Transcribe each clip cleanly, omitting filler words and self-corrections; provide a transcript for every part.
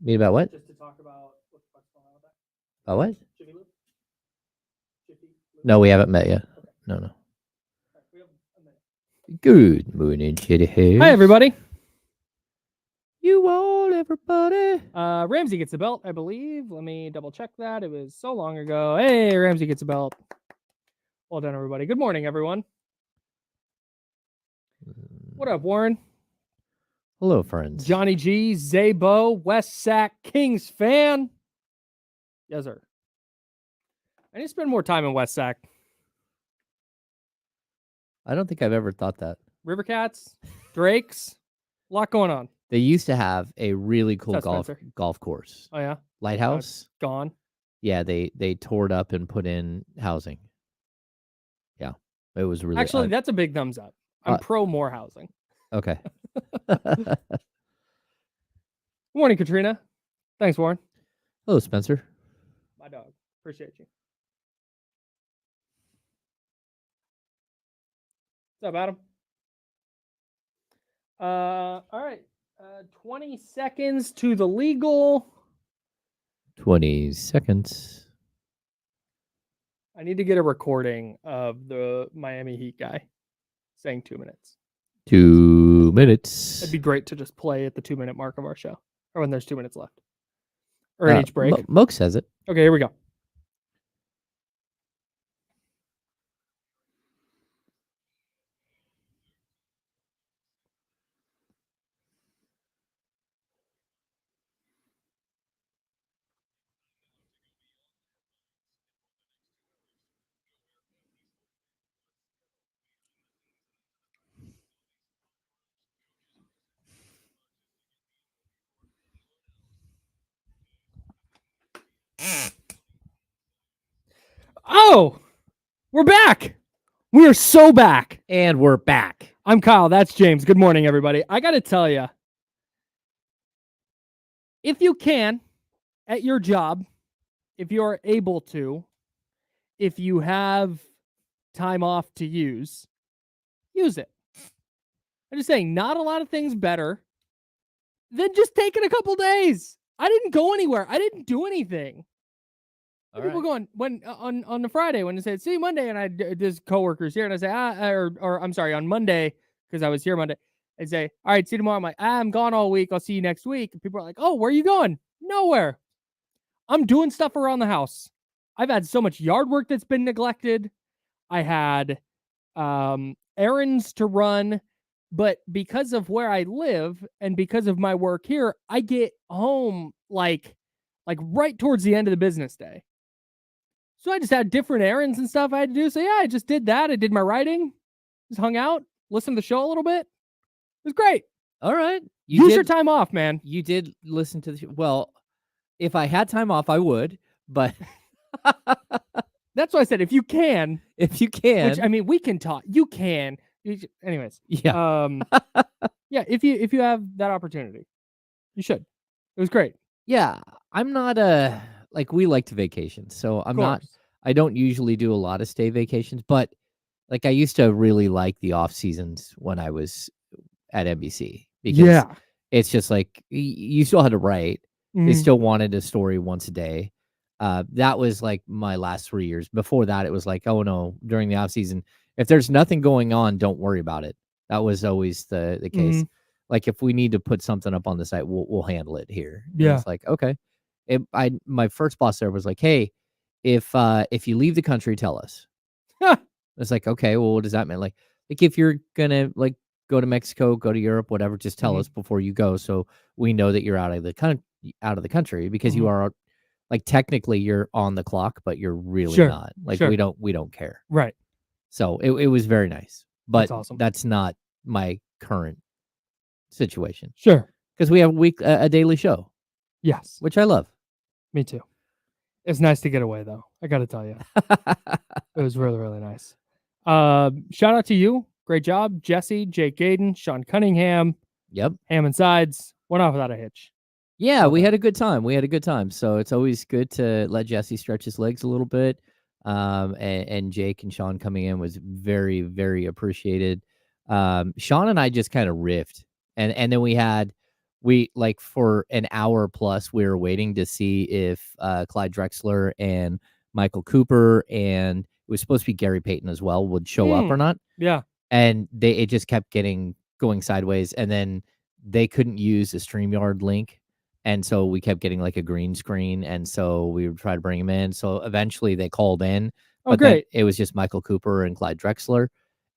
Meet about what? Just to talk about what the fuck's going on with that. About what? Jiffy Lube? Jiffy Lube? No, we haven't met yet. Okay. No. All right, we have a minute. Good morning, Chitty Haze. Hi, everybody. You all, everybody. Ramsey gets a belt, I believe. Let me double check that. It was so long ago. Hey, Ramsey gets a belt. Well done, everybody. Good morning, everyone. What up, Warren? Hello, friends. Johnny G, Zabo, West Sac, Kings fan. Yes, sir. I need to spend more time in West Sac. I don't think I've ever thought that. River Cats, Drakes, a lot going on. They used to have a really cool What's up, golf course. Oh, yeah? Lighthouse? Gone. Yeah, they tore it up and put in housing. Yeah, it was really... Actually, that's a big thumbs up. I'm pro more housing. Okay. Good morning, Katrina. Thanks, Warren. Hello, Spencer. My dog. Appreciate you. What's up, Adam? All right. 20 seconds to the legal. 20 seconds. I need to get a recording of the Miami Heat guy saying 2 minutes. 2 minutes. It'd be great to just play at the 2 minute mark of our show, or when there's 2 minutes left, or in each break. Moke says it. Okay, here we go. Oh, we're back. We are so back. And we're back. I'm Kyle. That's James. Good morning, everybody. I got to tell you, if you can, at your job, if you're able to, if you have time off to use it. I'm just saying, not a lot of things better than just taking a couple days. I didn't go anywhere. I didn't do anything. People going when on the Friday when they said see you Monday, and I there's coworkers here, and I say or I'm sorry, on Monday, because I was here Monday, I say, all right, see you tomorrow. I'm like, I'm gone all week. I'll see you next week. And people are like, oh, where are you going? Nowhere. I'm doing stuff around the house. I've had so much yard work that's been neglected. I had errands to run, but because of where I live and because of my work here, I get home like right towards the end of the business day. So I just had different errands and stuff I had to do. So yeah, I just did that. I did my writing, just hung out, listened to the show a little bit. It was great. All right. Use your time off, man. You did listen to the show. Well, if I had time off, I would, but... That's why I said, if you can. If you can. Which, I mean, we can talk. You can. Anyways. Yeah. Yeah, if you have that opportunity, you should. It was great. Yeah. I'm not we like to vacation, so I don't usually do a lot of stay vacations, but like I used to really like the off seasons when I was at NBC, because it's just like you still had to write. They still wanted a story once a day. That was like my last 3 years. Before that, it was like, oh no, during the off season, if there's nothing going on, don't worry about it. That was always the case. Like if we need to put something up on the site, we'll handle it here. And it's like, okay. My first boss there was like, hey, if you leave the country, tell us. It's like, okay, well, what does that mean? Like if you're gonna like go to Mexico, go to Europe, whatever, just tell us before you go, so we know that you're out of the country, because you are like technically you're on the clock, but you're really not. Like we don't care. Right. So it was very nice, but that's awesome. That's not my current situation. Sure. Because we have a daily show. Yes. Which I love. Me too. It's nice to get away, though. I got to tell you. It was really, really nice. Shout out to you. Great job. Jesse, Jake Gaden, Sean Cunningham. Yep. Ham and Sides. Went off without a hitch. Yeah, we had a good time. So it's always good to let Jesse stretch his legs a little bit. And Jake and Sean coming in was very, very appreciated. Sean and I just kind of riffed. And then we had we like for an hour plus we were waiting to see if Clyde Drexler and Michael Cooper, and it was supposed to be Gary Payton as well, would show up or not. Yeah. And it just kept going sideways, and then they couldn't use the StreamYard link, and so we kept getting like a green screen, and so we would try to bring him in. So eventually they called in, but then it was just Michael Cooper and Clyde Drexler,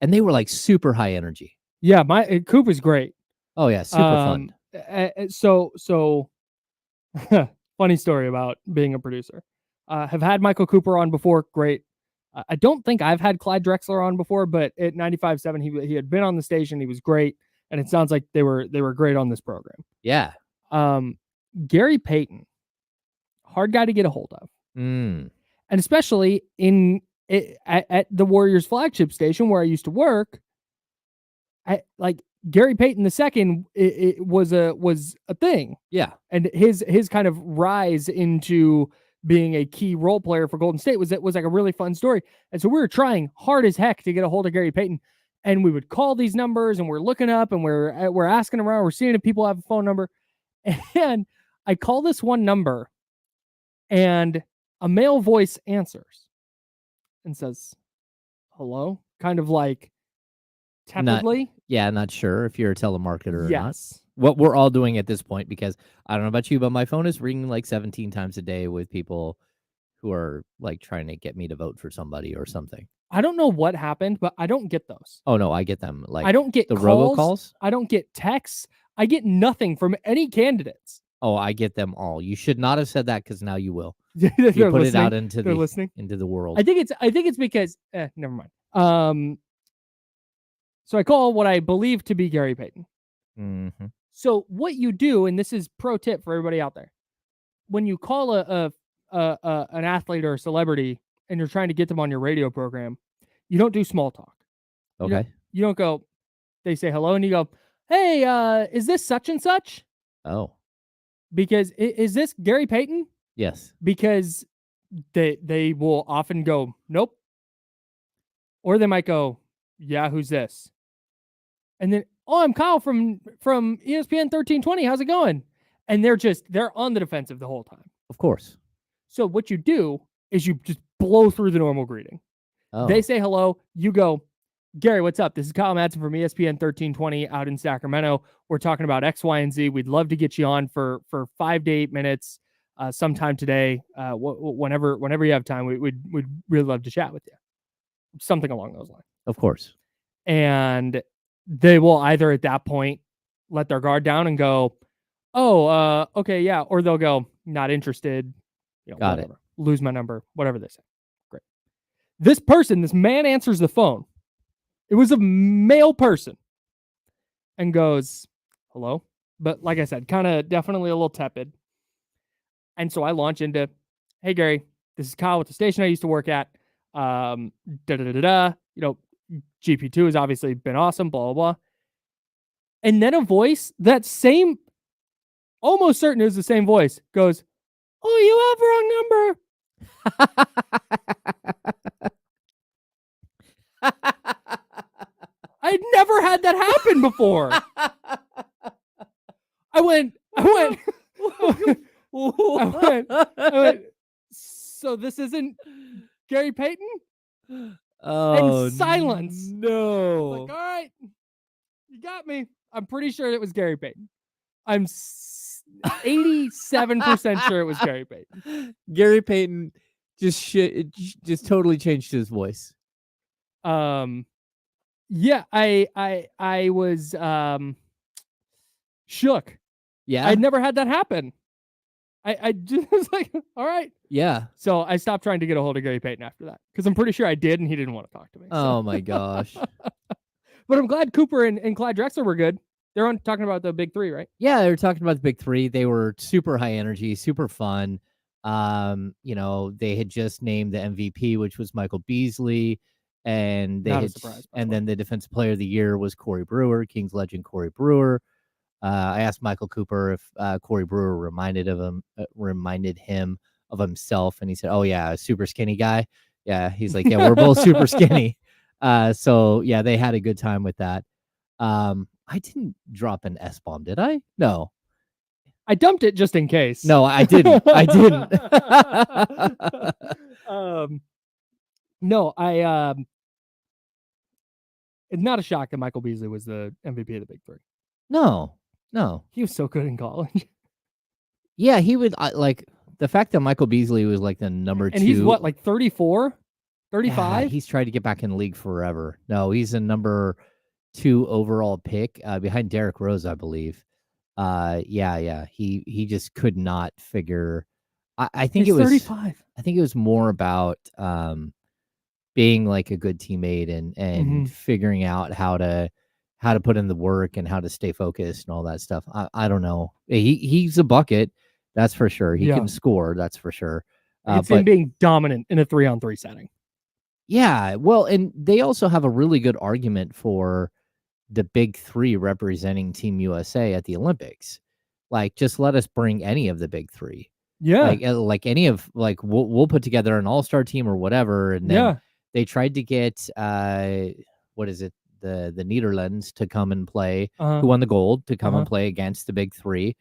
and they were like super high energy. Yeah, Cooper's great. Oh yeah, super fun. So funny story about being a producer. Have had Michael Cooper on before. Great. I don't think I've had Clyde Drexler on before, but at 95.7, he had been on the station. He was great, and it sounds like they were great on this program. Yeah. Gary Payton, hard guy to get a hold of, and especially at the Warriors flagship station where I used to work. Like Gary Payton II, it was a thing. Yeah, and his kind of rise into being a key role player for Golden State was like a really fun story. And so we were trying hard as heck to get a hold of Gary Payton, and we would call these numbers, and we're looking up, and we're asking around, we're seeing if people have a phone number, and I call this one number, and a male voice answers and says, "Hello," kind of like tepidly. Not sure if you're a telemarketer or not. Yes. What we're all doing at this point, because I don't know about you, but my phone is ringing like 17 times a day with people who are like trying to get me to vote for somebody or something. I don't know what happened, but I don't get those. Oh no, I get them. Like I don't get the calls, robocalls. I don't get texts. I get nothing from any candidates. Oh, I get them all. You should not have said that, because now you will. You put it out into the world. I think it's because never mind. So I call what I believe to be Gary Payton. Mm-hmm. So what you do, and this is pro tip for everybody out there, when you call an athlete or a celebrity and you're trying to get them on your radio program, you don't do small talk. Okay. You don't go. They say hello, and you go, "Hey, is this such and such?" Oh. Because is this Gary Payton? Yes. Because they will often go, "Nope," or they might go, "Yeah, who's this?" And then, "Oh, I'm Kyle from ESPN 1320. How's it going?" And they're on the defensive the whole time. Of course. So what you do is you just blow through the normal greeting. Oh. They say hello. You go, "Gary, what's up? This is Kyle Madsen from ESPN 1320 out in Sacramento. We're talking about X, Y, and Z. We'd love to get you on for 5 to 8 minutes sometime today. Whenever you have time, we'd really love to chat with you." Something along those lines. Of course. And they will either at that point let their guard down and go, "Oh, okay, yeah," or they'll go, "Not interested." Got whatever. Lose my number, whatever they say. Great. This man answers the phone. It was a male person, and goes, "Hello," but like I said, kind of definitely a little tepid. And so I launch into, "Hey Gary, this is Kyle with the station I used to work at. GP2 has obviously been awesome, blah, blah, blah." And then a voice, that same, almost certain it was the same voice, goes, "Oh, you have wrong number." I'd never had that happen before. I went, "So this isn't Gary Payton?" Oh, and silence. No. Like, all right, you got me. I'm pretty sure it was Gary Payton. I'm 87% sure it was Gary Payton. Gary Payton just totally changed his voice. Yeah, I was shook. Yeah, I'd never had that happen. I just was like, all right. Yeah. So I stopped trying to get a hold of Gary Payton after that, because I'm pretty sure I did, and he didn't want to talk to me. Oh my gosh. But I'm glad Cooper and Clyde Drexler were good. They're on talking about the big three, right? Yeah, they were talking about the big three. They were super high energy, super fun. They had just named the MVP, which was Michael Beasley, and they then the defensive player of the year was Corey Brewer, Kings legend Corey Brewer. I asked Michael Cooper if Corey Brewer reminded him of himself, and he said, "Oh yeah, a super skinny guy." Yeah, he's like, "Yeah, we're both super skinny." So yeah, they had a good time with that. I didn't drop an S-bomb, did I? No. I dumped it just in case. No, I didn't. I didn't. No, it's not a shock that Michael Beasley was the MVP of the Big Three. No. He was so good in college. Yeah, he would like the fact that Michael Beasley was like the number 2. And he's what, like 34? 35? Yeah, he's tried to get back in the league forever. No, he's a number 2 overall pick behind Derrick Rose, I believe. Yeah. He just could not figure. I think he's it was 35. I think it was more about being like a good teammate and figuring out how to put in the work and how to stay focused and all that stuff. I don't know. He's a bucket, that's for sure. He can score, that's for sure. It's him being dominant in a 3-on-3 setting. Yeah, well, and they also have a really good argument for the Big Three representing Team USA at the Olympics. Like, just let us bring any of the Big Three. Yeah, like any of we'll put together an all-star team or whatever. And then they tried to get what is it, the Netherlands to come and play, who won the gold, to come and play against the Big Three,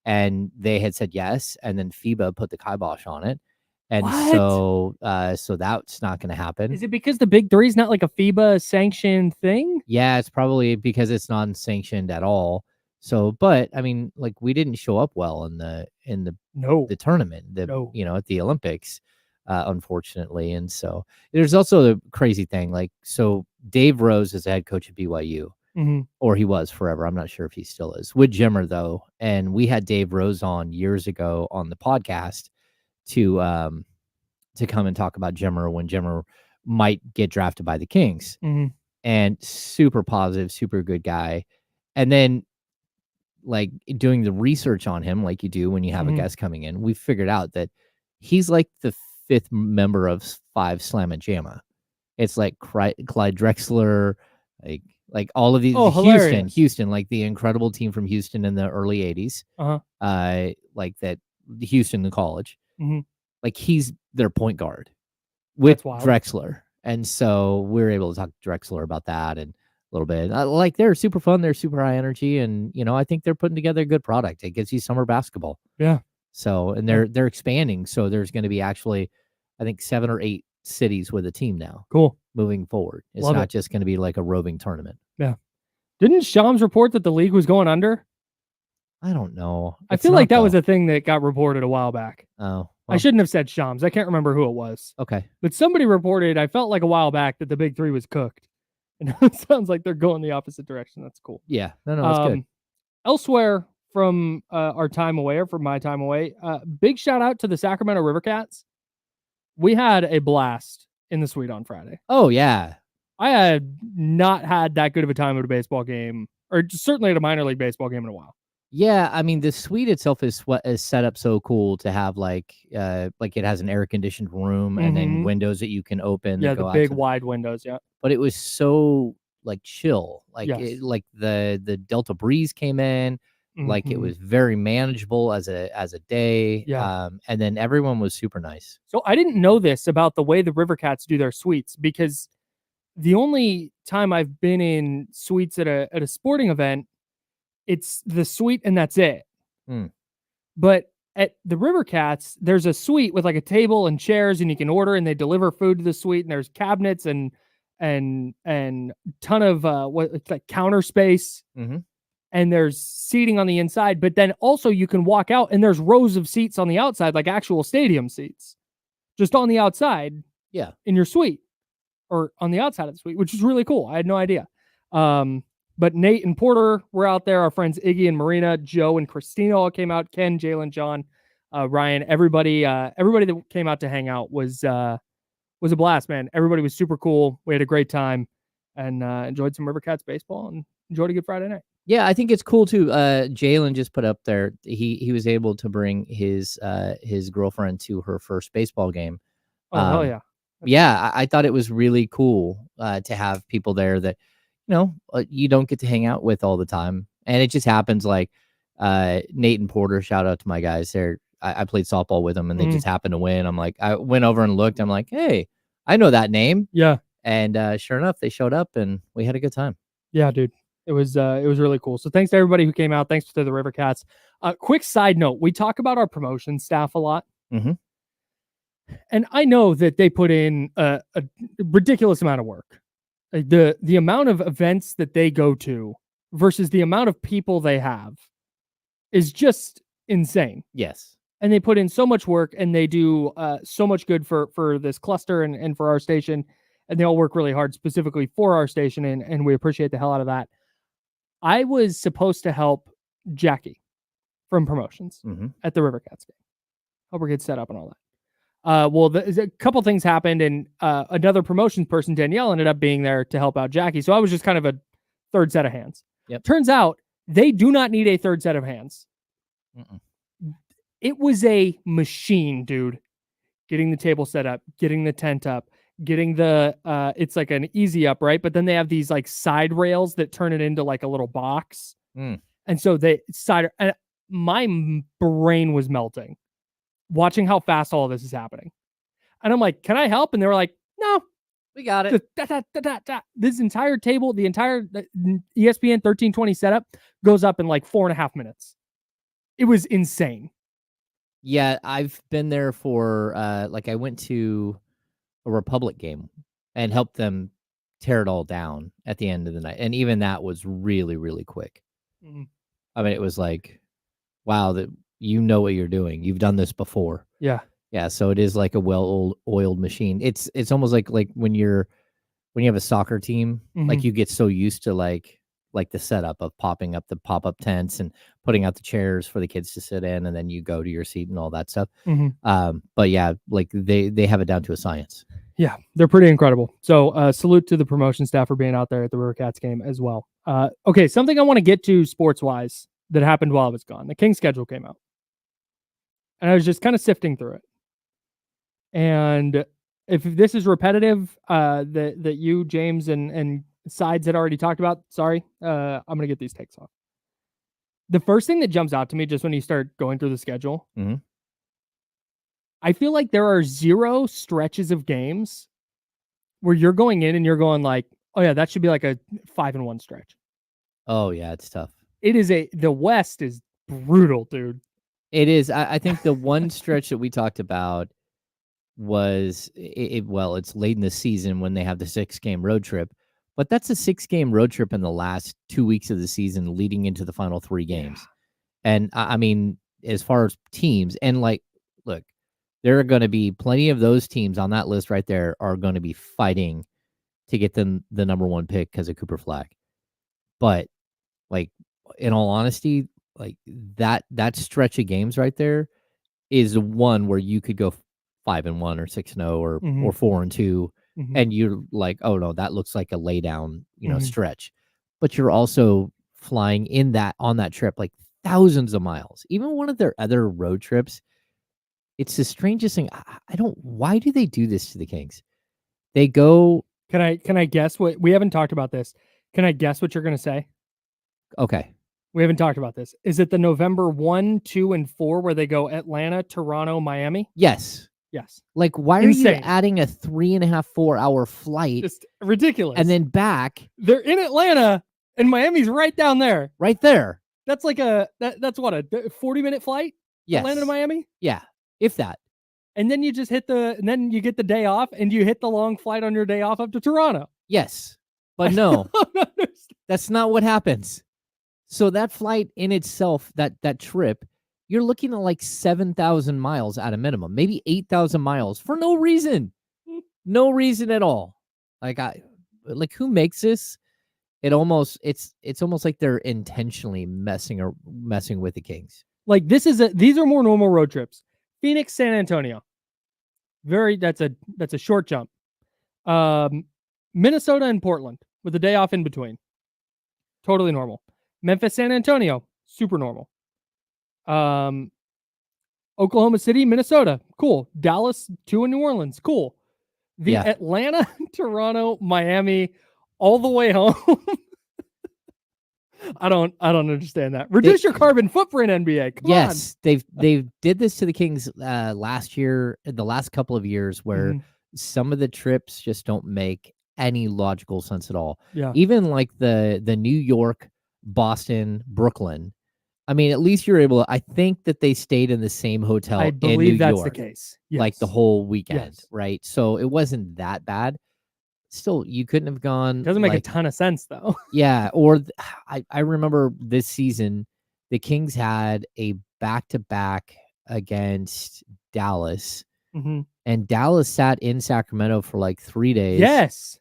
and they had said yes, and then FIBA put the kibosh on it. And so that's not going to happen. Is it because the Big Three is not like a FIBA sanctioned thing? Yeah, it's probably because it's non-sanctioned at all. So, but I mean, like, we didn't show up well in the tournament, you know, at the Olympics, unfortunately. And so there's also the crazy thing, like, so Dave Rose is the head coach at BYU, or he was forever. I'm not sure if he still is, with Jimmer though. And we had Dave Rose on years ago on the podcast to come and talk about Jimmer when Jimmer might get drafted by the Kings. And super positive, super good guy. And then, like, doing the research on him, like you do when you have a guest coming in, we figured out that he's like the 5th member of 5 Slamma Jamma. It's like Clyde Drexler, like all of these. Houston, like the incredible team from Houston in the early 80s. Like that, Houston, the college. Like, he's their point guard with Drexler. And so we were able to talk to Drexler about that and a little bit. Like, they're super fun. They're super high energy. And, you know, I think they're putting together a good product. It gives you summer basketball. Yeah. So, and they're expanding. So there's going to be actually, I think, 7 or 8 cities with a team now. Cool. Moving forward. It's not just going to be like a roving tournament. Yeah. Didn't Shams report that the league was going under? I don't know. I feel like that was a thing that got reported a while back. Oh. Well, I shouldn't have said Shams. I can't remember who it was. Okay. But somebody reported, I felt like a while back, that the Big Three was cooked. And it sounds like they're going the opposite direction. That's cool. Yeah. No, that's good. Elsewhere from our time away, or from my time away, big shout out to the Sacramento Rivercats. We had a blast in the suite on Friday. Oh, yeah. I had not had that good of a time at a baseball game, or certainly at a minor league baseball game, in a while. Yeah, I mean, the suite itself is set up so cool to have like it has an air conditioned room and then windows that you can open. Yeah, the big wide windows. Yeah, but it was so like chill, like like the Delta breeze came in, like it was very manageable as a day. Yeah, and then everyone was super nice. So I didn't know this about the way the Rivercats do their suites, because the only time I've been in suites at a sporting event, it's the suite and that's it. But at the Rivercats, there's a suite with like a table and chairs, and you can order, and they deliver food to the suite, and there's cabinets and ton of it's like counter space, and there's seating on the inside. But then also you can walk out, and there's rows of seats on the outside, like actual stadium seats, just on the outside. Yeah, in your suite, or on the outside of the suite, which is really cool. I had no idea. But Nate and Porter were out there. Our friends Iggy and Marina, Joe and Christina all came out. Ken, Jalen, John, Ryan, everybody that came out to hang out was a blast, man. Everybody was super cool. We had a great time and enjoyed some Rivercats baseball and enjoyed a good Friday night. Yeah, I think it's cool too. Jalen just put up there, he was able to bring his girlfriend to her first baseball game. Oh, hell yeah. Yeah, I thought it was really cool to have people there that, you know, you don't get to hang out with all the time. And it just happens, like Nate and Porter, shout out to my guys there. I played softball with them, and they just happened to win. I'm like, I went over and looked. I'm like, hey, I know that name. Yeah. And sure enough, they showed up, and we had a good time. Yeah, dude. It was really cool. So thanks to everybody who came out. Thanks to the Rivercats. Quick side note: we talk about our promotion staff a lot, Mm-hmm. and I know that they put in a ridiculous amount of work. Like the amount of events that they go to versus the amount of people they have is just insane. Yes. And they put in so much work, and they do so much good for this cluster and for our station, and they all work really hard specifically for our station, and we appreciate the hell out of that. I was supposed to help Jackie from promotions at the River Cats game. Help her get set up and all that. Well, a couple things happened, and another promotions person, Danielle, ended up being there to help out Jackie. So I was just kind of a third set of hands. Yep. Turns out they do not need a third set of hands. Mm-mm. It was a machine, dude. Getting the table set up, getting the tent up, getting the it's like an easy up, right? But then they have these like side rails that turn it into like a little box. And so they and my brain was melting watching how fast all of this is happening. And I'm like, can I help? And they were like, no, we got it. This entire table, the entire ESPN 1320 setup goes up in like 4.5 minutes. It was insane. Yeah, I've been there for I went to a Republic game and helped them tear it all down at the end of the night. And even that was really, really quick. Mm-hmm. I mean, it was like, wow, that you know what you're doing. You've done this before. Yeah. Yeah. So it is like a well-oiled machine. It's almost like when you have a soccer team, like you get so used to like the setup of popping up the pop-up tents and putting out the chairs for the kids to sit in, and then you go to your seat and all that stuff. But yeah, like they have it down to a science. Yeah, they're pretty incredible. So salute to the promotion staff for being out there at the River Cats game as well. Okay, something I want to get to sports-wise that happened while I was gone. The Kings schedule came out. And I was just kind of sifting through it. And if this is repetitive, that you, James, and Sides had already talked about, sorry, I'm going to get these takes off. The first thing that jumps out to me just when you start going through the schedule, I feel like there are 0 stretches of games where you're going in and you're going like, oh yeah, that should be like a 5-1 stretch. Oh yeah, it's tough. It is the West is brutal, dude. It is. I think the one stretch that we talked about was it's late in the season when they have the 6-game road trip, but that's a 6-game road trip in the last 2 weeks of the season leading into the final 3 games. Yeah. And I mean, as far as teams, and like, look, there are going to be plenty of those teams on that list right there are going to be fighting to get them the number 1 pick because of Cooper Flag. But like, in all honesty, like that stretch of games right there is one where you could go 5-1 or 6-0 or 4-2, and you're like, oh no, that looks like a lay down, stretch. But you're also flying on that trip like thousands of miles. Even one of their other road trips, it's the strangest thing. Why do they do this to the Kings? They go. Can I guess what we haven't talked about this? Can I guess what you're going to say? Okay. We haven't talked about this. Is it the November 1, 2, and 4 where they go Atlanta, Toronto, Miami? Yes. Yes. Like, why are you adding a 3.5, 4-hour flight? Just ridiculous. And then back. They're in Atlanta, and Miami's right down there. Right there. That's like that's what, a 40-minute flight? Yes. Atlanta to Miami? Yeah, if that. And then you just and then you get the day off, and you hit the long flight on your day off up to Toronto. Yes. But no, that's not what happens. So that flight in itself, that trip, you're looking at like 7,000 miles at a minimum, maybe 8,000 miles for no reason. No reason at all. Like who makes this? It's almost like they're intentionally messing with the Kings. Like these are more normal road trips. Phoenix, San Antonio. That's a short jump. Minnesota and Portland with a day off in between. Totally normal. Memphis, San Antonio, super normal. Oklahoma City, Minnesota, cool. Dallas, 2 in New Orleans, cool. Atlanta, Toronto, Miami, all the way home. I don't understand that. Reduce your carbon footprint, NBA. Come on. They did this to the Kings last year, the last couple of years, where some of the trips just don't make any logical sense at all. Yeah. Even like the New York, Boston, Brooklyn, I mean, at least you're able to, I think that they stayed in the same hotel I in New believe that's the York, case. like the Yes. whole weekend, Yes. right? So it wasn't that bad. Still, you couldn't have gone Doesn't make a like, ton of sense though. yeah, or I remember this season, the Kings had a back-to-back against Dallas, Mm-hmm. and Dallas sat in Sacramento for like 3 days. Yes.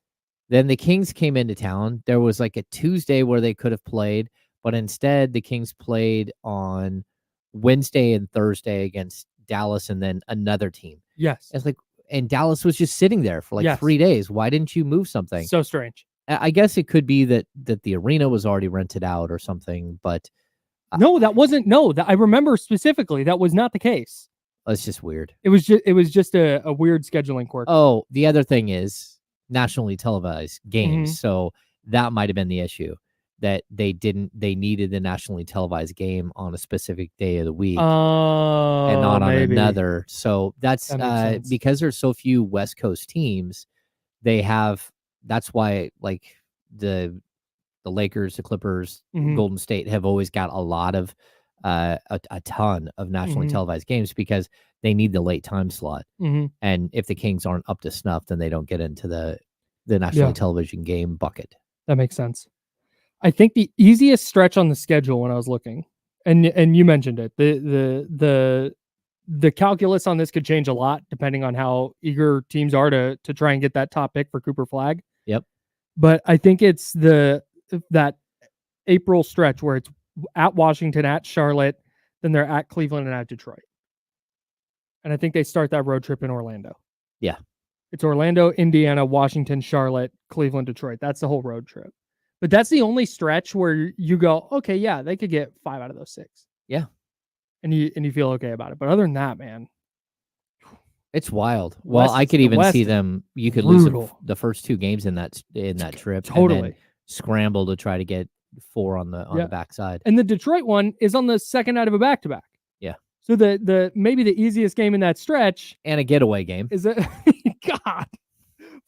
Then the Kings came into town. There was like a Tuesday where they could have played, but instead the Kings played on Wednesday and Thursday against Dallas and then another team. Yes. It's like, and Dallas was just sitting there for like Yes. 3 days. Why didn't you move something? So strange. I guess it could be that the arena was already rented out or something, but No, that wasn't. No, that I remember specifically. That was not the case. it's just weird. It was just a weird scheduling quirk. Oh, the other thing is nationally televised games. Mhm. So that might have been the issue, that they needed the nationally televised game on a specific day of the week and not on Maybe. another. So that's That makes sense. because there's so few West Coast teams, that's why like the Lakers, the Clippers, Mhm. Golden State have always got a lot of a ton of nationally Mhm. televised games because they need the late time slot. Mhm. And if the Kings aren't up to snuff, then they don't get into the nationally television game bucket. That makes sense. I think the easiest stretch on the schedule when I was looking, and you mentioned it, the calculus on this could change a lot depending on how eager teams are to try and get that top pick for Cooper Flag. Yep. But I think it's that April stretch where it's at Washington, at Charlotte, then they're at Cleveland and at Detroit. And I think they start that road trip in Orlando. Yeah. It's Orlando, Indiana, Washington, Charlotte, Cleveland, Detroit. That's the whole road trip. But that's the only stretch where you go, okay, yeah, they could get 5 out of those 6. Yeah. And you feel okay about it. But other than that, man, it's wild. Well, I could even see them. You could lose the first 2 games in that trip, totally, and then scramble to try to get 4 on the backside. And the Detroit one is on the second night of a back-to-back. Yeah. So the maybe the easiest game in that stretch and a getaway game is God,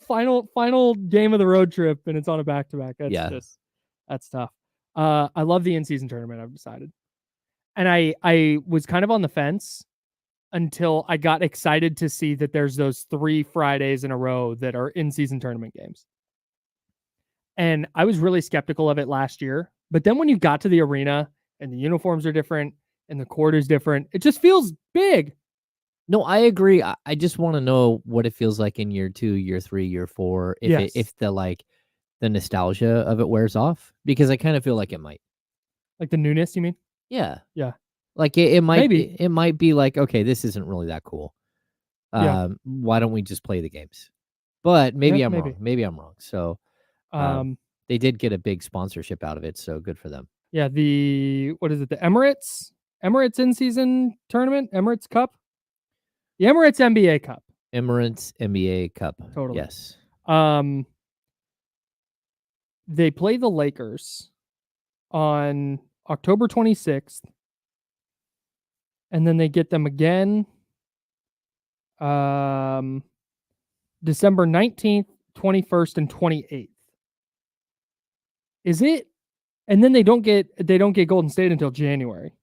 final game of the road trip, and it's on a back-to-back. That's tough. I love the in-season tournament. I've decided, and I was kind of on the fence until I got excited to see that there's those 3 Fridays in a row that are in-season tournament games. And I was really skeptical of it last year. But then when you got to the arena and the uniforms are different and the court is different, it just feels big. No, I agree. I just want to know what it feels like in year 2, year 3, year 4, if the nostalgia of it wears off, because I kind of feel like it might. Like the newness, you mean? Yeah. Yeah. Like it might Maybe. it might be like, okay, this isn't really that cool. Why don't we just play the games? But maybe I'm wrong. Maybe I'm wrong. So they did get a big sponsorship out of it, so good for them. Yeah, what is it? The Emirates in-season tournament, Emirates Cup, the Emirates NBA Cup, Emirates NBA Cup. Totally. Yes. They play the Lakers on October 26th, and then they get them again December 19th, 21st, and 28th. Is it? And then they don't get Golden State until January.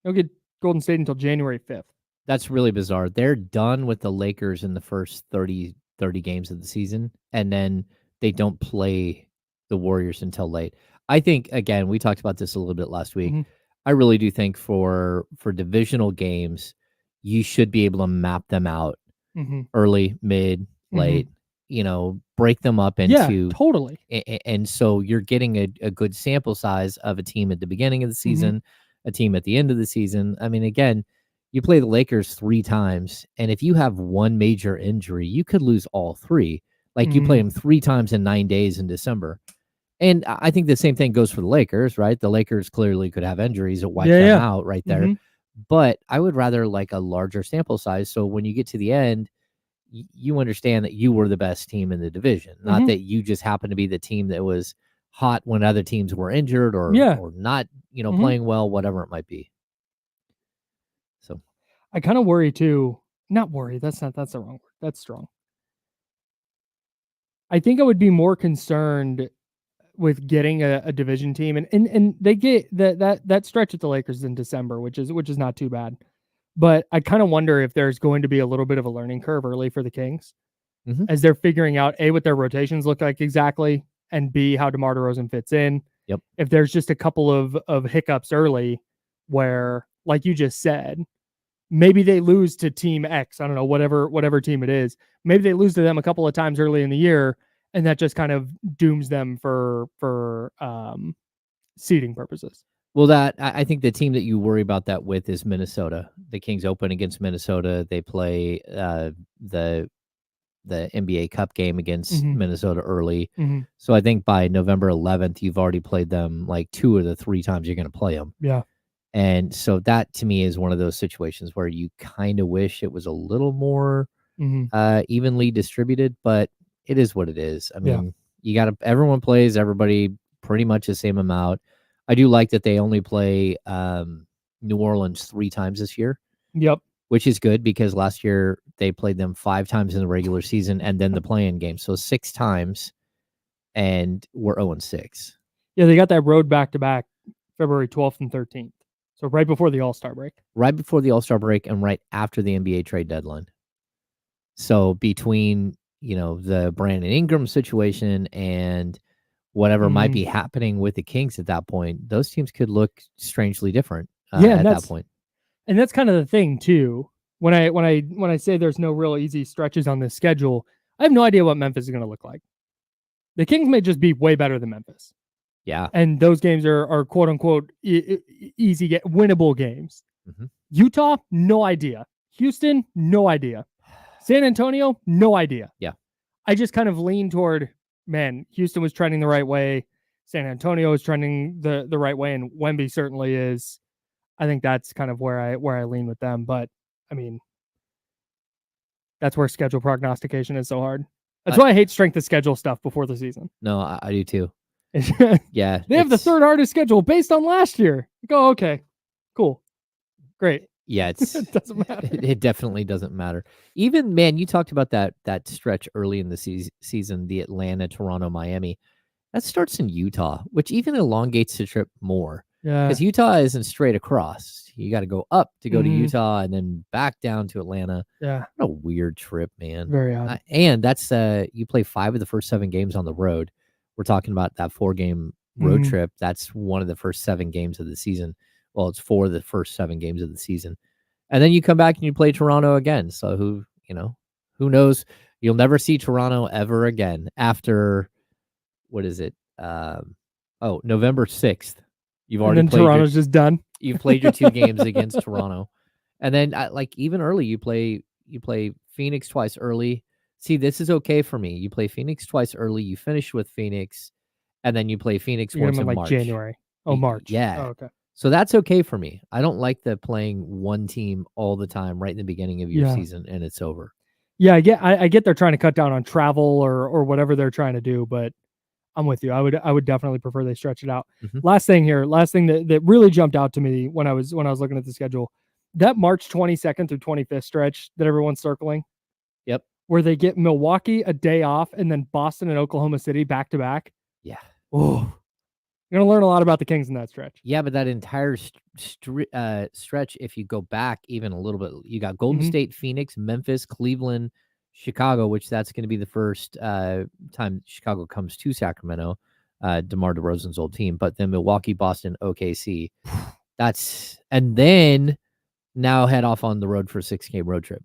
They don't get Golden State until January 5th. That's really bizarre. They're done with the Lakers in the first 30 games of the season, and then they don't play the Warriors until late. I think, again, we talked about this a little bit last week. Mm-hmm. I really do think for divisional games, you should be able to map them out early, mid, late, break them up into... Yeah, totally. And so you're getting a good sample size of a team at the beginning of the season, a team at the end of the season. I mean, again, you play the Lakers 3 times, and if you have one major injury, you could lose all 3. Like you play them 3 times in 9 days in December. And I think the same thing goes for the Lakers, right? The Lakers clearly could have injuries that wipe them out right there. But I would rather like a larger sample size. So when you get to the end, you understand that you were the best team in the division, not that you just happened to be the team that was hot when other teams were injured or not, playing well, whatever it might be. So I kind of worry too. Not worry. That's the wrong word. That's strong. I think I would be more concerned with getting a division team, and they get that stretch at the Lakers in December, which is not too bad. But I kind of wonder if there's going to be a little bit of a learning curve early for the Kings as they're figuring out A, what their rotations look like exactly, and B, how DeMar DeRozan fits in. Yep. If there's just a couple of hiccups early where, like you just said, maybe they lose to team X, I don't know, whatever team it is. Maybe they lose to them a couple of times early in the year, and that just kind of dooms them for seeding purposes. Well, I think the team that you worry about that with is Minnesota. The Kings open against Minnesota. They play the NBA Cup game against Minnesota early. So I think by November 11th, you've already played them like 2 of the 3 times you're going to play them. Yeah. And so that to me is one of those situations where you kind of wish it was a little more evenly distributed, but it is what it is. I mean, everyone plays everybody pretty much the same amount. I do like that they only play New Orleans 3 times this year. Yep. Which is good because last year they played them 5 times in the regular season and then the play-in game. So 6 times, and we're 0-6. Yeah, they got that road back-to-back February 12th and 13th. So right before the All-Star break. Right before the All-Star break and right after the NBA trade deadline. So between, the Brandon Ingram situation and whatever might be happening with the Kings at that point, those teams could look strangely different at that point. And that's kind of the thing too. When I say there's no real easy stretches on this schedule, I have no idea what Memphis is going to look like. The Kings may just be way better than Memphis. Yeah. And those games are quote unquote easy, winnable games. Utah, no idea. Houston, no idea. San Antonio, no idea. Yeah. I just kind of lean toward, man, Houston was trending the right way. San Antonio is trending the right way. And Wemby certainly is. I think that's kind of where I lean with them. But I mean, that's where schedule prognostication is so hard. That's why I hate strength of schedule stuff before the season. No, I do too. Yeah. They have the 3rd hardest schedule based on last year. Go, okay, cool. Great. Yeah, it doesn't matter. It definitely doesn't matter. Even, man, you talked about that stretch early in the season, the Atlanta, Toronto, Miami. That starts in Utah, which even elongates the trip more. Yeah. Because Utah isn't straight across. You got to go up to go to Utah and then back down to Atlanta. Yeah. What a weird trip, man. Very odd. And that's you play 5 of the first 7 games on the road. We're talking about that 4-game road trip. That's one of the first 7 games of the season. Well, it's 4 of the first 7 games of the season. And then you come back and you play Toronto again. So who knows? You'll never see Toronto ever again after, what is it? November 6th. You've already played. Toronto's just done. You've played your 2 games against Toronto. And then even early, you play Phoenix twice early. See, this is okay for me. You play Phoenix twice early, you finish with Phoenix, and then you play Phoenix once in March. January. Oh, March. Yeah. Oh, okay. So that's okay for me. I don't like the playing one team all the time right in the beginning of your season and it's over. Yeah, I get they're trying to cut down on travel or whatever they're trying to do, but I'm with you. I would definitely prefer they stretch it out. Last thing that really jumped out to me when I was looking at the schedule, that March 22nd through 25th stretch that everyone's circling. Yep. Where they get Milwaukee a day off and then Boston and Oklahoma City back to back. Yeah. Oh, you're going to learn a lot about the Kings in that stretch. Yeah, but that entire stretch, if you go back even a little bit, you got Golden State, Phoenix, Memphis, Cleveland, Chicago, which that's going to be the first time Chicago comes to Sacramento, DeMar DeRozan's old team, but then Milwaukee, Boston, OKC. And then now head off on the road for a 6-game road trip.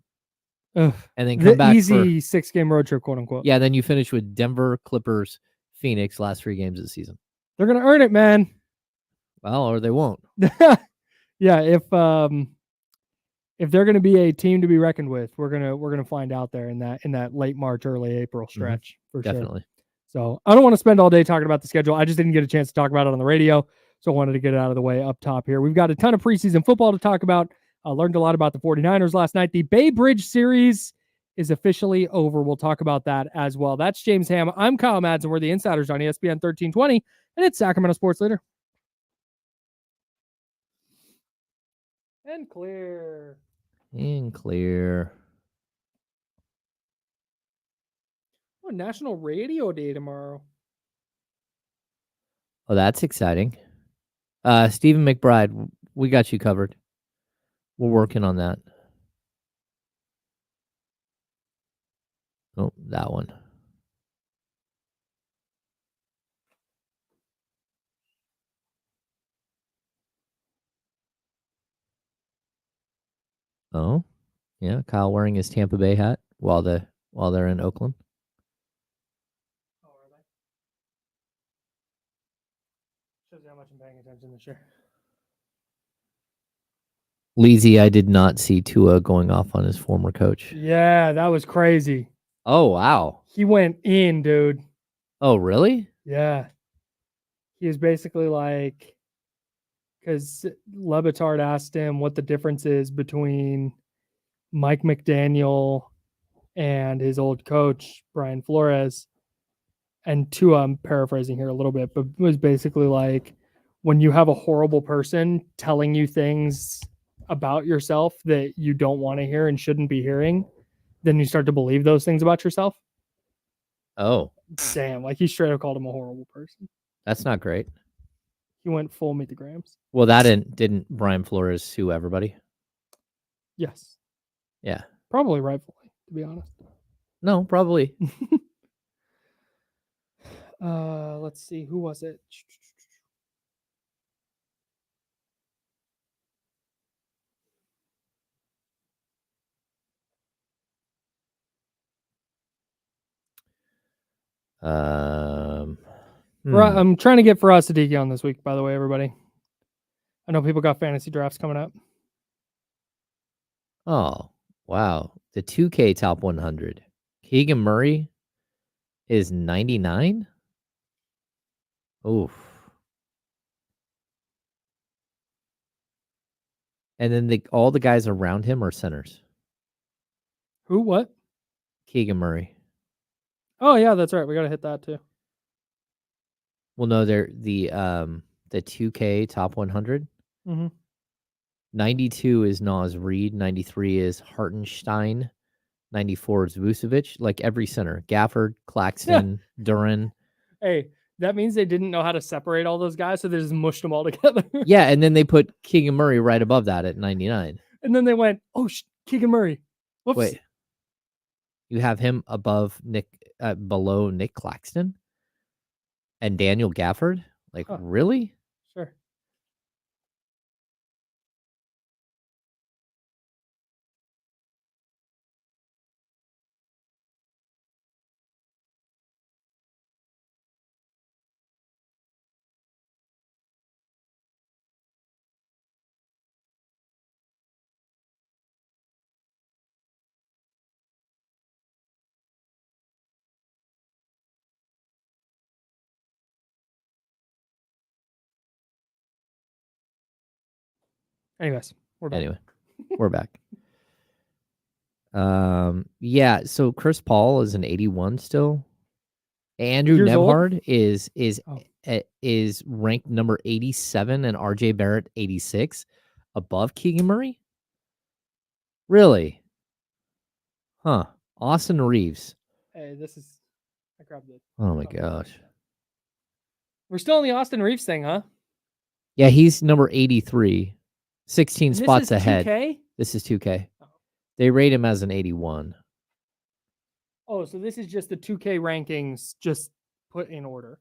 Ugh. And then come back easy 6-game road trip, quote unquote. Yeah, then you finish with Denver, Clippers, Phoenix, last 3 games of the season. They're gonna earn it, man. Well, or they won't. Yeah, if they're gonna be a team to be reckoned with, we're gonna find out there in that late March, early April stretch for definitely. Sure. So I don't want to spend all day talking about the schedule. I just didn't get a chance to talk about it on the radio, so I wanted to get it out of the way up top here. We've got a ton of preseason football to talk about. I learned a lot about the 49ers last night. The Bay Bridge series is officially over. We'll talk about that as well. That's James Ham. I'm Kyle Madsen. We're the Insiders on ESPN 1320, and it's Sacramento Sports Leader. And clear. Oh, National Radio Day tomorrow. Oh, that's exciting. Stephen McBride, we got you covered. We're working on that. Oh, that one. Oh, yeah. Kyle wearing his Tampa Bay hat while they're in Oakland. Oh, are they? Shows you how much I'm paying attention this year. Leezy, I did not see Tua going off on his former coach. Yeah, that was crazy. Oh, wow. He went in, dude. Oh, really? Yeah. He was basically like, because Lebitard asked him what the difference is between Mike McDaniel and his old coach, Brian Flores. And Tua, I'm paraphrasing here a little bit, but it was basically like when you have a horrible person telling you things about yourself that you don't want to hear and shouldn't be hearing, then you start to believe those things about yourself. Oh, Damn, like he straight up called him a horrible person. that's not great. He went full meet the Grams. Well, that didn't Brian Flores sue everybody? Yes. Yeah. Probably rightfully, to be honest. No, probably. Let's see. Who was it? Um, I'm trying to get Faraz Siddiqui on this week, by the way, everybody. I know people got fantasy drafts coming up. Oh, wow. The 2K top 100. Keegan Murray is 99? Oof. And then all the guys around him are centers. Who? What? Keegan Murray. Oh yeah, that's right. We got to hit that too. Well, no, they're the 2K top 100. Mm-hmm. 92 is Nas Reed. 93 is Hartenstein. 94 is Vucevic. Like every center. Gafford, Claxton, Duran. Hey, that means they didn't know how to separate all those guys, so they just mushed them all together. Yeah, and then they put Keegan Murray right above that at 99. And then they went, "Oh, Keegan Murray." Whoops. Wait, you have him below Nick Claxton and Daniel Gafford? Like, really? Sure. Anyways, we're back. Anyway, we're back. Yeah, so Chris Paul is an 81 still. Andrew Years old? Nembhard is ranked number 87 and RJ Barrett 86 above Keegan Murray? Really? Huh. Austin Reeves. Hey, I grabbed it. Oh my gosh. We're still in the Austin Reeves thing, huh? Yeah, he's number 83. 16 spots ahead. 2K? This is 2K. They rate him as an 81. Oh, so this is just the 2K rankings just put in order.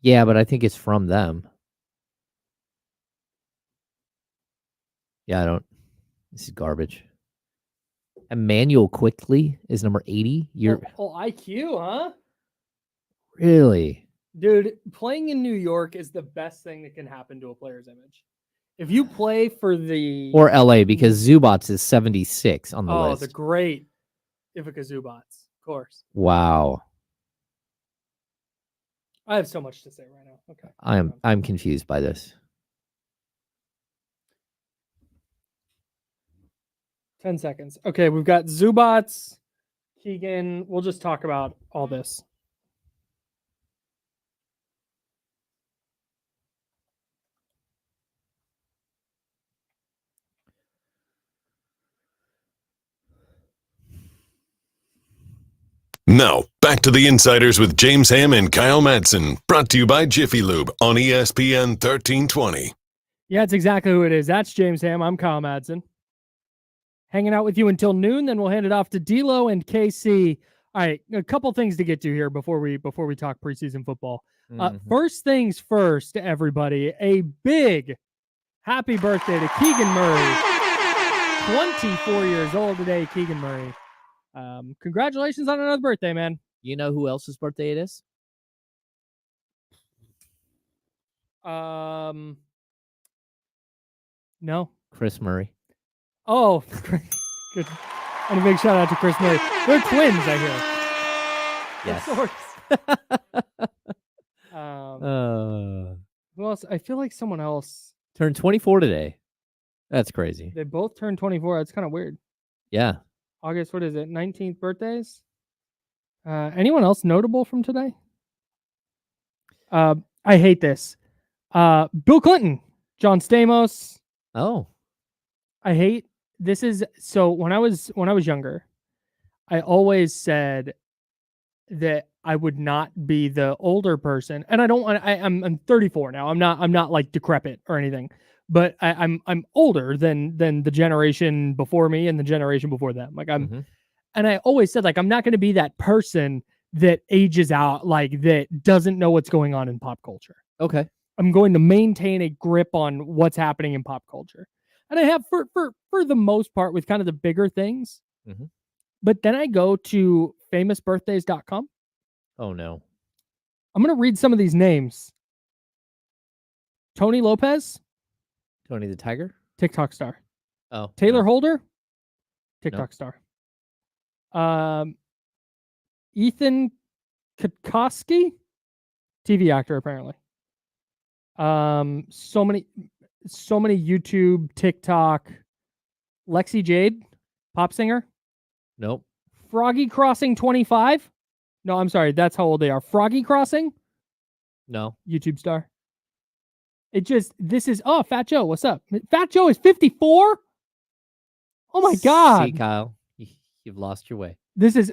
Yeah, but I think it's from them. Yeah, this is garbage. Emmanuel Quickly is number 80. IQ, huh? Really? Dude, playing in New York is the best thing that can happen to a player's image. If you play for the... Or LA, because Zubats is 76 on the list. Oh, the great Ivica Zubats, of course. Wow. I have so much to say right now. Okay. I'm confused by this. 10 seconds. Okay, we've got Zubats, Keegan. We'll just talk about all this. Now, back to the Insiders with James Ham and Kyle Madsen, brought to you by Jiffy Lube on ESPN 1320. Yeah, it's exactly who it is. That's James Ham. I'm Kyle Madsen. Hanging out with you until noon, then we'll hand it off to D'Lo and KC. All right, a couple things to get to here before we talk preseason football. First things first, everybody, a big happy birthday to Keegan Murray. 24 years old today, Keegan Murray. Congratulations on another birthday, man. You know who else's birthday it is? No. Chris Murray. Oh, good. And a big shout out to Chris Murray. They're twins, I hear. Yes. Who else? I feel like someone else turned 24 today. That's crazy. They both turned 24. That's kind of weird. Yeah. August, what is it? 19th birthdays? Anyone else notable from today? I hate this. Bill Clinton, John Stamos. Oh. I hate this is so when I was younger, I always said that I would not be the older person. And I don't want I'm 34 now. I'm not like decrepit or anything. But I'm older than the generation before me and the generation before them. Like and I always said, like, I'm not going to be that person that ages out, like, that doesn't know what's going on in pop culture. Okay. I'm going to maintain a grip on what's happening in pop culture. And I have for the most part with kind of the bigger things. But then I go to famousbirthdays.com. Oh, no. I'm going to read some of these names. Tony Lopez. Tony the Tiger? TikTok star. Oh. Taylor Holder? TikTok star. Ethan Kotkowski? TV actor, apparently. So many YouTube, TikTok. Lexi Jade? Pop singer? Nope. Froggy Crossing 25? No, I'm sorry. That's how old they are. Froggy Crossing? No. YouTube star. Fat Joe, what's up? Fat Joe is 54? Oh my God. See, Kyle, you've lost your way.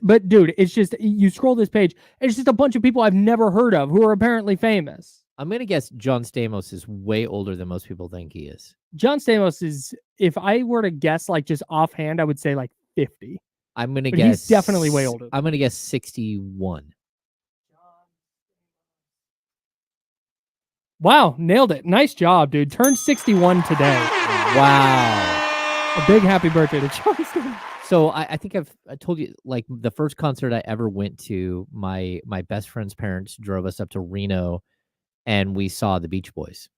But dude, it's just, you scroll this page, it's just a bunch of people I've never heard of who are apparently famous. I'm going to guess John Stamos is way older than most people think he is. John Stamos is, if I were to guess, like, just offhand, I would say like 50. I'm going to guess. He's definitely way older. I'm going to guess 61. Wow, nailed it. Nice job, dude. Turned 61 today. Wow. A big happy birthday to John Stamos. So I think I told you, like, the first concert I ever went to, my best friend's parents drove us up to Reno, and we saw the Beach Boys.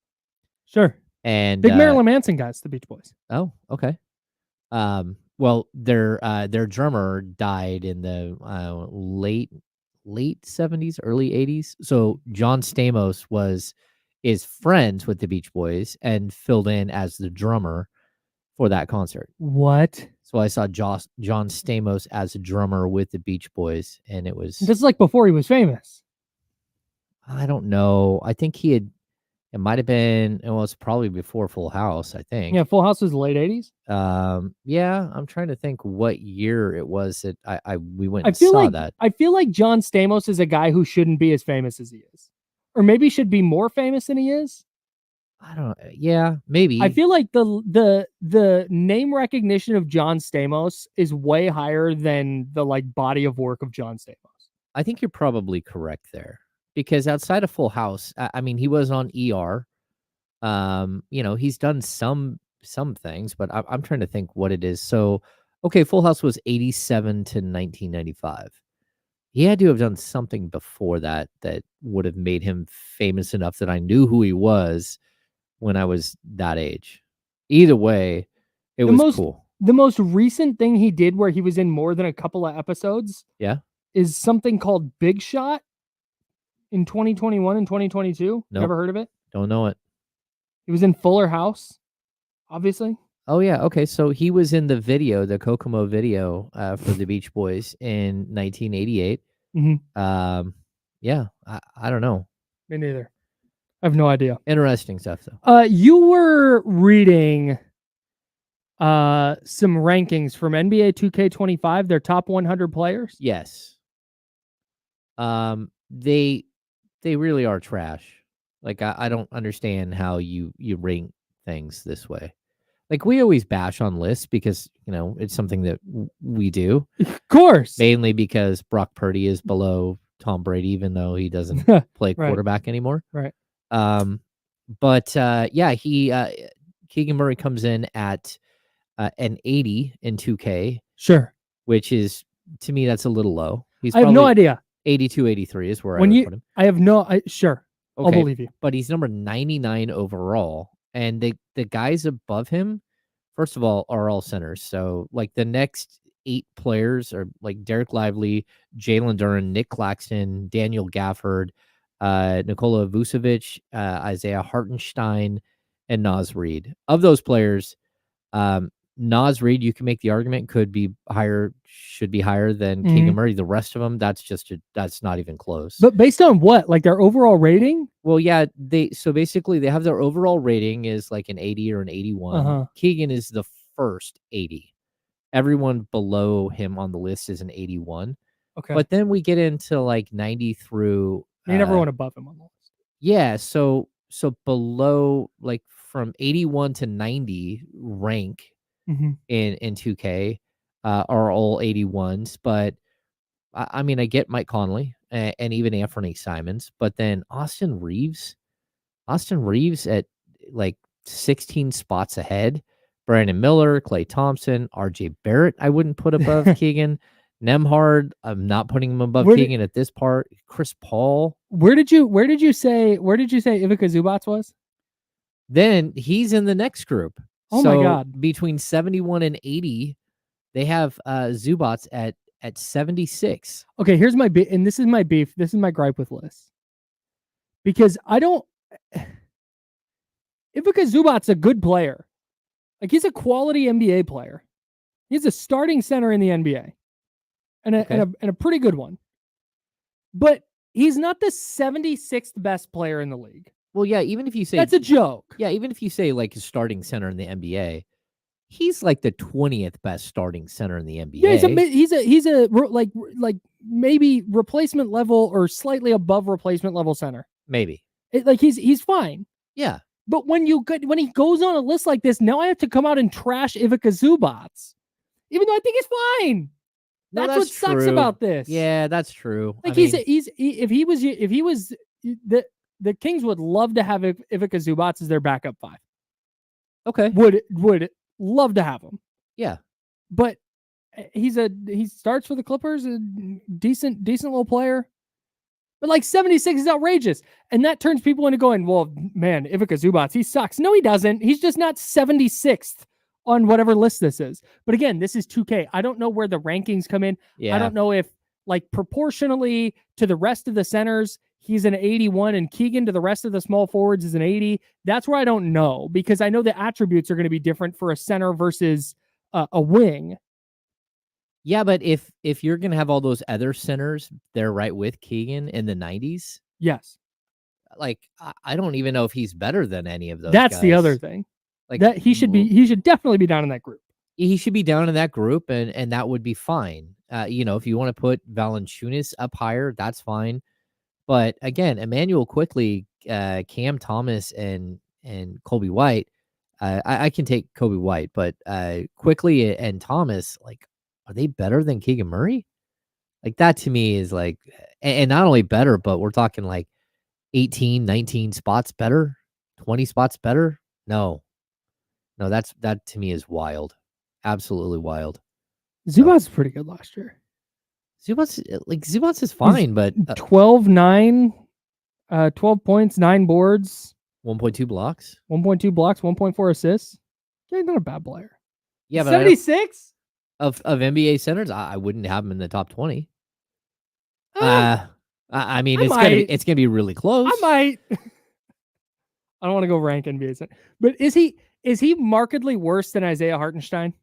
Sure. And big Marilyn Manson guys, the Beach Boys. Oh, okay. Well, their drummer died in the late 70s, early 80s. So John Stamos is friends with the Beach Boys and filled in as the drummer for that concert. What? So I saw John Stamos as a drummer with the Beach Boys, and it was... This is like before he was famous. I don't know. I think it might have been, well, it's probably before Full House, I think. Yeah, Full House was the late 80s? Yeah, I'm trying to think what year it was that we went and saw that. I feel like John Stamos is a guy who shouldn't be as famous as he is. Or maybe should be more famous than he is. I don't know. Yeah, maybe. I feel like the name recognition of John Stamos is way higher than the, like, body of work of John Stamos. I think you're probably correct there. Because outside of Full House, I mean, he was on ER. He's done some things, but I'm trying to think what it is. So, okay, Full House was 87 to 1995. He had to have done something before that would have made him famous enough that I knew who he was when I was that age. Either way, it was cool. The most recent thing he did where he was in more than a couple of episodes is something called Big Shot in 2021 and 2022. Nope. Never heard of it? Don't know it. He was in Fuller House, obviously. Oh, yeah. Okay. So he was in the video, the Kokomo video for the Beach Boys in 1988. Yeah. I don't know. Me neither. I have no idea. Interesting stuff, though. You were reading some rankings from NBA 2K25, their top 100 players? Yes. They really are trash. Like I don't understand how you rank things this way. Like we always bash on lists because it's something that we do. Of course. Mainly because Brock Purdy is below Tom Brady, even though he doesn't play quarterback anymore. Right. But yeah, Keegan Murray comes in at an 80 in 2K. Sure. Which is, to me, that's a little low. I have no idea. 82, 83 is where I would put him. I have no, sure. Okay, I'll believe you. But he's number 99 overall. And the guys above him, first of all, are all centers. So, like, the next 8 players are, like, Derek Lively, Jalen Duren, Nick Claxton, Daniel Gafford, Nikola Vucevic, Isaiah Hartenstein, and Naz Reid. Of those players, Naz Reid, you can make the argument should be higher than Keegan Murray. The rest of them, that's not even close. But based on what? Like their overall rating? Well, yeah, so basically they have their overall rating is like an 80 or an 81. Keegan is the first 80. Everyone below him on the list is an 81. Okay. But then we get into like 90 through everyone above him on the list. Yeah, so below, like from 81 to 90 rank in 2K are all 81s, but I mean, I get Mike Conley and even Anthony Simons, but then Austin Reeves at like 16 spots ahead. Brandon Miller, Klay Thompson, RJ Barrett, I wouldn't put above Keegan. Nembhard, I'm not putting him above Keegan at this part. Chris Paul. Where did you say Ivica Zubats was? Then he's in the next group. Oh my God. Between 71 and 80, they have Zubats at 76. Okay, here's my beef, and this is my beef. This is my gripe with lists. Because Ivica Zubats a good player. Like he's a quality NBA player. He's a starting center in the NBA. And a pretty good one. But he's not the 76th best player in the league. Well, yeah, even if you say that's a joke. Yeah, even if you say like a starting center in the NBA, he's like the 20th best starting center in the NBA. Yeah, he's a like maybe replacement level or slightly above replacement level center. Maybe. He's fine. Yeah. But when he goes on a list like this, now I have to come out and trash Ivica Zubats, even though I think he's fine. That's what sucks about this. Yeah, that's true. Like if he was the Kings would love to have Ivica Zubats as their backup 5. Okay. Would love to have him. Yeah. But he starts for the Clippers, a decent little player. But like 76 is outrageous. And that turns people into going, well, man, Ivica Zubats, he sucks. No, he doesn't. He's just not 76th on whatever list this is. But again, this is 2K. I don't know where the rankings come in. Yeah. I don't know if like proportionally to the rest of the centers, he's an 81 and Keegan to the rest of the small forwards is an 80. That's where I don't know, because I know the attributes are going to be different for a center versus a wing. Yeah, but if you're going to have all those other centers, they're right with Keegan in the 90s. Yes. Like, I don't even know if he's better than any of those That's guys. The other thing. Like that he should definitely be down in that group. He should be down in that group, and that would be fine. If you want to put Valanciunas up higher, that's fine. But again, Emmanuel Quickly, Cam Thomas, and Kobe White. I can take Kobe White, but Quickly and Thomas, like, are they better than Keegan Murray? Like, that to me is like, and not only better, but we're talking like 18, 19 spots better, 20 spots better. No, that to me is wild. Absolutely wild. Zubats is pretty good last year. Zubats is fine, but 12 points, 9 boards, 1.2 blocks, 1.4 assists. Yeah, not a bad player. Yeah, but 76 of NBA centers, I wouldn't have him in the top 20. I mean, it's gonna be really close. I might. I don't want to go rank NBA center, but is he markedly worse than Isaiah Hartenstein?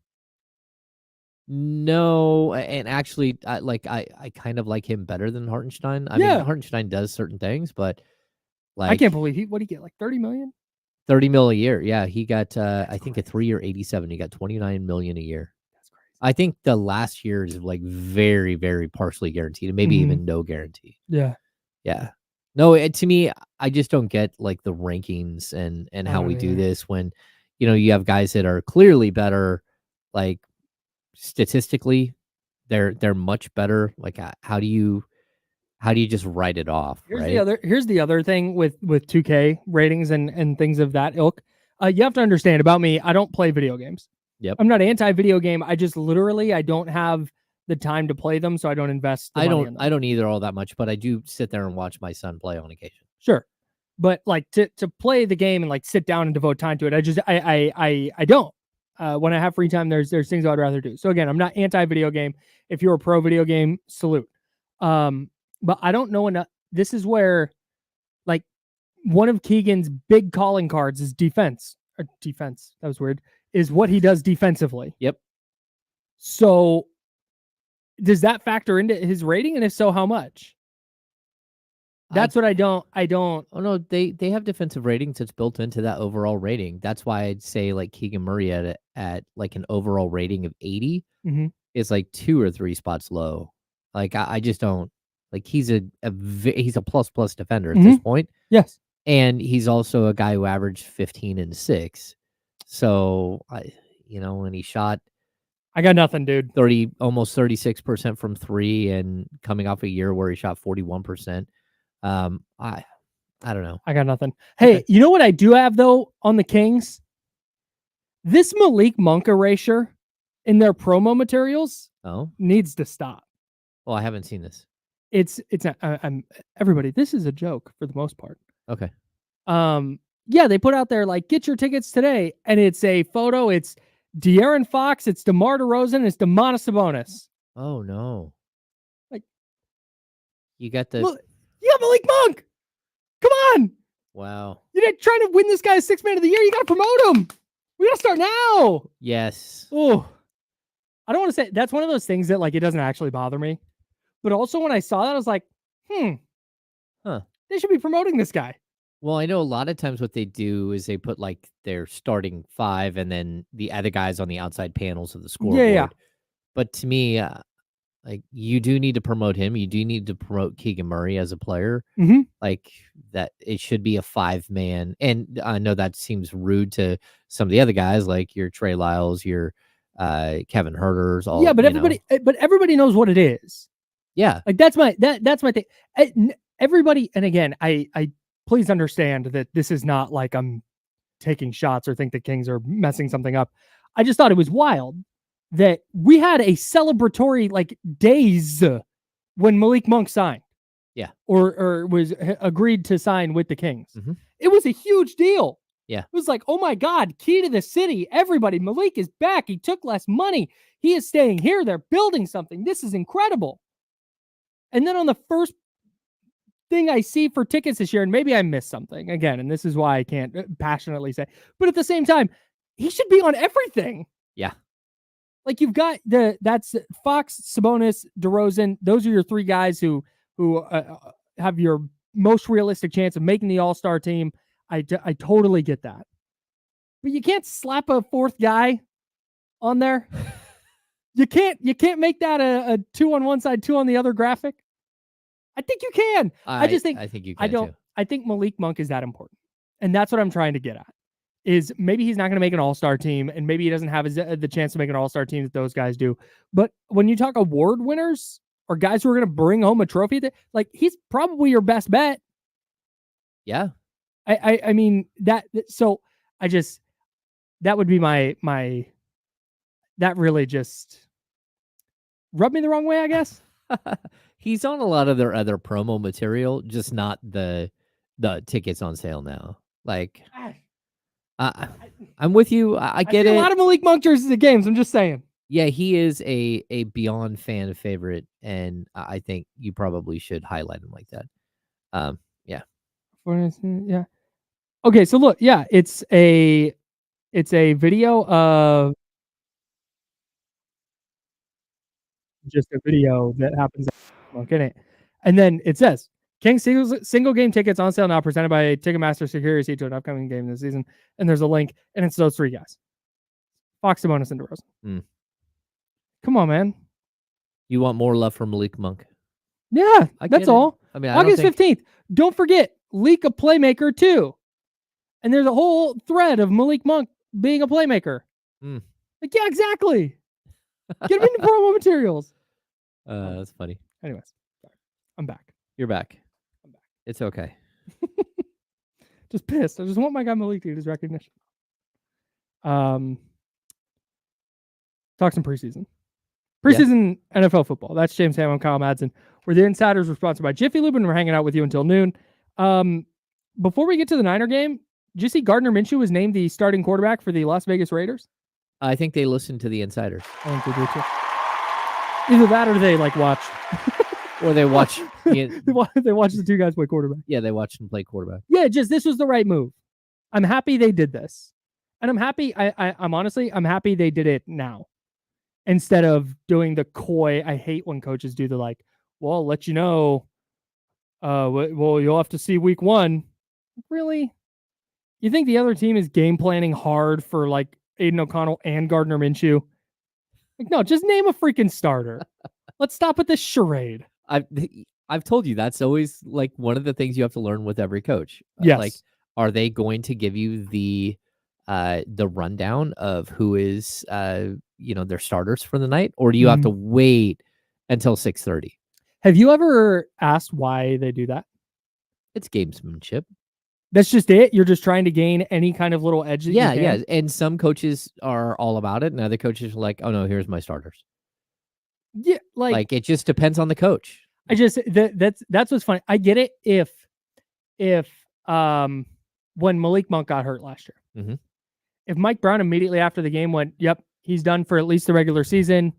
No, and actually, I kind of like him better than Hartenstein. I mean, Hartenstein does certain things, but like, I can't believe what did he get, like 30 million? 30 mil a year. Yeah, he got I think a 3-year 87. He got 29 million a year. That's crazy. I think the last year is like very, very partially guaranteed, and maybe even no guarantee. Yeah. Yeah. No, to me, I just don't get like the rankings and how we do this when, you have guys that are clearly better, like statistically, they're much better. Like, how do you just write it off? Here's the other thing with 2K ratings and things of that ilk. You have to understand about me. I don't play video games. Yep. I'm not anti-video game. I just literally I don't have the time to play them, so I don't invest. I don't either all that much, but I do sit there and watch my son play on occasion. Sure, but like to play the game and like sit down and devote time to it, I don't. When I have free time, there's things I'd rather do. So again, I'm not anti-video game. If you're a pro video game, salute. But I don't know enough. This is where, like, one of Keegan's big calling cards is defense. Or defense. That was weird. Is what he does defensively. Yep. So, does that factor into his rating? And if so, how much? That's what I don't. Oh no, they have defensive ratings that's built into that overall rating. That's why I'd say like Keegan Murray at like an overall rating of 80 is like 2 or 3 spots low. Like I just don't like he's a plus defender at this point. Yes. And he's also a guy who averaged 15 and 6. So when he shot, I got nothing, dude. Almost 36% from 3 and coming off a year where he shot 41%. I don't know. I got nothing. Hey, you know what I do have though on the Kings? This Malik Monk erasure in their promo materials needs to stop. Well, I haven't seen this. It's everybody. This is a joke for the most part. Okay. Yeah, they put out there like get your tickets today, and it's a photo. It's De'Aaron Fox, it's DeMar DeRozan, it's Domantas Sabonis. Oh no! Like you got the you got Malik Monk. Come on! Wow! You're trying to win this guy's 6th man of the year. You got to promote him. We got to start now. Yes. Oh, I don't want to say that's one of those things that like it doesn't actually bother me, but also when I saw that I was like, they should be promoting this guy. Well, I know a lot of times what they do is they put like their starting 5 and then the other guys on the outside panels of the scoreboard. Yeah. But to me, like you do need to promote him. You do need to promote Keegan Murray as a player. Like that, it should be a 5-man. And I know that seems rude to some of the other guys, like your Trey Lyles, your Kevin Huerter's. All but everybody knows what it is. Yeah, like that's my thing. Everybody, and again, I please understand that this is not like I'm taking shots or think the Kings are messing something up. I just thought it was wild that we had a celebratory like days when Malik Monk signed. Yeah. Or was agreed to sign with the Kings. It was a huge deal. Yeah. It was like, oh my God, key to the city. Everybody, Malik is back. He took less money. He is staying here. They're building something. This is incredible. And then on the first thing I see for tickets this year, and maybe I missed something again, and this is why I can't passionately say, but at the same time, he should be on everything. Yeah. Like you've got that's Fox, Sabonis, DeRozan. Those are your 3 guys who have your most realistic chance of making the All-Star team. I totally get that. But you can't slap a 4th guy on there. You can't make that a 2 on one side, 2 on the other graphic. I think you can. I think you can. Too. I think Malik Monk is that important. And that's what I'm trying to get at. Is maybe he's not going to make an all-star team, and maybe he doesn't have the chance to make an all-star team that those guys do. But when you talk award winners or guys who are going to bring home a trophy, like he's probably your best bet. Yeah. I mean that. So I just that would be my that really just rubbed me the wrong way, I guess. He's on a lot of their other promo material, just not the tickets on sale now. Like, I'm with you. I get it. A lot of Malik Monk jerseys at games. I'm just saying. Yeah, he is a beyond fan favorite, and I think you probably should highlight him like that. Yeah. Yeah. Okay, so look, yeah, it's a video of just a video that happens. In it. And then it says, King single game tickets on sale now, presented by Ticketmaster Security to an upcoming game this season. And there's a link, and it's those 3 guys. Fox, Sabonis, and DeRozan. Come on, man. You want more love from Malik Monk? Yeah, that's all. I mean, August 15th. Don't forget, leak a playmaker too. And there's a whole thread of Malik Monk being a playmaker. Like, yeah, exactly. Get him into promo materials. That's funny. Anyways, sorry. I'm back. You're back. I'm back. It's okay. Just pissed. I just want my guy Malik to get his recognition. Talk some preseason. Preseason NFL football. That's James Ham. I'm Kyle Madsen. We're the Insiders. We're sponsored by Jiffy Lube, and we're hanging out with you until noon. Before we get to the Niner game, did you see Gardner Minshew was named the starting quarterback for the Las Vegas Raiders? I think they listen to the Insiders. I think they do too. Either that or they watch. Or they watch. They watch the two guys play quarterback. Yeah, they watch them play quarterback. Yeah, just this was the right move. I'm happy they did this. And I'm happy. I'm honestly they did it now. Instead of doing the coy, I hate when coaches do the well, I'll let you know. Well, you'll have to see week 1. Really? You think the other team is game planning hard for Aiden O'Connell and Gardner Minshew? No, just name a freaking starter. Let's stop with this charade. I've told you that's always one of the things you have to learn with every coach. Yes. Are they going to give you the rundown of who is their starters for the night, or do you have to wait until 6:30? Have you ever asked why they do that? It's gamesmanship. That's just it? You're just trying to gain any kind of little edge that you can? Yeah. And some coaches are all about it, and other coaches are like, oh no, here's my starters. Yeah, it just depends on the coach. That's what's funny. I get it if when Malik Monk got hurt last year. Mm-hmm. If Mike Brown immediately after the game went, yep, he's done for at least the regular season,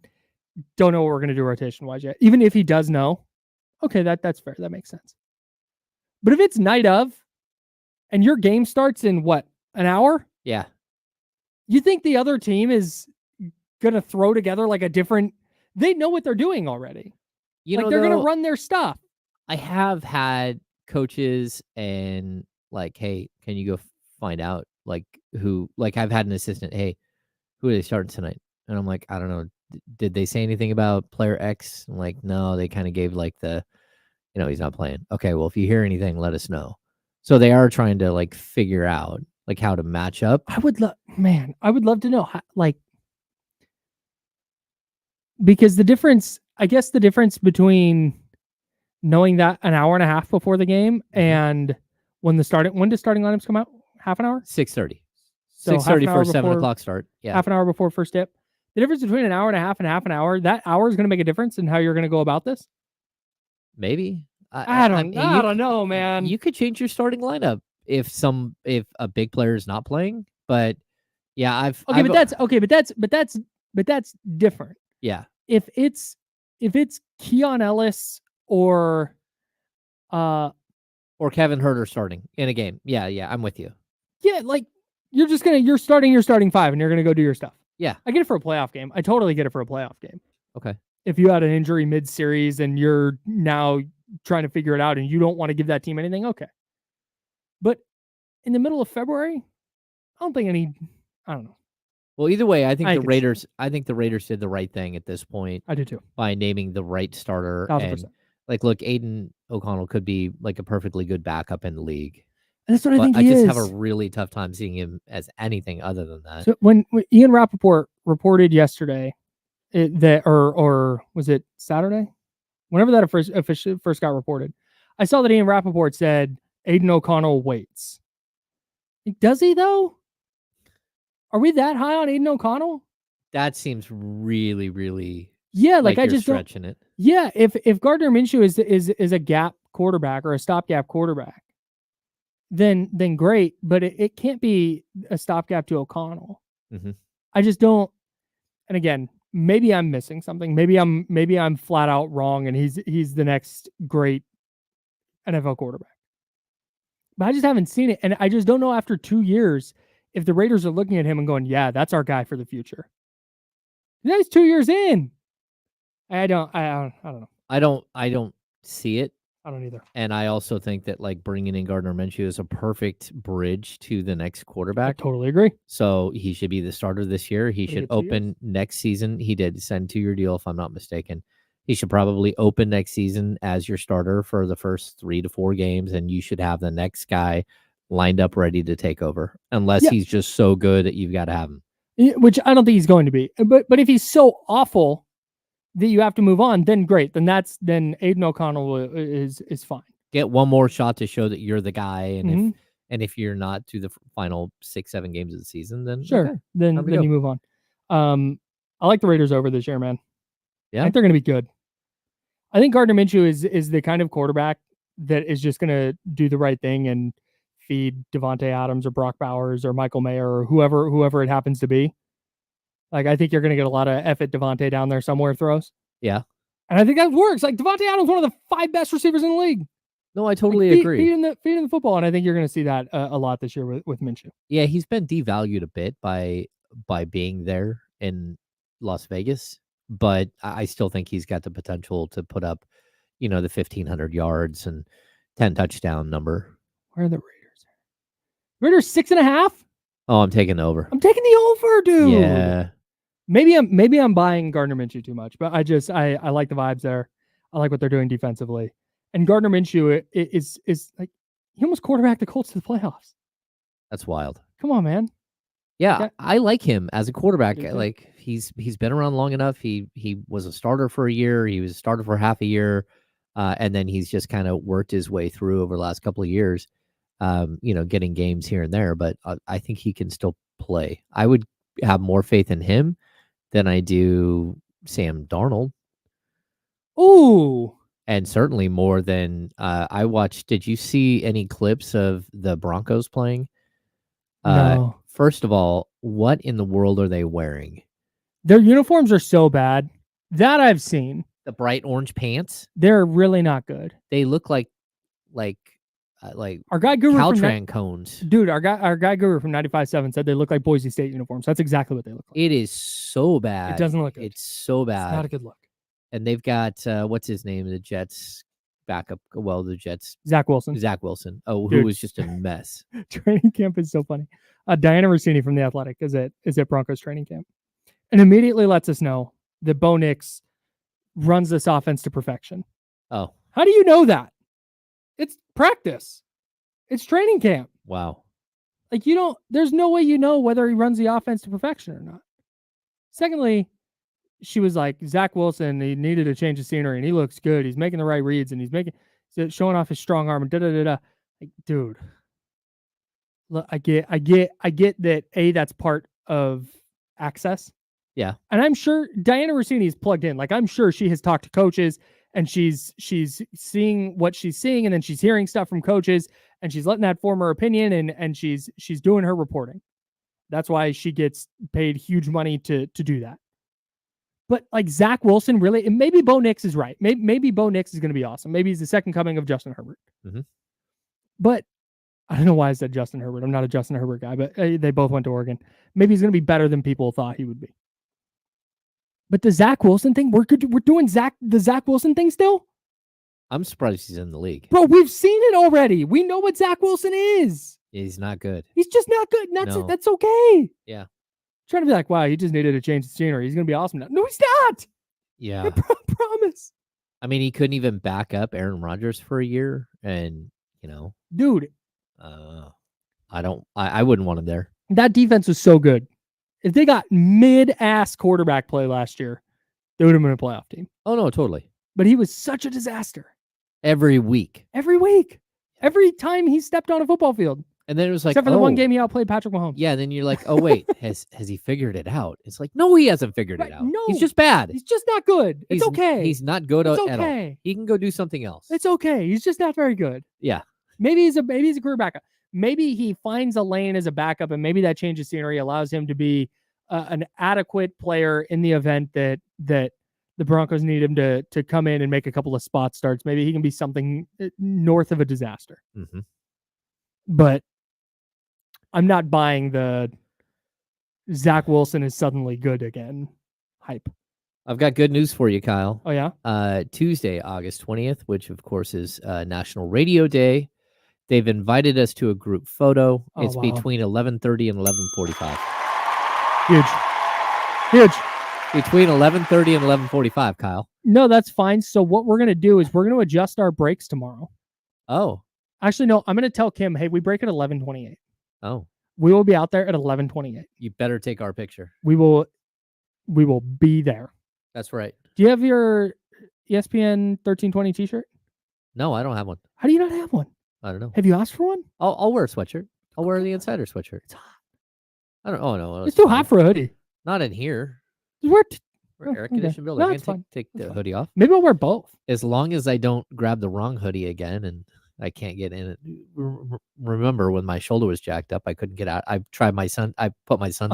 don't know what we're going to do rotation-wise yet. Even if he does know, okay, that's fair. That makes sense. But if it's night of, and your game starts in what, an hour? Yeah. You think the other team is going to throw together a different... They know what they're doing already. They're going to run their stuff. I have had coaches and hey, can you go find out who, I've had an assistant, hey, who are they starting tonight? And I'm like, I don't know. Did they say anything about player X? I'm like, no, they kind of gave he's not playing. Okay, well, if you hear anything, let us know. So they are trying to figure out how to match up. I would love to know how, because the difference between knowing that an hour and a half before the game and when does starting lineups come out? Half an hour? 6:30. So 6:30 for a 7 o'clock start. Yeah. Half an hour before first dip. The difference between an hour and a half and half an hour, that hour is going to make a difference in how you're going to go about this? Maybe. I don't know, man. You could change your starting lineup if a big player is not playing. But yeah, but that's different. Yeah. If it's Keon Ellis or Kevin Huerter starting in a game. Yeah, I'm with you. Yeah, you're starting your starting 5 and you're gonna go do your stuff. Yeah. I get it for a playoff game. I totally get it for a playoff game. Okay. If you had an injury mid-series and you're now trying to figure it out and you don't want to give that team anything, okay. But in the middle of February, I don't know. Well, either way, I think the Raiders did the right thing at this point. I do too. By naming the right starter. 1,000%. And look, Aiden O'Connell could be a perfectly good backup in the league. And that's what I think he is. I just have a really tough time seeing him as anything other than that. So when Ian Rappaport reported yesterday or was it Saturday? Whenever that first got reported, I saw that Ian Rappaport said Aiden O'Connell waits. Does he though? Are we that high on Aiden O'Connell? That seems really, really I just stretching it. Yeah, if Gardner Minshew is a gap quarterback or a stopgap quarterback, then great, but it can't be a stopgap to O'Connell. Mm-hmm. I just don't. And again, maybe I'm missing something. Maybe I'm flat out wrong, and he's the next great NFL quarterback. But I just haven't seen it, and I just don't know after 2 years if the Raiders are looking at him and going, "Yeah, that's our guy for the future." Now he's 2 years in. I don't know. I don't see it. I don't either. And I also think that like bringing in Gardner Minshew is a perfect bridge to the next quarterback. I totally agree. So he should be the starter this year. He But he should get 2 open years. next season. He did send 2-year deal, if I'm not mistaken. He should probably open next season as your starter for the first 3 to 4 games, and you should have the next guy lined up ready to take over, unless Yeah. he's just so good that you've got to have him. Which I don't think he's going to be. But if he's so awful that you have to move on, then great. Then Aiden O'Connell is fine. Get one more shot to show that you're the guy, and Mhm. if you're not through the final 6-7 games of the season, then Sure. okay, Then time to go. you move on. I like the Raiders over this year, man. Yeah. I think they're going to be good. I think Gardner Minshew is the kind of quarterback that is just going to do the right thing and feed Devontae Adams or Brock Bowers or Michael Mayer or whoever it happens to be. Like, I think you're going to get a lot of F at Devontae down there somewhere throws. Yeah. And I think that works. Like, Devontae Adams, one of the 5 best receivers in the league. No, I totally agree. Feeding the football, and I think you're going to see that a lot this year with Minshew. Yeah, he's been devalued a bit by being there in Las Vegas, but I still think he's got the potential to put up, the 1,500 yards and 10 touchdown number. Where are the Raiders? Raiders 6.5? Oh, I'm taking the over. I'm taking the over, dude. Yeah. Maybe I'm buying Gardner Minshew too much, but I like the vibes there. I like what they're doing defensively. And Gardner Minshew is like, he almost quarterbacked the Colts to the playoffs. That's wild. Come on, man. Yeah, I like him as a quarterback. Okay. Like he's been around long enough. He was a starter for a year. He was a starter for half a year, and then he's just kind of worked his way through over the last couple of years. Getting games here and there, but I think he can still play. I would have more faith in him than I do Sam Darnold. Ooh. And certainly more than I watched. Did you see any clips of the Broncos playing? No. First of all, what in the world are they wearing? Their uniforms are so bad. That I've seen. The bright orange pants? They're really not good. They look like our guy Guru Caltran cones. Dude, our guy Guru from 95.7 said they look like Boise State uniforms. That's exactly what they look like. It is so bad. It doesn't look good. It's so bad. It's not a good look. And they've got what's his name? The Jets backup. Well, the Jets. Zach Wilson. Oh, Dude. who was just a mess. Training camp is so funny. Diana Rossini from The Athletic is at Broncos training camp, and immediately lets us know that Bo Nix runs this offense to perfection. Oh, how do you know that? It's practice. It's training camp. Wow. Like, there's no way you know whether he runs the offense to perfection or not. Secondly, she was like, Zach Wilson, he needed to change the scenery, and he looks good. He's making the right reads, and he's showing off his strong arm, and da-da-da-da. Like, dude, look, I get that, that's part of access. Yeah. And I'm sure Diana Rossini is plugged in. Like, I'm sure she has talked to coaches, and she's seeing what she's seeing, and then she's hearing stuff from coaches, and she's letting that form her opinion, and she's doing her reporting. That's why she gets paid huge money to do that. But like Zach Wilson, really, and maybe Bo Nix is right. Maybe Bo Nix is going to be awesome. Maybe he's the second coming of Justin Herbert. Mm-hmm. But I don't know why I said Justin Herbert. I'm not a Justin Herbert guy, but they both went to Oregon. Maybe he's going to be better than people thought he would be. But the Zach Wilson thing, we're doing the Zach Wilson thing still? I'm surprised he's in the league. Bro, we've seen it already. We know what Zach Wilson is. He's not good. He's just not good. And that's okay. Yeah. Trying to be like, wow, he just needed to change the scenery. He's going to be awesome now. No, he's not. Yeah. I promise. I mean, he couldn't even back up Aaron Rodgers for a year. And, dude, I wouldn't want him there. That defense was so good. If they got mid-ass quarterback play last year, they would have been a playoff team. Oh, no, totally. But he was such a disaster. Every week. Every time he stepped on a football field. And then it was like, except for the one game he outplayed Patrick Mahomes. Yeah, then you're like, oh, wait, has he figured it out? It's like, no, he hasn't figured it out. No. He's just bad. He's just not good. It's okay. He's not good at all. Okay. He can go do something else. It's okay. He's just not very good. Yeah. Maybe he's a career backup. Maybe he finds a lane as a backup, and maybe that change of scenery allows him to be an adequate player in the event that the Broncos need him to come in and make a couple of spot starts. Maybe he can be something north of a disaster. Mm-hmm. But I'm not buying the Zach Wilson is suddenly good again hype. I've got good news for you, Kyle. Oh, yeah? Tuesday, August 20th, which of course is National Radio Day. They've invited us to a group photo. Oh, It's wow. between 11:30 and 11:45. Huge. Huge. Between 11:30 and 11:45, Kyle. No, that's fine. So what we're going to do is we're going to adjust our breaks tomorrow. Oh. Actually, no, I'm going to tell Kim, hey, we break at 11:28. Oh. We will be out there at 11:28. You better take our picture. We will be there. That's right. Do you have your ESPN 1320 t-shirt? No, I don't have one. How do you not have one? I don't know. Have you asked for one? I'll wear a sweatshirt. I'll wear the Insider sweatshirt. It's hot. I don't. Oh no, It's too hot for a hoodie. Not in here. We're We're air okay. conditioned building. No, I it's can fine. take That's the fine. hoodie off. Maybe I'll wear both. As long as I don't grab the wrong hoodie again and I can't get in it. Remember when my shoulder was jacked up, I couldn't get out. I put my son's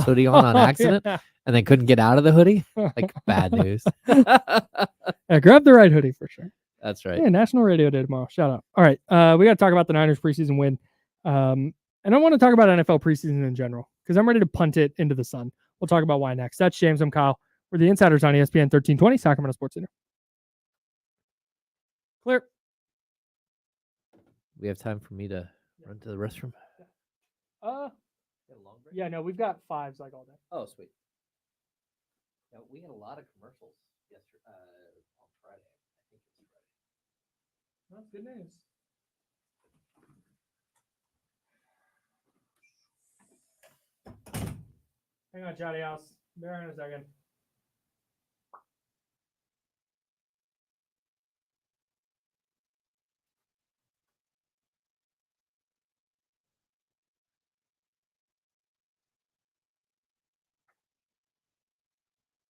hoodie on accident Yeah. and then couldn't get out of the hoodie. Like bad news. Yeah, grab the right hoodie for sure. That's right. Yeah, National Radio Day tomorrow. Shout out. All right. We got to talk about the Niners preseason win. And I want to talk about NFL preseason in general because I'm ready to punt it into the sun. We'll talk about why next. That's James. I'm Kyle. We're the Insiders on ESPN 1320, Sacramento Sports Center. Clear. We have time for me to run to the restroom. Yeah, no, we've got fives like all day. Oh, sweet. Yeah, we had a lot of commercials yesterday on Friday. I think it was Friday. That's good news. Hang on, Chatty House. Be right in a second.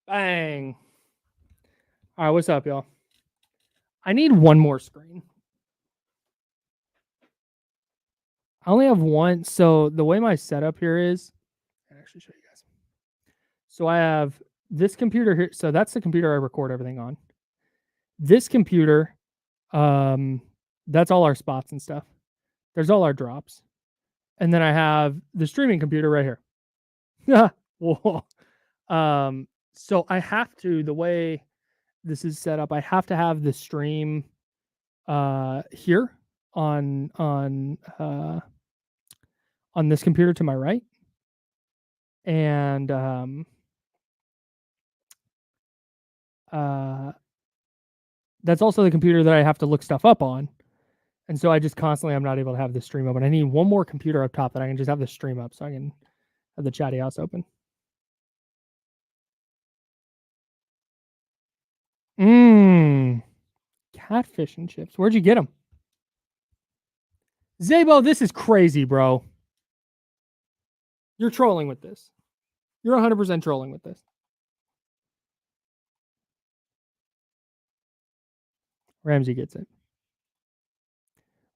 Bang. All right, what's up, y'all? I need one more screen. I only have one. So the way my setup here is, I'll actually show you guys. So I have this computer here. So that's the computer I record everything on. This computer, that's all our spots and stuff. There's all our drops. And then I have the streaming computer right here. Whoa. So I have to, the way this is set up, I have to have the stream here on this computer to my right. And that's also the computer that I have to look stuff up on. And so I just constantly, I'm not able to have the stream open. I need one more computer up top that I can just have the stream up so I can have the Chatty House open. Catfish and chips. Where'd you get them? Zabo, this is crazy, bro. You're trolling with this. You're 100% trolling with this. Ramsey gets it.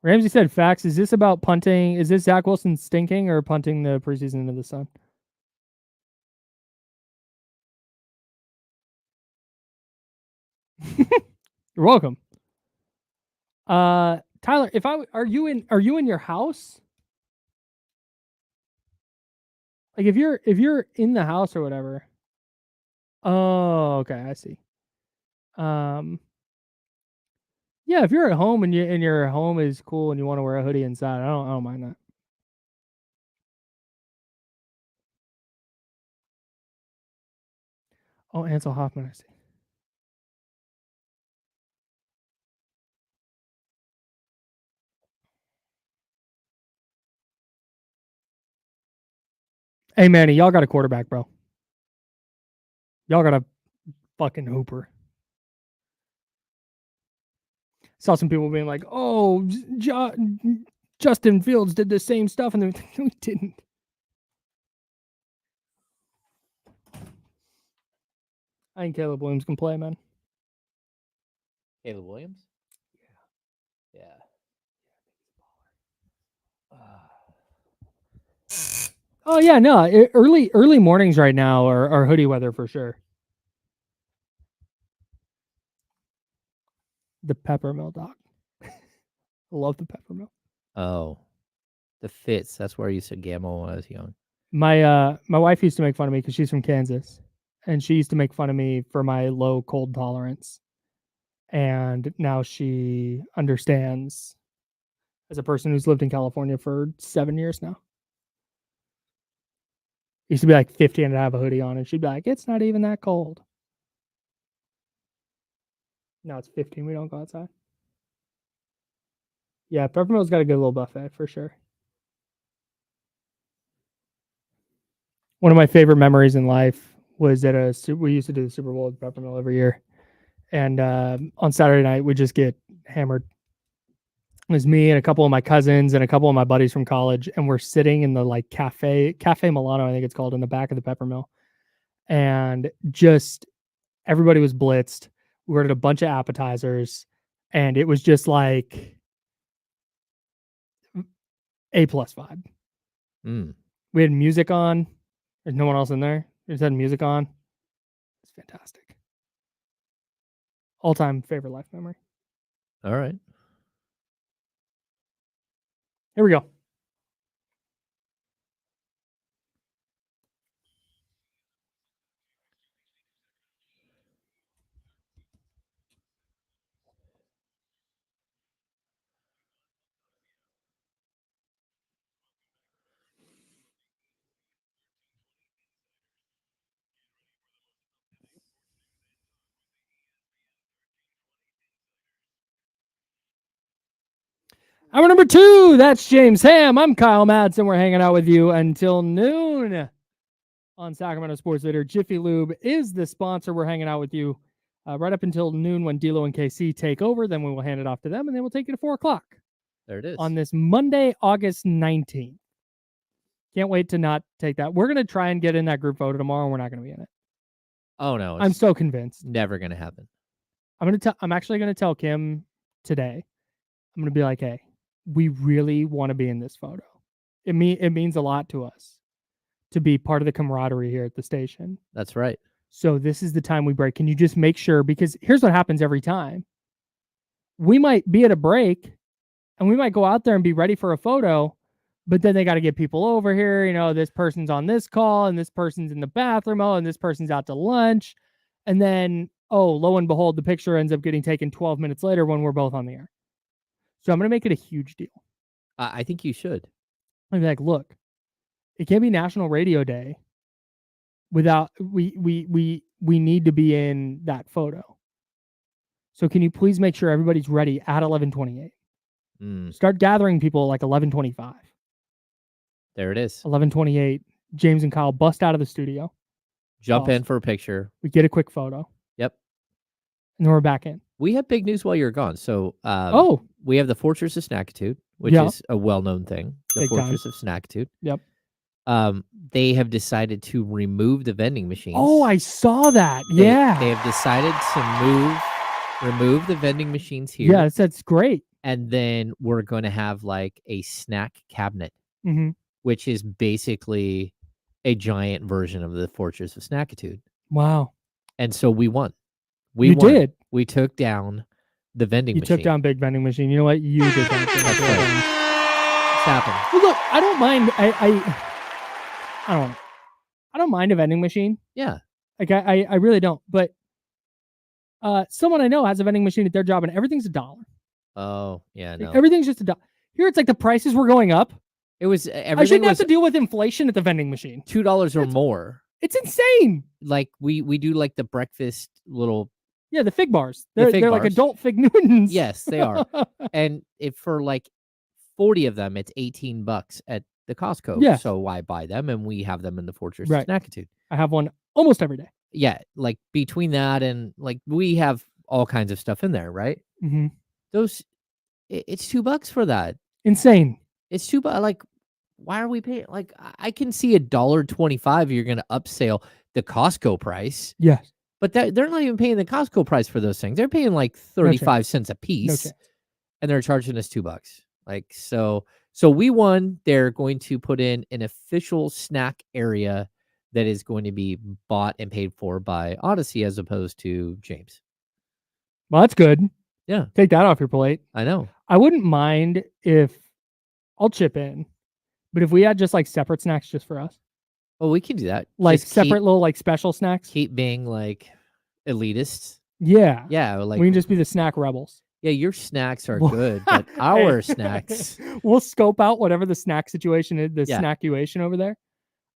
Ramsey said, facts. Is this about punting? Is this Zach Wilson stinking or punting the preseason into the sun? You're welcome. Tyler, are you in your house? Like if you're in the house or whatever. Oh, okay, I see. Yeah, if you're at home and your home is cool and you want to wear a hoodie inside, I don't mind that. Oh, Ansel Hoffman, I see. Hey, Manny, y'all got a quarterback, bro. Y'all got a fucking hooper. Saw some people being like, oh, Justin Fields did the same stuff, and they no, he didn't. I think Caleb Williams can play, man. Caleb Williams? Yeah. Oh yeah, no. Early mornings right now are hoodie weather for sure. The peppermill dog. I love the peppermill. Oh, the Fitz. That's where I used to gamble when I was young. My wife used to make fun of me because she's from Kansas, and she used to make fun of me for my low cold tolerance. And now she understands as a person who's lived in California for 7 years now. It used to be like 50 and I'd have a hoodie on, and she'd be like, it's not even that cold. Now it's 15. We don't go outside. Yeah, Peppermill's got a good little buffet for sure. One of my favorite memories in life was we used to do the Super Bowl with Peppermill every year. And on Saturday night, we'd just get hammered. It was me and a couple of my cousins and a couple of my buddies from college. And we're sitting in the like Cafe Milano, I think it's called, in the back of the Peppermill. And just everybody was blitzed. We ordered a bunch of appetizers. And it was just like A+ vibe. We had music on. There's no one else in there. We just had music on. It's fantastic. All-time favorite life memory. All right. Here we go. Hour number 2, that's James Ham. I'm Kyle Madsen. We're hanging out with you until noon on Sacramento Sports Leader. Jiffy Lube is the sponsor. We're hanging out with you right up until noon when D'Lo and KC take over. Then we will hand it off to them, and then we'll take it to 4 o'clock. There it is. On this Monday, August 19th. Can't wait to not take that. We're going to try and get in that group photo tomorrow, and we're not going to be in it. Oh, no. I'm so convinced. Never going to happen. I'm actually going to tell Kim today. I'm going to be like, hey, we really want to be in this photo. It means a lot to us to be part of the camaraderie here at the station. That's right. So this is the time we break. Can you just make sure? Because here's what happens every time. We might be at a break and we might go out there and be ready for a photo, but then they got to get people over here. You know, this person's on this call and this person's in the bathroom. Oh, and this person's out to lunch. And then, oh, lo and behold, the picture ends up getting taken 12 minutes later when we're both on the air. So I'm going to make it a huge deal. I think you should. I'd be like, look, it can't be National Radio Day without we need to be in that photo. So can you please make sure everybody's ready at 11:28? Start gathering people like 11:25. There it is. 11:28. James and Kyle bust out of the studio. Jump in for a picture. We get a quick photo. Yep. And then we're back in. We have big news while you're gone. So we have the Fortress of Snackitude, which is a well-known thing. The Big Fortress time. of Snackitude. Yep. They have decided to remove the vending machines. Oh, I saw that. They have decided to remove the vending machines here. Yeah, that's great. And then we're going to have like a snack cabinet, which is basically a giant version of the Fortress of Snackitude. Wow. And so we won. We did. We took down the vending machine. You took down big vending machine. You know what? You did that. That's right. It's happened. Well, look, I don't mind. I don't mind a vending machine. Yeah. Like I really don't. But someone I know has a vending machine at their job, and everything's $1. Oh yeah, no. Everything's just $1. Here it's like the prices were going up. It was. I shouldn't have to deal with inflation at the vending machine. $2 or more. It's insane. Like we do like the breakfast little. Yeah, the fig bars. They're like adult Fig Newtons. Yes, they are. And if for like 40 of them, it's $18 at the Costco. Yeah. So why buy them? And we have them in the Fortress of Snackitude. I have one almost every day. Yeah, like between that and like we have all kinds of stuff in there, right? Mm-hmm. It's $2 for that. Insane. It's $2. Like, why are we paying? Like, I can see $1.25. You're going to upsell the Costco price. Yes. But they're not even paying the Costco price for those things. They're paying like 35 cents a piece, and they're charging us $2. Like, so we won. They're going to put in an official snack area that is going to be bought and paid for by Audacy as opposed to James. Well, that's good. Yeah. Take that off your plate. I know. I wouldn't mind if I'll chip in, but if we had just like separate snacks just for us. Oh, we can do that. Like Just separate little like special snacks. keep being like elitist. Yeah. Yeah, like We can just be the snack rebels. yeah, your snacks are good, but our snacks. We'll scope out whatever the snack situation is, the Yeah. snackuation over there.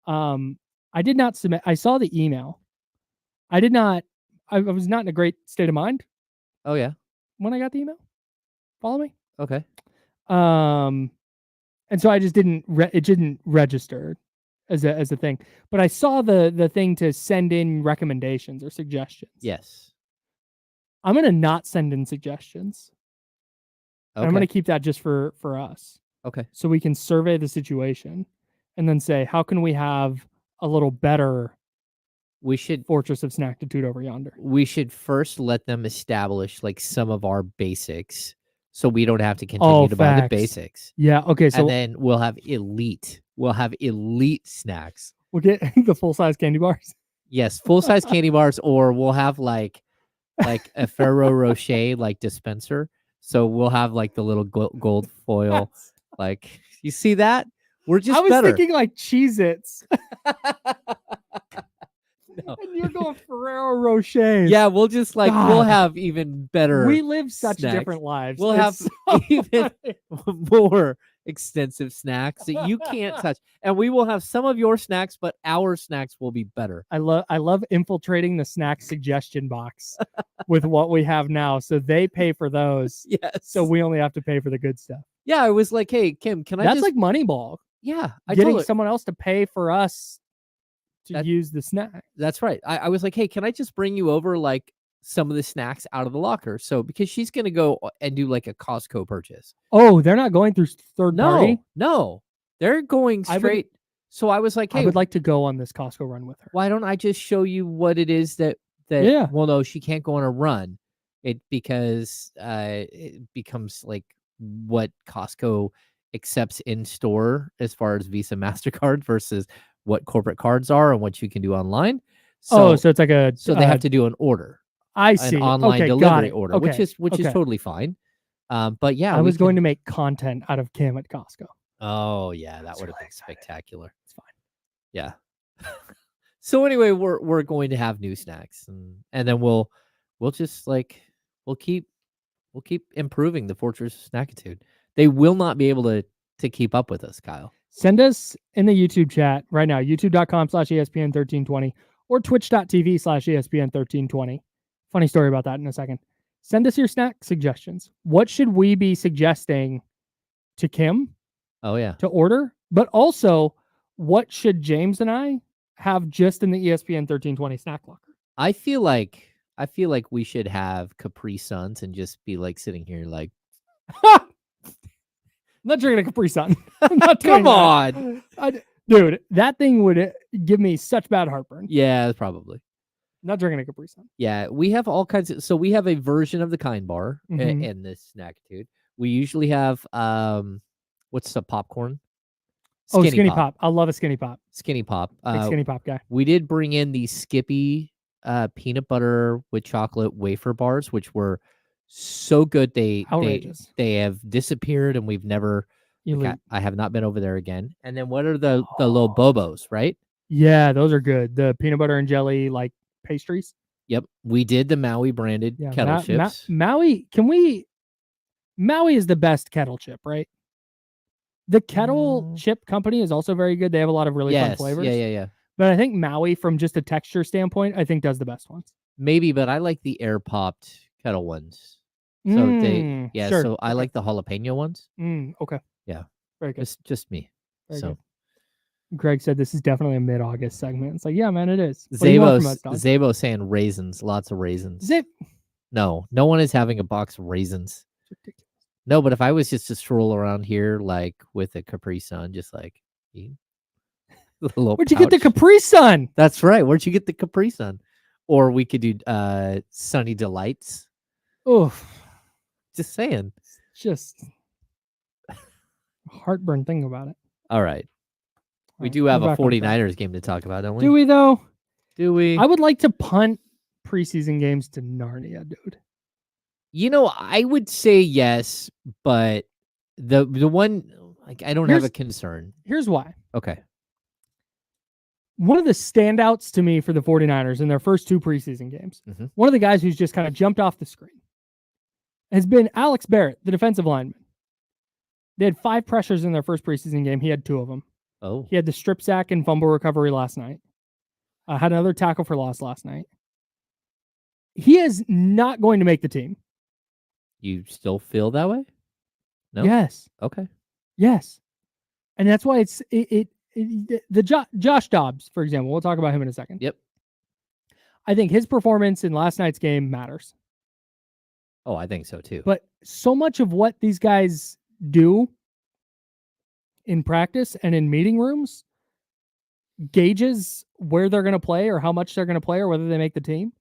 I did not submit. I saw the email. I did not. I was not in a great state of mind Oh yeah. when I got the email. Follow me. Okay. And so I just didn't. It didn't register as a thing. But I saw the thing to send in recommendations or suggestions. Yes. I'm gonna not send in suggestions. Okay. And I'm gonna keep that just for us. Okay. So we can survey the situation, and then say how can we have a little better. We should Fortress of Snackitude over yonder. We should first let them establish like some of our basics, so we don't have to continue to buy the basics. Yeah. Okay. So and then we'll have elite. We'll have elite snacks. we'll get the full size candy bars. Yes, full size candy bars, or we'll have like a Ferrero Rocher like dispenser. So we'll have like the little gold foil. Yes. Like you see that? We're just I was better. thinking like Cheez-Its. No. And you're going Ferrero Rocher. Yeah, we'll just like we'll God. have even better. We live such snacks. different lives. We'll have even more extensive snacks that you can't touch, and we will have some of your snacks, but our snacks will be better. I love infiltrating the snack suggestion box with what we have now, so they pay for those. Yes. So we only have to pay for the good stuff. Yeah, I was like, hey Kim, can I? That's just... like Moneyball. Yeah, I getting told her... someone else to pay for us to use the snack. That's right. I was like, hey, can I just bring you over like some of the snacks out of the locker? So because she's gonna go and do like a Costco purchase. Oh, they're not going through third party? No, they're going straight. So I was like, hey, I would like to go on this Costco run with her. Why don't I just show you what it is that Yeah. Well, no, she can't go on a run. Because it becomes like what Costco accepts in store as far as Visa, MasterCard versus what corporate cards are and what you can do online. So it's like a they have to do an order. I see. An online delivery order, which is totally fine. But yeah, I was going to make content out of Kim at Costco. Oh yeah, that would have been spectacular. It's fine. Yeah. So anyway, we're going to have new snacks, and then we'll just like we'll keep improving the Fortress of Snackitude. They will not be able to keep up with us, Kyle. Send us in the YouTube chat right now, youtube.com/ESPN1320 or twitch.tv/ESPN1320. Funny story about that in a second. Send us your snack suggestions. What should we be suggesting to Kim? Oh, yeah. To order? But also, what should James and I have just in the ESPN 1320 snack locker? I feel like we should have Capri Suns and just be like sitting here like, I'm not drinking a Capri Sun. I'm not Come on. Dude, that thing would give me such bad heartburn. Yeah, probably. Not drinking a Capri Sun. Yeah, we have all kinds of... So we have a version of the Kind Bar in this Snackitude. We usually have... what's the popcorn? Skinny Pop. I love a Skinny Pop. Skinny Pop. Big Skinny Pop guy. We did bring in the Skippy peanut butter with chocolate wafer bars, which were so good. They have disappeared, and we've never... I have not been over there again. And then what are the little Bobos, right? Yeah, those are good. The peanut butter and jelly like pastries. Yep. We did the Maui branded kettle chips. Maui is the best kettle chip, right? The kettle chip company is also very good. They have a lot of really fun flavors. Yeah. But I think Maui, from just a texture standpoint, I think does the best ones. Maybe, but I like the air popped kettle ones. So sure. So I like the jalapeno ones. Okay. Yeah. Very good. Just me. Very good. Greg said this is definitely a mid-August segment. It's like, yeah, man, it is. Zabo saying raisins, lots of raisins. No one is having a box of raisins. It's ridiculous. No, but if I was just to stroll around here like with a Capri Sun, just like where'd you get the Capri Sun? That's right. Where'd you get the Capri Sun? Or we could do Sunny Delights. Oh, just saying. Just heartburn thing about it. All right. We do have a 49ers game to talk about, don't we? Do we, though? Do we? I would like to punt preseason games to Narnia, dude. You know, I would say yes, but the one, like, I don't have a concern. Here's why. Okay. one of the standouts to me for the 49ers in their first 2 preseason games, one of the guys who's just kind of jumped off the screen, has been Alex Barrett, the defensive lineman. They had 5 pressures in their first preseason game. He had 2 of them. Oh. He had the strip sack and fumble recovery last night. Had another tackle for loss last night. He is not going to make the team. You still feel that way? No? Yes. Okay. Yes. And that's why Josh Dobbs, for example, we'll talk about him in a second. Yep. I think his performance in last night's game matters. Oh, I think so too. But so much of what these guys do in practice and in meeting rooms gauges where they're going to play or how much they're going to play or whether they make the team.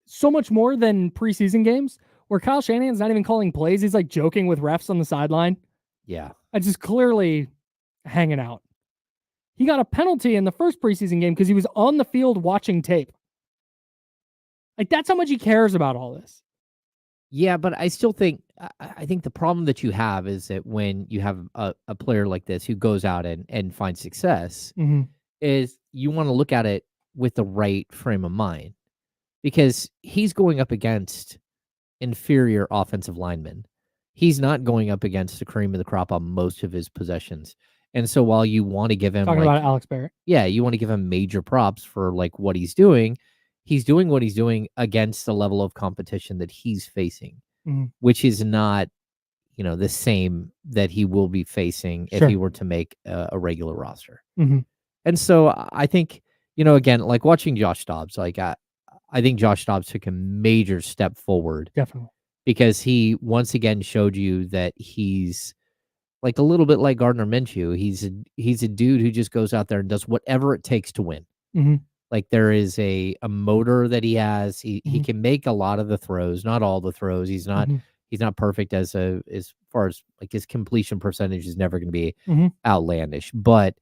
So much more than preseason games where Kyle Shanahan's not even calling plays. He's like joking with refs on the sideline. Yeah. It's just clearly hanging out. He got a penalty in the first preseason game because he was on the field watching tape. Like, that's how much he cares about all this. Yeah, but I still think, I think the problem that you have is that when you have a player like this who goes out and finds success, is you want to look at it with the right frame of mind. Because he's going up against inferior offensive linemen. He's not going up against the cream of the crop on most of his possessions. And so while you want to give him talking about Alex Barrett. Yeah, you want to give him major props for like what he's doing what he's doing against the level of competition that he's facing, which is not, the same that he will be facing if he were to make a regular roster. And so I think, again, like watching Josh Dobbs, like I think Josh Dobbs took a major step forward. Definitely. Because he once again showed you that he's like a little bit like Gardner Minshew. He's a dude who just goes out there and does whatever it takes to win. Like there is a motor that he has. He can make a lot of the throws, not all the throws. He's not perfect as far as like his completion percentage is never going to be outlandish. But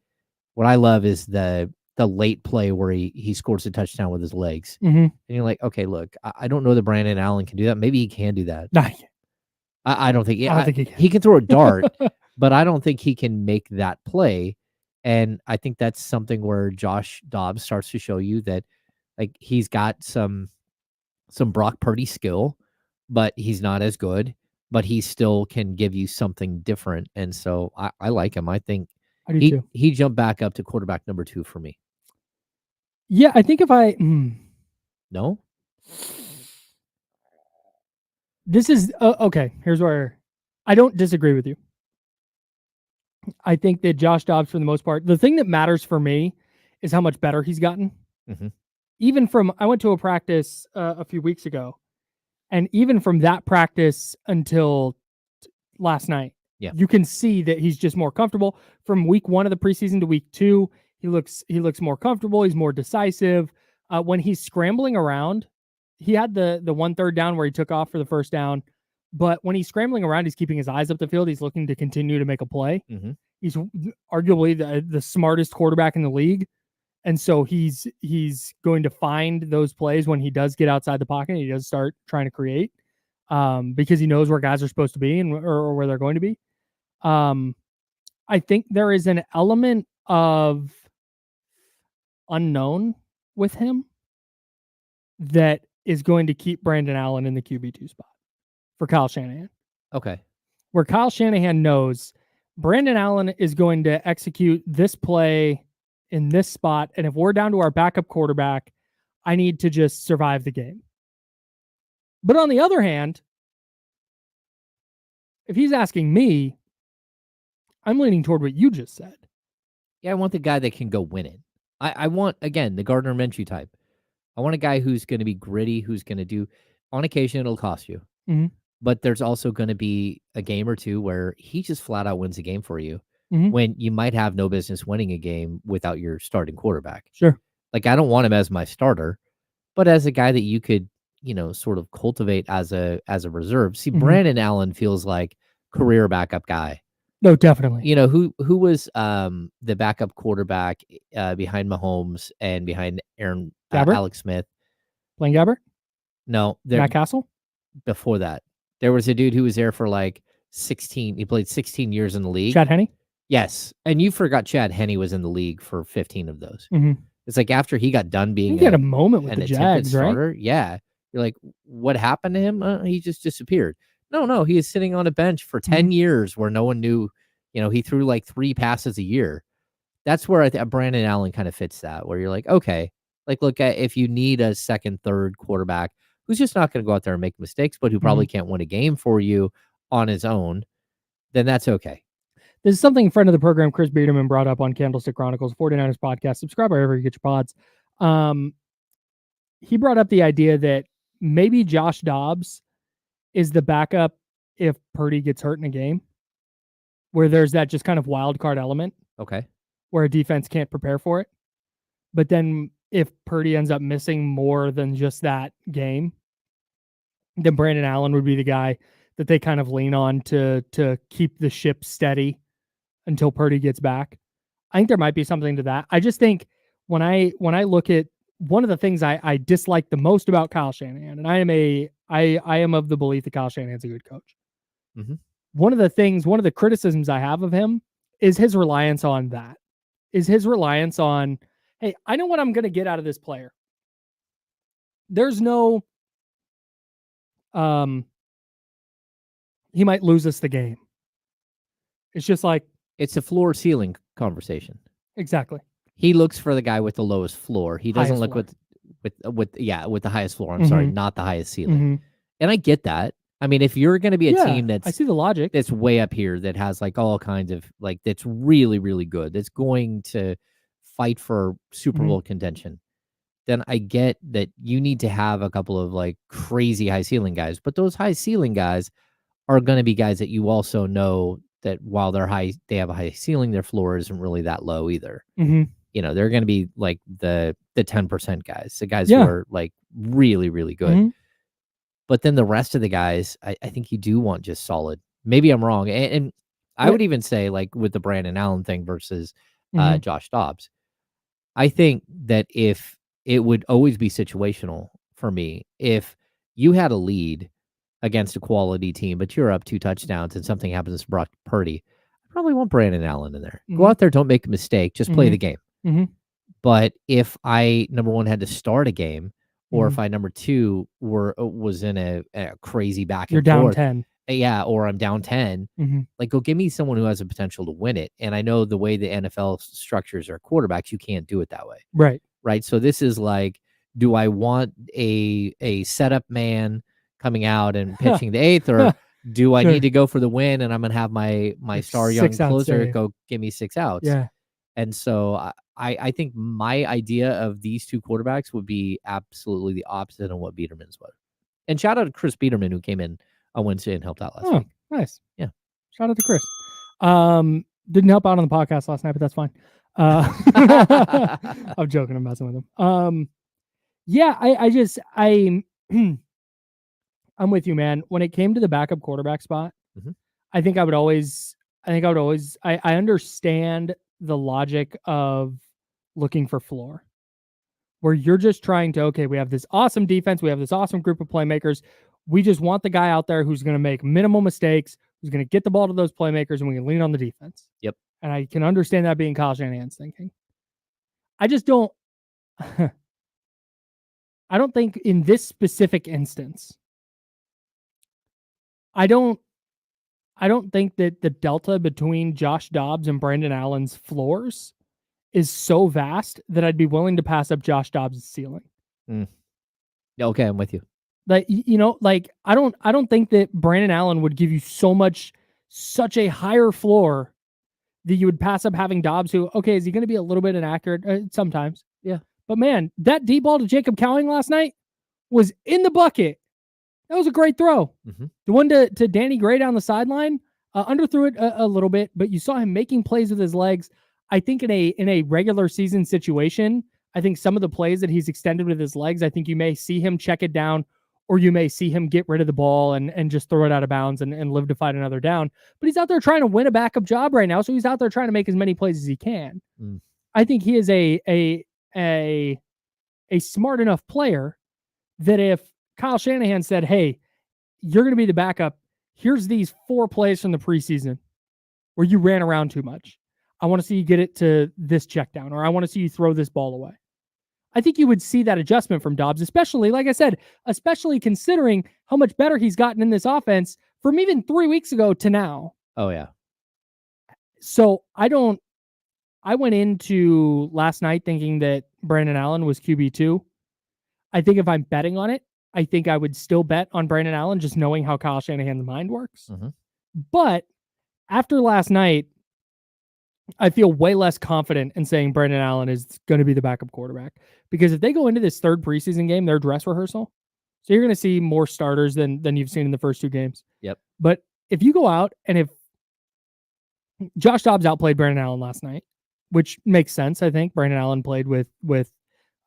what I love is the late play where he scores a touchdown with his legs. And you're like, okay, look, I don't know that Brandon Allen can do that. Maybe he can do that. I don't think he can throw a dart, but I don't think he can make that play. And I think that's something where Josh Dobbs starts to show you that like he's got some Brock Purdy skill, but he's not as good, but he still can give you something different. And so I like him. I think he jumped back up to quarterback number 2 for me. Yeah, I think if I... No? This is... okay, here's where... I don't disagree with you. I think that Josh Dobbs, for the most part, the thing that matters for me is how much better he's gotten. Even from... I went to a practice a few weeks ago, and even from that practice until last night, you can see that he's just more comfortable. From week 1 of the preseason to week 2, he looks more comfortable. He's more decisive. When he's scrambling around, he had the 1 3rd down where he took off for the first down. But when he's scrambling around, he's keeping his eyes up the field. He's looking to continue to make a play. He's arguably the smartest quarterback in the league. And so he's going to find those plays when he does get outside the pocket. He does start trying to create because he knows where guys are supposed to be or where they're going to be. I think there is an element of unknown with him that is going to keep Brandon Allen in the QB2 spot for Kyle Shanahan. Okay. Where Kyle Shanahan knows Brandon Allen is going to execute this play in this spot, and if we're down to our backup quarterback, I need to just survive the game. But on the other hand, if he's asking me, I'm leaning toward what you just said. Yeah, I want the guy that can go win it. I want, again, the Gardner Minshew type. I want a guy who's going to be gritty, who's going to do, on occasion, it'll cost you. But there's also going to be a game or two where he just flat out wins a game for you when you might have no business winning a game without your starting quarterback. Sure. Like, I don't want him as my starter, but as a guy that you could, sort of cultivate as a reserve. See, Brandon Allen feels like career backup guy. No, definitely. Who was the backup quarterback behind Mahomes and behind Alex Smith? Blaine Gabbert? No. Matt Castle? Before that. There was a dude who was there for like 16. He played 16 years in the league. Chad Henne? Yes, and you forgot Chad Henne was in the league for 15 of those. Mm-hmm. It's like after he got done being he had a moment with an the attempted Jags, right? starter, yeah, you're like, what happened to him? He just disappeared. No, he is sitting on a bench for 10 years where no one knew. He threw like 3 passes a year. That's where I think Brandon Allen kind of fits that, where you're like, okay, like look at if you need a second, third quarterback who's just not going to go out there and make mistakes, but who probably can't win a game for you on his own, then that's okay. This is something friend of the program, Chris Biederman, brought up on Candlestick Chronicles 49ers podcast. Subscribe wherever you get your pods. He brought up the idea that maybe Josh Dobbs is the backup if Purdy gets hurt in a game, where there's that just kind of wild card element. Okay. Where a defense can't prepare for it. But then if Purdy ends up missing more than just that game, then Brandon Allen would be the guy that they kind of lean on to keep the ship steady until Purdy gets back. I think there might be something to that. I just think when I look at one of the things I dislike the most about Kyle Shanahan, and I am of the belief that Kyle Shanahan's a good coach. Mm-hmm. One of the criticisms I have of him is his reliance on that. Is his reliance on, hey, I know what I'm going to get out of this player. There's no, he might lose us the game. It's just like, it's a floor ceiling conversation. Exactly. He looks for the guy with the lowest floor. He doesn't Highest look floor. with the highest floor. I'm sorry, not the highest ceiling. Mm-hmm. And I get that. I mean, if you're going to be a team I see the logic. That's way up here, that has like all kinds of like, that's really, really good, that's going to fight for Super Bowl contention, then I get that you need to have a couple of like crazy high ceiling guys. But those high ceiling guys are going to be guys that you also know that while they have a high ceiling, their floor isn't really that low either. Mm-hmm. They're going to be like the 10% guys, the guys who are like really, really good. Mm-hmm. But then the rest of the guys, I think you do want just solid. Maybe I'm wrong. And I would even say, like, with the Brandon Allen thing versus Josh Dobbs, I think that if it would always be situational for me, if you had a lead against a quality team, but you're up 2 touchdowns and something happens to Brock Purdy, I probably want Brandon Allen in there. Go out there, don't make a mistake, just play the game. Mm-hmm. But if I, number one, had to start a game, or if I, number two, was in a crazy back and You're down forth, 10. Yeah, or I'm down 10, like, go give me someone who has a potential to win it. And I know the way the NFL structures their quarterbacks, you can't do it that way. Right. So this is like, do I want a setup man coming out and pitching the 8th, or do I need to go for the win and I'm going to have my star young closer go give me 6 outs? Yeah. And so I think my idea of these 2 quarterbacks would be absolutely the opposite of what Biederman's was. And shout out to Chris Biederman, who came in on Wednesday and helped out last week. Nice. Yeah. Shout out to Chris. Didn't help out on the podcast last night, but that's fine. I'm joking. I'm messing with him. Yeah, I'm with you, man. When it came to the backup quarterback spot, I understand the logic of looking for floor, where you're just trying to, okay, we have this awesome defense, we have this awesome group of playmakers. We just want the guy out there who's going to make minimal mistakes, who's going to get the ball to those playmakers, and we can lean on the defense. Yep. And I can understand that being Kyle Shanahan's thinking. I just don't I don't think in this specific instance, I don't think that the delta between Josh Dobbs and Brandon Allen's floors is so vast that I'd be willing to pass up Josh Dobbs' ceiling. Okay, I'm with you. Like, I don't think that Brandon Allen would give you such a higher floor that you would pass up having Dobbs, who, okay, is he going to be a little bit inaccurate? Sometimes. Yeah. But man, that deep ball to Jacob Cowing last night was in the bucket. That was a great throw. The one to Danny Gray down the sideline, underthrew it a little bit, but you saw him making plays with his legs. I think in a regular season situation, I think some of the plays that he's extended with his legs, I think you may see him check it down, or you may see him get rid of the ball and just throw it out of bounds and live to fight another down. But he's out there trying to win a backup job right now, so he's out there trying to make as many plays as he can. I think he is a smart enough player that if Kyle Shanahan said, hey, you're going to be the backup, here's these 4 plays from the preseason where you ran around too much. I want to see you get it to this check down, or I want to see you throw this ball away. I think you would see that adjustment from Dobbs, especially, like I said, especially considering how much better he's gotten in this offense from even 3 weeks ago to now. Oh, yeah. So I went into last night thinking that Brandon Allen was QB2. I think if I'm betting on it, I think I would still bet on Brandon Allen, just knowing how Kyle Shanahan's mind works. Mm-hmm. But after last night, I feel way less confident in saying Brandon Allen is going to be the backup quarterback, because if they go into this third preseason game, their dress rehearsal, so you're going to see more starters than you've seen in the first 2 games. Yep. But if you go out and if Josh Dobbs outplayed Brandon Allen last night, which makes sense, I think Brandon Allen played with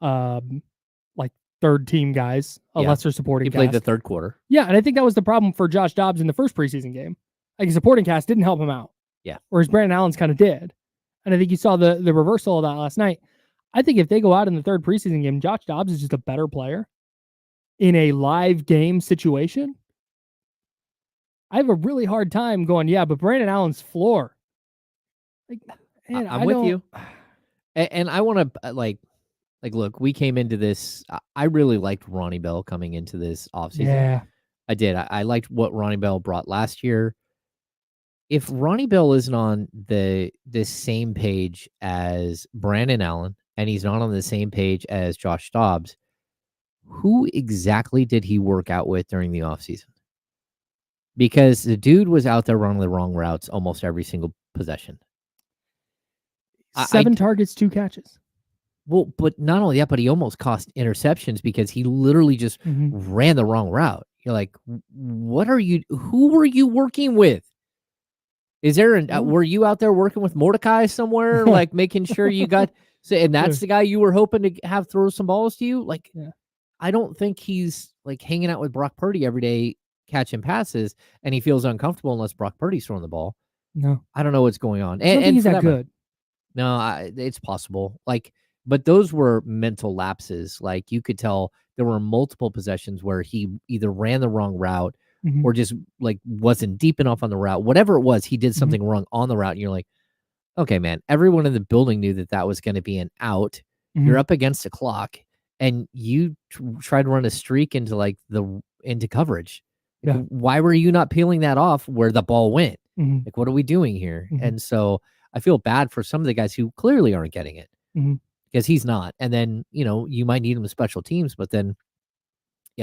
like third team guys, lesser supporting cast. He played the third quarter. Yeah, and I think that was the problem for Josh Dobbs in the first preseason game. Like, his supporting cast didn't help him out. Yeah. Whereas Brandon Allen's kind of did. And I think you saw the reversal of that last night. I think if they go out in the third preseason game, Josh Dobbs is just a better player in a live game situation. I have a really hard time going, yeah, but Brandon Allen's floor. Like, man, I'm with you. And I want to, like, look, we came into this. I really liked Ronnie Bell coming into this offseason. Yeah. I did. I liked what Ronnie Bell brought last year. If Ronnie Bell isn't on this same page as Brandon Allen, and he's not on the same page as Josh Dobbs, who exactly did he work out with during the offseason? Because the dude was out there running the wrong routes almost every single possession. 7 targets, 2 catches. Well, but not only that, but he almost cost interceptions because he literally just ran the wrong route. You're like, who were you working with? Is there were you out there working with Mordecai somewhere, like making sure you got, and that's the guy you were hoping to have throw some balls to you? Like, I don't think he's like hanging out with Brock Purdy every day, catching passes, and he feels uncomfortable unless Brock Purdy's throwing the ball. No. I don't know what's going on. I don't think he's that good. No, it's possible. Like, but those were mental lapses. Like, you could tell there were multiple possessions where he either ran the wrong route or just like wasn't deep enough on the route. Whatever it was, he did something wrong on the route. And you're like, okay, man, everyone in the building knew that was going to be an out. You're up against the clock and you tried to run a streak into into coverage. Yeah. Why were you not peeling that off where the ball went? Like, what are we doing here? And so I feel bad for some of the guys who clearly aren't getting it because he's not. And then, you might need him with special teams, but then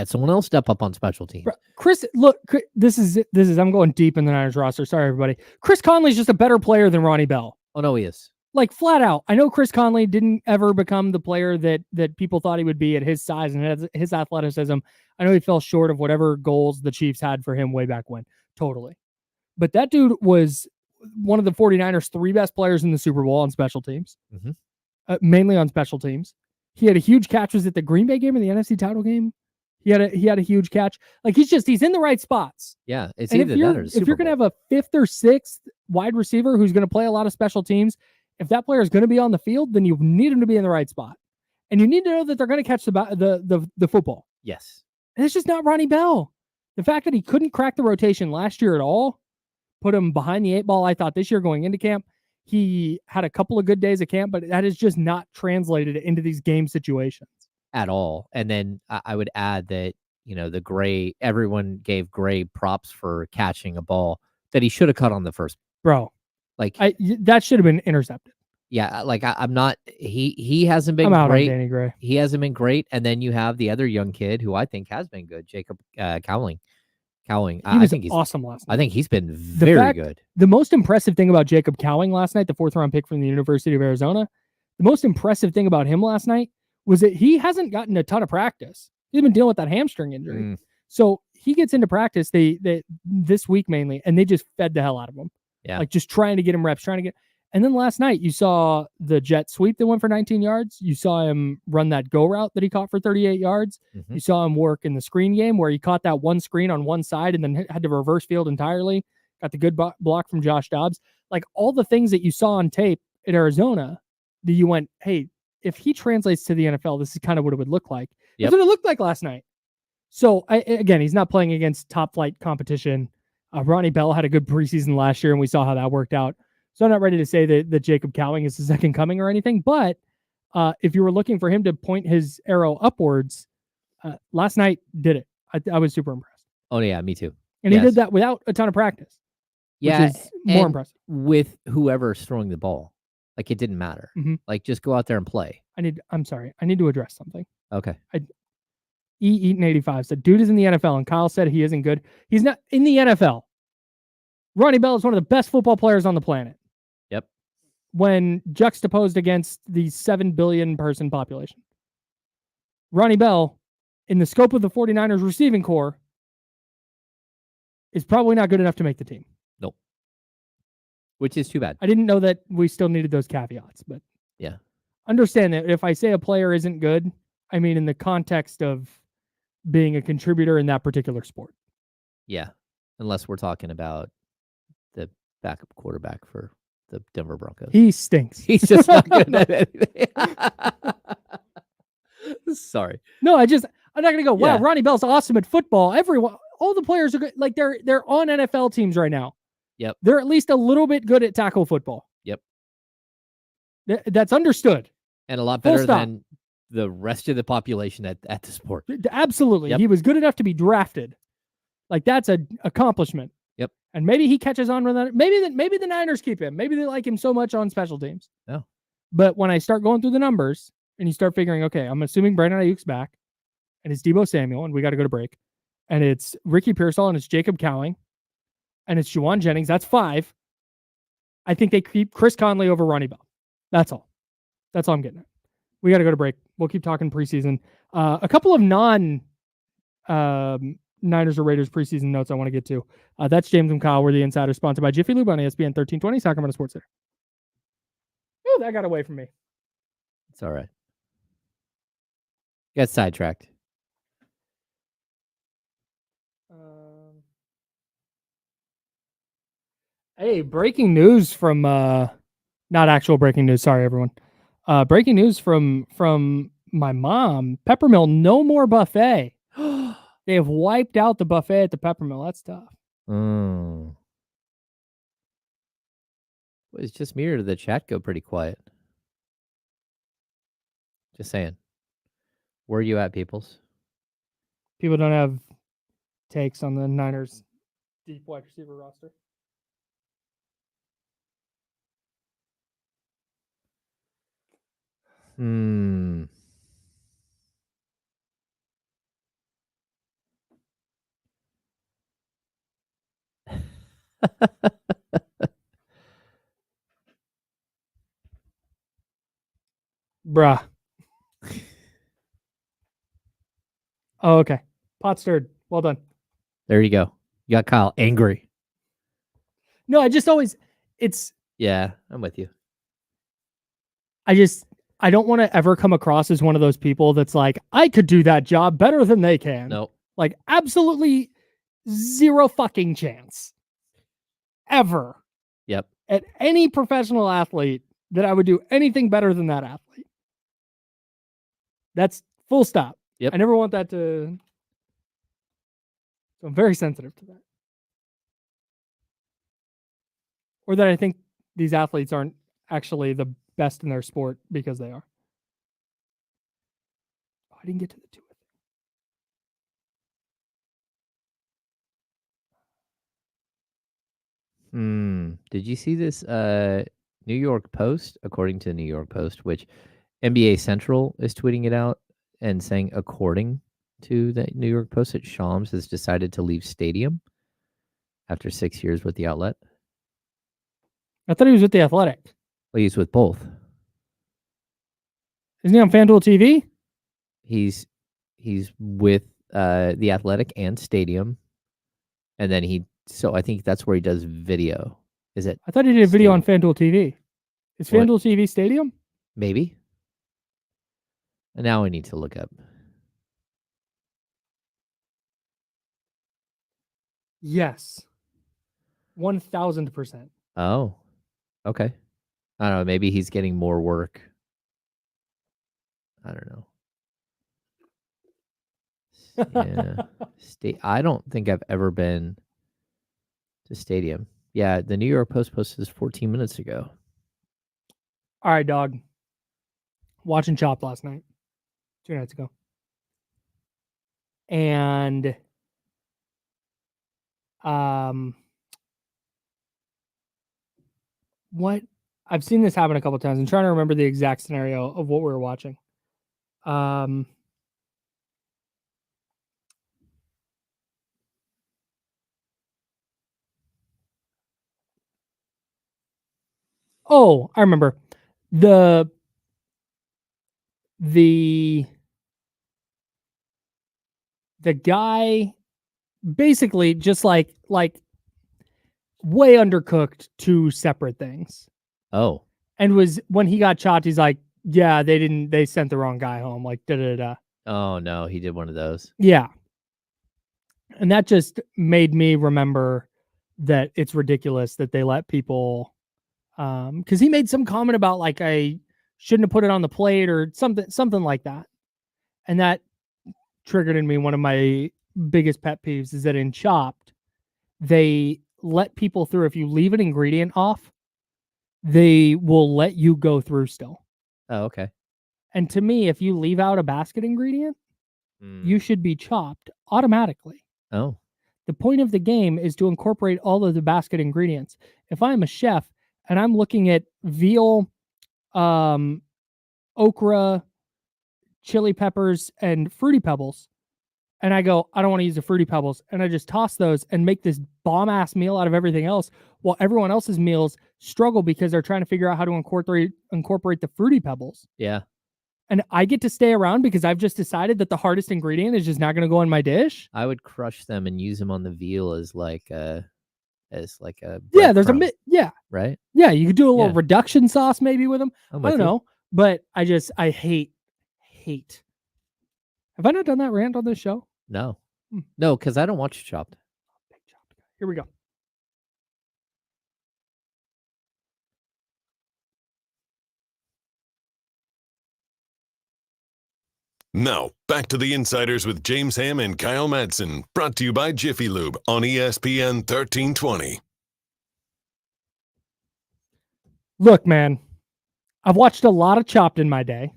someone else step up on special teams. Chris, look, this is, I'm going deep in the Niners roster. Sorry, everybody. Chris Conley's just a better player than Ronnie Bell. Oh, no, he is. Like, flat out. I know Chris Conley didn't ever become the player that people thought he would be at his size and his athleticism. I know he fell short of whatever goals the Chiefs had for him way back when. Totally. But that dude was one of the 49ers' 3 best players in the Super Bowl on special teams. Mainly on special teams. He had a huge catch. Was it the Green Bay game or the NFC title game? He had a huge catch. Like, he's in the right spots. Yeah, it's and either that or if you're going to have a 5th or 6th wide receiver who's going to play a lot of special teams, if that player is going to be on the field, then you need him to be in the right spot. And you need to know that they're going to catch the football. Yes. And it's just not Ronnie Bell. The fact that he couldn't crack the rotation last year at all put him behind the 8 ball, I thought, this year going into camp. He had a couple of good days of camp, but that is just not translated into these game situations. At all. And then I would add that, the Gray, everyone gave Gray props for catching a ball that he should have caught on the first. Bro. Like, that should have been intercepted. Yeah, like I'm not. He hasn't been I'm out great. On Danny Gray. He hasn't been great, and then you have the other young kid who I think has been good, Jacob Cowling. I think he's awesome last night. I think he's been very good. The most impressive thing about Jacob Cowling last night, the 4th round pick from the University of Arizona, the most impressive thing about him last night was that he hasn't gotten a ton of practice. He's been dealing with that hamstring injury. So he gets into practice they this week mainly, and they just fed the hell out of him. Yeah. Like, just trying to get him reps, and then last night you saw the jet sweep that went for 19 yards. You saw him run that go route that he caught for 38 yards. You saw him work in the screen game where he caught that one screen on one side and then had to reverse field entirely. Got the good block from Josh Dobbs. Like, all the things that you saw on tape at Arizona that you went, hey, if he translates to the NFL, this is kind of what it would look like. That's what it looked like last night. So, again, he's not playing against top flight competition. Ronnie Bell had a good preseason last year, and we saw how that worked out. So I'm not ready to say that Jacob Cowing is the second coming or anything, but if you were looking for him to point his arrow upwards, last night did it. I was super impressed. Oh, yeah, me too. And he did that without a ton of practice. Yeah, which is more impressive. With whoever's throwing the ball. Like, it didn't matter. Mm-hmm. Like, just go out there and play. I'm sorry. I need to address something. Okay. Eaton85 said, dude is in the NFL, and Kyle said he isn't good. He's not in the NFL. Ronnie Bell is one of the best football players on the planet. Yep. When juxtaposed against the 7 billion person population. Ronnie Bell, in the scope of the 49ers receiving core, is probably not good enough to make the team. Nope. Which is too bad. I didn't know that we still needed those caveats, but yeah. Understand that if I say a player isn't good, I mean in the context of being a contributor in that particular sport. Yeah. Unless we're talking about the backup quarterback for the Denver Broncos. He stinks. He's just not good at anything. Sorry. No, I'm not going to go, wow, Ronnie Bell's awesome at football. All the players are good. Like they're on NFL teams right now. Yep. They're at least a little bit good at tackle football. Yep. That's understood. And a lot better than the rest of the population at the sport. Absolutely. Yep. He was good enough to be drafted. Like that's an accomplishment. Yep. And maybe he catches on with that. Maybe the Niners keep him. Maybe they like him so much on special teams. No. But when I start going through the numbers and you start figuring, okay, I'm assuming Brandon Ayuk's back and it's Deebo Samuel and we got to go to break. And it's Ricky Pearsall and it's Jacob Cowing and it's Juwan Jennings. That's 5. I think they keep Chris Conley over Ronnie Bell. That's all. That's all I'm getting at. We got to go to break. We'll keep talking preseason. A couple of non Niners or Raiders preseason notes I want to get to. That's James and Kyle. We're the Insider, sponsored by Jiffy Lube on ESPN 1320, Sacramento Sports Center. Oh, that got away from me. It's all right. Got sidetracked. Hey, breaking news from not actual breaking news. Sorry, everyone. Breaking news from my mom. Peppermill, no more buffet. They have wiped out the buffet at the Peppermill. That's tough. Well, it's just me or did the chat go pretty quiet? Just saying. Where are you at, peoples? People don't have takes on the Niners deep wide receiver roster. Bruh. Oh, okay. Pot stirred. Well done. There you go. You got Kyle angry. No, Yeah, I'm with you. I don't want to ever come across as one of those people that's like, I could do that job better than they can. No. Like, absolutely zero fucking chance. Ever. Yep. At any professional athlete that I would do anything better than that athlete. That's full stop. Yep. I never want that to... So I'm very sensitive to that. Or that I think these athletes aren't actually the best in their sport because they are. Oh, I didn't get to the 2. Did you see this New York Post? According to the New York Post, which NBA Central is tweeting it out and saying, according to the New York Post, that Shams has decided to leave Stadium after 6 years with the outlet. I thought he was with the Athletic. Well, he's with both. Isn't he on FanDuel TV? He's with the Athletic and Stadium, and then so I think that's where he does video. Is it? I thought he did a video on FanDuel TV. Is FanDuel TV Stadium? Maybe. And now I need to look up. Yes. 1,000%. Oh, okay. I don't know. Maybe he's getting more work. I don't know. Yeah. I don't think I've ever been to Stadium. Yeah, the New York Post posted this 14 minutes ago. All right, dog. Watching Chopped last night, 2 nights ago. And what I've seen this happen a couple times. I'm trying to remember the exact scenario of what we were watching. Oh, I remember. The guy basically just like way undercooked 2 separate things. Oh. And was when he got chopped, he's like, yeah, they sent the wrong guy home. Like, da-da-da. Oh, no, he did one of those. Yeah. And that just made me remember that it's ridiculous that they let people, because he made some comment about like, I shouldn't have put it on the plate or something like that. And that triggered in me one of my biggest pet peeves is that in Chopped, they let people through. If you leave an ingredient off, they will let you go through still. Oh, okay. And to me, if you leave out a basket ingredient, you should be chopped automatically. Oh. The point of the game is to incorporate all of the basket ingredients. If I'm a chef and I'm looking at veal, okra, chili peppers, and Fruity Pebbles, and I go, I don't want to use the Fruity Pebbles, and I just toss those and make this bomb-ass meal out of everything else, while everyone else's meals struggle because they're trying to figure out how to incorporate the Fruity Pebbles. Yeah. And I get to stay around because I've just decided that the hardest ingredient is just not going to go in my dish. I would crush them and use them on the veal as like a yeah. There's yeah, right. Yeah, you could do a little reduction sauce maybe with them. I don't know, but I hate. Have I not done that rant on this show? No, no, because I don't watch Chopped. Here we go. Now, back to the Insiders with James Ham and Kyle Madsen, brought to you by Jiffy Lube on ESPN 1320. Look, man, I've watched a lot of Chopped in my day.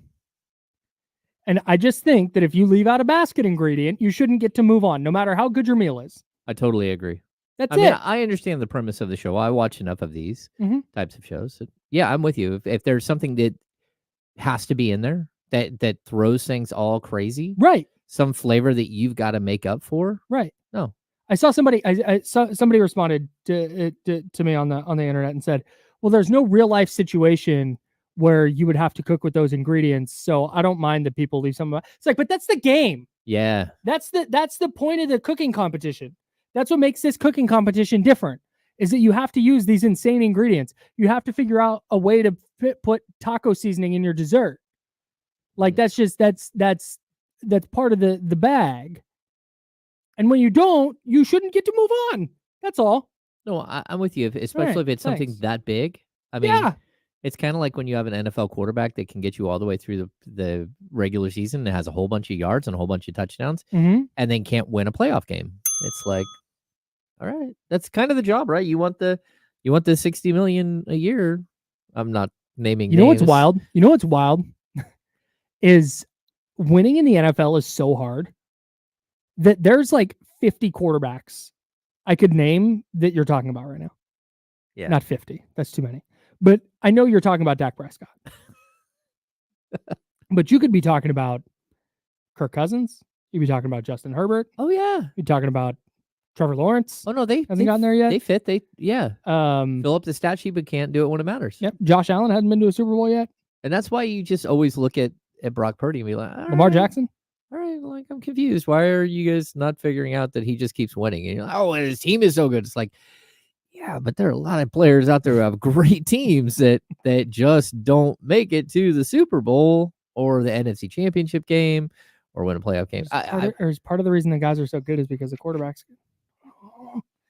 And I just think that if you leave out a basket ingredient, you shouldn't get to move on, no matter how good your meal is. I totally agree. That's it. I understand the premise of the show. I watch enough of these types of shows. So, yeah, I'm with you. If there's something that has to be in there that throws things all crazy, right? Some flavor that you've got to make up for, right? No, I saw somebody. I saw somebody responded to me on the internet and said, "Well, there's no real life situation where you would have to cook with those ingredients, so I don't mind that people leave some." It's like, but that's the game. Yeah, that's the point of the cooking competition. That's what makes this cooking competition different. Is that you have to use these insane ingredients. You have to figure out a way to put taco seasoning in your dessert. Like that's part of the bag. And when you don't, you shouldn't get to move on. That's all. No, I'm with you. Especially if it's something that big. I mean, it's kind of like when you have an NFL quarterback that can get you all the way through the regular season and has a whole bunch of yards and a whole bunch of touchdowns, and then can't win a playoff game. It's like, all right, that's kind of the job, right? You want the $60 million a year. I'm not naming names. You know what's wild? Is winning in the NFL is so hard that there's like 50 quarterbacks I could name that you're talking about right now. Yeah. Not 50. That's too many. But I know you're talking about Dak Prescott. But you could be talking about Kirk Cousins. You'd be talking about Justin Herbert. Oh, yeah. You're talking about Trevor Lawrence. Oh, no, they hasn't gotten there yet. They fit. Fill up the stat sheet, but can't do it when it matters. Yep. Josh Allen hasn't been to a Super Bowl yet. And that's why you just always look at Brock Purdy and be like, Lamar Jackson. All right, like I'm confused. Why are you guys not figuring out that he just keeps winning? And you're like, oh, his team is so good. It's like, yeah, but there are a lot of players out there who have great teams that just don't make it to the Super Bowl or the NFC Championship game or win a playoff game. Part of the reason the guys are so good is because the quarterbacks.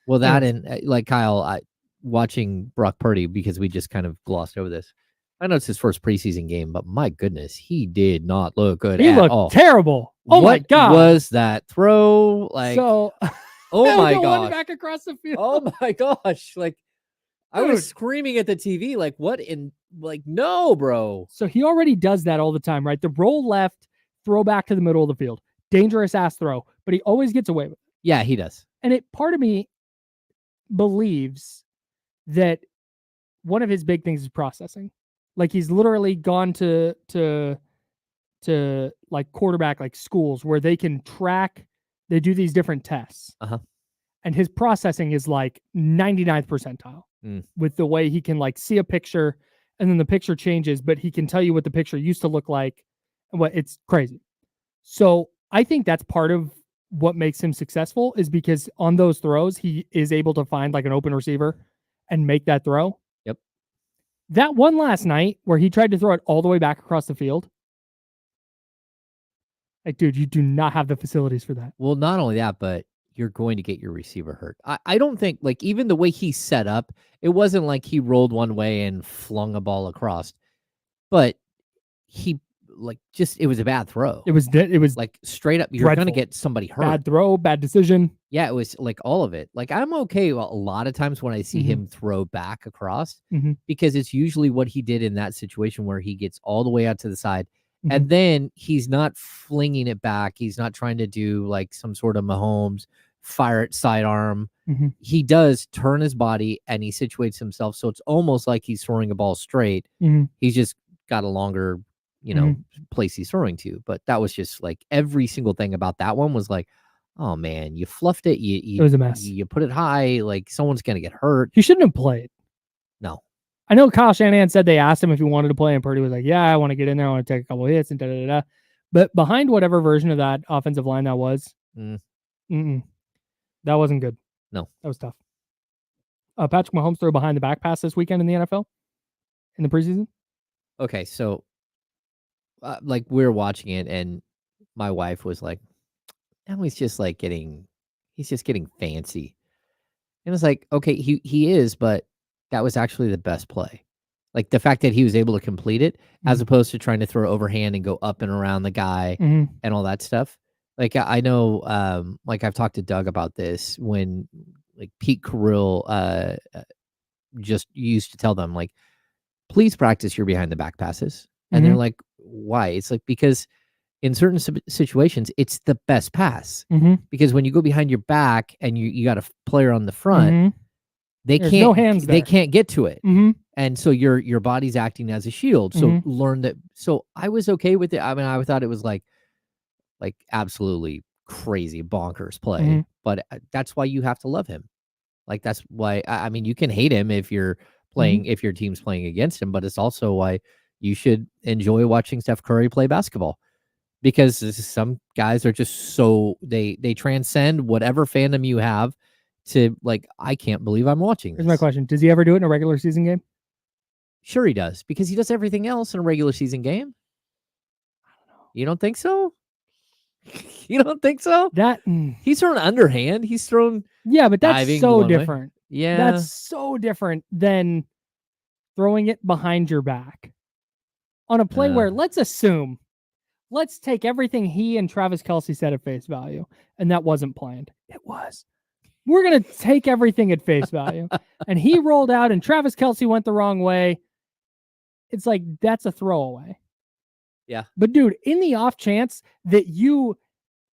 Well, that and like Kyle, watching Brock Purdy, because we just kind of glossed over this. I know it's his first preseason game, but my goodness, he did not look good at all. He looked terrible. Oh my God. What was that throw? Like, so, oh my gosh. Back across the field. Oh my gosh. Like, I was screaming at the TV like, what in, like, no, bro. So he already does that all the time, right? The roll left, throw back to the middle of the field. Dangerous ass throw, but he always gets away with it. Yeah, he does. And part of me believes that one of his big things is processing. Like he's literally gone to like quarterback like schools where they can track, they do these different tests. And his processing is like 99th percentile with the way he can like see a picture and then the picture changes, but he can tell you what the picture used to look like. It's crazy. So I think that's part of what makes him successful is because on those throws, he is able to find like an open receiver and make that throw. Yep. That one last night where he tried to throw it all the way back across the field. Like, dude, you do not have the facilities for that. Well, not only that, but you're going to get your receiver hurt. I don't think, like, even the way he set up, it wasn't like he rolled one way and flung a ball across, but he, like, just, it was a bad throw. It was like straight up, you're going to get somebody hurt. Bad throw, bad decision. Yeah, it was like all of it. Like, I'm okay a lot of times when I see him throw back across because it's usually what he did in that situation where he gets all the way out to the side. And then he's not flinging it back. He's not trying to do like some sort of Mahomes fire it sidearm. He does turn his body and he situates himself. So it's almost like he's throwing a ball straight. He's just got a longer, place he's throwing to. But that was just like every single thing about that one was like, oh man, you fluffed it. It was a mess. You put it high. Like someone's going to get hurt. He shouldn't have played. No. I know Kyle Shanahan said they asked him if he wanted to play, and Purdy was like, yeah, I want to get in there. I want to take a couple hits and da-da-da-da. But behind whatever version of that offensive line that was, that wasn't good. No. That was tough. Patrick Mahomes threw behind the back pass this weekend in the NFL in the preseason. Okay, so like we were watching it, and my wife was like, now he's just getting fancy. And it's like, okay, he is, but that was actually the best play. Like the fact that he was able to complete it as opposed to trying to throw overhand and go up and around the guy and all that stuff. Like I know, like I've talked to Doug about this when like Pete Carroll just used to tell them like, please practice your behind the back passes. And they're like, why? It's like, because in certain situations, it's the best pass because when you go behind your back and you got a player on the front, There's no hands there. They can't get to it. And so your body's acting as a shield. So learn that. So I was okay with it. I mean, I thought it was like absolutely crazy bonkers play, but that's why you have to love him. Like, that's why, I mean, you can hate him if you're playing, if your team's playing against him, but it's also why you should enjoy watching Steph Curry play basketball, because some guys are just so they transcend whatever fandom you have. To like, I can't believe I'm watching this. Here's my question. Does he ever do it in a regular season game? Sure he does, because he does everything else in a regular season game. I don't know. You don't think so? You don't think so? He's thrown underhand. He's thrown but that's so different. Yeah. That's so different than throwing it behind your back. On a play where, let's take everything he and Travis Kelce said at face value, and that wasn't planned. It was. We're going to take everything at face value. And he rolled out and Travis Kelce went the wrong way. It's like, that's a throwaway. Yeah. But dude, in the off chance that you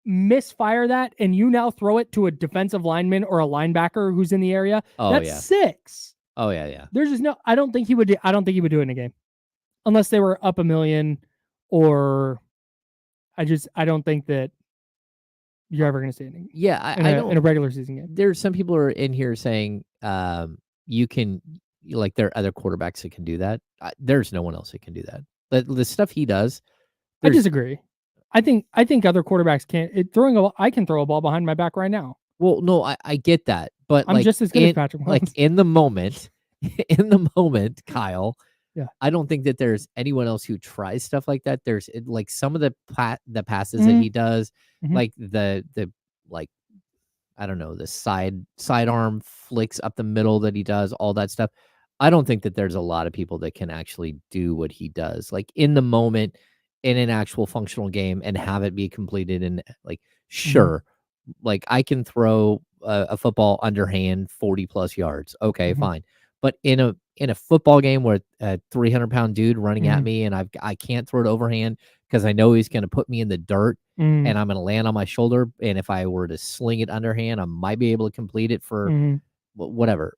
misfire that and you now throw it to a defensive lineman or a linebacker who's in the area, that's 6. Oh yeah. Yeah. There's just I don't think he would do it in a game unless they were up $1 million, or I don't think that you're ever going to see anything. Yeah, in a regular season game. There's some people are in here saying you can, like, there are other quarterbacks that can do that. There's no one else that can do that. The stuff he does. I disagree. I think other quarterbacks can't. I can throw a ball behind my back right now. Well, no, I get that, but I'm just as good as Patrick Mahomes. Like in the moment, Kyle. Yeah, I don't think that there's anyone else who tries stuff like that. There's like some of the passes that he does, like the like, I don't know, the sidearm flicks up the middle that he does, all that stuff. I don't think that there's a lot of people that can actually do what he does, like in the moment, in an actual functional game, and have it be completed. And like, sure, like I can throw a football underhand 40+ yards. Okay, fine. But in a football game where a 300-pound dude running at me and I can't throw it overhand because I know he's going to put me in the dirt and I'm going to land on my shoulder. And if I were to sling it underhand, I might be able to complete it for whatever.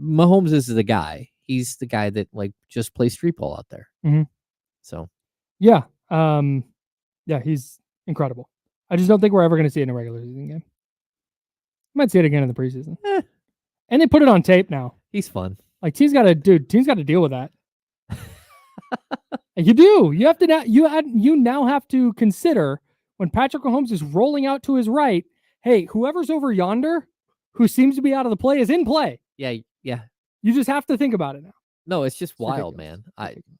Mahomes is the guy. He's the guy that like just plays street ball out there. So yeah, he's incredible. I just don't think we're ever going to see it in a regular season game. Might see it again in the preseason. And they put it on tape now. He's fun. Like teams got to deal with that. You do. You have to now. You now have to consider when Patrick Mahomes is rolling out to his right. Hey, whoever's over yonder, who seems to be out of the play, is in play. Yeah. You just have to think about it now. No, it's just wild, man.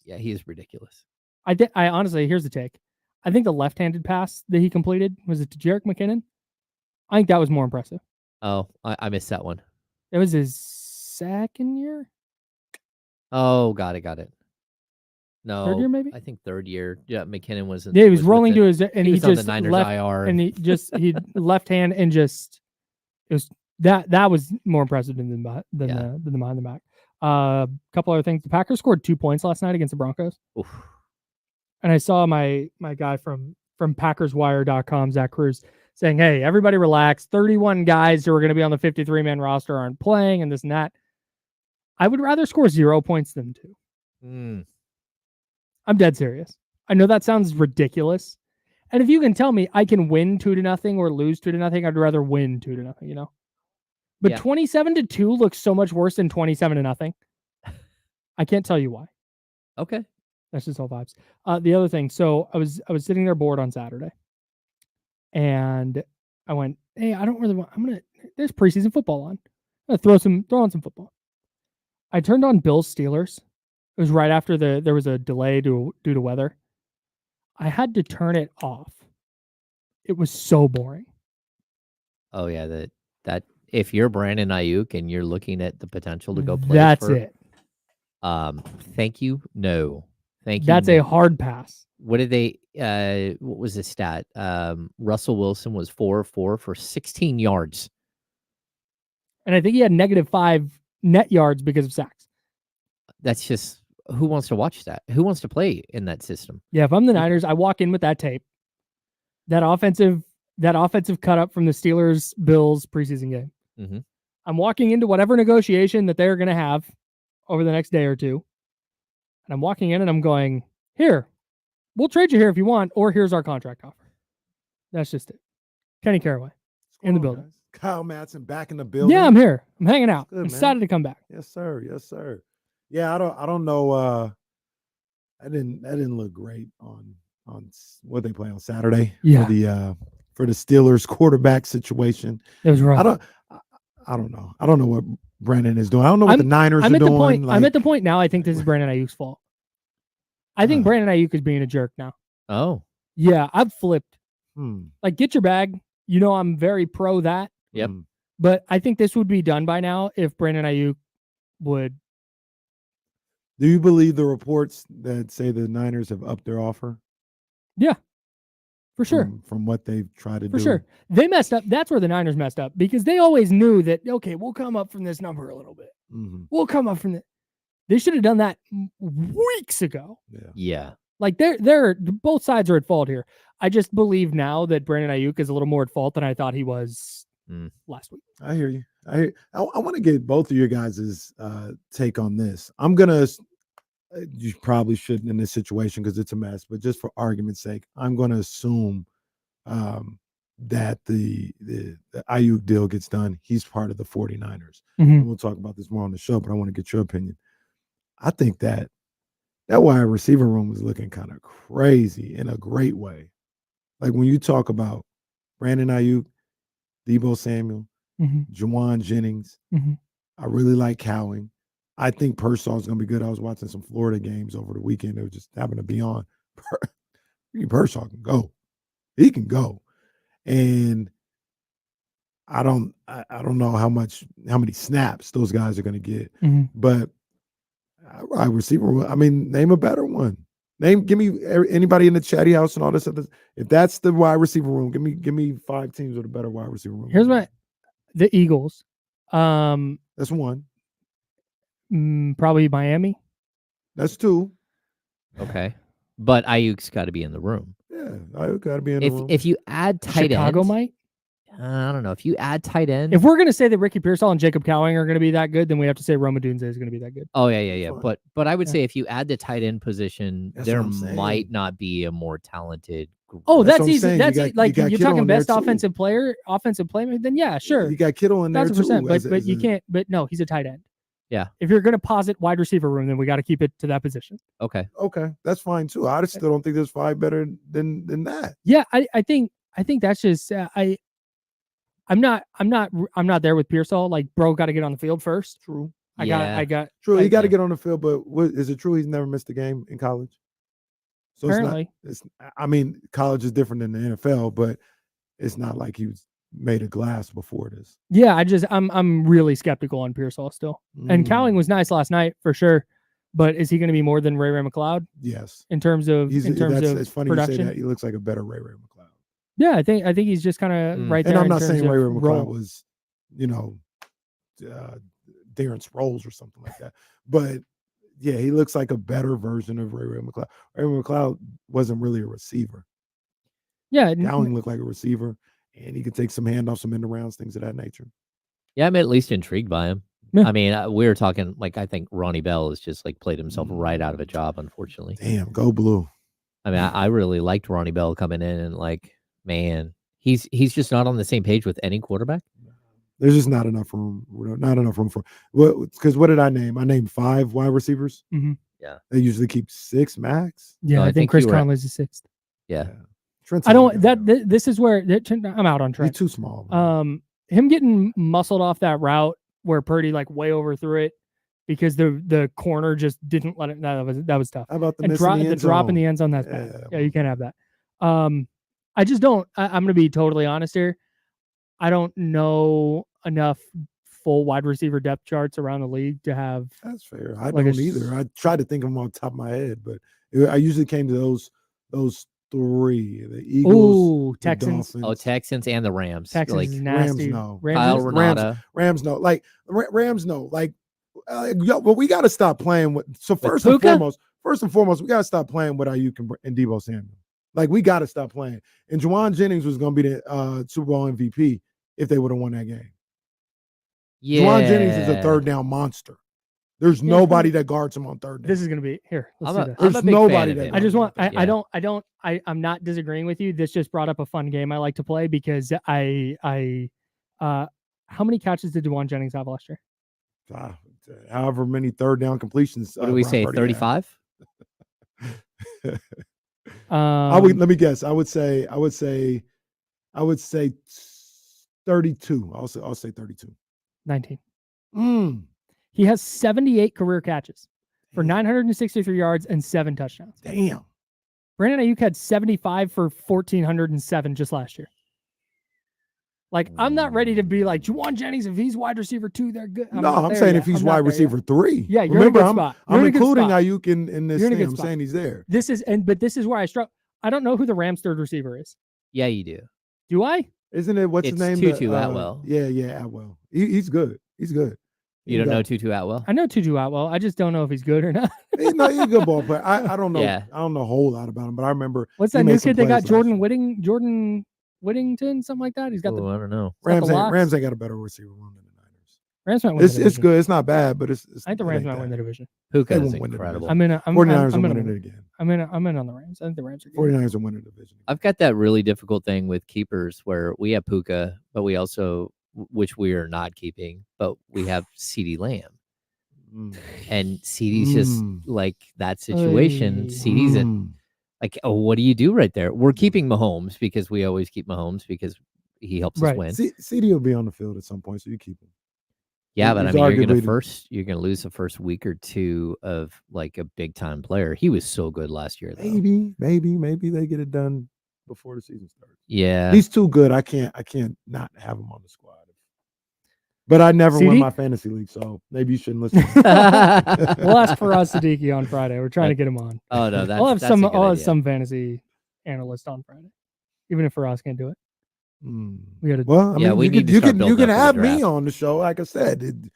He is ridiculous. I honestly, here's the take. I think the left-handed pass that he completed, was it to Jerick McKinnon? I think that was more impressive. Oh, I missed that one. It was his second year? Oh, got it. No. Third year, maybe? I think third year. Yeah, McKinnon was. Yeah, he was rolling to his, and he was just on the Niners left, IR. and he left hand and just, it was, that was more impressive than the behind the back. Couple other things. The Packers scored 2 points last night against the Broncos. Oof. And I saw my guy from PackersWire.com, Zach Cruz, saying, hey, everybody relax. 31 guys who are going to be on the 53-man roster aren't playing and this and that. I would rather score 0 points than 2. I'm dead serious. I know that sounds ridiculous. And if you can tell me I can win 2-0 or lose 2-0, I'd rather win 2-0, you know? But 27-2 looks so much worse than 27-0. I can't tell you why. Okay. That's just all vibes. The other thing, so I was sitting there bored on Saturday. And I went, hey, I don't really want, there's preseason football on. I'm gonna throw on some football. I turned on Bills Steelers. It was right after there was a delay due to weather. I had to turn it off. It was so boring. Oh yeah, that if you're Brandon Ayuk and you're looking at the potential to go play, that's it. Thank you. No, thank you. That's a hard pass. What did they? What was the stat? Russell Wilson was 4-4 for 16 yards, and I think he had -5 net yards because of sacks. That's just, who wants to watch that? Who wants to play in that system? Yeah, if I'm the Niners, I walk in with that tape, that offensive cut up from the Steelers Bills preseason game. I'm walking into whatever negotiation that they're going to have over the next day or two, and I'm walking in and I'm going, here, we'll trade you here if you want, or here's our contract offer. That's just it. Kenny Caraway in the building. Guys? Kyle Madsen back in the building. Yeah, I'm here. I'm hanging out. Good, I'm man. excited to come back. Yes, sir. Yes, sir. Yeah, I don't know. That didn't look great on what they play on Saturday. Yeah. For the Steelers quarterback situation. It was rough. I don't know. I don't know what Brandon is doing. I don't know what the Niners are doing. I'm at the point now. I think this is Brandon Ayuk's fault. I think Brandon Ayuk is being a jerk now. Oh, yeah, I've flipped. Like, get your bag. You know, I'm very pro that. Yep. But I think this would be done by now if Brandon Ayuk would. Do you believe the reports that say the Niners have upped their offer? Yeah, for sure. From what they've tried to do. For sure. They messed up. That's where the Niners messed up, because they always knew that, okay, we'll come up from this number a little bit. We'll come up from that. They should have done that weeks ago. Yeah. Like they're both sides are at fault here. I just believe now that Brandon Ayuk is a little more at fault than I thought he was last week. I hear you. I want to get both of your guys' take on this. I'm gonna. You probably shouldn't in this situation because it's a mess, but just for argument's sake, I'm going to assume that the Ayuk deal gets done. He's part of the 49ers. And we'll talk about this more on the show, but I want to get your opinion. I think that wide receiver room was looking kind of crazy in a great way. Like when you talk about Brandon Ayuk, Deebo Samuel, Juwan Jennings, I really like Cowing. I think Persaw's going to be good. I was watching some Florida games over the weekend. It was just happened to be on. Pershaw can go. He can go. And I don't know how many snaps those guys are going to get. But wide receiver, I mean, name a better one. Give me anybody in the chatty house and all this other. If that's the wide receiver room, give me 5 teams with a better wide receiver room. Here's the Eagles. That's one. Probably Miami. That's 2. Okay. But Ayuk's got to be in the room. Yeah, I got to be in the room. If you add tight Chicago end, might. I don't know. If you add tight end, If we're going to say that Ricky Pearsall and Jacob Cowing are going to be that good, then we have to say Roma Dunze is going to be that good. oh yeah. Fine. But I would Yeah. say if you add the tight end position, That's there what I'm saying. might not be a more talented group. Oh, That's that's what I'm easy. saying. That's You got- like you got you're Kittle talking in there best too. offensive player, then yeah, sure. You got Kittle in there 1,000%. too. But you can't. But no, he's a tight end. Yeah. If you're going to posit wide receiver room, then we got to keep it to that position. Okay. Okay, that's fine too. I still don't think there's 5 better than that. Yeah, I think that's just I'm not there with Pearsall. Like, bro, got to get on the field first. True. I Yeah. got True. He got to yeah. get on the field, but is it true he's never missed a game in college? So apparently. it's not. I mean, college is different than the NFL, but it's not like he was made of glass before this. Yeah, I'm really skeptical on Pearsall still. And Cowling was nice last night for sure, but is he going to be more than Ray McLeod Yes. in terms of It's funny production? you say that. He looks like a better Ray McLeod. Yeah, I think he's just kind of right there. And I'm in not terms saying of Ray McLeod role. was, Darren Sproles or something like that. But yeah, he looks like a better version of Ray McLeod. Ray McLeod wasn't really a receiver. Yeah, Dowling looked like a receiver, and he could take some handoffs, some end arounds, things of that nature. Yeah, I'm at least intrigued by him. Yeah. I mean, we were talking like I think Ronnie Bell has just like played himself right out of a job, unfortunately. Damn, go blue. I mean, I really liked Ronnie Bell coming in, and like, man, he's just not on the same page with any quarterback. There's just not enough room. Not enough room for because what did I name? I named 5 wide receivers. Mhm. Yeah. They usually keep 6 max. Yeah, No, I I think think Chris you were at- Conley's the 6th. Yeah. Trent's I don't. not good. This is where I'm out on He's Trent. too small. man. Him getting muscled off that route where Purdy like way overthrew it because the corner just didn't let it. That was tough. How about the And miss in the end drop in the zone? end zone, that's bad. Yeah. Yeah, you can't have that. I just don't. I'm gonna be totally honest here. I don't know enough full wide receiver depth charts around the league to have. That's fair. I Like a don't either. I tried to think of them on top of my head, but I usually came to those 3: the Eagles, Ooh, the Texans. Dolphins. Oh, Texans and the Rams. Texans like is nasty. no. Kyle is- Renata. Rams no. Like Rams no. Like but we got to stop playing with. So first and Puka? foremost, we got to stop playing with Ayuk and Deebo Samuel. Like we got to stop playing. And Juwan Jennings was going to be the Super Bowl MVP if they would have won that game. Yeah. Juwan Jennings is a third down monster. There's nobody that guards him on third down. This is gonna be here. Let's I'm do a, this. I'm a There's big nobody fan of that- him. I just want. Yeah. I'm not disagreeing with you. This just brought up a fun game I like to play because how many catches did Juwan Jennings have last year? However many third down completions. What do we Brock say? Purdy 35? had. Let me guess. I would say 32. I'll say 32. 19. Mm, He has 78 career catches for 963 yards and 7 touchdowns. damn. Brandon Ayuk had 75 for 1,407 just last year. Like, I'm not ready to be like Juwan Jennings. If he's wide receiver 2, they're good. No, I'm saying if he's wide receiver 3. Yeah, you're Remember, in a good spot. I'm You're in a good including spot. Ayuk in this You're in a thing. good I'm spot. saying he's there. This is where I struggle. I don't know who the Rams' third receiver is. Yeah, you do. Do I? Isn't it? What's his It's name? Tutu Atwell. Yeah, Atwell. He's good. He's good. You don't know Tutu Atwell? I know Tutu Atwell. I just don't know if he's good or not. He's a good ball player. I don't know. Yeah. I don't know a whole lot about him, but I remember What's he that made new some kid they got? plays last year. Jordan Whittington, something like that. He's got Oh, I don't know. got the locks. Rams ain't got a better receiver room than the Niners. Rams might win. It's the division. good. It's not bad, but it's I think the it Rams ain't might that. win the division. Puka They is won't win the incredible. I'm in. 49ers will win it I'm again. in on the Rams. I think the Rams are good. 49ers will win the division. I've got that really difficult thing with keepers where we have Puka, but we also, which we are not keeping, but we have CeeDee Lamb. Mm. And CeeDee's just Mm. like that situation. Oy. CeeDee's it. Mm. Like, oh, what do you do right there? We're keeping Mahomes because we always keep Mahomes because he helps us Right. win. CD will be on the field at some point, so you keep him. Yeah, but I he's mean, arguably you're gonna lose the first week or two of like a big time player. He was so good last year, though. Maybe they get it done before the season starts. Yeah, He's too good. I can't not have him on the squad. But I never won CD? my fantasy league, so maybe you shouldn't listen. We'll ask Faraz Siddiqui on Friday. We're trying to get him on. Oh no, that's I'll have that's some. a good I'll have idea. some fantasy analyst on Friday, even if Faraz can't do it. Mm. We got to. Well, I Yeah, mean, we you need can to you start can building you can up for the have me draft. on the show. Like I said,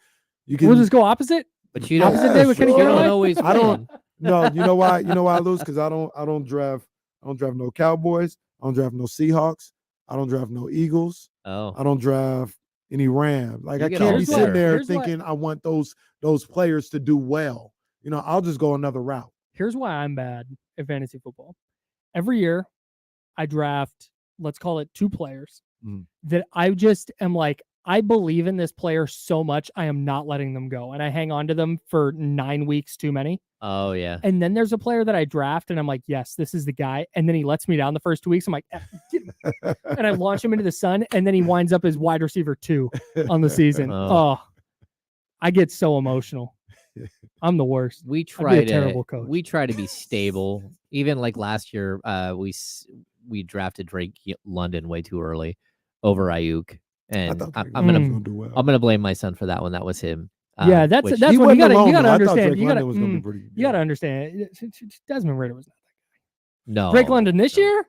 you can. We'll just go opposite. But you don't. Opposite day with Kenny You don't Caraway? always I don't- win. No, you know why? You know why I lose? Because I don't draft no Cowboys. I don't draft no Seahawks. I don't draft no Eagles. Oh, I don't draft any Rams. Like You I get can't all be better. sitting there Here's why- thinking I want those players to do well. You know, I'll just go another route. Here's why I'm bad at fantasy football. Every year, I draft, let's call it 2 players that I just am like, I believe in this player so much, I am not letting them go. And I hang on to them for 9 weeks too many. oh yeah. And then there's a player that I draft and I'm like, yes, this is the guy. And then he lets me down the first 2 weeks. I'm like, and I launch him into the sun. And then he winds up as wide receiver 2 on the season. Oh. I get so emotional. I'm the worst. We I'd be try a to terrible coach. we try to be stable. Even like last year, we drafted Drake London way too early over Ayuk, I and thought I'm Drake was gonna gonna do well. I'm gonna blame my son for that one. That was him. Yeah, that's which- what He you wasn't gotta alone, though. I thought understand. Drake You gotta London was gonna be pretty. you gotta understand. Desmond Ritter was not no Drake London this no. year.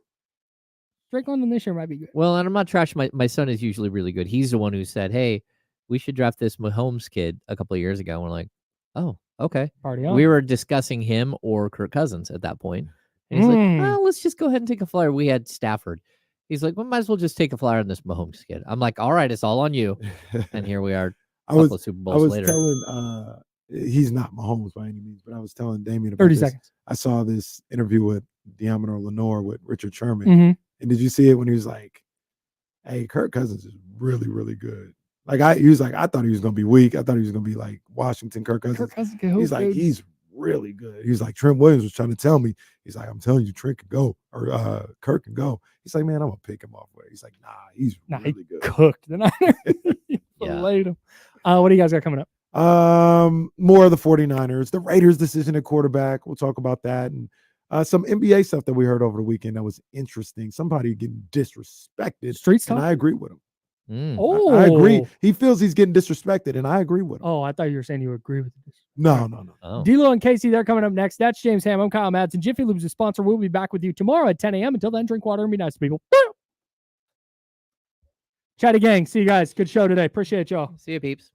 Drake London this year might be good. Well, and I'm not trashing my son is usually really good. He's the one who said, "Hey, we should draft this Mahomes kid" a couple of years ago. And we're like, "Oh, okay." Party on. We were discussing him or Kirk Cousins at that point. And he's like, "Oh, let's just go ahead and take a flyer." We had Stafford. He's like, "We might as well just take a flyer on this Mahomes kid." I'm like, "All right, it's all on you." And here we are, I couple of was Super I Bowls was later. telling he's not Mahomes by any means, but I was telling Damien about 30 this. seconds. I saw this interview with Diamond Lenore with Richard Sherman. Mm-hmm. And did you see it when he was like, "Hey, Kirk Cousins is really, really good." Like he was like, I thought he was gonna be weak. I thought he was gonna be like Washington Kirk Cousins. He's like, he's really good. He's like, Trent Williams was trying to tell me. He's like, I'm telling you, Trent can go, or Kirk can go. He's like, man, I'm gonna pick him off. He's like, nah, he's really good. Cooked. Then I laid him. What do you guys got coming up? More of the 49ers, the Raiders' decision at quarterback. We'll talk about that, and some NBA stuff that we heard over the weekend that was interesting. Somebody getting disrespected, Street stuff. and I agree with him. Oh, I agree. He feels he's getting disrespected, and I agree with him. Oh, I thought you were saying you agree with this. No. Oh. D'Lo and Casey, they're coming up next. That's James Ham. I'm Kyle Madsen. Jiffy Lube's a sponsor. We'll be back with you tomorrow at 10 a.m. Until then, drink water and be nice to people. Chatty gang. See you guys. Good show today. Appreciate y'all. See you, peeps.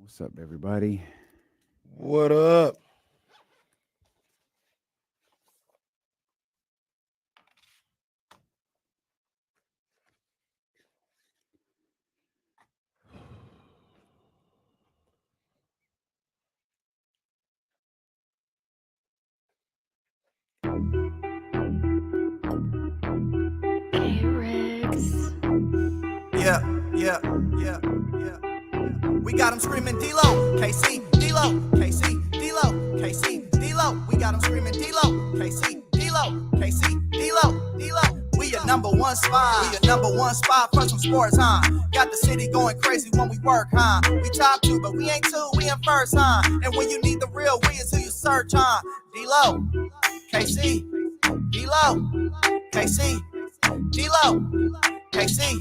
What's up, everybody? What up? Hey, Riggs. Yeah. We got them screaming D-Lo, KC, D-Lo, KC, D-Lo, KC, D-Lo. We got them screaming D-Lo, KC, D-Lo, KC, D-Lo, D-Lo. We your number one spot. We your number one spot for some sports, huh? Got the city going crazy when we work, huh? We top two, but we ain't two, we in first, huh? And when you need the real, we is who you search, huh? D-Lo, KC, D-Lo, KC, D-Lo, KC,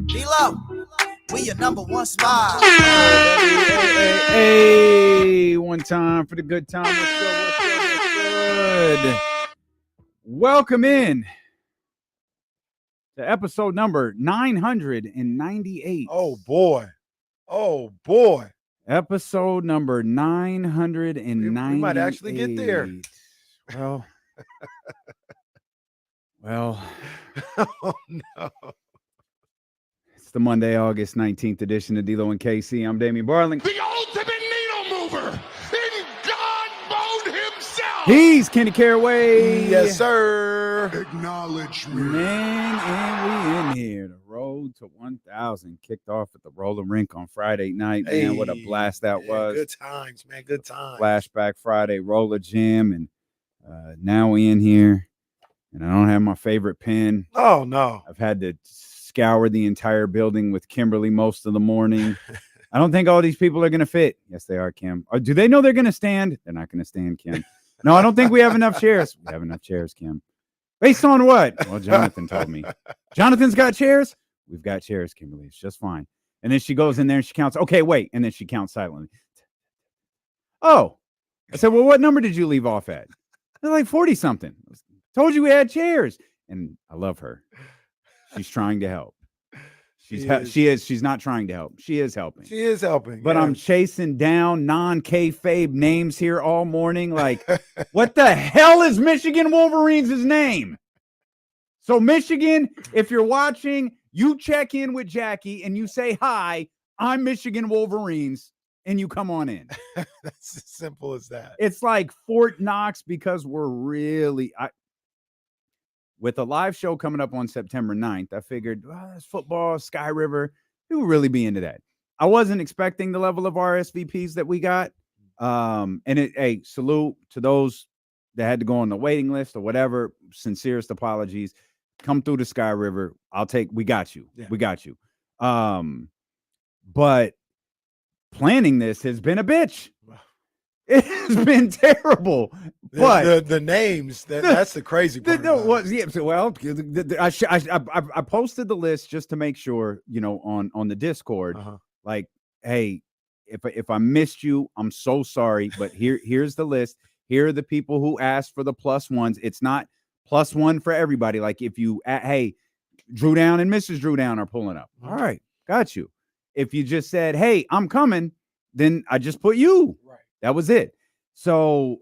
D-Lo. We your number one spot. Hey, one time for the good time. What's good? Welcome in to episode number 998. Oh boy. Episode number 998. We might actually get there. Well. Oh no. It's the Monday, August 19th edition of D-Lo and KC. I'm Damian Barling. The ultimate needle mover in God mode himself. He's Kenny Caraway. Yes, sir. Acknowledge me. Man, and we in here. The road to 1,000 kicked off at the Roller Rink on Friday night. Man, what a blast that was. Good times, man. Good times. Flashback Friday, Roller Gym. And now we in here. And I don't have my favorite pen. Oh, no. I've had to scour the entire building with Kimberly most of the morning. I don't think all these people are going to fit. Yes, they are, Kim. Or do they know they're going to stand? They're not going to stand, Kim. No, I don't think we have enough chairs. We have enough chairs, Kim. Based on what? Well, Jonathan told me. Jonathan's got chairs? We've got chairs, Kimberly. It's just fine. And then she goes in there and she counts. Okay, wait. And then she counts silently. Oh. I said, well, what number did you leave off at? They're like 40-something. Told you we had chairs. And I love her. She's trying to help. She's not trying to help. She is helping. She is helping. But yeah. I'm chasing down non-kayfabe names here all morning. Like, what the hell is Michigan Wolverines' name? So Michigan, if you're watching, you check in with Jackie and you say, hi, I'm Michigan Wolverines, and you come on in. That's as simple as that. It's like Fort Knox because we're really... With a live show coming up on September 9th, I figured, it's football, Sky River. Who will really be into that? I wasn't expecting the level of RSVPs that we got. Hey, salute to those that had to go on the waiting list or whatever. Sincerest apologies. Come through the Sky River. We got you. Yeah. We got you. But planning this has been a bitch. It has been terrible, but the names that's the crazy part. I posted the list just to make sure, on the Discord, like, hey, if I missed you, I'm so sorry, but here's the list. Here are the people who asked for the plus ones. It's not plus one for everybody. Like if you, hey, Drew Down and Mrs. Drew Down are pulling up. All right, got you. If you just said, hey, I'm coming, then I just put you. Right. That was it. So,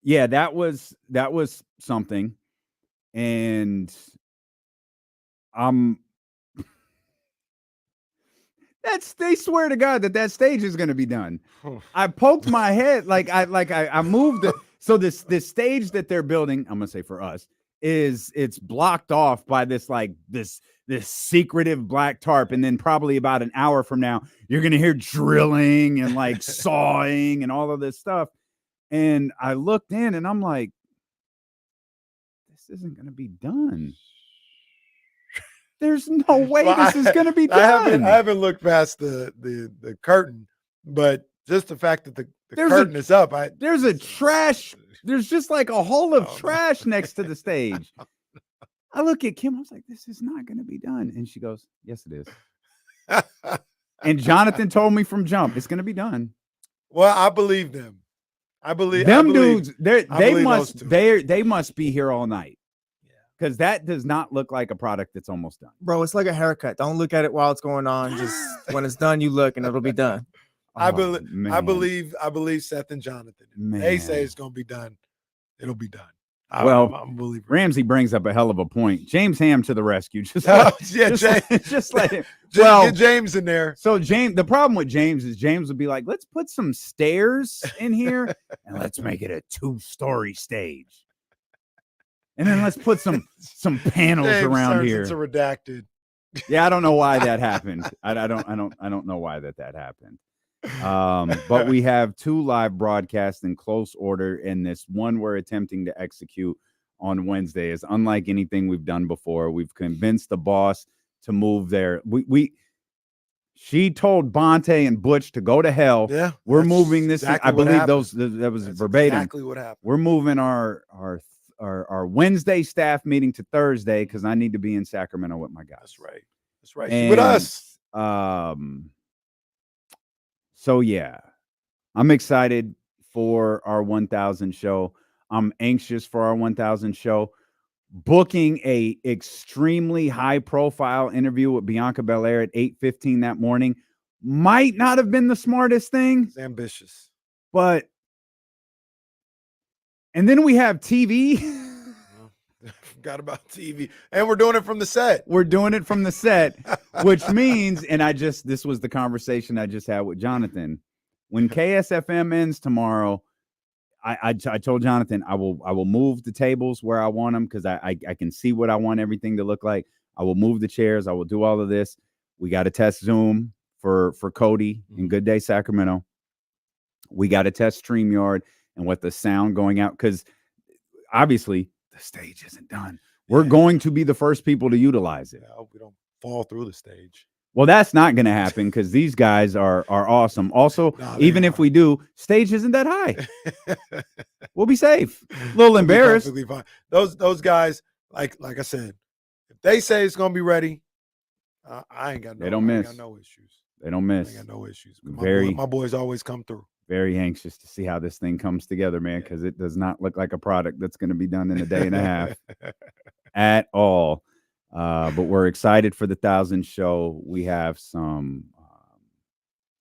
yeah, that was something. And they swear to God that stage is going to be done. I poked my head, I moved it. So this stage that they're building, I'm going to say for us, it's blocked off by this secretive black tarp, and then probably about an hour from now you're gonna hear drilling and like sawing and all of this stuff. And I looked in and I'm like, this isn't gonna be done. There's no way this is gonna be done. I haven't looked past the curtain, but just the fact that the curtain is up, there's just like a hole of trash next to the stage. I look at Kim, I was like, this is not going to be done. And she goes, yes, it is. And Jonathan told me from jump, it's going to be done. Well, I believe them. I believe dudes. They must be here all night. because that does not look like a product that's almost done. Bro, it's like a haircut. Don't look at it while it's going on. Just when it's done, you look and it'll be done. I Oh, believe Seth and Jonathan. If they say Man. it's gonna be done, it'll be done. Well, I'm a believer. Ramsey brings up a hell of a point. James Ham to the rescue. Just Oh, let, yeah, James. just let him. Get James in there. So James, the problem with James is James would be like, let's put some stairs in here and let's make it a 2-story stage. And then let's put some panels James around turns here. into redacted. Yeah, I don't know why that happened. I don't know why that happened. But we have 2 live broadcasts in close order, and this one we're attempting to execute on Wednesday is unlike anything we've done before. We've convinced the boss to move there. She told Bonte and Butch to go to hell. Yeah, We're that's moving this. exactly I what believe happened. that was That's verbatim. exactly what happened. We're moving our Wednesday staff meeting to Thursday because I need to be in Sacramento with my guys. That's right. That's right. She's with us. So yeah, I'm excited for our 1000 show. I'm anxious for our 1000 show. Booking a extremely high profile interview with Bianca Belair at 8:15 that morning might not have been the smartest thing, It's ambitious. but and then we have TV. Forgot about TV. And we're doing it from the set. We're doing it from the set, which means, and this was the conversation I just had with Jonathan. When KSFM ends tomorrow, I told Jonathan I will move the tables where I want them because I can see what I want everything to look like. I will move the chairs. I will do all of this. We got to test Zoom for Cody in Good Day Sacramento. We got to test StreamYard and what the sound going out, because obviously the stage isn't done. We're going to be the first people to utilize it. I hope we don't fall through the stage. Well, that's not going to happen because these guys are awesome. Also, even if we do, stage isn't that high. We'll be safe. A little embarrassed. Fine. Those guys, like I said, if they say it's gonna be ready, I ain't got no. They don't miss. I ain't got no issues. They don't miss. I ain't got no issues. My boys always come through. Very anxious to see how this thing comes together, man, because it does not look like a product that's going to be done in a day and a half at all. But we're excited for the 1000 show. We have some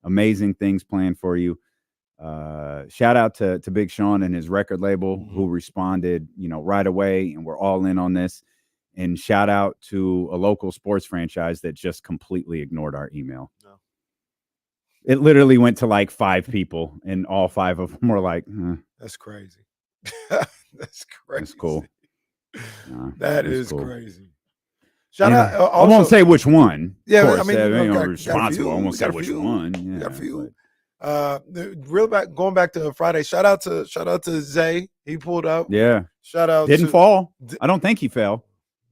amazing things planned for you. Shout out to Big Sean and his record label who responded, right away, and we're all in on this. And shout out to a local sports franchise that just completely ignored our email. No. It literally went to like 5 people, and all 5 of them were like, That's crazy. That's crazy. That's cool. That is cool. crazy. Shout out. I won't say which one. Yeah, of course, I mean, responsible. I won't say which one. Yeah, got a few. Going back to Friday. Shout out to Zay. He pulled up. Yeah. Shout out. Didn't fall. I don't think he fell.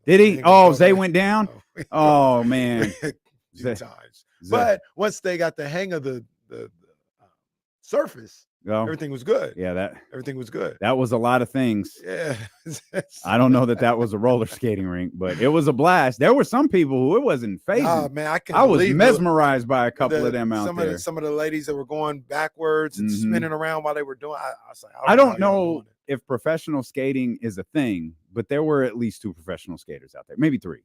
Did he? Oh, Zay went down. Oh man. Times. But once they got the hang of the surface, everything was good. Yeah, everything was good. That was a lot of things. Yeah. I don't know that was a roller skating rink, but it was a blast. There were some people who it wasn't phasing. Man, I was mesmerized by a couple of them out there. Some of the ladies that were going backwards and spinning around while they were doing. I was like, I don't know if professional skating is a thing, but there were at least 2 professional skaters out there, maybe 3.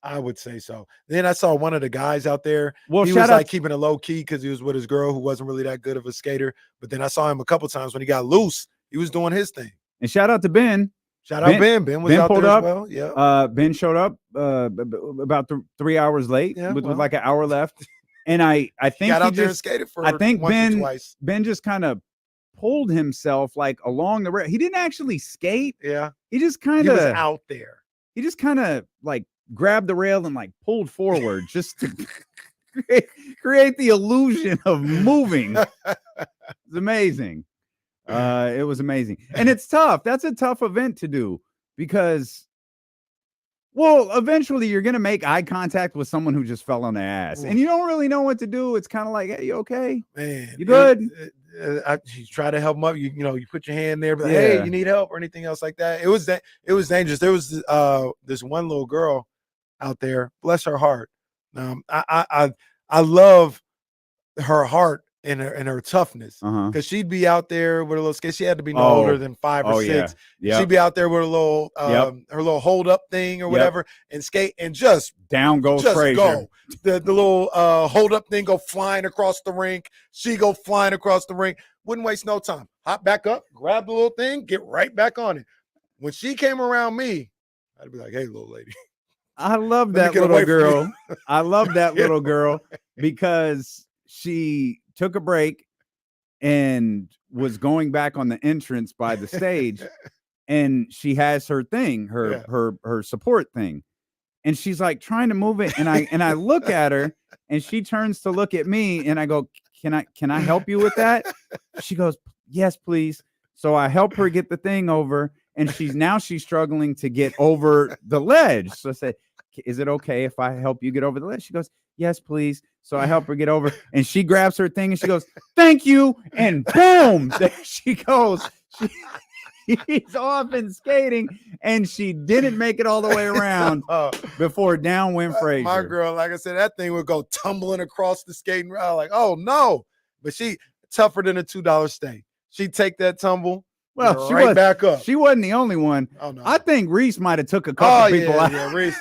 I would say so. Then I saw one of the guys out there. Well, he was like keeping it low key because he was with his girl who wasn't really that good of a skater. But then I saw him a couple times when he got loose. He was doing his thing. And shout out to Ben. Shout out Ben. Ben was out there as well. Yeah. Ben showed up about 3 hours late with like an hour left. And I think he got out there and skated for twice. Ben just kind of pulled himself like along the rail. He didn't actually skate. Yeah. He just kind of was out there. He just kind of like grabbed the rail and like pulled forward just to create the illusion of moving. It's amazing. It was amazing. And it's tough. That's a tough event to do because, well, eventually you're going to make eye contact with someone who just fell on their ass and you don't really know what to do. It's kind of like, hey, you okay? Man, you good? You try to help them up. You put your hand there, but hey, you need help or anything else like that. It was dangerous. There was this one little girl out there, bless her heart. I love her heart in her toughness. Uh-huh. Because she'd be out there with a little skate. She had to be no Oh. older than 5 or 6. Yeah. She'd be out there with a little her little hold up thing or whatever and skate and just down goes Frazier. Go. The little hold up thing go flying across the rink. She go flying across the rink. Wouldn't waste no time. Hop back up, grab the little thing, get right back on it. When she came around me, I'd be like, "Hey, little lady." I love that little girl. I love that little girl because she took a break and was going back on the entrance by the stage, and she has her thing, her support thing, and she's like trying to move it, and I look at her, and she turns to look at me, and I go, "Can I help you with that?" She goes, "Yes, please." So I help her get the thing over, and she's struggling to get over the ledge. So I said, "Is it okay if I help you get over the ledge?" She goes, "Yes, please." So I help her get over, and she grabs her thing and she goes, "Thank you." And boom, there she goes. She's off and skating, and she didn't make it all the way around before down went Frazier. My girl, like I said, that thing would go tumbling across the skating route. Like, oh no. But she tougher than a $2 stay. She'd take that tumble. Well, she right was back up. She wasn't the only one. Oh no. I think Reese might have took a couple people out. Yeah, Reese.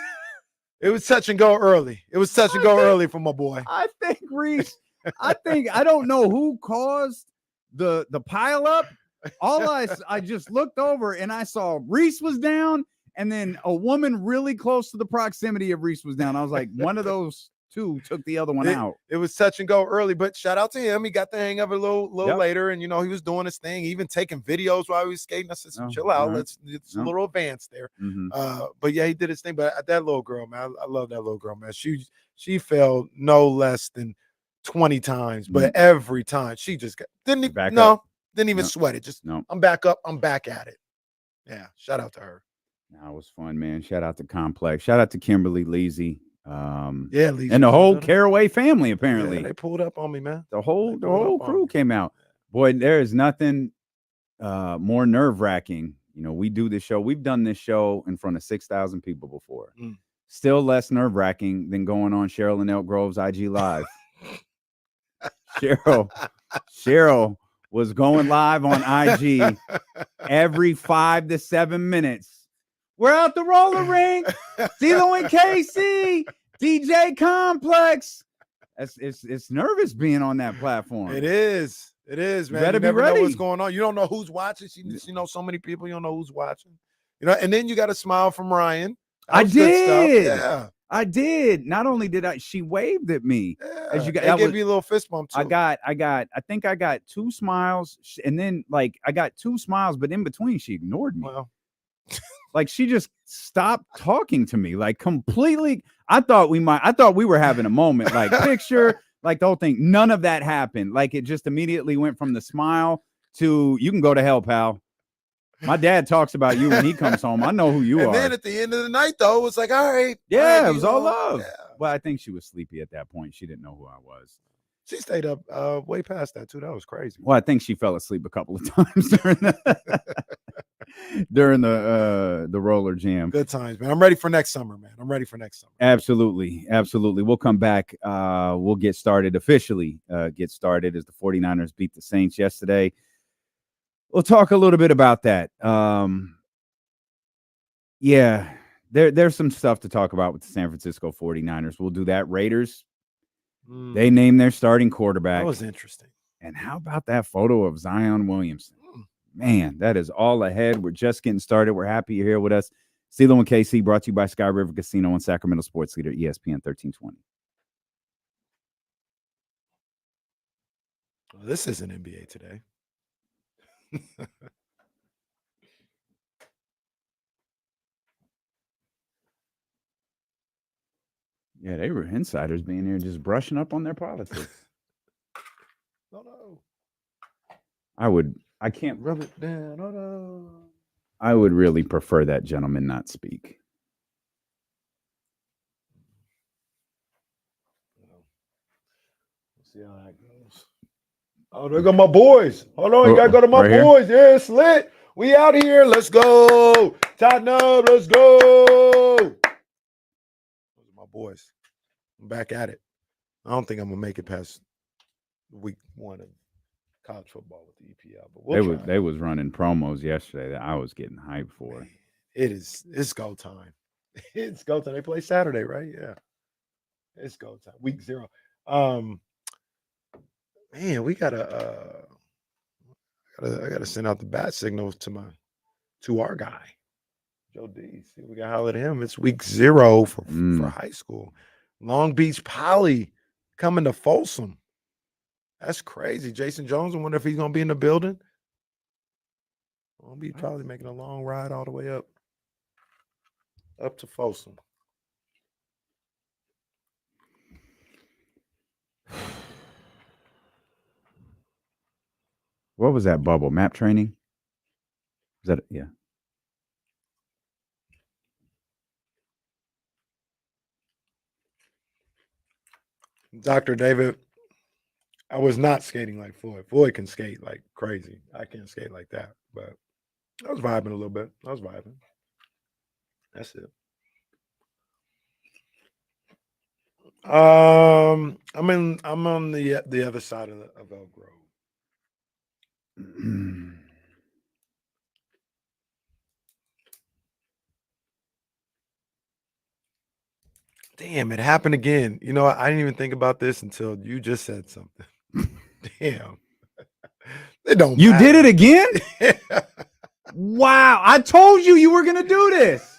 It was touch and go early. It was touch and go early for my boy. I think Reese. I don't know who caused the pile up. I just looked over and I saw Reese was down, and then a woman really close to the proximity of Reese was down. I was like, one of those two took the other one out. It was touch and go early, but shout out to him. He got the hang of it a little later, and he was doing his thing, even taking videos while he was skating. I said, chill out. It's a little advanced there. Mm-hmm. But yeah, he did his thing. But that little girl, man, I love that little girl, man. She fell no less than 20 times, but every time she just didn't even sweat it. Just I'm back up. I'm back at it. Yeah. Shout out to her. That was fun, man. Shout out to Complex. Shout out to Kimberly Leasy. Leasy and the whole Caraway family. Apparently, they pulled up on me, man. The whole crew came out. Boy, there is nothing more nerve wracking. We do this show. We've done this show in front of 6,000 people before. Still less nerve wracking than going on Cheryl and Elk Grove's IG Live. Cheryl was going live on IG every 5 to 7 minutes. We're out the roller rink. D-Lo and KC, DJ Complex. It's nervous being on that platform. It is, man. You never be ready. know what's going on. You don't know who's watching. She knows so many people. You don't know who's watching. And then you got a smile from Ryan. I did. Yeah. I did. Not only did she waved at me. Yeah. As you got, gave you a little fist bump too. I think I got 2 smiles, and then I got 2 smiles, but in between she ignored me. Well. She just stopped talking to me, completely. I thought we were having a moment, picture, the whole thing. None of that happened. It just immediately went from the smile to "You can go to hell, pal." My dad talks about you when he comes home. I know who you are. And then at the end of the night, though, it was like, all right. Yeah, it was all love. Yeah. Well, I think she was sleepy at that point. She didn't know who I was. She stayed up way past that, too. That was crazy. Well, I think she fell asleep a couple of times during the roller jam. Good times, man. I'm ready for next summer, man. Absolutely. We'll come back. We'll get started officially. Get started as the 49ers beat the Saints yesterday. We'll talk a little bit about that. There's some stuff to talk about with the San Francisco 49ers. We'll do that. Raiders, they named their starting quarterback. That was interesting. And how about that photo of Zion Williamson? Man, that is all ahead. We're just getting started. We're happy you're here with us. CeeLo and KC, brought to you by Sky River Casino and Sacramento Sports Leader, ESPN 1320. Well, this isn't NBA today. Yeah, they were insiders being here just brushing up on their politics. No. I can't rub it down. No. I would really prefer that gentleman not speak. Let's see how that goes. Oh, there go my boys. Hold on, you gotta go to my right boys. Yeah, it's lit. We out here. Let's go. Tighten up. Let's go. Those are my boys. I'm back at it. I don't think I'm gonna make it past week 1 of college football with the EPL. But they was running promos yesterday that I was getting hyped for. It's go time. It's go time. They play Saturday, right? Yeah. It's go time. Week 0. Man, we gotta I gotta send out the bat signals to our guy, Joe D. See, we gotta holler at him. It's week 0 for high school. Long Beach Poly coming to Folsom. That's crazy. Jason Jones, I wonder if he's gonna be in the building. We'll be probably making a long ride all the way up to Folsom. What was that bubble? Map training? Is that yeah? Dr. David, I was not skating like Floyd. Floyd can skate like crazy. I can't skate like that, but I was vibing a little bit. I was vibing. That's it. I'm on the other side of Elk Grove. Damn, it happened again. You know, I didn't even think about this until you just said something. Damn. It don't You matter. did it again? Wow. I told you were going to do this.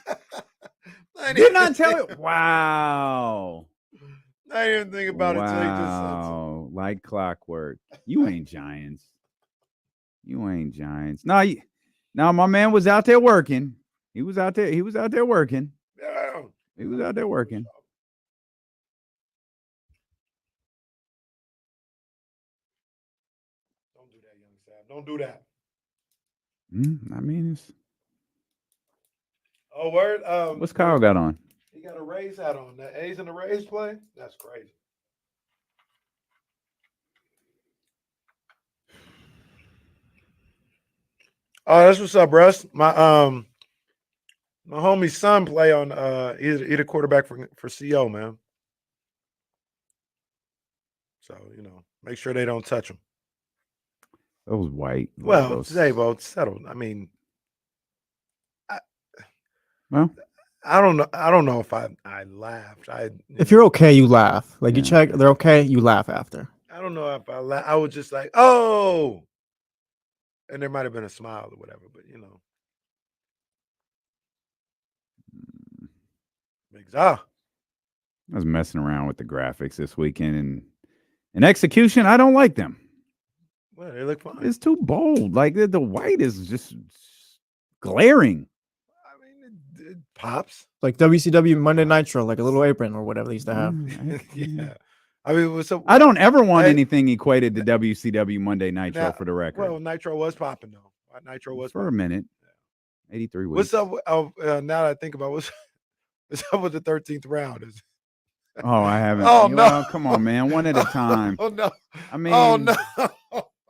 Did not tell you. Wow. I didn't even think about it until you just said something. Wow. Like clockwork. You ain't Giants. You ain't Giants. No, my man was out there working. He was out there working. Yeah. He was out there working. Don't do that, young Sav. Don't do that. I mean, it's Oh, word. what's Kyle got on? He got a Rays hat on. The A's and the Rays play? That's crazy. Oh, that's what's up, Russ. My homie's son play on he's the quarterback for CO, man. So, you know, make sure they don't touch him. Those white. Well, logos. today, both settled. I mean, Well, I don't know. I don't know if I laughed. If you're okay, you laugh. Like you Yeah. check, they're okay, you laugh after. I don't know if I laughed. I was just like, oh, and there might have been a smile or whatever, but you know, I was messing around with the graphics this weekend, and in execution, I don't like them. well, they look fine. It's too bold. Like the white is just glaring. I mean, it pops. Like WCW Monday Nitro, like a little apron or whatever they used to have. Yeah. I mean, what's up? I don't ever want Hey. anything equated to WCW Monday Nitro Now, for the record. Well, Nitro was popping though. Nitro was For a popping. minute. 83 weeks. What's up? Now that I think about what's up with the 13th round? Oh, I haven't. Oh, Well, no. come on, man. One at a time. Oh no! I mean, Oh no!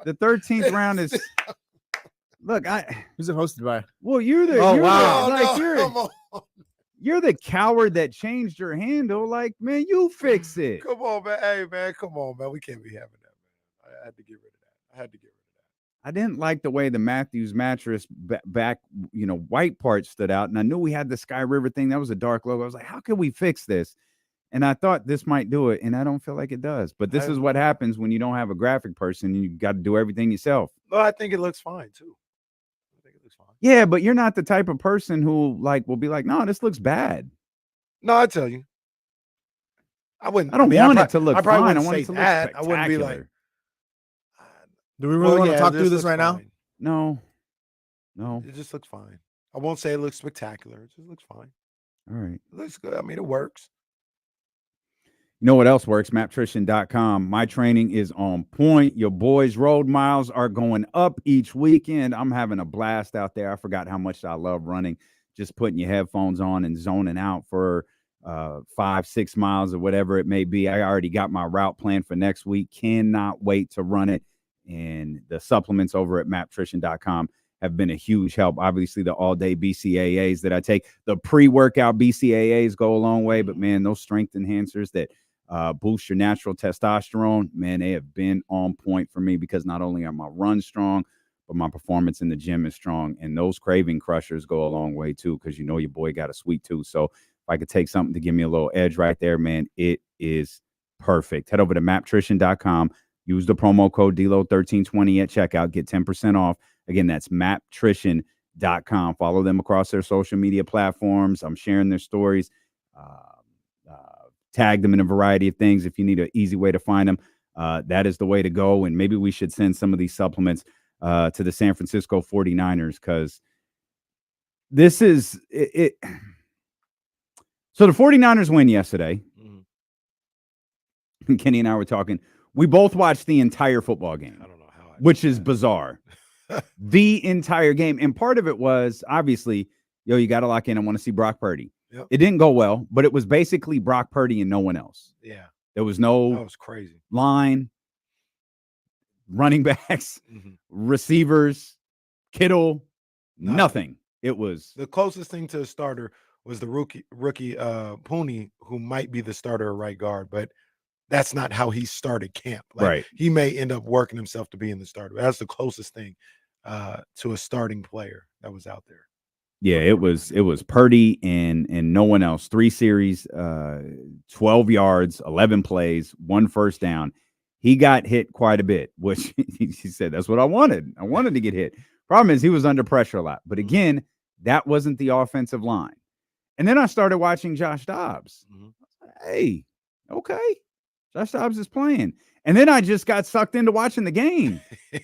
the 13th round is. Look, Who's it hosted by? well, you're the. Oh, you're wow. the, like, no, you're, come on! you're the coward that changed your handle. Like, man, you fix it. Come on, man! Hey, man! Come on, man! We can't be having that, man. I had to get rid of that. I had to get rid of that. I didn't like the way the Matthews mattress back, white part stood out. And I knew we had the Sky River thing. That was a dark logo. I was like, how can we fix this? And I thought this might do it. And I don't feel like it does. But this is what happens when you don't have a graphic person and you got to do everything yourself. No, I think it looks fine too. I think it looks fine. Yeah, but you're not the type of person who will be like, no, this looks bad. No, I tell you, I wouldn't. I don't want it to look I probably fine. I wouldn't want say it to look that. I spectacular. wouldn't be like. Do we really want to yeah, talk through this looks right now? fine. No. It just looks fine. I won't say it looks spectacular. It just looks fine. All right. It looks good. I mean, it works. You know what else works? Maptrition.com. My training is on point. Your boys' road miles are going up each weekend. I'm having a blast out there. I forgot how much I love running. Just putting your headphones on and zoning out for 5-6 miles or whatever it may be. I already got my route planned for next week. Cannot wait to run it. And the supplements over at maptrition.com have been a huge help. Obviously, the all-day BCAAs that I take, the pre-workout BCAAs go a long way. But, man, those strength enhancers that boost your natural testosterone. Man, they have been on point for me because not only are my runs strong, but my performance in the gym is strong. And those craving crushers go a long way too, because you know your boy got a sweet tooth. So if I could take something to give me a little edge right there, man, it is perfect. Head over to maptrition.com. Use the promo code DLO1320 at checkout. Get 10% off. Again, that's maptrition.com. Follow them across their social media platforms. I'm sharing their stories. Tag them in a variety of things if you need an easy way to find them. That is the way to go. And maybe we should send some of these supplements to the San Francisco 49ers, because this is it. So the 49ers win yesterday. Mm-hmm. Kenny and I were talking. We both watched the entire football game. I don't know how, which is bizarre. The entire game. And part of it was obviously, you got to lock in. I want to see Brock Purdy. Yep. It didn't go well, but it was basically Brock Purdy and no one else. Yeah. There was no that was crazy. Line, running backs, receivers, Kittle, nothing. It was the closest thing to a starter was the rookie Pooney, who might be the starter at right guard, but that's not how he started camp. Like, right. He may end up working himself to being the starter. That's the closest thing to a starting player that was out there. Yeah, it was Purdy and no one else. 3 series, 12 yards, 11 plays, 1 first down. He got hit quite a bit, which he said, that's what I wanted. I wanted to get hit. Problem is he was under pressure a lot. But again, that wasn't the offensive line. And then I started watching Josh Dobbs. Hey, okay. Josh Dobbs is playing. And then I just got sucked into watching the game.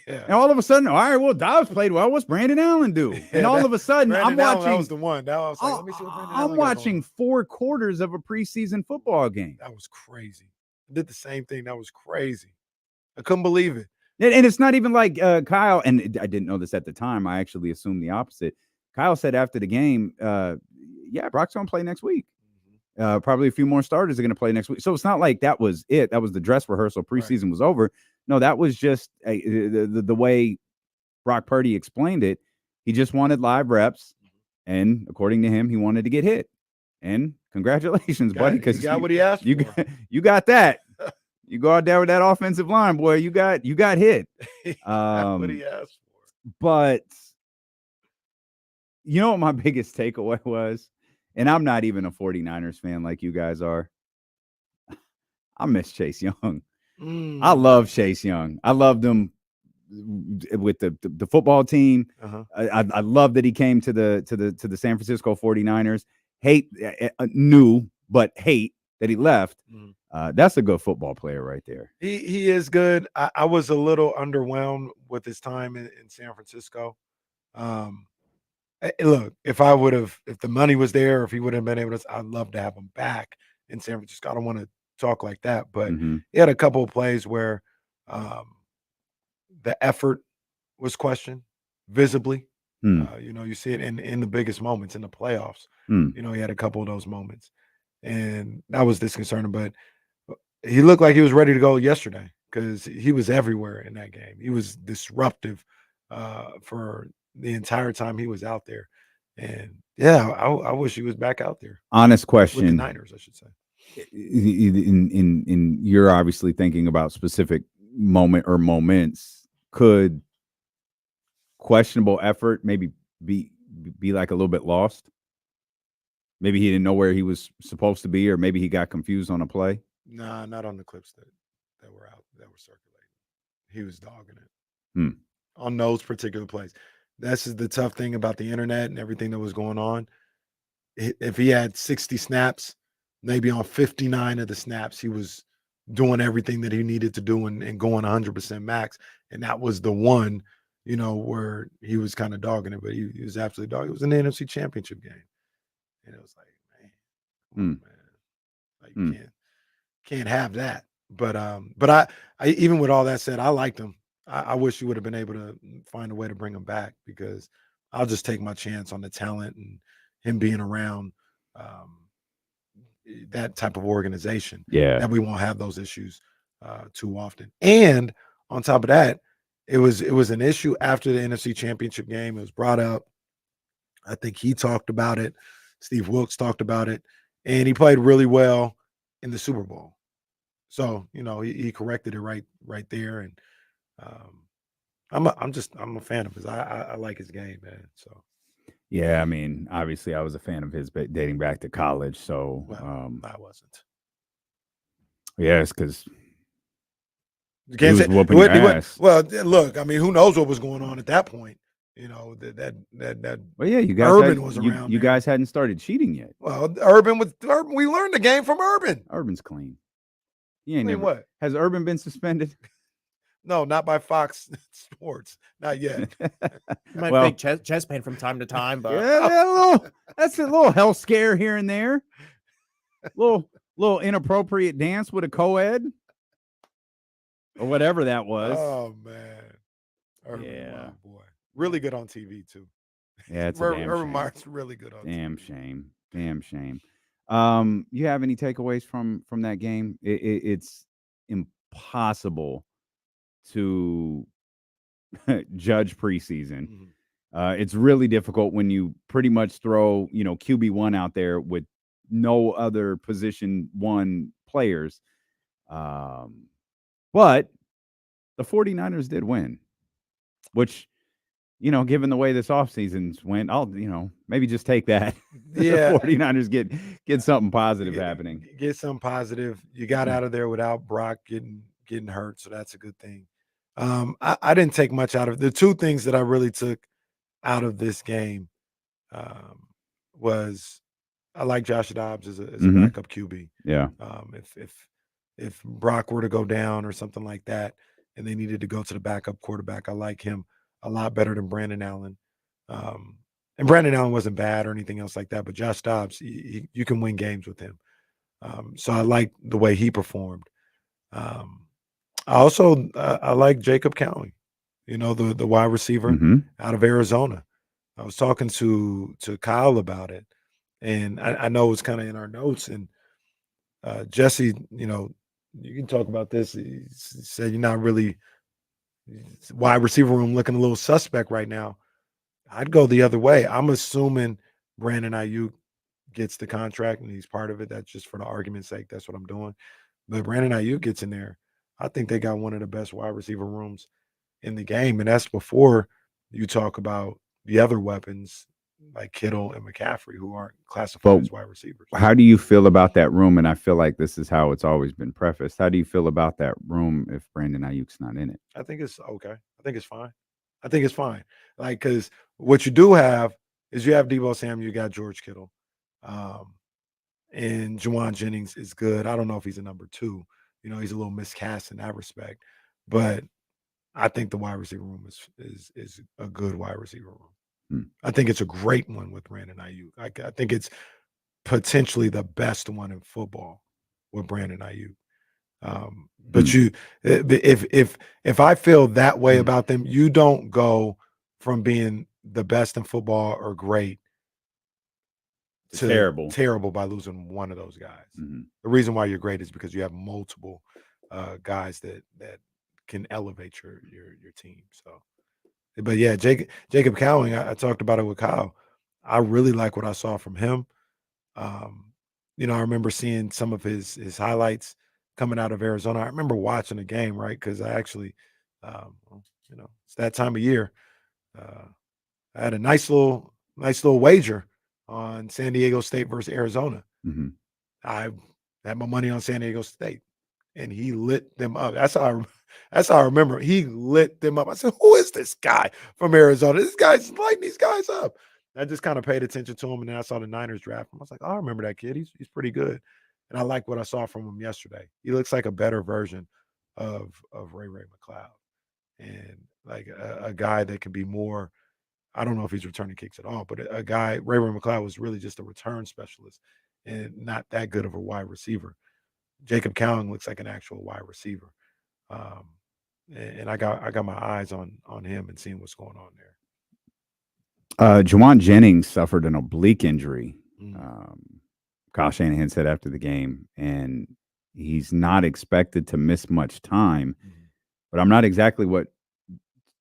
And all of a sudden, all right, well, Dobbs played well. What's Brandon Allen do? And all of a sudden, I'm watching. That was the one. Now I was like, let me see what Brandon Allen I'm watching 4 quarters of a preseason football game. That was crazy. I did the same thing. That was crazy. I couldn't believe it. And it's not even like Kyle, and I didn't know this at the time. I actually assumed the opposite. Kyle said after the game, yeah, Brock's going to play next week. Probably a few more starters are going to play next week. So it's not like that was it. That was the dress rehearsal. Preseason was over. No, that was just the way Brock Purdy explained it. He just wanted live reps. And according to him, he wanted to get hit. And congratulations, buddy. Because you got what he asked for. You got that. You go out there with that offensive line, boy. You got hit. That's what he asked for. But you know what my biggest takeaway was? And I'm not even a 49ers fan like you guys are. I miss Chase Young. I love Chase Young. I loved him with the football team. I love that he came to the San Francisco 49ers. Knew that he left. That's a good football player right there. He is good. I was a little underwhelmed with his time in San Francisco. Look, if the money was there, if he would have been able to, I'd love to have him back in San Francisco. I don't want to talk like that, but he had a couple of plays where the effort was questioned visibly. You see it in the biggest moments in the playoffs. He had a couple of those moments, and that was disconcerting. But he looked like he was ready to go yesterday because he was everywhere in that game. He was disruptive for the entire time he was out there. And yeah, I wish he was back out there. Honest question. With the Niners, I should say. In you're obviously thinking about specific moment or moments. Could questionable effort maybe be like a little bit lost? Maybe he didn't know where he was supposed to be, or maybe he got confused on a play. Nah, not on the clips that were circulating. He was dogging it on those particular plays. This is the tough thing about the internet and everything that was going on. If he had 60 snaps, maybe on 59 of the snaps, he was doing everything that he needed to do and going 100% max. And that was the one, where he was kind of dogging it, but he was absolutely dogging. It was in the NFC Championship game. And it was like, man, come on, man. Like, can't have that. But I even with all that said, I liked him. I wish you would have been able to find a way to bring him back, because I'll just take my chance on the talent and him being around that type of organization. Yeah, that we won't have those issues too often. And on top of that, it was an issue after the NFC Championship game. It was brought up. I think he talked about it. Steve Wilkes talked about it, and he played really well in the Super Bowl. So he corrected it right there, and I'm a fan of his. I like his game, man. So Yeah, I mean, obviously, I was a fan of his dating back to college. So, I wasn't. yeah, it's because You he can't was say whooping your ass. well. Look, I mean, who knows what was going on at that point? That Well, yeah, you guys Urban was around. You guys hadn't started cheating yet. Well, Urban. We learned the game from Urban. Urban's clean. He ain't Clean never. what? Has Urban been suspended? No, not by Fox Sports. Not yet. Might Well- fake chest pain from time to time, but Yeah, that's a little health scare here and there. Little inappropriate dance with a co-ed or whatever that was. Oh man, Urban, Yeah. wow, boy, really good on TV too. Yeah, it's a damn Urban shame. Meyer's really good on TV. Damn shame. You have any takeaways from that game? It's impossible to judge preseason. Mhm. It's really difficult when you pretty much throw, QB1 out there with no other position one players. But the 49ers did win, which, given the way this offseason's went, I'll, maybe just take that. Yeah. The 49ers get something positive happening. Get some positive. You got out of there without Brock getting hurt, so that's a good thing. I didn't take much out of the two things that I really took out of this game. Was I like Josh Dobbs as a Mhm. backup QB. Yeah. If Brock were to go down or something like that, and they needed to go to the backup quarterback, I like him a lot better than Brandon Allen. And Brandon Allen wasn't bad or anything else like that, but Josh Dobbs, you can win games with him. So I like the way he performed. I like Jacob Cowing, the wide receiver Mhm. out of Arizona. I was talking to Kyle about it, and I know it's kind of in our notes. And Jesse, you can talk about this. He said you're not really wide receiver room looking a little suspect right now. I'd go the other way. I'm assuming Brandon Ayuk gets the contract and he's part of it. That's just for the argument's sake. That's what I'm doing. But Brandon Ayuk gets in there. I think they got one of the best wide receiver rooms in the game. And that's before you talk about the other weapons like Kittle and McCaffrey, who aren't classified as wide receivers. How do you feel about that room? And I feel like this is how it's always been prefaced. How do you feel about that room if Brandon Ayuk's not in it? I think it's okay. I think it's fine. Like, because what you do have is you have Deebo Samuel, you got George Kittle. And Juwan Jennings is good. I don't know if he's a number 2. He's a little miscast in that respect. But I think the wide receiver room is a good wide receiver room. I think it's a great one with Brandon Ayuk. I think it's potentially the best one in football with Brandon Ayuk. But if I feel that way about them, you don't go from being the best in football or great to terrible by losing one of those guys. Mhm. The reason why you're great is because you have multiple guys that can elevate your team. So, but yeah, Jacob Cowing, I talked about it with Kyle. I really like what I saw from him. I remember seeing some of his highlights coming out of Arizona. I remember watching the game, right? Because I actually, it's that time of year. I had a nice little wager on San Diego State versus Arizona. Mhm. I had my money on San Diego State, and he lit them up. That's how I remember. He lit them up. I said, "Who is this guy from Arizona? This guy's lighting these guys up." I just kind of paid attention to him, and then I saw the Niners draft him. I was like, "Oh, I remember that kid. He's pretty good." And I like what I saw from him yesterday. He looks like a better version of Ray McCloud, and like a guy that can be more. I don't know if he's returning kicks at all, but a guy, Ray McCloud, was really just a return specialist and not that good of a wide receiver. Jacob Cowing looks like an actual wide receiver. And I got my eyes on him and seeing what's going on there. Juwan Jennings suffered an oblique injury. Mm. Kyle Shanahan said after the game, and he's not expected to miss much time. But I'm not exactly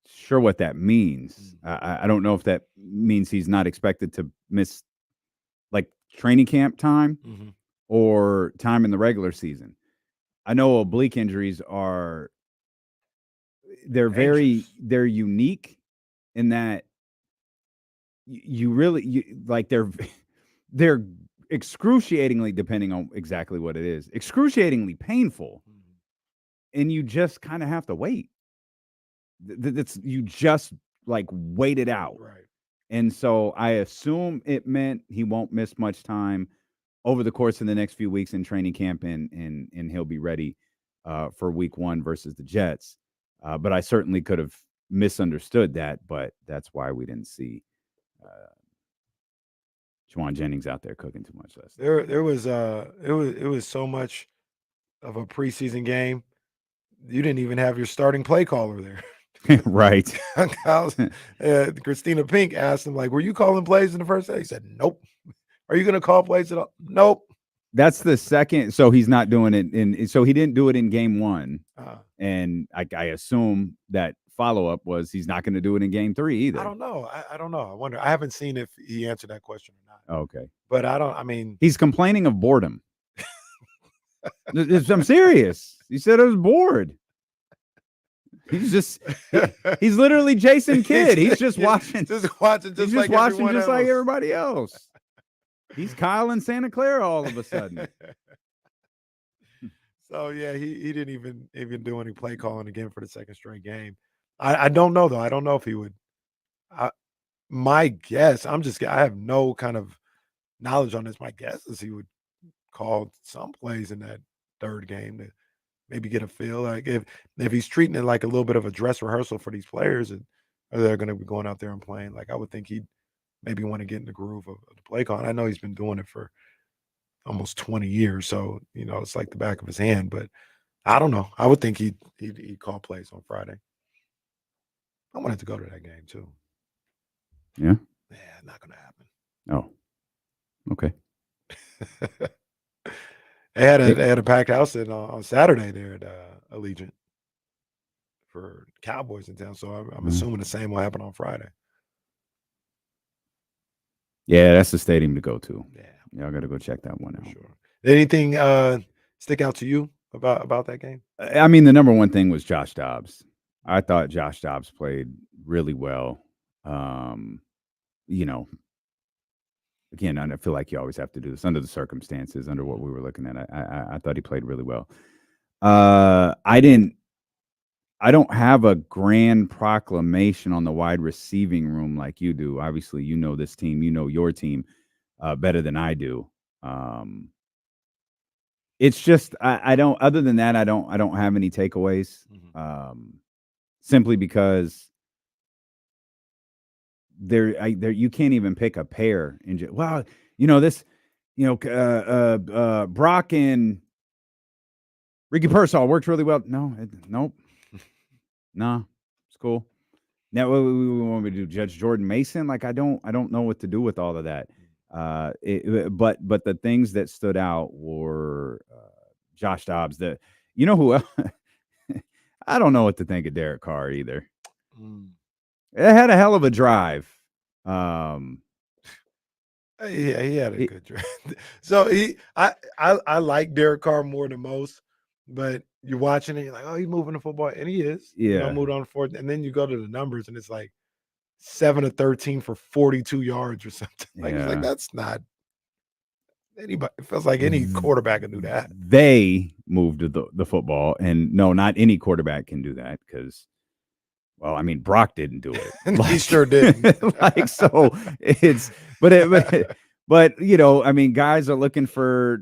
sure what that means. I don't know if that means he's not expected to miss like training camp time or time in the regular season. I know oblique injuries are they're they're unique in that you really like they're excruciatingly, depending on exactly what it is, excruciatingly painful, and you just kind of have to wait. That's you just like wait it out, Right. and so I assume it meant he won't miss much time over the course of the next few weeks in training camp, and he'll be ready for week 1 versus the Jets. But I certainly could have misunderstood that, but that's why we didn't see Juwan Jennings out there cooking too much last night. There was it was so much of a preseason game. You didn't even have your starting play caller there. Right. Christina Pink asked him, like, were you calling plays in the first day? He said, nope. Are you going to call plays at all? Nope. That's the second. So he's not doing it so he didn't do it in game 1. And I assume that follow-up was he's not going to do it in game 3 either. I don't know. I don't know. I wonder. I haven't seen if he answered that question or not. Okay. But I mean, he's complaining of boredom. I'm serious. He said I was bored. He's literally Jason Kidd. He's just watching. Just watching like everybody else. He's Kyle in Santa Clara all of a sudden. So yeah, he didn't even do any play calling again for the second straight game. I don't know though. I don't know if he would. My guess, I have no kind of knowledge on this. My guess is he would call some plays in that third game to maybe get a feel. Like if he's treating it like a little bit of a dress rehearsal for these players, and they're going to be going out there and playing, like I would think he'd maybe want to get in the groove of the play call. And I know he's been doing it for almost 20 years, so it's like the back of his hand. But I don't know. I would think he'd call plays on Friday. I wanted to go to that game too. Yeah. Yeah, not going to happen. Oh. Okay. They had a packed house on Saturday there at Allegiant for Cowboys in town. So I'm assuming the same will happen on Friday. Yeah, that's the stadium to go to. Yeah, y'all got to go check that one out. Sure. Did anything stick out to you about that game? I mean, the number one thing was Josh Dobbs. I thought Josh Dobbs played really well. Again, I feel like you always have to do this under the circumstances, under what we were looking at. I thought he played really well. I don't have a grand proclamation on the wide receiving room like you do. Obviously, you know this team, you know your team better than I do. It's just I don't. Other than that, I don't have any takeaways. Simply because there you can't even pick a pair. Brock and Ricky Pearsall worked really well. Nope. Nah, it's cool. Now what we want me to do? Judge Jordan Mason? Like I don't know what to do with all of that. But the things that stood out were Josh Dobbs. Who else? I don't know what to think of Derek Carr either. It had a hell of a drive. Yeah, he had a good drive. So I like Derek Carr more than most, but you're watching it, you're like, oh, he's moving the football, and he is. Yeah, moved on forward, and then you go to the numbers, and it's like 7 of 13 for 42 yards or something. It's like that's not anybody. It feels like any quarterback can do that. They moved the football, and no, not any quarterback can do that because, well, I mean, Brock didn't do it. He sure didn't. But I mean, guys are looking for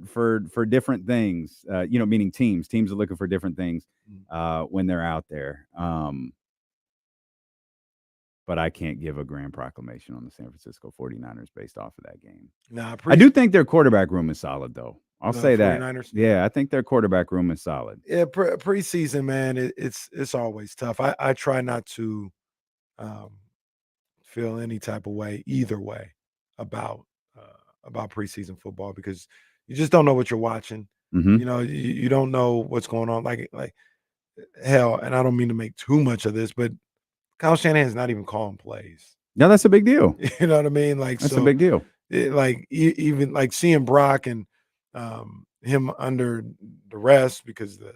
different things. Meaning teams. Teams are looking for different things when they're out there. But I can't give a grand proclamation on the San Francisco 49ers based off of that game. I do think their quarterback room is solid, though. I'll say that. 49ers? Yeah, I think their quarterback room is solid. Yeah, preseason, man, it's always tough. I try not to feel any type of way either way about preseason football because you just don't know what you're watching. You don't know what's going on. Like hell, and I don't mean to make too much of this, but Kyle Shanahan's not even calling plays. No, that's a big deal. You know what I mean? Like that's a big deal. Even like seeing Brock and him under duress because the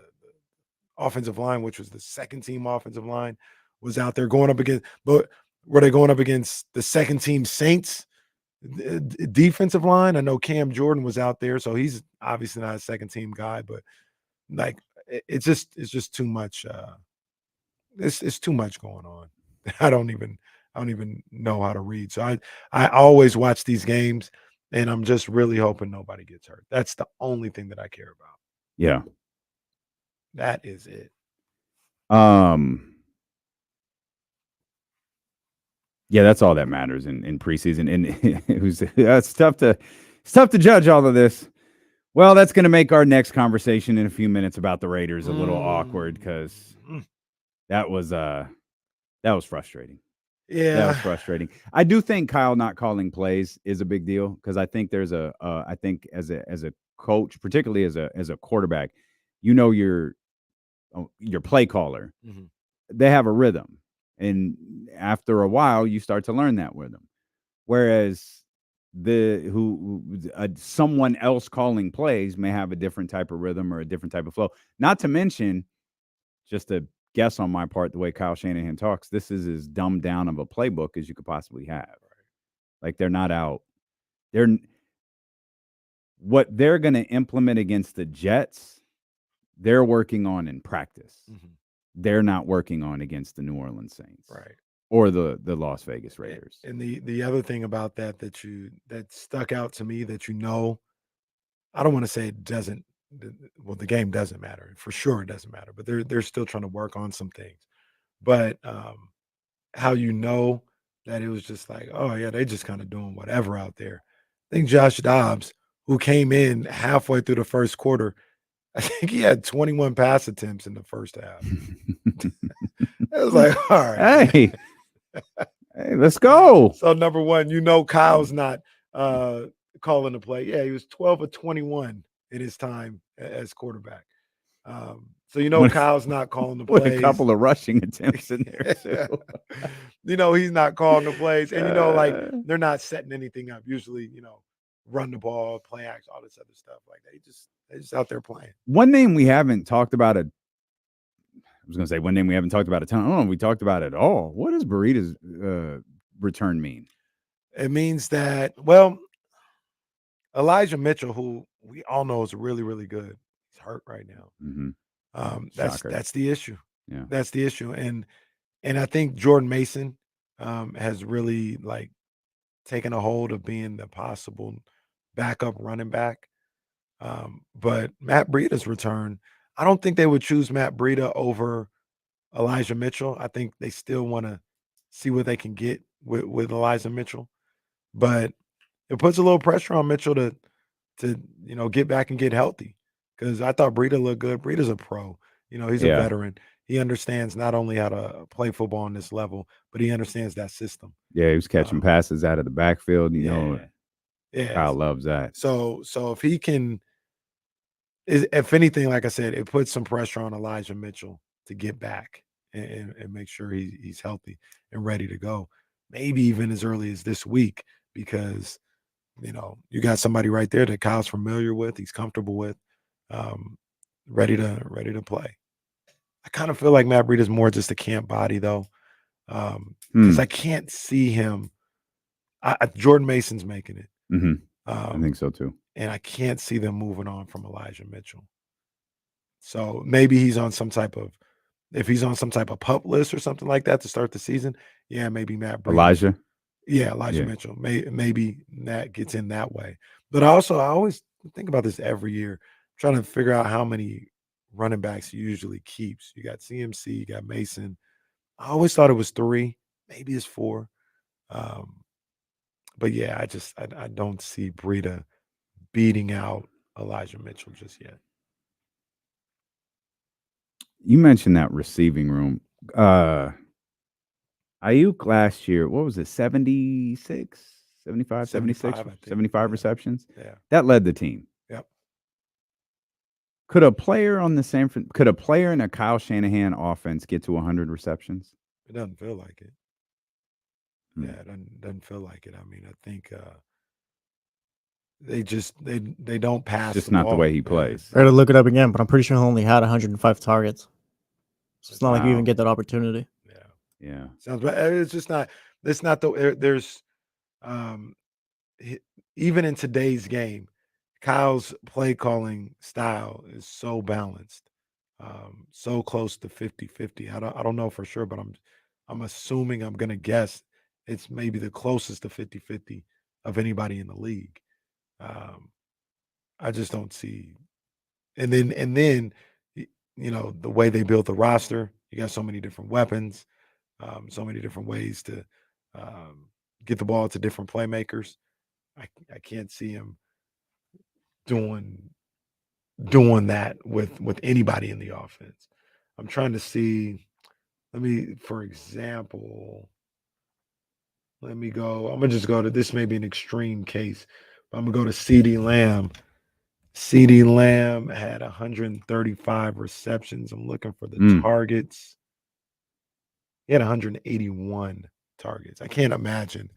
offensive line, which was the second team offensive line, was out there going up against. But were they going up against the second team Saints defensive line? I know Cam Jordan was out there, so he's obviously not a second team guy, but like it's just too much. It's too much going on. I don't even know how to read. So I always watch these games, and I'm just really hoping nobody gets hurt. That's the only thing that I care about. Yeah. That is it. Yeah, that's all that matters in preseason. And it's tough to judge all of this. Well, that's going to make our next conversation in a few minutes about the Raiders a little awkward because that was frustrating. Yeah, that was frustrating. I do think Kyle not calling plays is a big deal because I think there's I think as a coach, particularly as a quarterback, your play caller. Mhm. They have a rhythm, and after a while, you start to learn that rhythm. Whereas someone else calling plays may have a different type of rhythm or a different type of flow. Not to mention, just a guess on my part, the way Kyle Shanahan talks, this is as dumbed down of a playbook as you could possibly have. Like they're not out. What they're going to implement against the Jets, they're working on in practice. Mm-hmm. They're not working on against the New Orleans Saints, Right, or the Las Vegas Raiders. And the other thing about that stuck out to me that I don't want to say it doesn't. Well, the game doesn't matter for sure. It doesn't matter, but they're still trying to work on some things. But how that it was just like, oh yeah, they just kind of doing whatever out there. I think Josh Dobbs, who came in halfway through the first quarter, I think he had 21 pass attempts in the first half. It was like, all right, hey, let's go. So number one, Kyle's not calling the play. Yeah, he was 12 of 21 in his time as quarterback. So Kyle's not calling the plays. With a couple of rushing attempts in there too. He's not calling the plays, and they're not setting anything up. Usually, run the ball, play action, all this other stuff like that. They're just out there playing. One name we haven't talked about I was going to say one name we haven't talked about a ton. Oh, we talked about it all. What does Burrito's return mean? It means that, Elijah Mitchell, who we all know is really, really good, he's hurt right now. Mm-hmm. That's the issue. Yeah, that's the issue. And I think Jordan Mason has really taken a hold of being the possible backup running back. But Matt Breida's return, I don't think they would choose Matt Breida over Elijah Mitchell. I think they still want to see what they can get with Elijah Mitchell. But it puts a little pressure on Mitchell to get back and get healthy, because I thought Breida looked good. Breida's a pro. He's a veteran. He understands not only how to play football on this level, but he understands that system. Yeah, he was catching passes out of the backfield. Kyle loves that. So if he can, if anything, like I said, it puts some pressure on Elijah Mitchell to get back and make sure he's healthy and ready to go. Maybe even as early as this week, because you got somebody right there that Kyle's familiar with, he's comfortable with, ready to play. I kind of feel like Matt Breida is more just a camp body though, because I can't see him. Jordan Mason's making it. Mm-hmm. I think so too. And I can't see them moving on from Elijah Mitchell. So maybe if he's on some type of pup list or something like that to start the season, maybe Matt Breida. Elijah. Yeah, Elijah Mitchell. Maybe that gets in that way. But I always think about this every year, trying to figure out how many running backs he usually keeps. You got CMC, you got Mason. I always thought it was 3, maybe it's 4. But yeah, I don't see Breida beating out Elijah Mitchell just yet. You mentioned that receiving room. Ayuk last year, what was it, 76, 75, 76, 75 receptions? Yeah. That led the team. Yep. Could a player in a Kyle Shanahan offense get to 100 receptions? It doesn't feel like it. Yeah, it doesn't feel like it. I mean, I think they don't pass. It's just the not the ball. way he Yeah. plays. I had to look it up again, but I'm pretty sure he only had 105 targets. So it's not like you Wow. even get that opportunity. Yeah. Sounds bad. It's just not. It's not the. There's, even in today's game, Kyle's play calling style is so balanced, so close to 50-50. I don't know for sure, but I'm assuming, I'm gonna guess it's maybe the closest to 50-50 of anybody in the league. I just don't see. And then the way they built the roster, you got so many different weapons, so many different ways to get the ball to different playmakers. I can't see him doing that with anybody in the offense. I'm trying to see. For example, let me go. I'm gonna just go to this. May be an extreme case, but I'm gonna go to CeeDee Lamb. CeeDee Lamb had 135 receptions. I'm looking for the targets. He had 181 targets. I can't imagine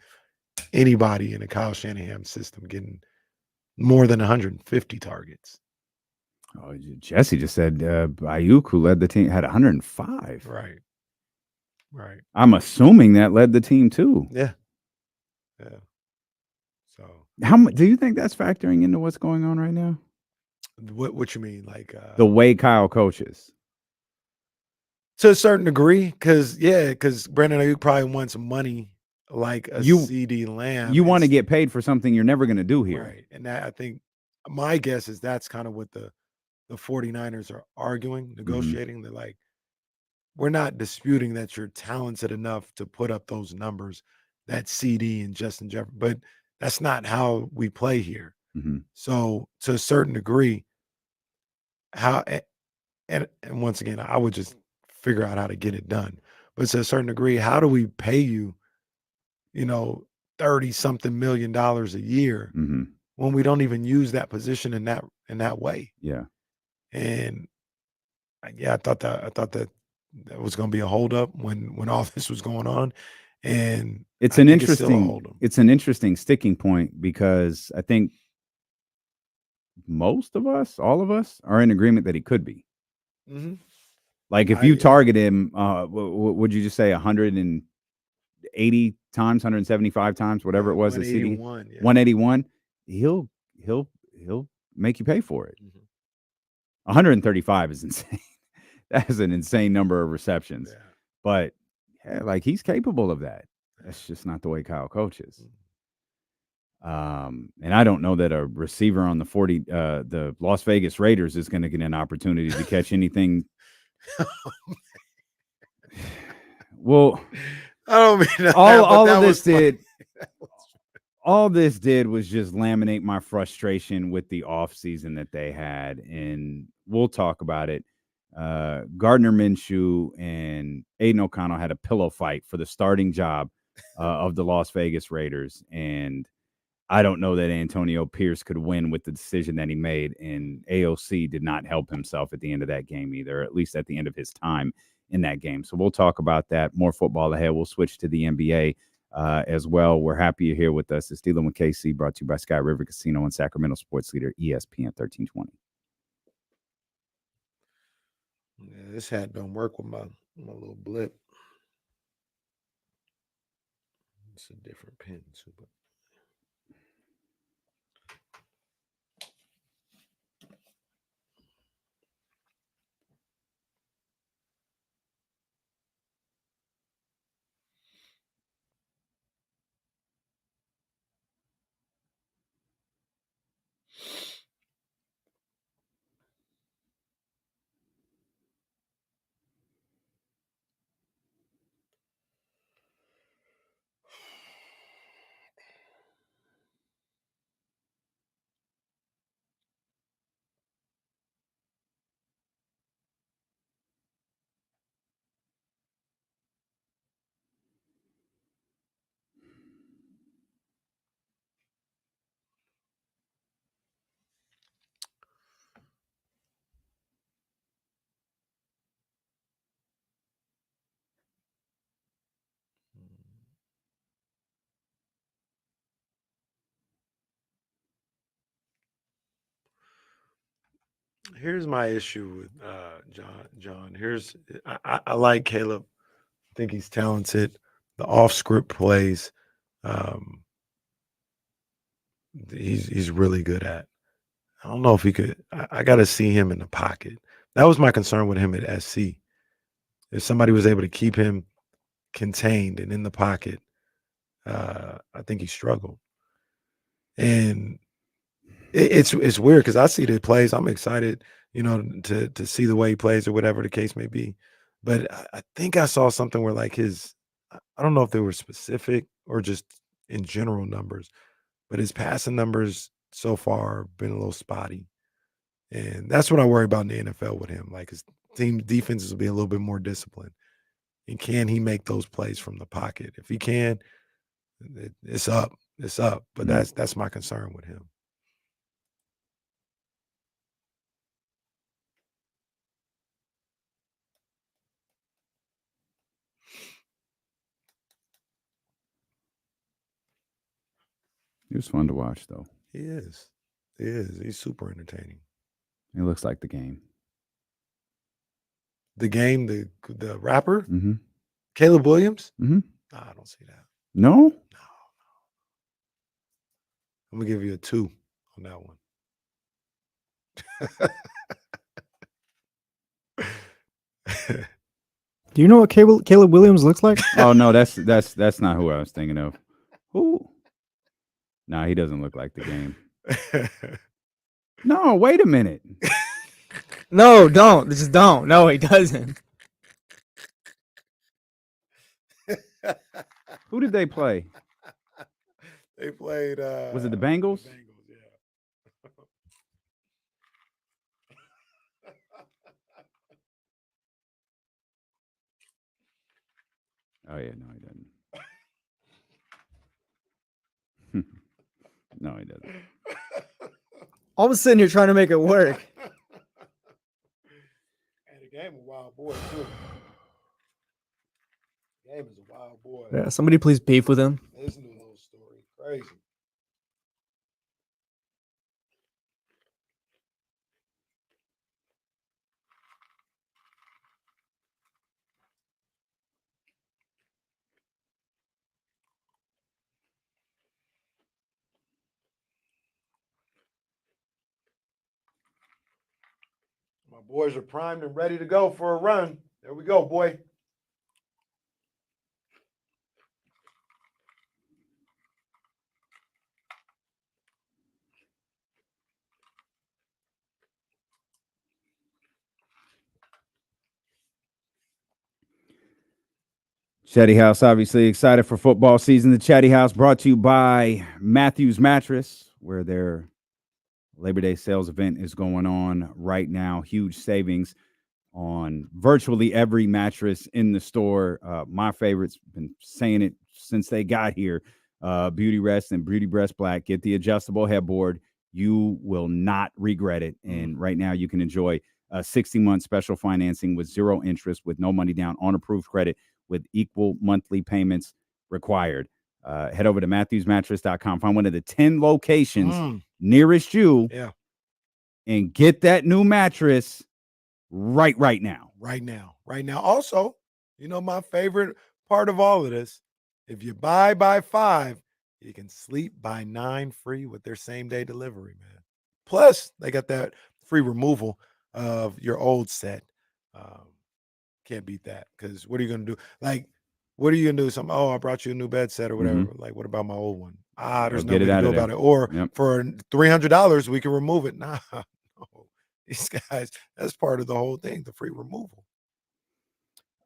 anybody in a Kyle Shanahan system getting more than 150 targets. Oh, Jesse just said Ayuk, who led the team, had 105. Right. I'm assuming that led the team too. Yeah. So how much do you think that's factoring into what's going on right now? What you mean, like the way Kyle coaches? To a certain degree, because Brandon Ayuk probably wants money like a CeeDee Lamb. You want to get paid for something you're never going to do here. Right. And that, I think my guess is that's kind of what the 49ers are arguing, negotiating. They're like, we're not disputing that you're talented enough to put up those numbers that CD and Justin Jefferson, but that's not how we play here. So to a certain degree, how and once again, I would just figure out how to get it done. But to a certain degree, how do we pay you, 30-something million a year when we don't even use that position in that way? Yeah. And I thought that was going to be a holdup when all this was going on. And it's an interesting sticking point, because I think most of us, all of us, are in agreement that he could be. Like if you target him, would you just say 180 times, 175 times, whatever it was, 181, 181, he'll make you pay for it. 135 is insane. That is an insane number of receptions. But like he's capable of that. That's just not the way Kyle coaches. And I don't know that a receiver on the Las Vegas Raiders is going to get an opportunity to catch anything. Well, I don't mean that, all of this did. All this did was just laminate my frustration with the offseason that they had, and we'll talk about it. Gardner Minshew and Aiden O'Connell had a pillow fight for the starting job of the Las Vegas Raiders, and I don't know that Antonio Pierce could win with the decision that he made, and AOC did not help himself at the end of that game either, at least at the end of his time in that game. So we'll talk about that. More football ahead. We'll switch to the NBA as well. We're happy you're here with us. It's Dealing with KC, brought to you by Sky River Casino and Sacramento sports leader ESPN 1320. Yeah, this hat don't work with my little blip. It's a different pin too, but Here's my issue with John. Here's I like Caleb. I think he's talented. The off script plays, he's really good at. I don't know if he could. I got to see him in the pocket. That was my concern with him at SC. If somebody was able to keep him contained and in the pocket, I think he struggled. And it's weird because I see the plays. I'm excited, to see the way he plays or whatever the case may be. But I think I saw something where like I don't know if they were specific or just in general numbers, but his passing numbers so far have been a little spotty. And that's what I worry about in the NFL with him. Like his team defenses will be a little bit more disciplined. And can he make those plays from the pocket? If he can, it's up. It's up. But that's my concern with him. He was fun to watch, though. He is. He is. He's super entertaining. He looks like the game. The game, the rapper? Mm-hmm. Caleb Williams? Mm-hmm. Nah, I don't see that. No? No. I'm going to give you a 2 on that one. Do you know what Caleb Williams looks like? Oh no, that's not who I was thinking of. Who? Nah, he doesn't look like the game. No, wait a minute. No, don't. Just don't. No, he doesn't. Who did they play? They played. Was it the Bengals? The Bengals, yeah. Oh yeah, no, he doesn't. No, he doesn't. All of a sudden, you're trying to make it work. And the game a wild boy too. The game is a wild boy. Yeah, somebody please beef with him. Listen to the little story. Crazy. My boys are primed and ready to go for a run. There we go, boy. Chatty House, obviously excited for football season. The Chatty House brought to you by Matthews Mattress, where their Labor Day sales event is going on right now. Huge savings on virtually every mattress in the store. My favorites, been saying it since they got here. Beauty Rest and Beauty Breast Black. Get the adjustable headboard. You will not regret it. And right now you can enjoy 60-month special financing with 0 interest, with no money down, on approved credit, with equal monthly payments required. Head over to MatthewsMattress.com. Find one of the 10 locations nearest you, and get that new mattress right now. Right now. Also, my favorite part of all of this, if you buy by 5, you can sleep by 9 free with their same-day delivery, man. Plus, they got that free removal of your old set. Can't beat that, because what are you going to do? Like, what are you going to do? I brought you a new bed set or whatever. Like, what about my old one? There's nothing to do about it. Or for $300, we can remove it. Nah, no. These guys, that's part of the whole thing, the free removal.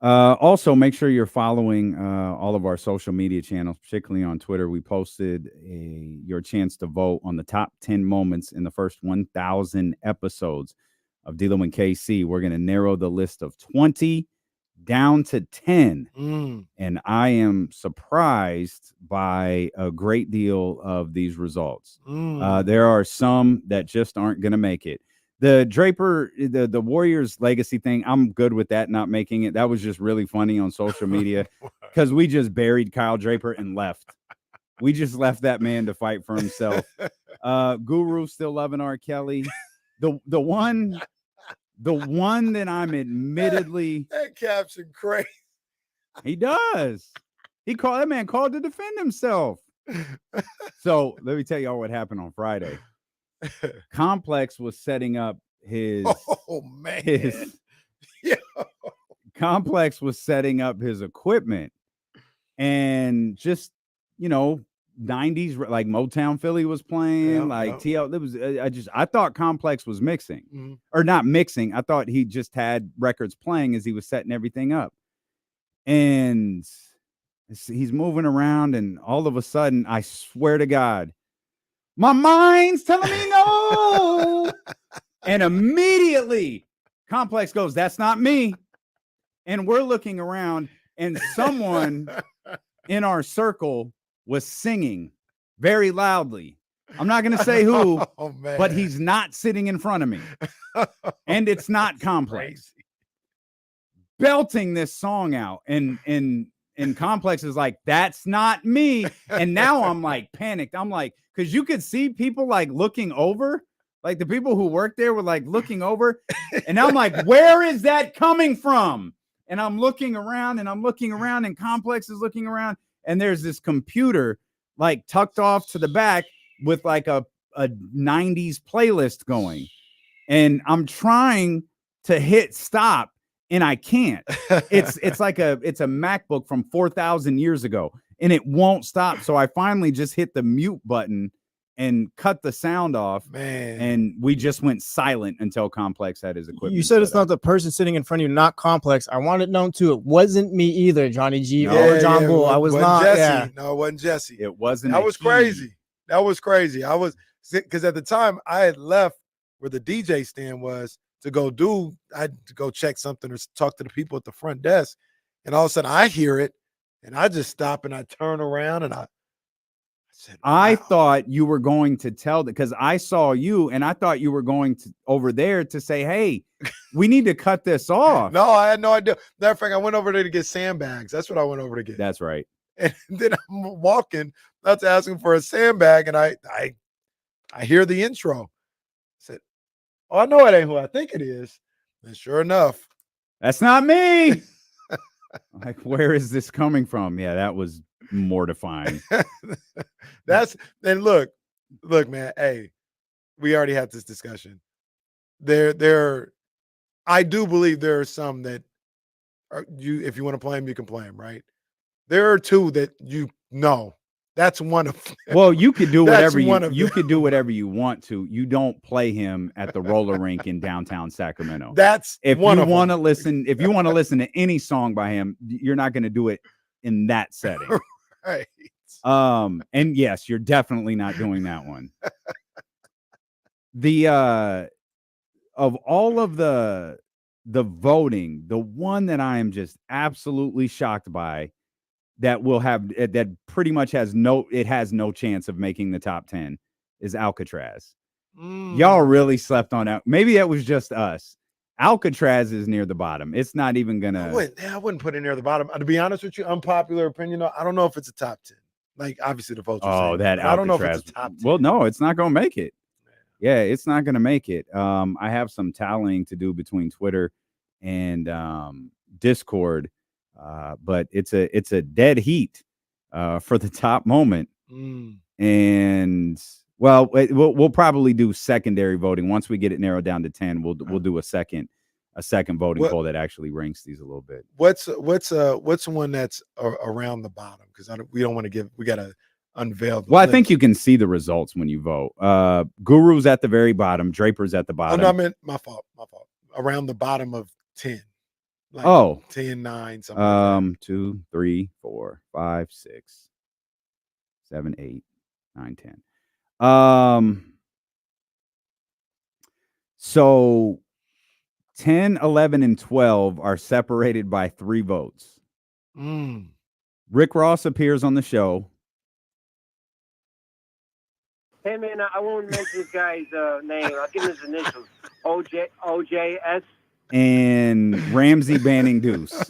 Also, make sure you're following all of our social media channels, particularly on Twitter. We posted your chance to vote on the top 10 moments in the first 1,000 episodes of D-Lo and KC. We're going to narrow the list of 20 down to 10. And I am surprised by a great deal of these results. There are some that just aren't going to make it. The Draper, the Warriors legacy thing, I'm good with that not making it. That was just really funny on social media because we just buried Kyle Draper and left. We just left that man to fight for himself. Guru still loving R. Kelly. The one The one that I'm admittedly that caption crazy. He does. That man called to defend himself. So let me tell y'all what happened on Friday. Complex was setting up his Complex was setting up his equipment, and just 90s like Motown Philly was playing, TL. There was I thought Complex was mixing or not mixing. I thought he just had records playing as he was setting everything up, and he's moving around, and all of a sudden, I swear to God, my mind's telling me no, and immediately Complex goes, "That's not me," and we're looking around, and someone in our circle was singing very loudly. I'm not going to say who, but he's not sitting in front of me. And it's not Complex. Belting this song out. And Complex is like, "That's not me." And now I'm like panicked. I'm like, because you could see people like looking over. Like the people who work there were like looking over. And I'm like, where is that coming from? And I'm looking around and Complex is looking around. And there's this computer like tucked off to the back with like a 90s playlist going. And I'm trying to hit stop and I can't. It's like it's a MacBook from 4,000 years ago and it won't stop. So I finally just hit the mute button and cut the sound off, man. And we just went silent until Complex had his equipment. You said it's not the person sitting in front of you, not Complex. I wanted known too. It wasn't me either, Johnny G or John Bull. I was not. Jesse. Yeah. No, it wasn't Jesse. It wasn't. That was crazy. That was crazy. I was because at the time I had left where the DJ stand was to go I had to go check something or talk to the people at the front desk, and all of a sudden I hear it, and I just stop and I turn around and I said, wow. I thought you were going to tell because I saw you and I thought you were going to over there to say, "Hey, we need to cut this off." No, I had no idea. Matter of fact, I went over there to get sandbags. That's what I went over to get. That's right. And then I'm walking, that's asking for a sandbag, and I hear the intro. I said, "Oh, I know it ain't who I think it is." And sure enough, that's not me. Like, where is this coming from? Yeah, that was mortifying. And look, man. Hey, we already had this discussion. I do believe there are some that if you want to play them, you can play them, right? There are two that that's one of them. Well, you could do whatever you could do whatever you want to. You don't play him at the roller rink in downtown Sacramento. If you want to listen to any song by him, you're not going to do it in that setting. Right. And yes, you're definitely not doing that one. Of all of the voting, the one that I am just absolutely shocked by that pretty much has no chance of making the top 10 is Alcatraz. Y'all really slept on that. Maybe that was just us. Alcatraz is near the bottom. It's not even gonna. I wouldn't put it near the bottom. To be honest with you, unpopular opinion. I don't know if it's a top 10. Like obviously the votes. Oh, that Alcatraz. I don't know if it's a top 10. Well, no, it's not gonna make it. Yeah, it's not gonna make it. I have some tallying to do between Twitter and Discord, but it's a dead heat for the top moment. And well, we'll probably do secondary voting once we get it narrowed down to 10. We'll do a second voting poll that actually ranks these a little bit. What's one that's around the bottom? Because we don't want to we got to unveil. I think you can see the results when you vote. Guru's at the very bottom. Draper's at the bottom. Oh, no, I meant my fault. Around the bottom of 10. Like 10, 9, something. Like 2, 3, 4, 5, 6, 7, 8, 9, 10. So 10, 11, and 12 are separated by 3 votes. Rick Ross appears on the show. Hey man, I won't mention this guy's name. I'll give him his initials. OJS. And Ramsey banning Deuce.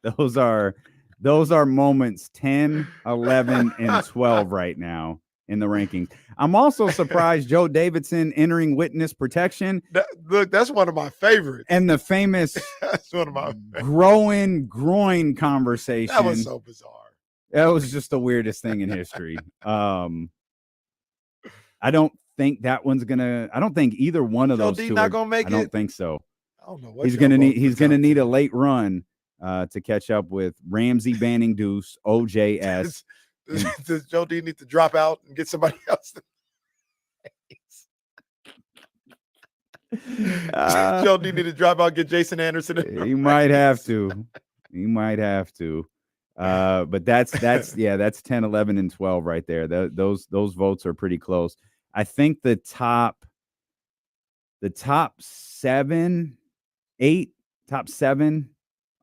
Those are moments 10, 11, and 12 right now. in the rankings. I'm also surprised Joe Davidson entering witness protection. Look, that's one of my favorites. And the famous that's one of my growing groin conversation. That was so bizarre. That was just the weirdest thing in history. I don't think that one's gonna. I don't think either one of Joe those D two not are gonna make I don't it? think so. I don't know what He's y'all gonna vote need. for He's gonna top need 10. a late run to catch up with Ramsey banning Deuce, OJS. Does Joe D need to drop out and get somebody else? Joe D need to drop out, get Jason Anderson. He might have to. He might have to. But that's 10, 11, and 12 right there. Those votes are pretty close. I think the top 7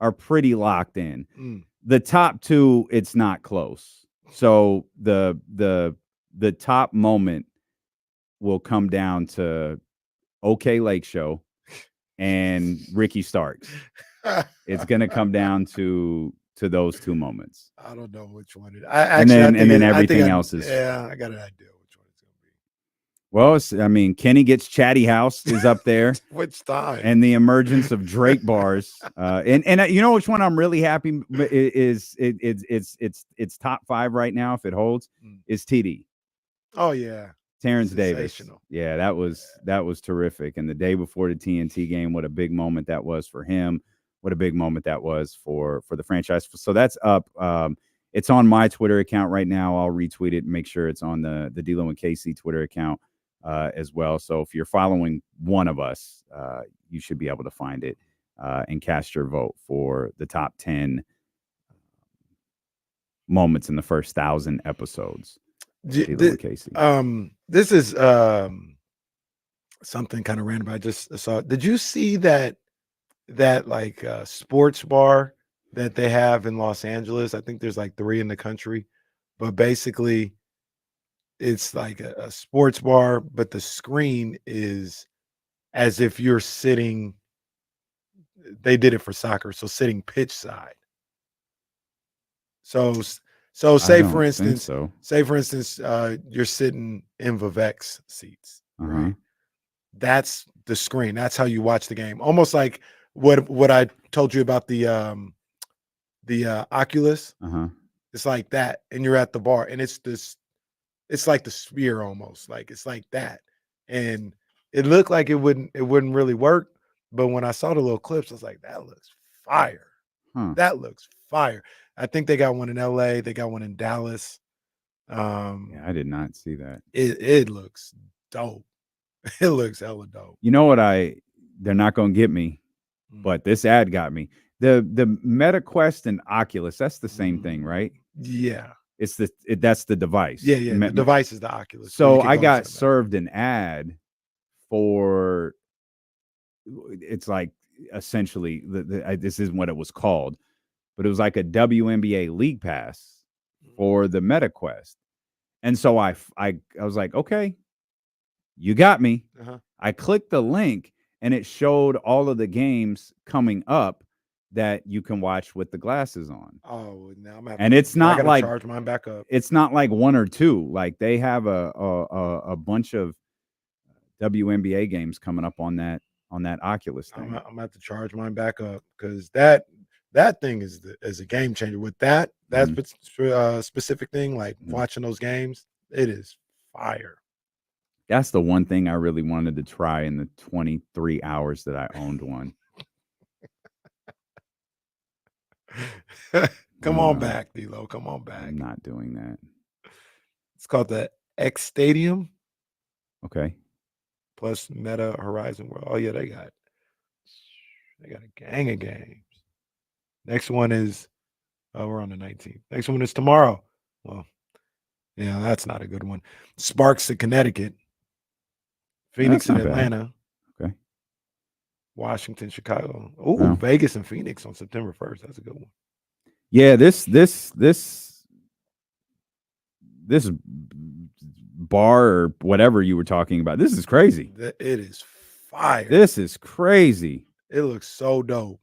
are pretty locked in. The top 2, it's not close. So the top moment will come down to OK Lake Show and Ricky Starks. It's going to come down to those 2 moments. I don't know which one and then everything else is. Yeah, I got an idea which one it's going to be. Well, I mean, Kenny Gets Chatty House is up there. Which time? And the emergence of Drake bars. And you know which one I'm really happy is it's top 5 right now if it holds is TD. Oh yeah. Terrence Davis. Yeah, that was terrific. And the day before the TNT game, what a big moment that was for him. What a big moment that was for the franchise. So that's up. It's on my Twitter account right now. I'll retweet it and make sure it's on the D'Lo and KC Twitter account as well. So if you're following one of us, you should be able to find it and cast your vote for the top 10 moments in the first 1,000 episodes. This is something kind of random. I just saw. Did you see that like sports bar that they have in Los Angeles? I think there's like 3 in the country, but basically it's like a sports bar, but the screen is as if you're sitting. They did it for soccer, so sitting pitch side. So say for instance, you're sitting in Vivek's seats, right? That's the screen. That's how you watch the game. Almost like what I told you about the Oculus. It's like that, and you're at the bar, and it's like the sphere almost. Like it's like that, and it looked like it wouldn't really work. But when I saw the little clips, I was like, that looks fire. That looks fire. I think they got one in LA. They got one in Dallas. Yeah, I did not see that. It looks dope. It looks hella dope. You know what? They're not going to get me, but this ad got me. The MetaQuest and Oculus, that's the same thing, right? Yeah. That's the device. Yeah. The device is the Oculus. So I got served an ad for, it's like essentially, this isn't what it was called, but it was like a WNBA league pass for the MetaQuest. And so I was like, okay, you got me. I clicked the link and it showed all of the games coming up that you can watch with the glasses on. Oh, now I'm and it's not like charge mine back up. It's not like 1 or 2. Like they have a bunch of WNBA games coming up on that Oculus thing. I'm gonna have to charge mine back up because that thing is a game changer. With that specific thing, like watching those games, it is fire. That's the one thing I really wanted to try in the 23 hours that I owned one. Come on back, D'Lo. Come on back. I'm not doing that. It's called the X Stadium. Okay. Plus Meta Horizon World. Oh yeah, they got a gang of games. Next one is we're on the 19th. Next one is tomorrow. Well, yeah, that's not a good one. Sparks in Connecticut. Phoenix and Atlanta. Okay. Washington, Chicago. Oh, Vegas and Phoenix on September 1st. That's a good one. Yeah, this bar or whatever you were talking about. This is crazy. It is fire. This is crazy. It looks so dope.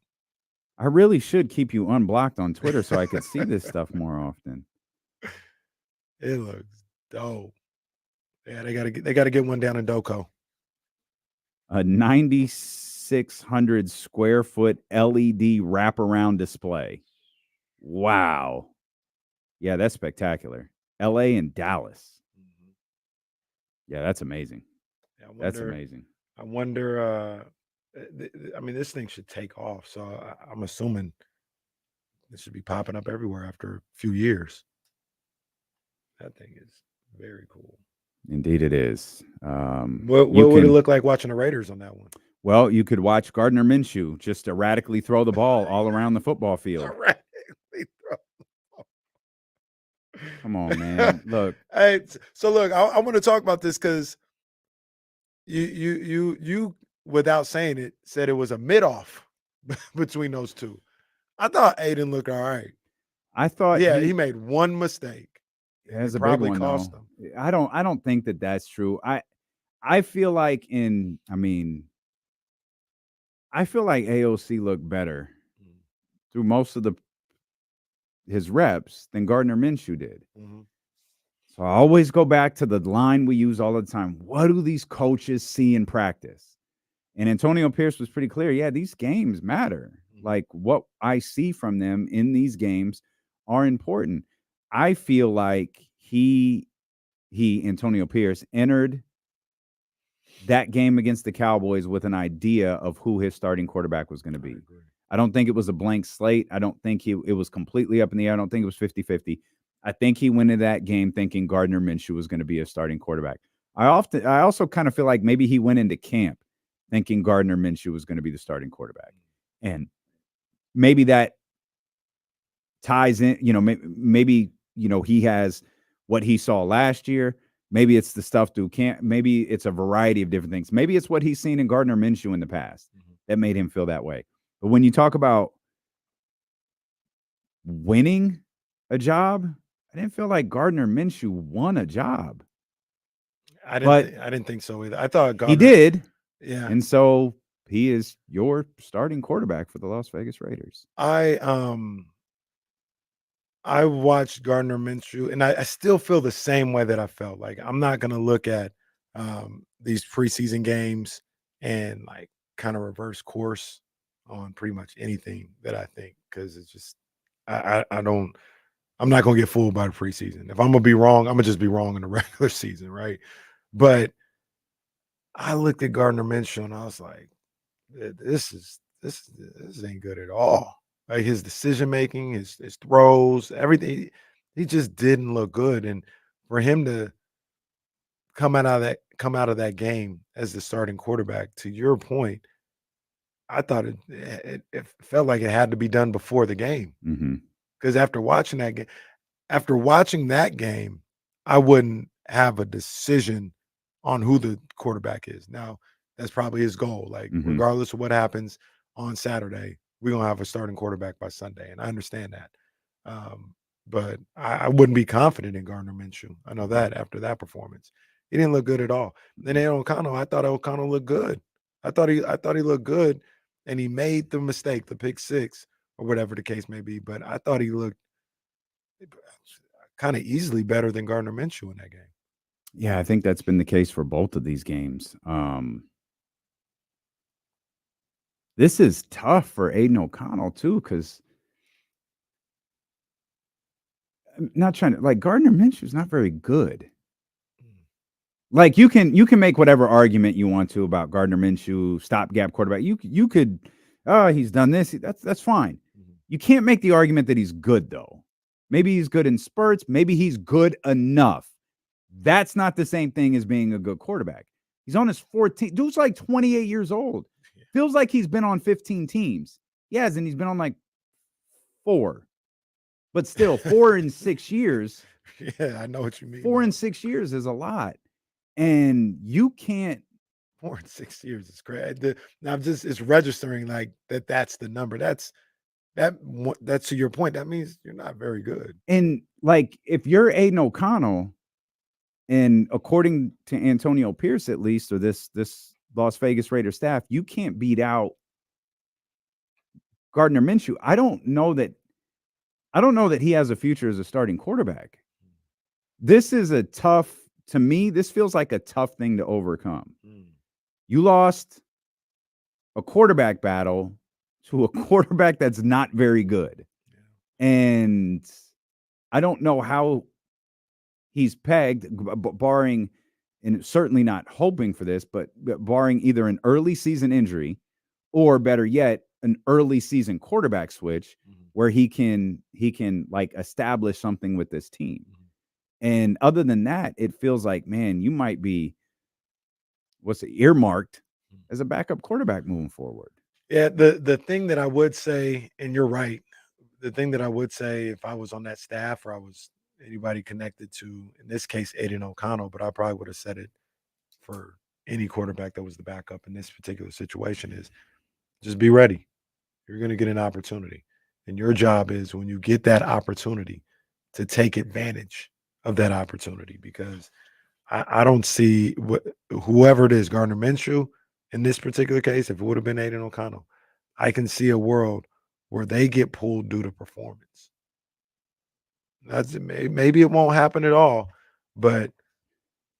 I really should keep you unblocked on Twitter so I could see this stuff more often. It looks dope. Yeah, they gotta get one down in Doko. A 9,600 square foot LED wraparound display. Wow. Yeah, that's spectacular. LA and Dallas. Yeah, that's amazing. Yeah, That's amazing. I wonder. I mean, this thing should take off. So I'm assuming it should be popping up everywhere after a few years. That thing is very cool. Indeed, it is. What would it look like watching the Raiders on that one? Well, you could watch Gardner Minshew just erratically throw the ball all around the football field. Erratically throw. Come on, man. Look. Hey, so look, I want to talk about this because you without saying it said it was a mid-off between those two. I thought Aiden looked all right. I thought he made one mistake. It has a probably big one, cost though. him. I don't think that that's true. I feel like I feel like AOC looked better through most of his reps than Gardner Minshew did. Mm-hmm. So I always go back to the line we use all the time. What do these coaches see in practice? And Antonio Pierce was pretty clear. Yeah, these games matter. Like what I see from them in these games are important. I feel like Antonio Pierce entered that game against the Cowboys with an idea of who his starting quarterback was going to be. I don't think it was a blank slate. I don't think it was completely up in the air. I don't think it was 50-50. I think he went into that game thinking Gardner Minshew was going to be a starting quarterback. I also kind of feel like maybe he went into camp thinking Gardner Minshew was going to be the starting quarterback. And maybe that ties in, maybe he has what he saw last year. Maybe it's the stuff through camp. Maybe it's a variety of different things. Maybe it's what he's seen in Gardner Minshew in the past that made him feel that way. But when you talk about winning a job, I didn't feel like Gardner Minshew won a job. I didn't think so either. I thought Gardner, he did. Yeah. And so he is your starting quarterback for the Las Vegas Raiders. I watched Gardner Minshew, and I still feel the same way that I felt. Like I'm not going to look at these preseason games and like kind of reverse course on pretty much anything that I think, because it's just I'm not going to get fooled by the preseason. If I'm going to be wrong, I'm going to just be wrong in the regular season, right? But I looked at Gardner Minshew and I was like, this ain't good at all. Like his decision making, his throws, everything, he just didn't look good. And for him to come out of that game as the starting quarterback, to your point, I thought it felt like it had to be done before the game. Because after watching that game, I wouldn't have a decision on who the quarterback is. Now, that's probably his goal. Like, regardless of what happens on Saturday, we're going to have a starting quarterback by Sunday. And I understand that. But I wouldn't be confident in Gardner Minshew. I know that after that performance. He didn't look good at all. Then O'Connell, I thought O'Connell looked good. I thought he looked good, and he made the mistake, the pick six, or whatever the case may be. But I thought he looked kind of easily better than Gardner Minshew in that game. Yeah, I think that's been the case for both of these games. This is tough for Aiden O'Connell too, because I'm not trying to, like, Gardner Minshew's not very good. Like you can make whatever argument you want to about Gardner Minshew, stopgap quarterback. You could, he's done this. That's fine. You can't make the argument that he's good though. Maybe he's good in spurts. Maybe he's good enough. That's not the same thing as being a good quarterback. He's on his 14th. Dude's like 28 years old. Feels like he's been on 15 teams. Yes, and he's been on like 4. But still, 4 in 6 years. Yeah, I know what you mean. 4 in 6 years is a lot. And you can't. 4 in 6 years is great. Now it's registering like that's the number. That's to your point. That means you're not very good. And like if you're Aiden O'Connell, and according to Antonio Pierce, at least, or this Las Vegas Raiders staff, you can't beat out Gardner Minshew. I don't know that he has a future as a starting quarterback. This is a tough to me, this feels like a tough thing to overcome. Mm. You lost a quarterback battle to a quarterback that's not very good. And I don't know how he's pegged, barring, and certainly not hoping for this, but barring either an early season injury or better yet, an early season quarterback switch where he can like establish something with this team. And other than that, it feels like, man, you might be earmarked as a backup quarterback moving forward. Yeah, the thing that I would say, and you're right, the thing that I would say if I was on that staff or I was anybody connected to, in this case, Aiden O'Connell, but I probably would have said it for any quarterback that was the backup in this particular situation, is just be ready. You're going to get an opportunity. And your job is, when you get that opportunity, to take advantage of that opportunity, because I don't see whoever it is, Gardner Minshew, in this particular case, if it would have been Aiden O'Connell, I can see a world where they get pulled due to performance. Maybe it won't happen at all, but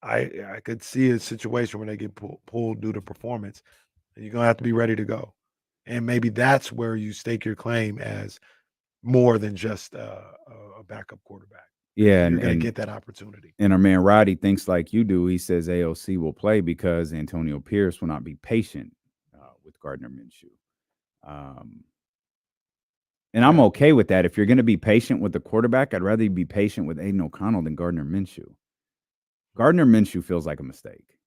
I could see a situation where they get pulled due to performance, and you're gonna have to be ready to go. And maybe that's where you stake your claim as more than just a backup quarterback. Yeah, You're going to get that opportunity. And our man Roddy thinks like you do. He says AOC will play because Antonio Pierce will not be patient with Gardner Minshew. And I'm okay with that. If you're going to be patient with the quarterback, I'd rather you be patient with Aiden O'Connell than Gardner Minshew. Gardner Minshew feels like a mistake.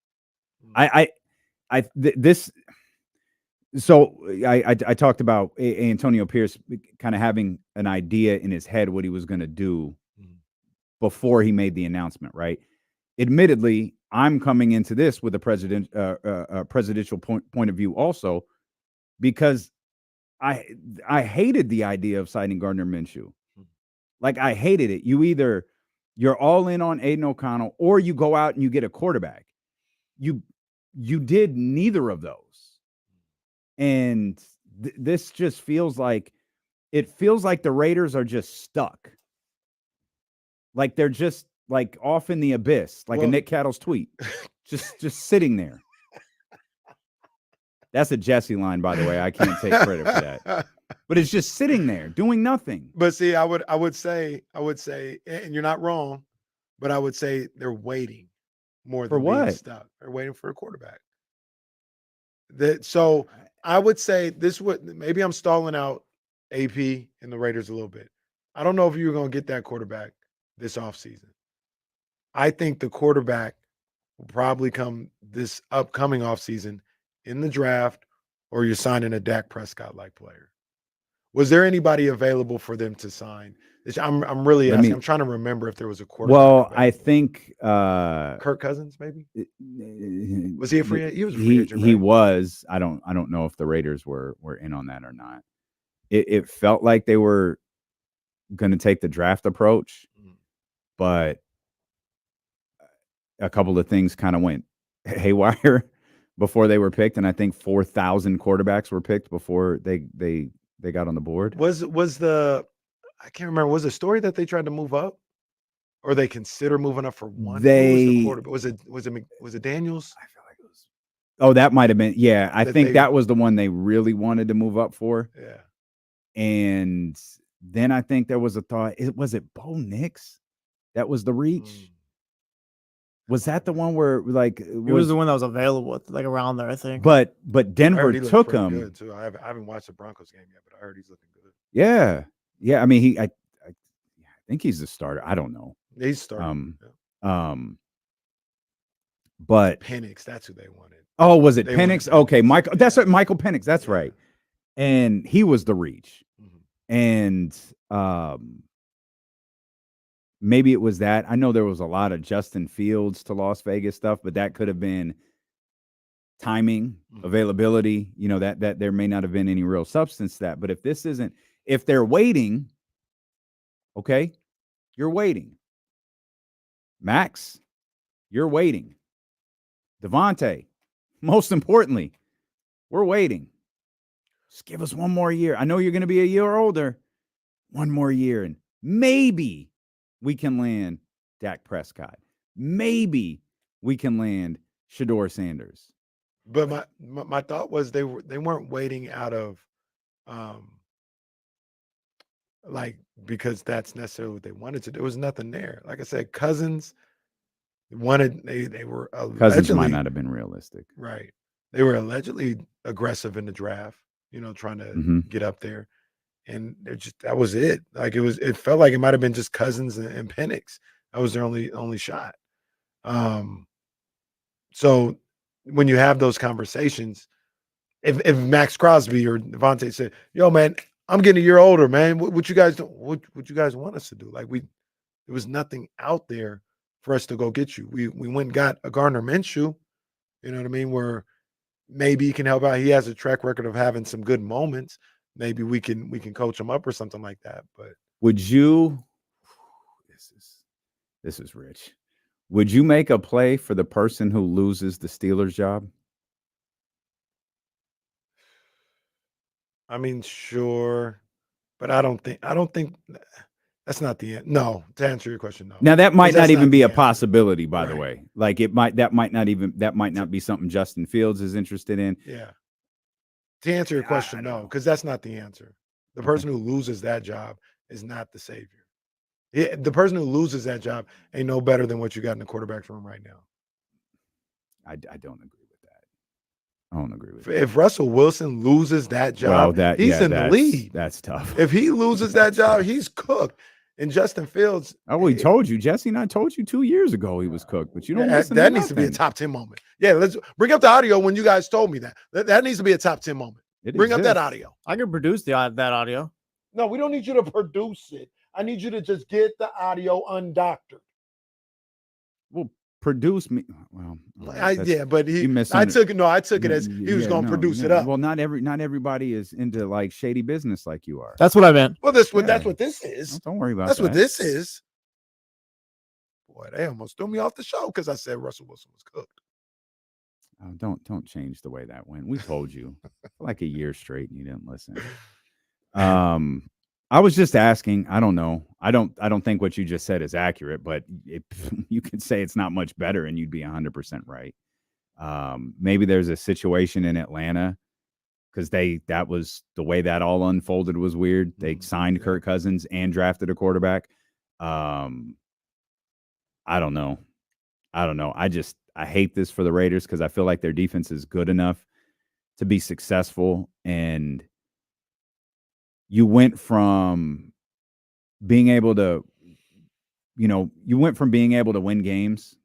So I talked about Antonio Pierce kind of having an idea in his head what he was going to do before he made the announcement, right? Admittedly, I'm coming into this with a presidential point of view also, because I hated the idea of signing Gardner Minshew. Like, I hated it. You're all in on Aiden O'Connell, or you go out and you get a quarterback. You did neither of those. And this just feels like the Raiders are just stuck. Like they're just like off in the abyss, like a Nick Cattles tweet, just sitting there. That's a Jesse line, by the way. I can't take credit for that, but it's just sitting there doing nothing. But see, I would say, and you're not wrong, but I would say they're waiting more than being stuck. They're waiting for a quarterback. So I would say maybe I'm stalling out AP and the Raiders a little bit. I don't know if you were going to get that quarterback this offseason. I think the quarterback will probably come this upcoming offseason in the draft, or you're signing a Dak Prescott-like player. Was there anybody available for them to sign? I'm really asking. I'm trying to remember if there was a quarterback. Well, available. I think Kirk Cousins, maybe. Was he a free agent? He was a free agent. He right? was. I don't know if the Raiders were in on that or not. It felt like they were going to take the draft approach, but a couple of things kind of went haywire before they were picked, and I think 4,000 quarterbacks were picked before they got on the board. I can't remember. Was the story that they tried to move up, or they consider moving up for one? Was it Daniels? I feel like it was. Oh, that might have been. Yeah, I think that was the one they really wanted to move up for. Yeah, and then I think there was a thought. Was it Bo Nix? That was the reach. Was that the one where like it was the one that was available like around there, I think. But Denver took him. Good too. I haven't watched the Broncos game yet, but I heard he's looking good. Yeah. I mean, I think he's the starter. I don't know. He's starting. But Penix, that's who they wanted. Oh, was it Penix? Okay, Michael. That's right, Michael Penix. That's right. And he was the reach. And maybe it was that. I know there was a lot of Justin Fields to Las Vegas stuff, but that could have been timing, availability. You know, that there may not have been any real substance to that. But if they're waiting, okay, you're waiting. Max, you're waiting. Devontae, most importantly, we're waiting. Just give us one more year. I know you're going to be a year older. One more year, and maybe we can land Dak Prescott. maybe we can land Shedeur Sanders. But my thought was they weren't waiting out of like because that's necessarily what they wanted to do. There was nothing there. Like I said, Cousins wanted they were Cousins might allegedly not have been realistic. right. They were allegedly aggressive in the draft, trying to get up there. And that was it. Like it felt like it might have been just Cousins and Penix. That was their only shot. So when you have those conversations, if Max Crosby or Devontae said, "Yo, man, I'm getting a year older, man. What you guys do? What you guys want us to do?" Like there was nothing out there for us to go get you. We went and got a Gardner Minshew. You know what I mean? Where maybe he can help out. He has a track record of having some good moments. Maybe we can coach him up or something like that. But would you? This is rich. Would you make a play for the person who loses the Steelers job? I mean, sure, but I don't think that's not the end. No, to answer your question, no. Now that might not even be a answer. possibility, by the way. Like that might not be something Justin Fields is interested in. Yeah. To answer your question, no, because that's not the answer. The person who loses that job is not the savior. The person who loses that job ain't no better than what you got in the quarterback's room right now. I don't agree with that. I don't agree with that. If Russell Wilson loses that job, he's in the lead. That's tough. If he loses that job, he's cooked. And Justin Fields. Oh, we told you, Jesse, and I told you 2 years ago he was cooked, but you don't listen. That needs to be a top 10 moment. Yeah, let's bring up the audio when you guys told me that. That needs to be a top 10 moment. Bring up that audio. I can produce that audio. No, we don't need you to produce it. I need you to just get the audio undoctored. Well, produce me. Well, yeah, but I took it as he was going to produce it up. Well, not everybody is into like shady business like you are. That's what I meant. Well, that's what this is. Don't worry about that's that. What this is. Boy, they almost threw me off the show because I said Russell Wilson was cooked. Oh, don't change the way that went. We told you for like a year straight and you didn't listen. I was just asking. I don't know. I don't think what you just said is accurate, but you could say it's not much better and you'd be 100% right. Maybe there's a situation in Atlanta because that was the way that all unfolded was weird. They signed Kirk Cousins and drafted a quarterback. I don't know. I hate this for the Raiders because I feel like their defense is good enough to be successful. And you went from being able to, win games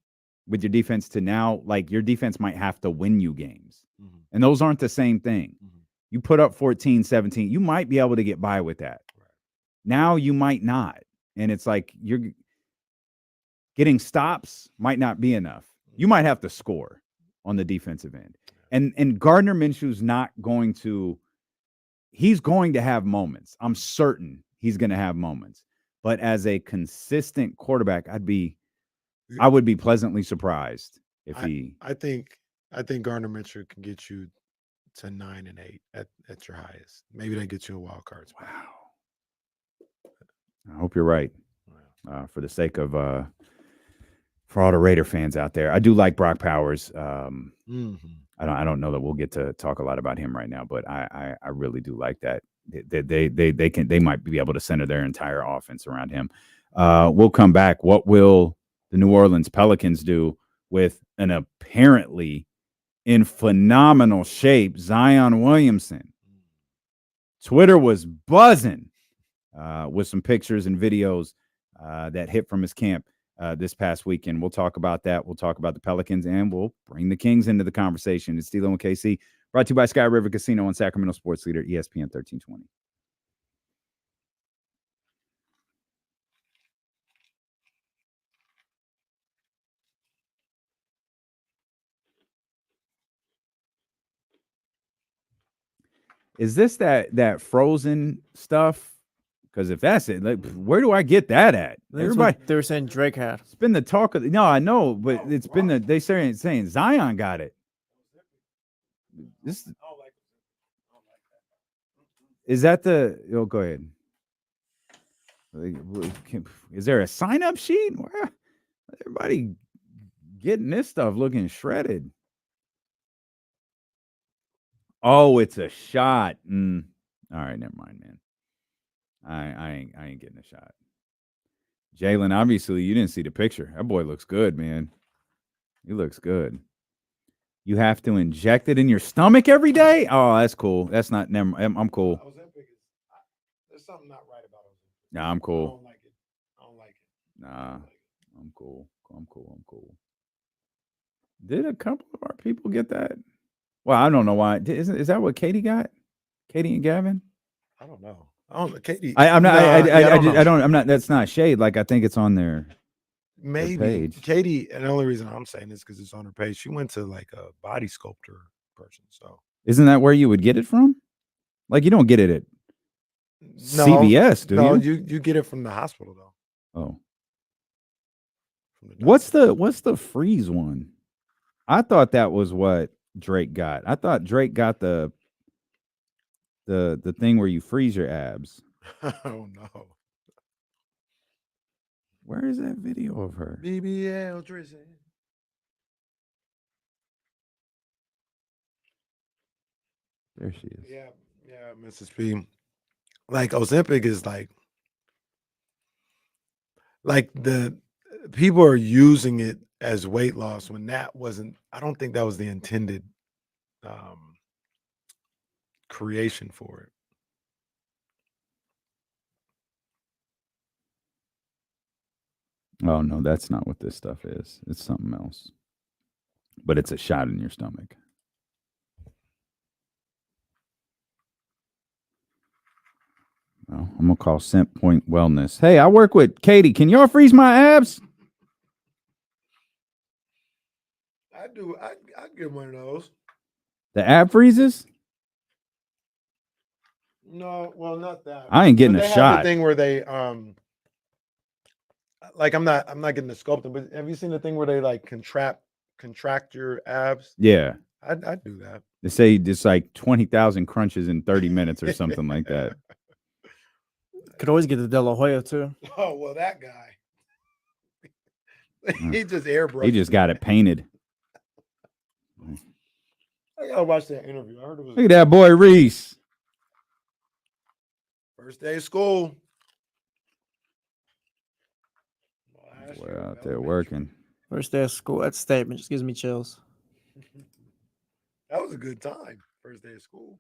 with your defense to now, like your defense might have to win you games. Mm-hmm. And those aren't the same thing. Mm-hmm. You put up 14, 17, you might be able to get by with that. Right. Now you might not. And it's like you're getting stops might not be enough. You might have to score on the defensive end. And Gardner Minshew's not going to – he's going to have moments. I'm certain he's going to have moments. But as a consistent quarterback, I would be pleasantly surprised if he – I think Gardner Minshew can get you to 9-8 at your highest. Maybe that gets you a wild card spot. Wow. I hope you're right. For the sake of for all the Raider fans out there, I do like Brock Powers. I don't know that we'll get to talk a lot about him right now, but I really do like that. They might be able to center their entire offense around him. We'll come back. What will the New Orleans Pelicans do with an apparently in phenomenal shape Zion Williamson? Twitter was buzzing with some pictures and videos that hit from his camp this past weekend. We'll talk about that. We'll talk about the Pelicans, and we'll bring the Kings into the conversation. It's D'Lo and KC, brought to you by Sky River Casino and Sacramento Sports Leader, ESPN 1320. Is this that Frozen stuff? Because if that's it, like, where do I get that at? Everybody, they were saying Drake had. It's been the talk of. No, I know, but it's been they saying Zion got it. This is that the? Oh, go ahead. Is there a sign-up sheet? Everybody getting this stuff looking shredded. Oh, it's a shot. All right, never mind, man. I ain't getting a shot. Jalen, obviously, you didn't see the picture. That boy looks good, man. He looks good. You have to inject it in your stomach every day? Oh, that's cool. That's not. Never. I'm cool. There's something not right about it. Nah, I'm cool. I don't like it. Nah, I'm cool. I'm cool. Did a couple of our people get that? Well, I don't know why. Is that what Katie got? Katie and Gavin? I don't know. Katie. I'm not. I don't. I'm not. That's not shade. Like I think it's on their Maybe page. Katie, and the only reason I'm saying this because it's on her page. She went to like a body sculptor person. So isn't that where you would get it from? Like you don't get it at CVS, do you? No, you? you get it from the hospital though. Oh. What's the freeze one? I thought that was what Drake got. I thought Drake got the thing where you freeze your abs. Oh no. Where is that video of her? BBL Drizzy. There she is. Yeah, Mrs. P. Like Ozempic is like the people are using it as weight loss when that wasn't. I don't think that was the intended creation for it. Oh no, that's not what this stuff is. It's something else. But it's a shot in your stomach. Well, I'm gonna call Scent Point Wellness. Hey, I work with Katie. Can y'all freeze my abs? I do. I get one of those. The ab freezes? No, well, not that. I ain't getting but a they shot. Have the thing where they like I'm not getting the sculpting, but have you seen the thing where they like contract your abs? Yeah. I'd do that. They say it's like 20,000 crunches in 30 minutes or something like that. Could always get the De La Hoya too. Oh well, that guy. He just airbrushed. He just got it painted. I gotta watch that interview. I heard it was. Look at that boy Reese. First day of school. We're out there working. First day of school. That statement just gives me chills. That was a good time. First day of school.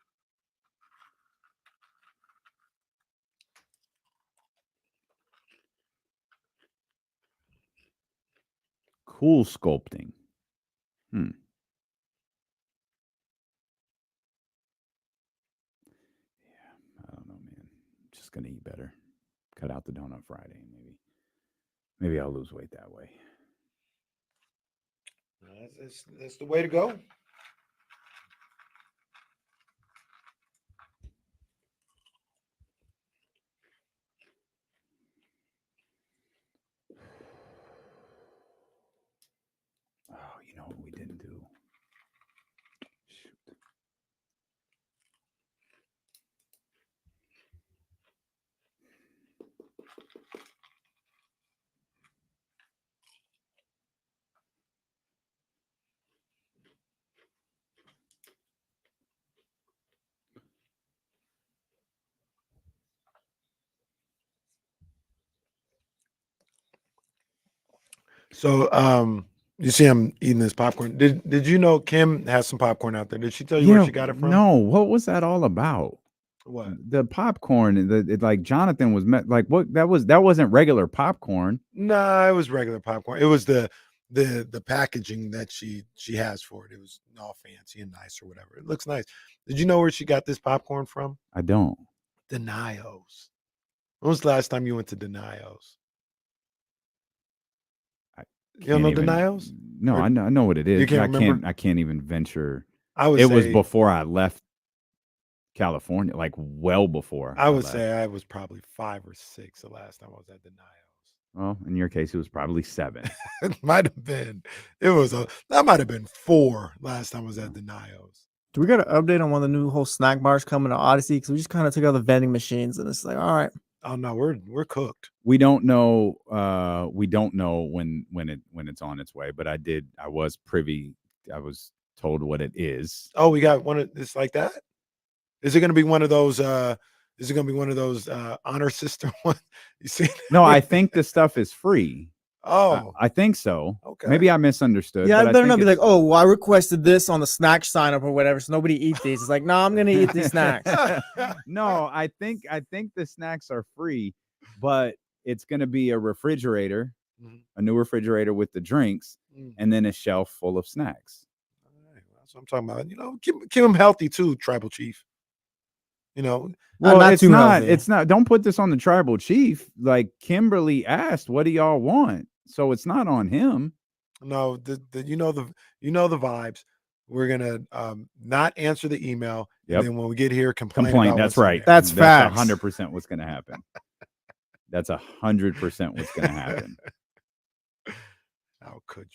Cool sculpting. Yeah, I don't know, man. Just gonna eat better. Cut out the donut Friday. Maybe I'll lose weight that way. That's the way to go. Oh, you know what we didn't do? Shoot. So, you see, I'm eating this popcorn. Did you know Kim has some popcorn out there? Did she tell you where she got it from? No, what was that all about? What? The popcorn, like Jonathan was like what that wasn't regular popcorn. No, it was regular popcorn. It was the packaging that she has for it. It was all fancy and nice or whatever. It looks nice. Did you know where she got this popcorn from? I don't. Denio's. When was the last time you went to Denio's? You don't know Denio's? No, I know what it is. You can't remember? I can't even venture. It was before I left California, like well before. I would say I was probably 5 or 6 the last time I was at Denio's. Well, in your case, it was probably 7. It might have been. That might have been 4 last time I was at Denio's. Do we got an update on one of the new whole snack bars coming to Audacy? Because we just kind of took out the vending machines and it's like, all right. Oh no, we're cooked. We don't know. We don't know when it's on its way. But I was privy. I was told what it is. Oh, we got one of it's like that. Is it going to be one of those? Is it going to be one of those honor system ones? You see? No, I think the stuff is free. Oh, I think so. Okay. Maybe I misunderstood. Yeah, but I better not be think like, oh, well, I requested this on the snack sign up or whatever, so nobody eat these. It's like, no, I'm gonna eat these snacks. No, I think the snacks are free, but it's going to be a refrigerator, a new refrigerator with the drinks, and then a shelf full of snacks. All right, that's what I'm talking about. You know, keep them healthy too, Tribal Chief. You know, well, not it's too not. healthy. It's not. Don't put this on the Tribal Chief. Like Kimberly asked, "What do y'all want?" So it's not on him. No, you know the vibes. We're gonna not answer the email, Yep. and then when we get here, complain. Complaint. About That's what's in right. there. That's facts. 100% what's going to happen. That's 100% what's going to happen. How could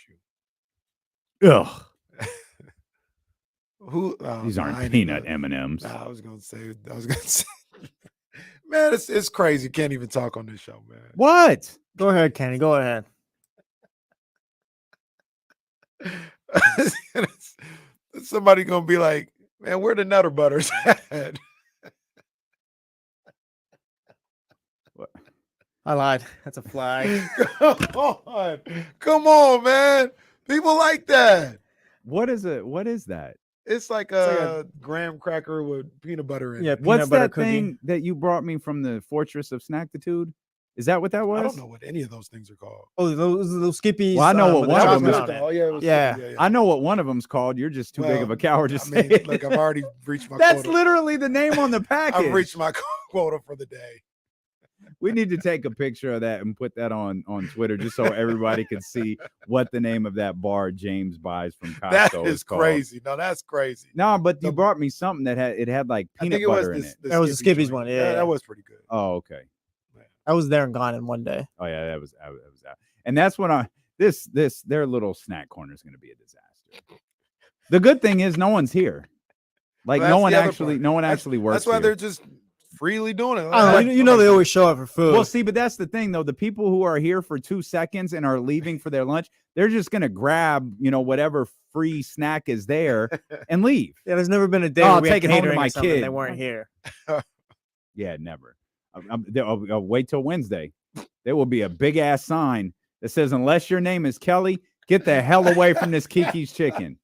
you? Ugh. Who? These aren't I peanut didn't know. M&Ms. Nah, I was gonna say. Man, it's crazy. Can't even talk on this show, man. What? Go ahead, Kenny. Go ahead. Somebody gonna be like, man, where the Nutter Butters at? I lied. That's a flag. Come on, man. People like that. What is it? What is that? It's like a graham cracker with peanut butter in Yeah, it. peanut What's butter that cookie. thing that you brought me from the Fortress of Snackitude? Is that what that was? I don't know what any of those things are called. Oh, those Skippies. Well, I know what with one of them chocolate is. on it. Oh, yeah, it was Yeah. yeah. I know what one of them's called. You're just too big of a coward to I say mean, it. look, I've already reached my That's quota. literally the name on the package. I've reached my quota for the day. We need to take a picture of that and put that on Twitter just so everybody can see what the name of that bar James buys from Costco That is is called. crazy. No, that's crazy. No, but you brought me something that had like I peanut think it was butter in it. That was the Skippies joint. one, yeah. That was pretty good. Oh, okay. I was there and gone in one day. Oh yeah, that was out. And that's when their little snack corner is going to be a disaster. The good thing is no one's here. Like Well, no that's one the other actually part. works. That's why here. they're just freely doing it. I don't know, you know they always show up for food. Well, see, but that's the thing, though. The people who are here for 2 seconds and are leaving for their lunch, they're just going to grab, whatever free snack is there and leave. Yeah, there's never been a day Oh, where I'll we take had it home to catering my or something, They kid. weren't here. Yeah, never. I'll wait till Wednesday. There will be a big ass sign that says, "Unless your name is Kelly, get the hell away from this Kiki's Chicken."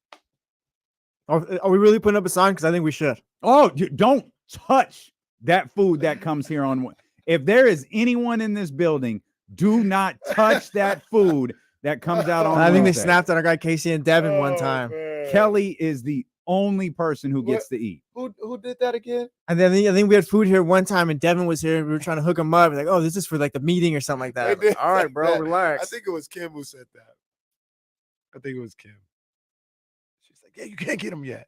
Are we really putting up a sign? Because I think we should. Oh, don't touch that food that comes here on. If there is anyone in this building, do not touch that food that comes out on. I think they Wednesday. snapped at our guy Casey and Devin one Oh, time. man. Kelly is the only person who gets to eat. Who did that again? And then I think we had food here one time, and Devin was here. And we were trying to hook him up. Like, oh, this is for like the meeting or something like that. They did All right, say bro, that. relax. I think it was Kim who said that. I think it was Kim. She's like, yeah, you can't get him yet.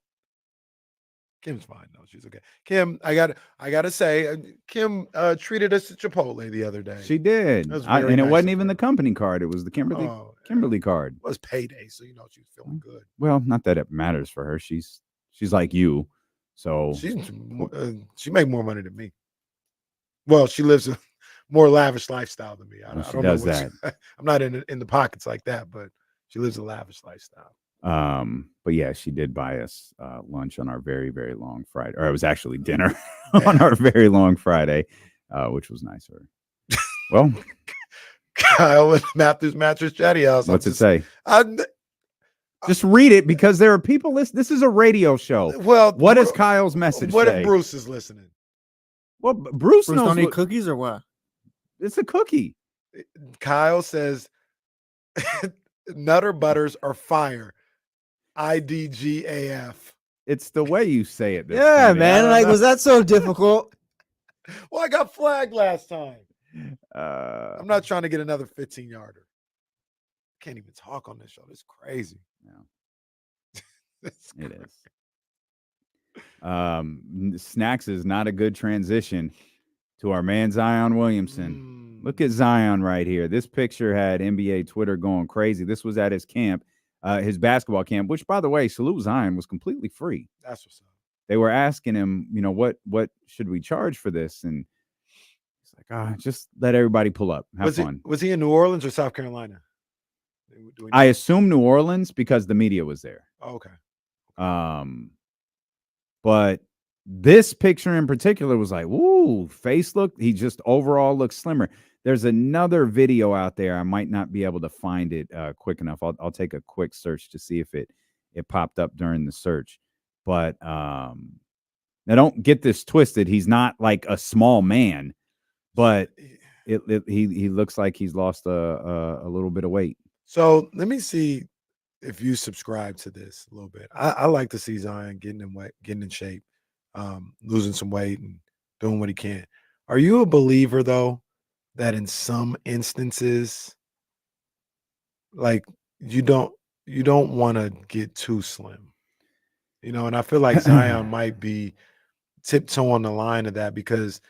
Kim's fine. No, she's okay. Kim, I gotta say, Kim treated us to Chipotle the other day. She did, That was and very it nice wasn't of even her. the company card; it was the Kimberly card. It was payday, so you know she's feeling good. Well, not that it matters for her. She's like you, so She make more money than me. Well, she lives a more lavish lifestyle than me. I she don't does know what I'm not in the pockets like that, but she lives a lavish lifestyle. But yeah, she did buy us lunch on our very, very long Friday, or it was actually dinner on our very long Friday, which was nice of her. Well, Kyle and Matthews Mattress Chatty House. what's it say? I'm, Just read it because there are people listening. This is a radio show. well, What does Kyle's message what say? if Bruce is listening? Well, Bruce knows don't eat what, cookies or what? it's a cookie. Kyle says Nutter Butters are fire. IDGAF. It's the way you say it. that's Yeah, funny. man. Like, was that so difficult? Well, I got flagged last time. Uh, I'm not trying to get another 15-yarder. Can't even talk on this show. This is crazy. It is. Snacks is not a good transition to our man Zion Williamson. Look at Zion right here. This picture had NBA Twitter going crazy. This was at his camp, his basketball camp, which, by the way, salute Zion, was completely free. That's what's up. They were asking him, what should we charge for this? And he's like, just let everybody pull up, have fun. Was he in New Orleans or South Carolina? I assume New Orleans because the media was there. Oh, okay. But this picture in particular was like, ooh, face look. He just overall looks slimmer. There's another video out there. I might not be able to find it quick enough. I'll take a quick search to see if it popped up during the search. But now don't get this twisted. He's not like a small man, but he looks like he's lost a little bit of weight. So let me see if you subscribe to this a little bit. I like to see Zion getting in shape, losing some weight and doing what he can. Are you a believer though that in some instances, like you don't want to get too slim, and I feel like Zion might be tiptoeing the line of that because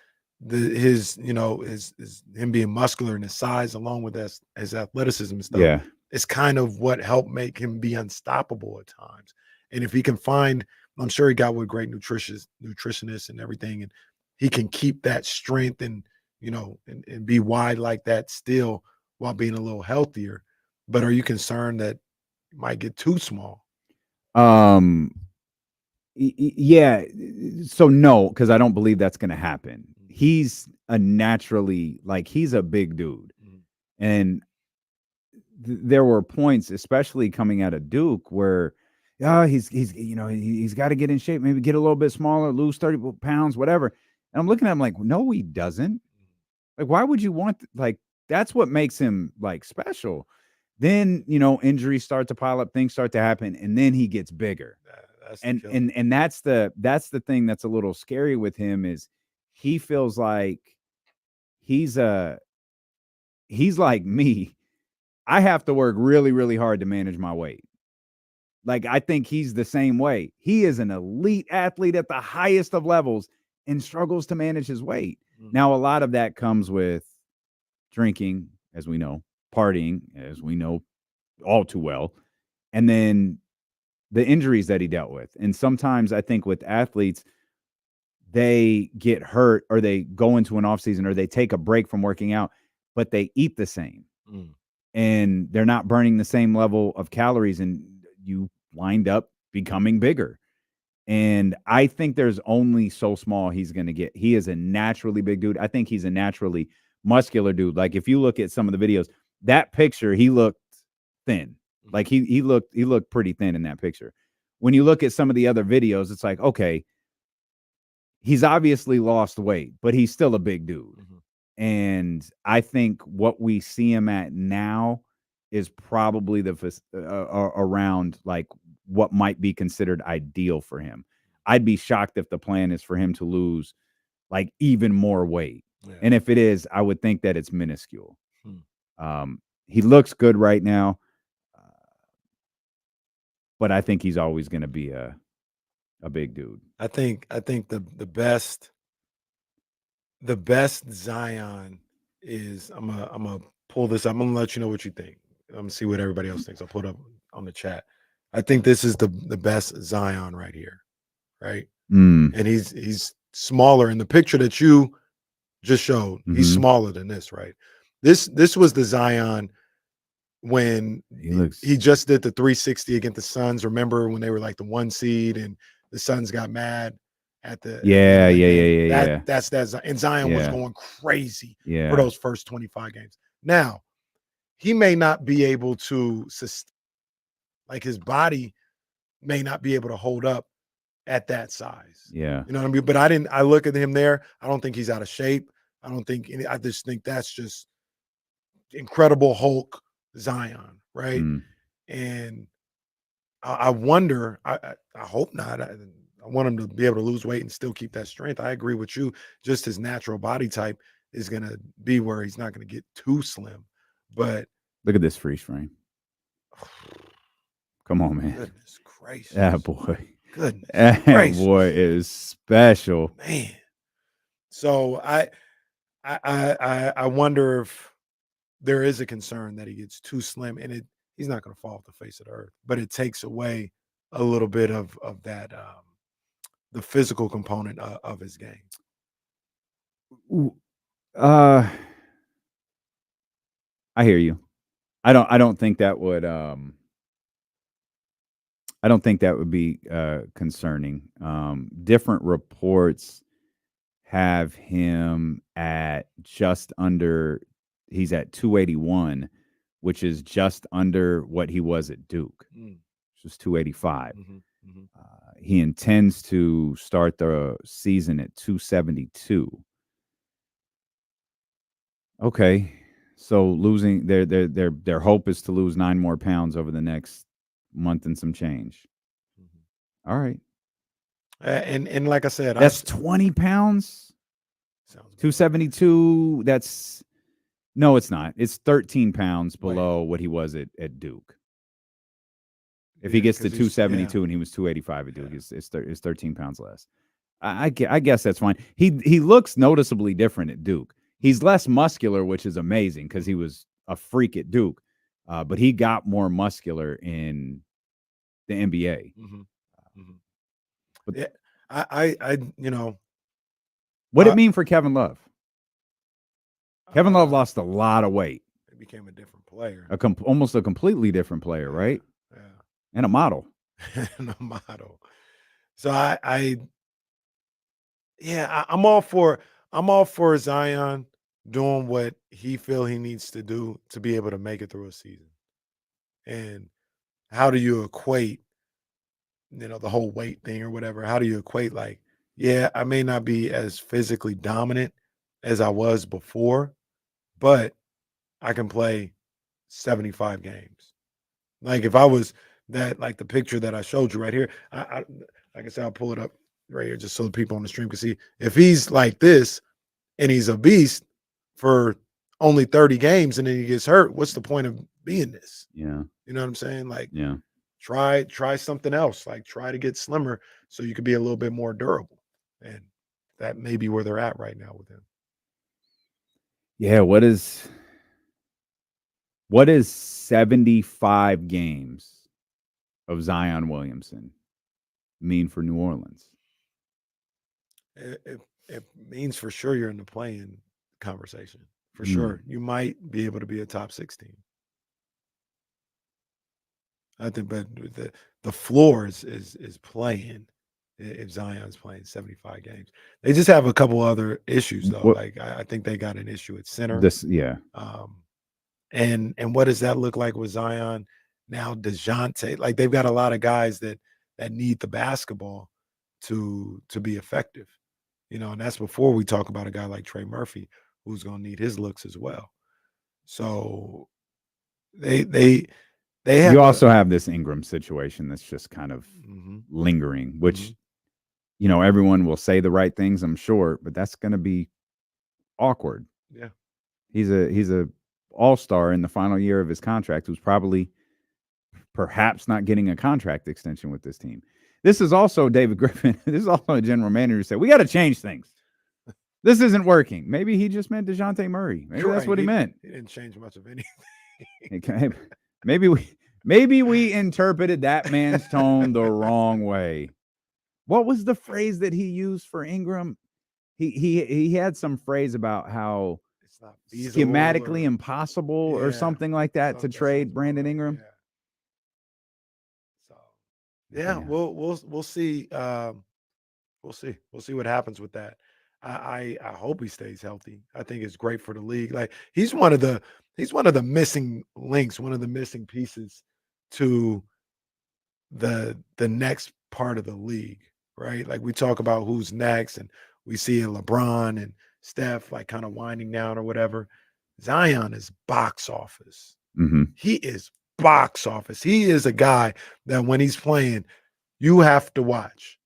his him being muscular and his size along with his athleticism and stuff. Yeah. It's kind of what helped make him be unstoppable at times. And if he can find, I'm sure he got with great nutritionists and everything, and he can keep that strength and and be wide like that still while being a little healthier. But are you concerned that he might get too small? Yeah. So no, because I don't believe that's going to happen. He's he's a big dude, and there were points, especially coming out of Duke, where he's got to get in shape, maybe get a little bit smaller, lose 30 pounds, whatever. And I'm looking at him like, no, he doesn't. Like, why would you want that's what makes him special. Then injuries start to pile up, things start to happen, and then he gets bigger. And that's the thing that's a little scary with him is he feels like he's like me. I have to work really, really hard to manage my weight. Like, I think he's the same way. He is an elite athlete at the highest of levels and struggles to manage his weight. Now, a lot of that comes with drinking, as we know, partying, as we know all too well, and then the injuries that he dealt with. And sometimes I think with athletes, they get hurt or they go into an off season or they take a break from working out, but they eat the same. And they're not burning the same level of calories, and you wind up becoming bigger. And I think there's only so small he's going to get. He is a naturally big dude. I think he's a naturally muscular dude. Like, if you look at some of the videos, that picture, he looked thin. Like, he looked pretty thin in that picture. When you look at some of the other videos, it's like, okay, he's obviously lost weight, but he's still a big dude. And I think what we see him at now is probably around what might be considered ideal for him. I'd be shocked if the plan is for him to lose even more weight. Yeah. And if it is, I would think that it's minuscule. He looks good right now, but I think he's always going to be a big dude. I think the best Zion is I'm gonna pull this up. I'm gonna let you know what you think. I'm gonna see what everybody else thinks. I'll put up on the chat. I think this is the best Zion right here, right? And he's smaller in the picture that you just showed. He's smaller than this, right? This was the Zion when he just did the 360 against the Suns. Remember when they were the 1 seed and the Suns got mad at the That's and Zion was going crazy for those first 25 games. Now, he may not be able to sustain, his body may not be able to hold up at that size. Yeah. You know what I mean? But I look at him there. I don't think he's out of shape. I just think that's just incredible Hulk Zion, right? And I wonder, I hope not. I want him to be able to lose weight and still keep that strength. I agree with you. Just his natural body type is going to be where he's not going to get too slim. But look at this freeze frame. Come on, man. Goodness gracious. That boy. Goodness that gracious. boy is special. Man. So I wonder if there is a concern that he gets too slim, and he's not going to fall off the face of the earth, but it takes away a little bit of that the physical component of his game. I hear you. I don't think that would I don't think that would be concerning. Different reports have him at just under, he's at 281, which is just under what he was at Duke, which was 285. He intends to start the season at 272. Okay. So losing their hope is to lose 9 more pounds over the next month and some change. All right. And like I said, that's 20 pounds. 272. No, it's not. It's 13 pounds below what he was at Duke. If he gets to 272 and he was 285 at Duke, it's 13 pounds less. I guess that's fine. He looks noticeably different at Duke. He's less muscular, which is amazing because he was a freak at Duke, but he got more muscular in the NBA. But yeah, I what it mean for Kevin Love? Kevin Love lost a lot of weight. He became a different player, almost a completely different player, right? Yeah, and a model. And a model. So I'm all for Zion doing what he feel he needs to do to be able to make it through a season. And how do you equate, the whole weight thing or whatever? How do you equate, like, yeah, I may not be as physically dominant as I was before, but I can play 75 games. Like if I was that, like the picture that I showed you right here, I like I said, I'll pull it up right here just so the people on the stream can see. If he's like this and he's a beast for only 30 games and then he gets hurt, what's the point of being this? Yeah. You know what I'm saying? Like, yeah. Try something else. Like try to get slimmer so you could be a little bit more durable. And that may be where they're at right now with him. Yeah, what is 75 games of Zion Williamson mean for New Orleans? It means for sure you're in the play-in conversation. For sure. You might be able to be a top 16. I think, but the floor is playing if Zion's playing 75 games. They just have a couple other issues though. Like I think they got an issue at center. And what does that look like with Zion? Now DeJounte, like they've got a lot of guys that need the basketball to be effective. And that's before we talk about a guy like Trey Murphy, who's going to need his looks as well. So they have. You also have this Ingram situation that's just kind of lingering, which everyone will say the right things, I'm sure, but that's going to be awkward. Yeah, he's a all-star in the final year of his contract, who's probably perhaps not getting a contract extension with this team. This is also David Griffin. This is also a general manager who said, we got to change things. This isn't working. Maybe he just meant DeJounte Murray. Maybe that's what he meant. He didn't change much of anything. Maybe we interpreted that man's tone the wrong way. What was the phrase that he used for Ingram? He had some phrase about how it's not schematically impossible or something like that to trade Brandon Ingram. Yeah. Yeah, we'll see. We'll see what happens with that. I hope he stays healthy. I think it's great for the league. Like he's one of the missing links, one of the missing pieces to the next part of the league, right? Like we talk about who's next, and we see LeBron and Steph like kind of winding down or whatever. Zion is box office. He is box office. He is a guy that when he's playing, you have to watch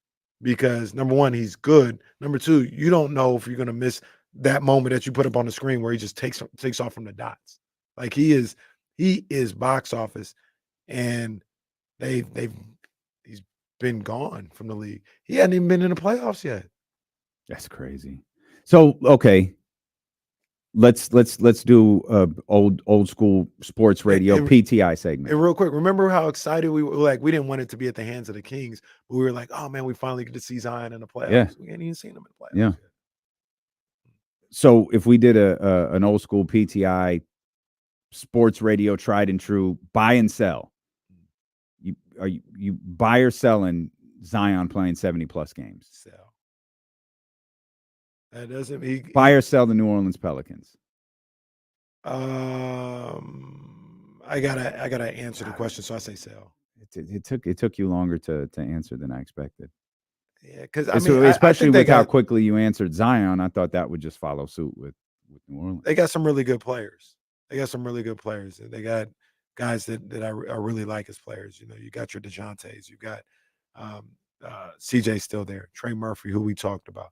because number one, he's good. Number two, you don't know if you're going to miss that moment that you put up on the screen where he just takes off from the dots. Like he is box office, and he's been gone from the league. He hadn't even been in the playoffs yet. That's crazy. So, okay. Let's do old school sports radio PTI segment. And real quick, remember how excited we were? Like we didn't want it to be at the hands of the Kings, but we were like, oh man, we finally get to see Zion in the playoffs. Yeah. We ain't even seen him in the playoffs. Yeah. Yet. So if we did an old school PTI sports radio tried and true buy and sell, you buy or selling Zion playing 70+ games? Sell. That doesn't mean buy or sell the New Orleans Pelicans. I gotta answer the question, so I say sell. It took you longer to answer than I expected. Yeah, because especially with how quickly you answered Zion, I thought that would just follow suit with New Orleans. They got some really good players. They got guys that I really like as players. You know, you got your DeJountes, you got CJ still there, Trey Murphy, who we talked about,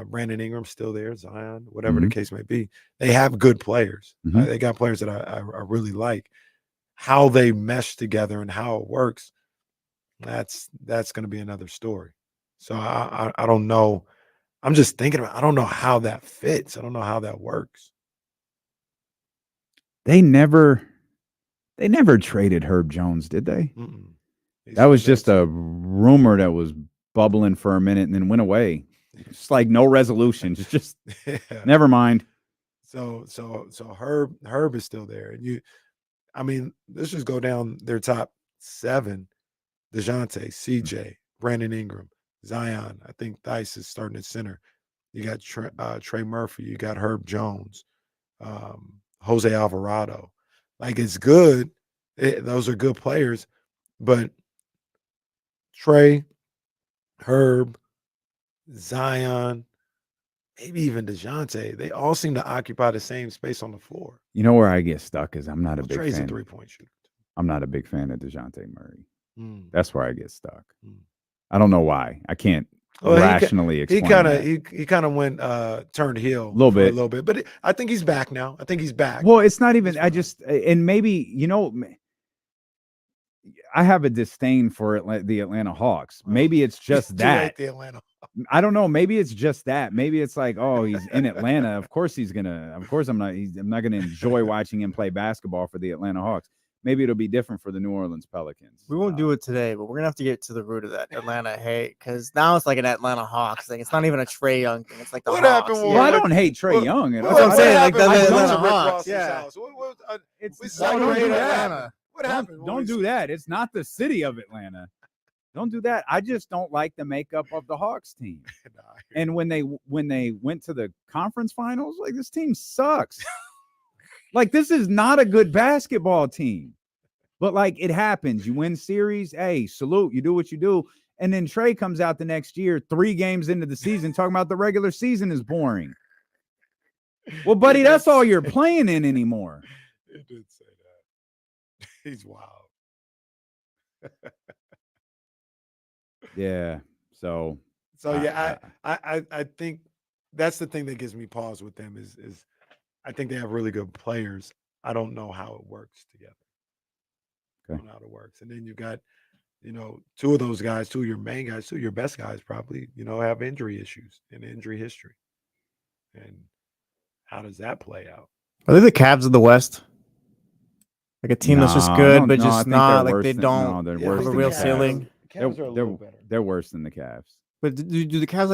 Brandon Ingram's still there, Zion, whatever the case may be. They have good players. They got players that I really like. How they mesh together and how it works, that's going to be another story. So I don't know. I'm just thinking about. I don't know how that fits. I don't know how that works. They never traded Herb Jones, did they? That was just a rumor that was bubbling for a minute and then went away. It's like no resolution. Just never mind. So Herb is still there. And let's just go down their top 7. DeJounte, CJ, Brandon Ingram, Zion. I think Theis is starting at center. You got Trey Murphy. You got Herb Jones, Jose Alvarado. Like, it's good. Those are good players. But Trey, Herb, Zion, maybe even DeJounte, they all seem to occupy the same space on the floor. You know where I get stuck is I'm not a big Trey's fan. a three-point shooter. I'm not a big fan of DeJounte Murray. That's where I get stuck. I don't know why. I can't rationally explain. He kind of went turned heel a little bit, but I think he's back now. I think he's back. Well, it's not even. And maybe I have a disdain for the Atlanta Hawks. Maybe it's just that. The Atlanta. I don't know. Maybe it's just that. Maybe it's like, oh, he's in Atlanta. Of course I'm not gonna enjoy watching him play basketball for the Atlanta Hawks. Maybe it'll be different for the New Orleans Pelicans. We won't do it today, but we're gonna have to get to the root of that Atlanta hate, because now it's like an Atlanta Hawks thing. It's not even a Trey Young thing. It's like the What Hawks. happened? Well, I don't hate Trey Young. That's what I'm saying. Like the Atlanta Rick Hawks. Ross's Yeah. house. We Don't celebrated do Atlanta. that. What happened? Don't do that. It's not the city of Atlanta. Don't do that. I just don't like the makeup of the Hawks team. And when they went to the conference finals, like, this team sucks. Like, this is not a good basketball team. But, like, it happens. You win series, hey, salute. You do what you do. And then Trey comes out the next year, 3 games into the season, talking about the regular season is boring. Well, buddy, that's all you're playing in anymore. He did say that. He's wild. Yeah. So yeah, I think that's the thing that gives me pause with them is I think they have really good players. I don't know how it works together. I don't know how it works. And then you got, 2 of those guys, 2 of your main guys, 2 of your best guys probably, have injury issues and injury history. And how does that play out? Are they the Cavs of the West? Like a team that's just good, but just not like they don't have a real ceiling. Cavs are a little better. They're worse than the Cavs. But do the Cavs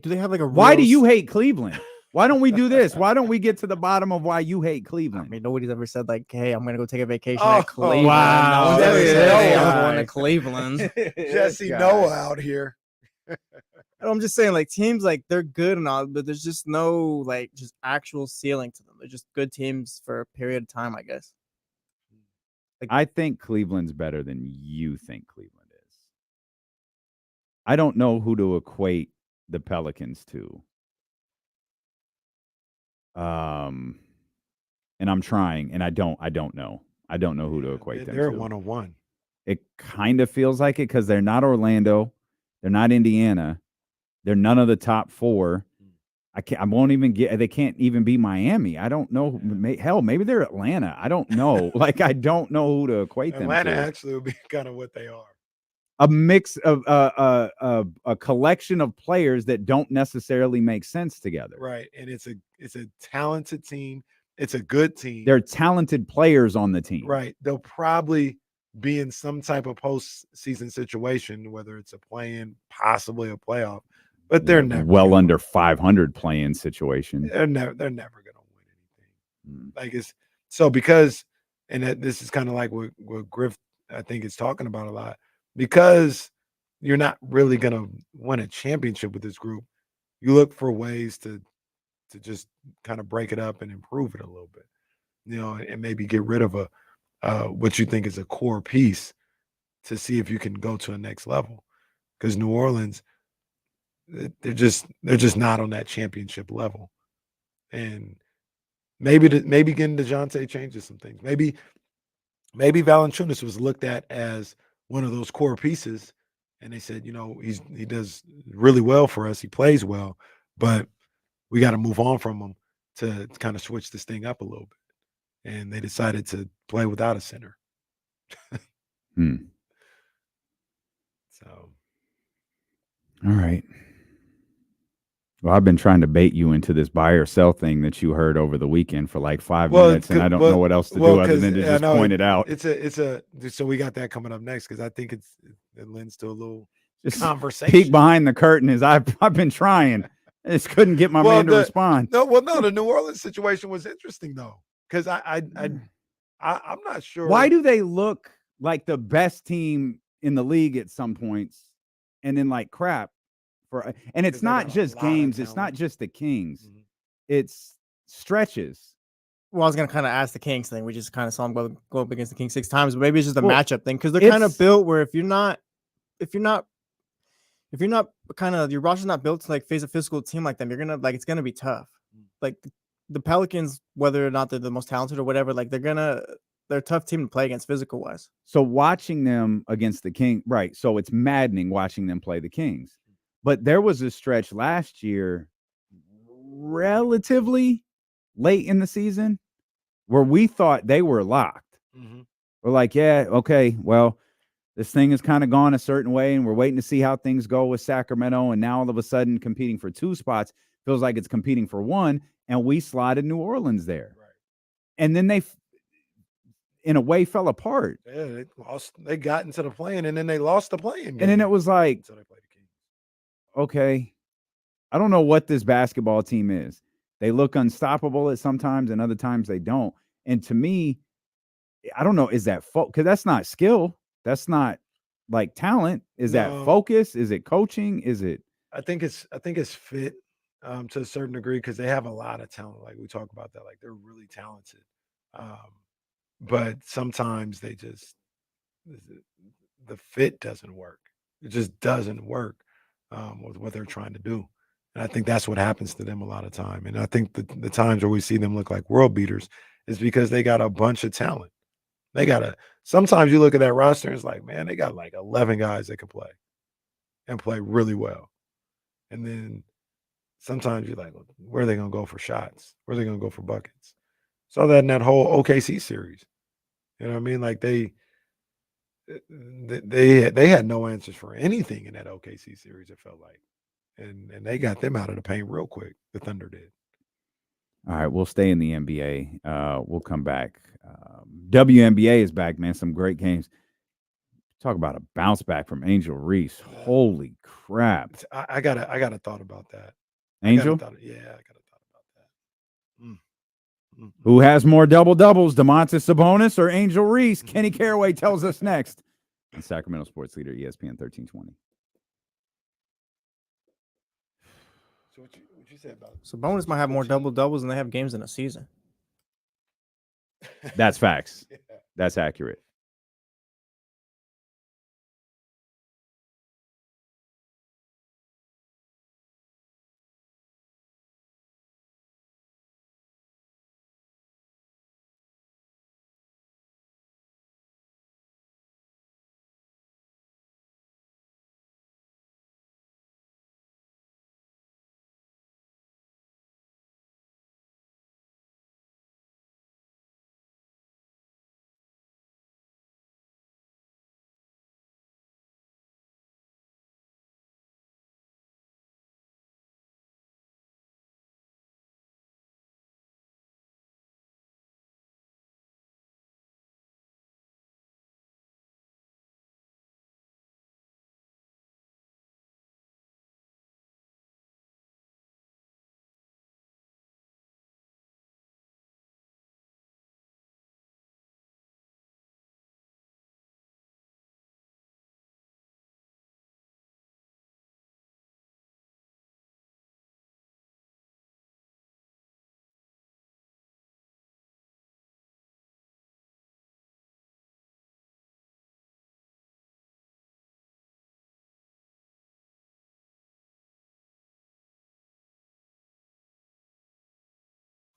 do they have like a? Why do you hate Cleveland? Why don't we do this? Why don't we get to the bottom of why you hate Cleveland? I mean, nobody's ever said like, "Hey, I'm gonna go take a vacation at Cleveland." Wow, No, I'm going to Cleveland. Jesse Noah out here. I'm just saying, like, teams, like, they're good and all, but there's just no like just actual ceiling to them. They're just good teams for a period of time, I guess. I think Cleveland's better than you think Cleveland is. I don't know who to equate the Pelicans to. And I'm trying, and I don't know. I don't know who to equate them to. They're 101. It kind of feels like it because they're not Orlando, they're not Indiana, they're none of the top 4. I won't even get. They can't even be Miami. I don't know. Hell, maybe they're Atlanta. I don't know. Like, I don't know who to equate them to. Atlanta actually would be kind of what they are. A mix of a collection of players that don't necessarily make sense together. Right, and it's a talented team. It's a good team. They're talented players on the team. Right. They'll probably be in some type of postseason situation, whether it's a play-in, possibly a playoff. but they're never well under 500 play-in situation. They're never going to win anything. Like it's so because, and this is kind of like what Griff I think is talking about a lot, because you're not really going to win a championship with this group. You look for ways to just kind of break it up and improve it a little bit, and maybe get rid of what you think is a core piece to see if you can go to a next level. Because New Orleans, they're just not on that championship level, and maybe getting DeJounte changes some things. Maybe Valanciunas was looked at as one of those core pieces, and they said, he does really well for us. He plays well, but we got to move on from him to kind of switch this thing up a little bit. And they decided to play without a center. So, all right. Well, I've been trying to bait you into this buy or sell thing that you heard over the weekend for like 5 minutes, and I don't know what else to do other than to just point it out. So we got that coming up next because I think it lends to a little conversation. Peek behind the curtain is I've been trying. I just couldn't get my man to respond. No, the New Orleans situation was interesting though, because I'm not sure. Why do they look like the best team in the league at some points, and then like crap? And it's not just games. It's not just the Kings. Mm-hmm. It's stretches. Well, I was gonna kind of ask the Kings thing. We just kind of saw them go up against the Kings 6 times, but maybe it's just a matchup thing because they're kind of built where if you're not kind of your roster's not built to like face a physical team like them, you're gonna it's gonna be tough. Like the Pelicans, whether or not they're the most talented or whatever, like they're a tough team to play against physical wise. So watching them against the Kings, right? So it's maddening watching them play the Kings. But there was a stretch last year, relatively late in the season, where we thought they were locked. Mm-hmm. We're like, yeah, okay, well, this thing has kind of gone a certain way, and we're waiting to see how things go with Sacramento. And now all of a sudden, competing for 2 spots feels like it's competing for 1, and we slotted New Orleans there. Right. And then they, in a way, fell apart. Yeah, they got into the play-in, and then they lost the play-in game. And then it was like, okay, I don't know what this basketball team is. They look unstoppable at sometimes, and other times they don't. And to me, I don't know, is that because that's not skill. That's not like talent. Is that focus? Is it coaching? Is it? I think it's fit to a certain degree because they have a lot of talent. Like we talk about that, like they're really talented. But sometimes they just the fit doesn't work. It just doesn't work with what they're trying to do. And I think that's what happens to them a lot of time. And I think the times where we see them look like world beaters is because they got a bunch of talent. Sometimes you look at that roster and it's like, man, they got like 11 guys that can play and play really well. And then sometimes you're like, where are they going to go for shots? Where are they going to go for buckets? Saw that in that whole OKC series. You know what I mean? Like they had no answers for anything in that OKC series, it felt like. And they got them out of the paint real quick. The Thunder did. All right, we'll stay in the NBA. We'll come back. WNBA is back, man. Some great games. Talk about a bounce back from Angel Reese. Holy crap! I got a thought about that. Angel? I got a thought about that. Who has more double-doubles, Domantas Sabonis or Angel Reese? Kenny Caraway tells us next on Sacramento Sports Leader, ESPN 1320. So what you say about Sabonis might have more double-doubles than they have games in a season. That's facts. Yeah. That's accurate.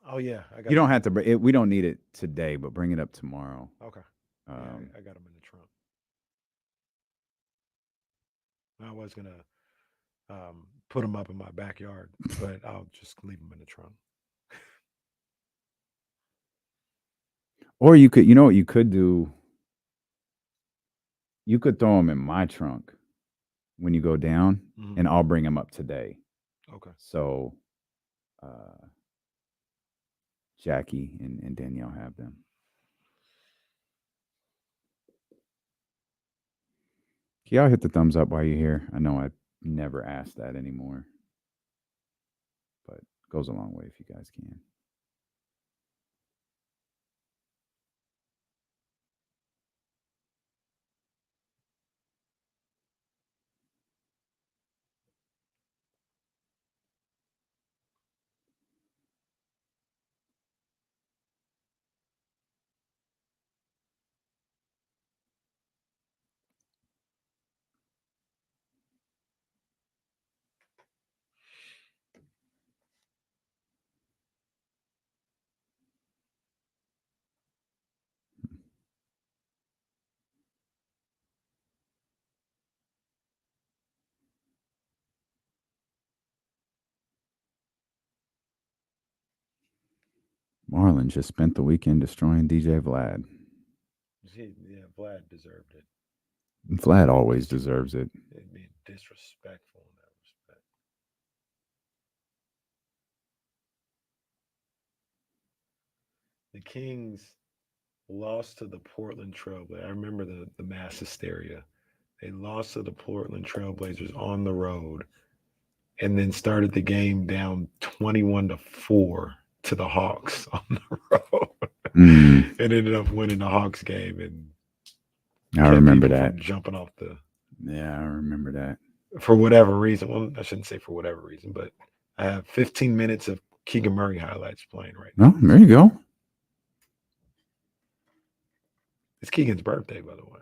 Oh yeah, I got. You don't have to. We don't need it today, but bring it up tomorrow. Okay. Yeah, I got them in the trunk. I was gonna put them up in my backyard, but I'll just leave them in the trunk. Or you could, you know what you could do? You could throw them in my trunk when you go down, and I'll bring them up today. Okay. So, Jackie and Danielle have them. Can y'all hit the thumbs up while you're here? I know I never asked that anymore, but it goes a long way if you guys can. Marlon just spent the weekend destroying DJ Vlad. Yeah, Vlad deserved it. Vlad always deserves it. It'd be disrespectful in that respect. The Kings lost to the Portland Trailblazers. I remember the mass hysteria. They lost to the Portland Trailblazers on the road, and then started the game down 21-4 to the Hawks on the road. And ended up winning the Hawks game. And I remember that. Jumping off the. Yeah, I remember that. For whatever reason. Well, I shouldn't say for whatever reason, but I have 15 minutes of Keegan Murray highlights playing right now. Oh, there you go. It's Keegan's birthday, by the way.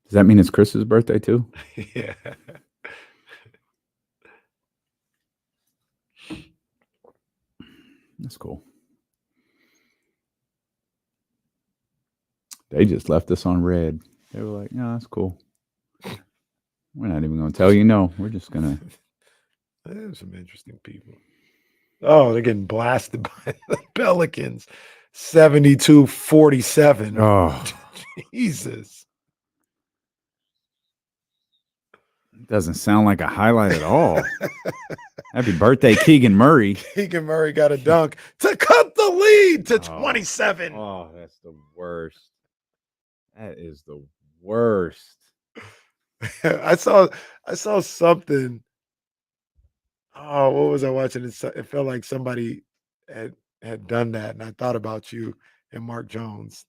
Does that mean it's Chris's birthday too? Yeah. That's cool. They just left us on red. They were like, no, that's cool. We're not even going to tell you no. We're just going to. There's some interesting people. Oh, they're getting blasted by the Pelicans. 72-47. Oh. Jesus. Doesn't sound like a highlight at all. Happy birthday, Keegan Murray. Keegan Murray got a dunk to cut the lead to 27. Oh, that's the worst. That is the worst. I saw something. Oh, what was I watching? It felt like somebody had done that, and I thought about you and Mark Jones.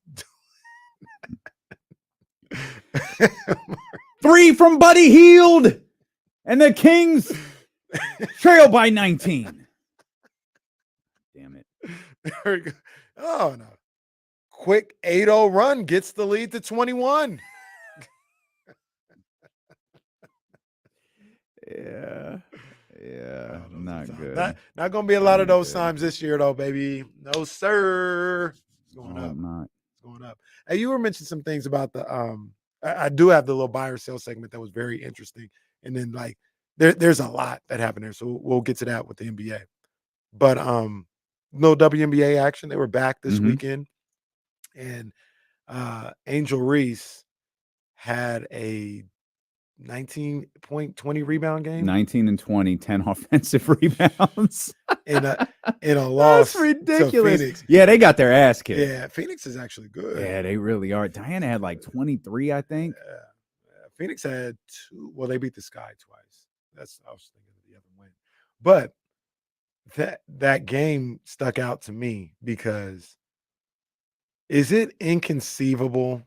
3 from Buddy Hield, and the Kings trail by 19. Damn it. Oh, no. Quick 8-0 run gets the lead to 21. Yeah. Yeah. Not good. Not going to be a lot of those times this year, though, baby. No, sir. It's going up. It's going up. Hey, you were mentioning some things about the I do have the little buy or sell segment that was very interesting. And then like there's a lot that happened there. So we'll get to that with the NBA. But no WNBA action. They were back this weekend. And Angel Reese had a 19-point, 20 rebound game. 19 and 20, 10 offensive rebounds. in a loss. That's ridiculous. To Phoenix. Yeah, they got their ass kicked. Yeah, Phoenix is actually good. Yeah, they really are. Diana had like 23, I think. Yeah. Phoenix had 2. Well, they beat the Sky twice. I was thinking of the other win. But that game stuck out to me because is it inconceivable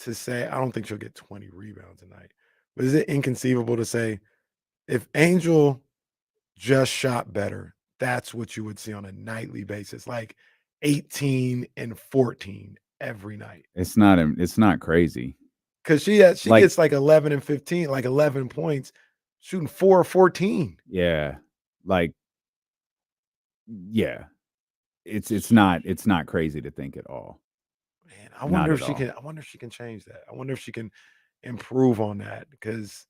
to say, I don't think she'll get 20 rebounds tonight, but is it inconceivable to say if Angel just shot better, that's what you would see on a nightly basis, like 18 and 14 every night? It's not crazy. Because she gets like 11 and 15, like 11 points, shooting 4 or 14. Yeah. Like Yeah. It's not crazy to think at all. Man, I Not wonder if at she all. can. I wonder if she can change that. I wonder if she can improve on that because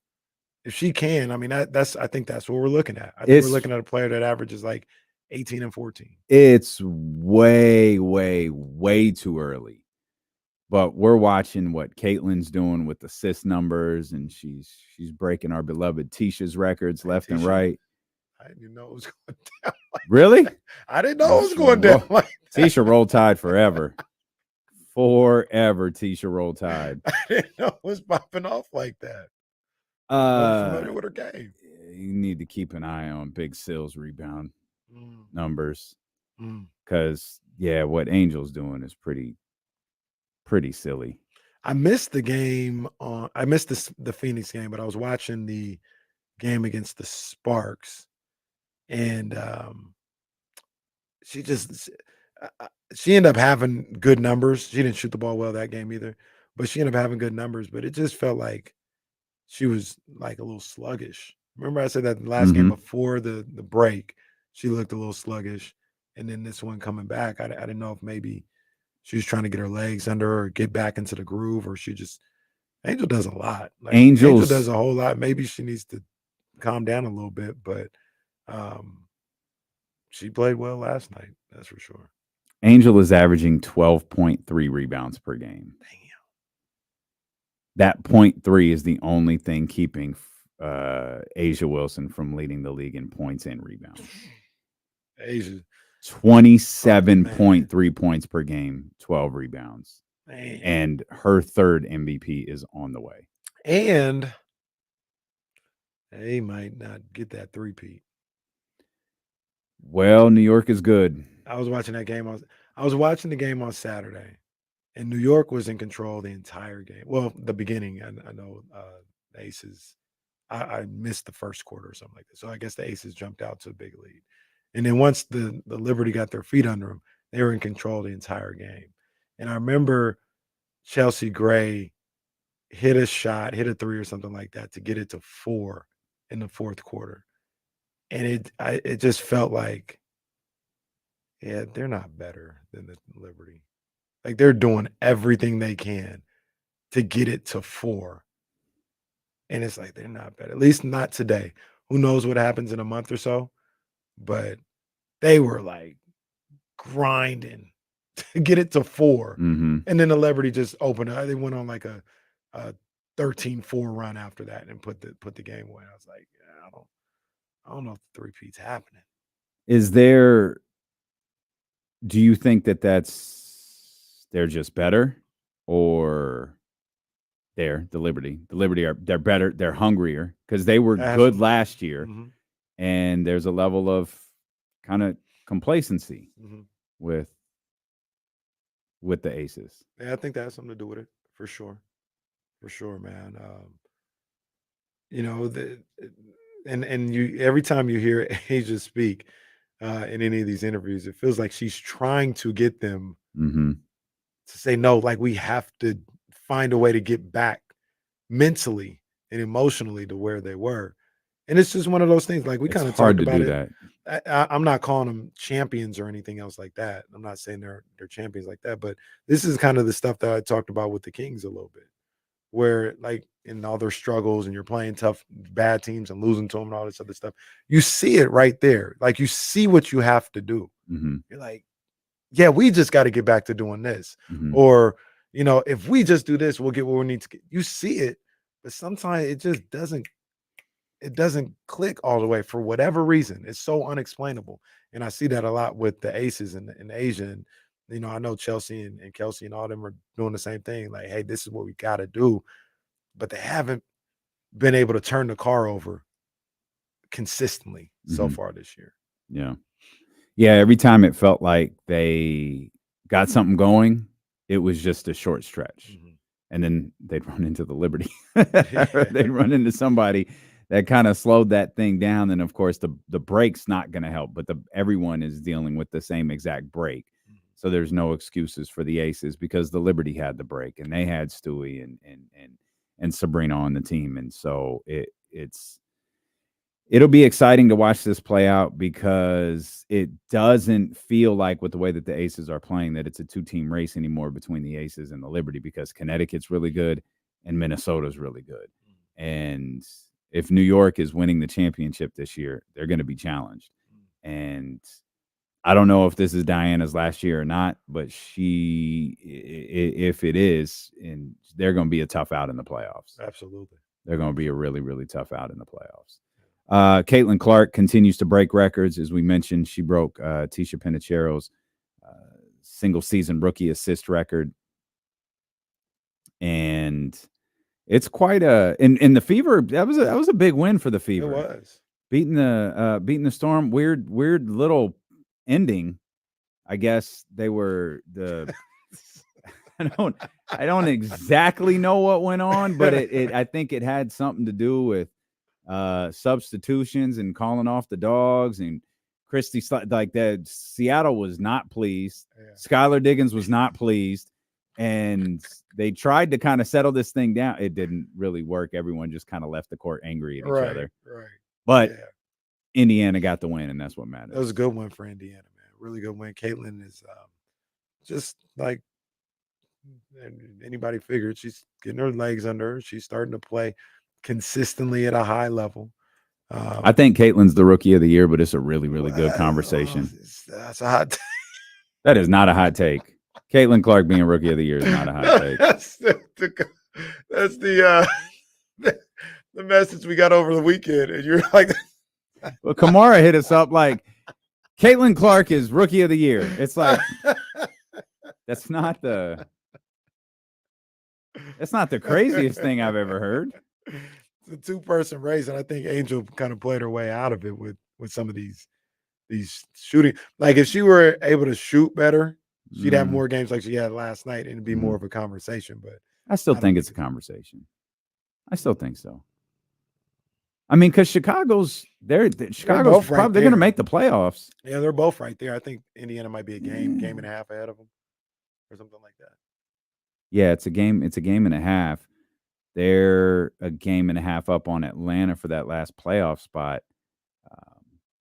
if she can, I mean, I think that's what we're looking at. I think we're It's looking at a player that averages like 18 and 14. it's way, way, way too early. But we're watching what Caitlin's doing with assist numbers, and she's breaking our beloved Tisha's records Hey, left and Tisha, right. I didn't even know it was going down. Like Really? that. I didn't know it was going down like that. Tisha Roll Tide forever. Forever, Tisha Roll Tide. I didn't know it was popping off like that. I wasn't familiar with her game. You need to keep an eye on Big Sills rebound Mm, numbers mm. because what Angel's doing is pretty silly. I missed the game I missed the Phoenix game, but I was watching the game against the Sparks, and she just she ended up having good numbers. She didn't shoot the ball well that game either, but she ended up having good numbers. But it just felt like she was like a little sluggish. Remember I said that the last game before the break, she looked a little sluggish, and then this one coming back, I didn't know if maybe she was trying to get her legs under her, or get back into the groove, or she just Angel does a lot. Like, Angel does a whole lot. Maybe she needs to calm down a little bit, but she played well last night. That's for sure. Angel is averaging 12.3 rebounds per game. Damn. That 0.3 is the only thing keeping Asia Wilson from leading the league in points and rebounds. Asia 27.3 points per game, 12 rebounds. Man. And her third MVP is on the way. And they might not get that three-peat. Well, New York is good. I was watching that game. I was watching the game on Saturday, and New York was in control the entire game. Well, the beginning, I know the Aces. I missed the first quarter or something like that. So I guess the Aces jumped out to a big lead. And then once the Liberty got their feet under them, they were in control the entire game. And I remember Chelsea Gray hit a three or something like that to get it to 4 in the fourth quarter. And it just felt like, yeah, they're not better than the Liberty. Like, they're doing everything they can to get it to 4. And it's like, they're not better, at least not today. Who knows what happens in a month or so? But they were like grinding to get it to 4. Mm-hmm. And then the Liberty just opened up. They went on like a 13-4 run after that and put the game away. I was like, yeah, I don't know if the three-peat's happening. Do you think that they're just better, or the Liberty? The Liberty they're better, they're hungrier because they were good last year, and there's a level of kind of complacency with the Aces. Yeah, I think that has something to do with it, for sure. For sure, man. You know, and you every time you hear Asia speak in any of these interviews, it feels like she's trying to get them to say no. Like, we have to find a way to get back mentally and emotionally to where they were. And it's just one of those things. Like, we kind of talked about it. I'm not calling them champions or anything else like that. I'm not saying they're champions like that, but this is kind of the stuff that I talked about with the Kings a little bit, where, like, in all their struggles and you're playing tough, bad teams and losing to them and all this other stuff, you see it right there. Like, you see what you have to do. You're like, yeah, we just got to get back to doing this. Or, you know, if we just do this, we'll get what we need to get. You see it, but sometimes it just doesn't click all the way for whatever reason. It's so unexplainable. And I see that a lot with the Aces and Asia. And, you know, I know Chelsea and Kelsey and all them are doing the same thing. Like, hey, this is what we got to do. But they haven't been able to turn the car over consistently so far this year. Yeah. Yeah. Every time it felt like they got something going, it was just a short stretch. And then they'd run into the Liberty. They'd run into somebody that kind of slowed that thing down. And of course, the break's not going to help, but everyone is dealing with the same exact break. So there's no excuses for the Aces because the Liberty had the break and they had Stewie and Sabrina on the team. And so it'll be exciting to watch this play out because it doesn't feel like with the way that the Aces are playing that it's a 2-team race anymore between the Aces and the Liberty, because Connecticut's really good and Minnesota's really good. And if New York is winning the championship this year, they're going to be challenged. And I don't know if this is Diana's last year or not, but if it is, and they're going to be a tough out in the playoffs. Absolutely. They're going to be a really, really tough out in the playoffs. Caitlin Clark continues to break records. As we mentioned, she broke Tisha Penicheiro's single season rookie assist record. And it's quite in the Fever. That was a big win for the Fever. It was beating the Storm. Weird little ending. I guess they were the. I don't exactly know what went on, but I think it had something to do with substitutions and calling off the dogs, and Christy, like that. Seattle was not pleased. Yeah. Skylar Diggins was not pleased, and they tried to kind of settle this thing down. It didn't really work. Everyone just kind of left the court angry at each other. Right. But Indiana got the win, and that's what matters. That was a good one for Indiana, man. Really good win. Caitlin is just like anybody figured. She's getting her legs under her. She's starting to play consistently at a high level. I think Caitlin's the rookie of the year, but it's a really, really good conversation. That's a hot take. That is not a hot take. Caitlin Clark being rookie of the year is not a hot take. That's the message we got over the weekend. And you're like, well, Kamara hit us up like, Caitlin Clark is rookie of the year. It's like, that's not the craziest thing I've ever heard. It's a 2-person race, and I think Angel kind of played her way out of it with some of these shooting. Like if she were able to shoot better, she'd have more games like she had last night, and it'd be more of a conversation. But I still think it's a conversation. I still think so. I mean, because Chicago's they're going to make the playoffs. Yeah, they're both right there. I think Indiana might be a game and a half ahead of them, or something like that. Yeah, it's a game and a half. They're a game and a half up on Atlanta for that last playoff spot.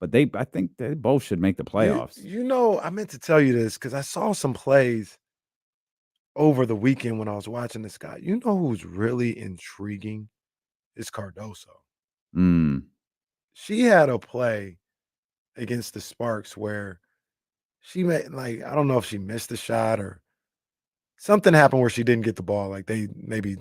But I think they both should make the playoffs. You know, I meant to tell you this because I saw some plays over the weekend when I was watching this guy. You know who's really intriguing? Is Cardoso. She had a play against the Sparks where she made, like, I don't know if she missed the shot or something happened where she didn't get the ball. Like they maybe,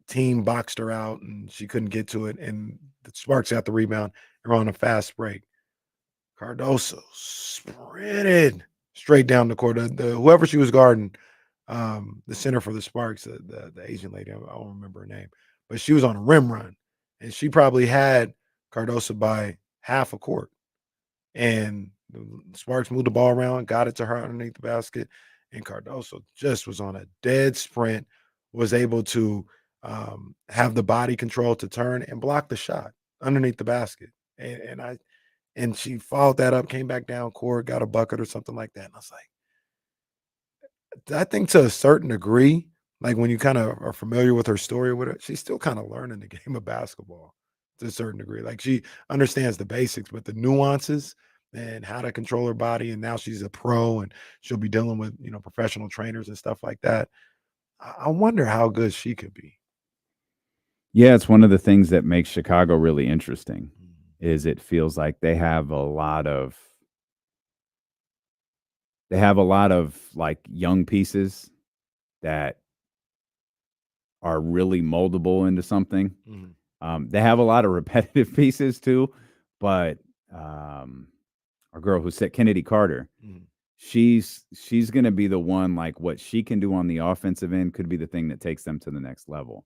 team boxed her out and she couldn't get to it. And the Sparks got the rebound and were on a fast break. Cardoso sprinted straight down the court. Whoever she was guarding, the center for the Sparks, the Asian lady, I don't remember her name, but she was on a rim run. And she probably had Cardoso by half a court. And the Sparks moved the ball around, got it to her underneath the basket. And Cardoso just was on a dead sprint, was able to have the body control to turn and block the shot underneath the basket. And she followed that up, came back down court, got a bucket or something like that. And I was like, I think to a certain degree, like when you kind of are familiar with her story with it, she's still kind of learning the game of basketball to a certain degree. Like she understands the basics, but the nuances and how to control her body. And now she's a pro and she'll be dealing with, professional trainers and stuff like that. I wonder how good she could be. Yeah, it's one of the things that makes Chicago really interesting is it feels like they have a lot of like young pieces that are really moldable into something. They have a lot of repetitive pieces too, but our girl who said Kennedy Carter, she's going to be the one, like what she can do on the offensive end could be the thing that takes them to the next level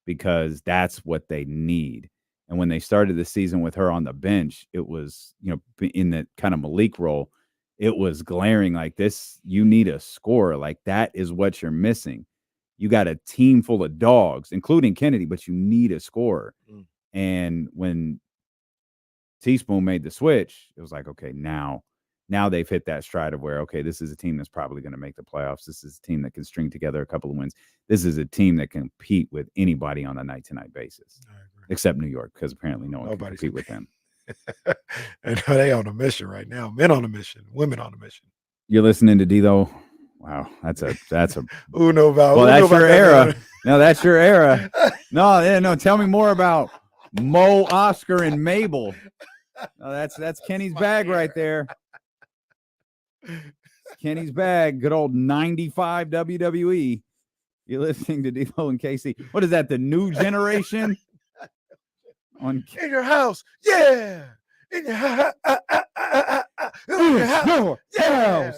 because that's what they need. And when they started the season with her on the bench, it was, in the kind of Malik role, it was glaring like this. You need a scorer. Like that is what you're missing. You got a team full of dogs, including Kennedy, but you need a scorer. And when Teaspoon made the switch, it was like, okay, now they've hit that stride of where, okay, this is a team that's probably going to make the playoffs. This is a team that can string together a couple of wins. This is a team that can compete with anybody on a night-to-night basis. I agree. except New York, because apparently no one can Nobody's compete with them. And they on a mission right now. Men on a mission, women on a mission. You're listening to D-Lo. Wow, that's a Who know about? well, who know that's about your that era. man? No, that's your era. No. Tell me more about Mo, Oscar, and Mabel. No, that's Kenny's bag right there. Kenny's bag. Good old 95 WWE. You're listening to D-Lo and KC. What is that? The new generation? On In your house, yeah. In your house, in your house, yeah.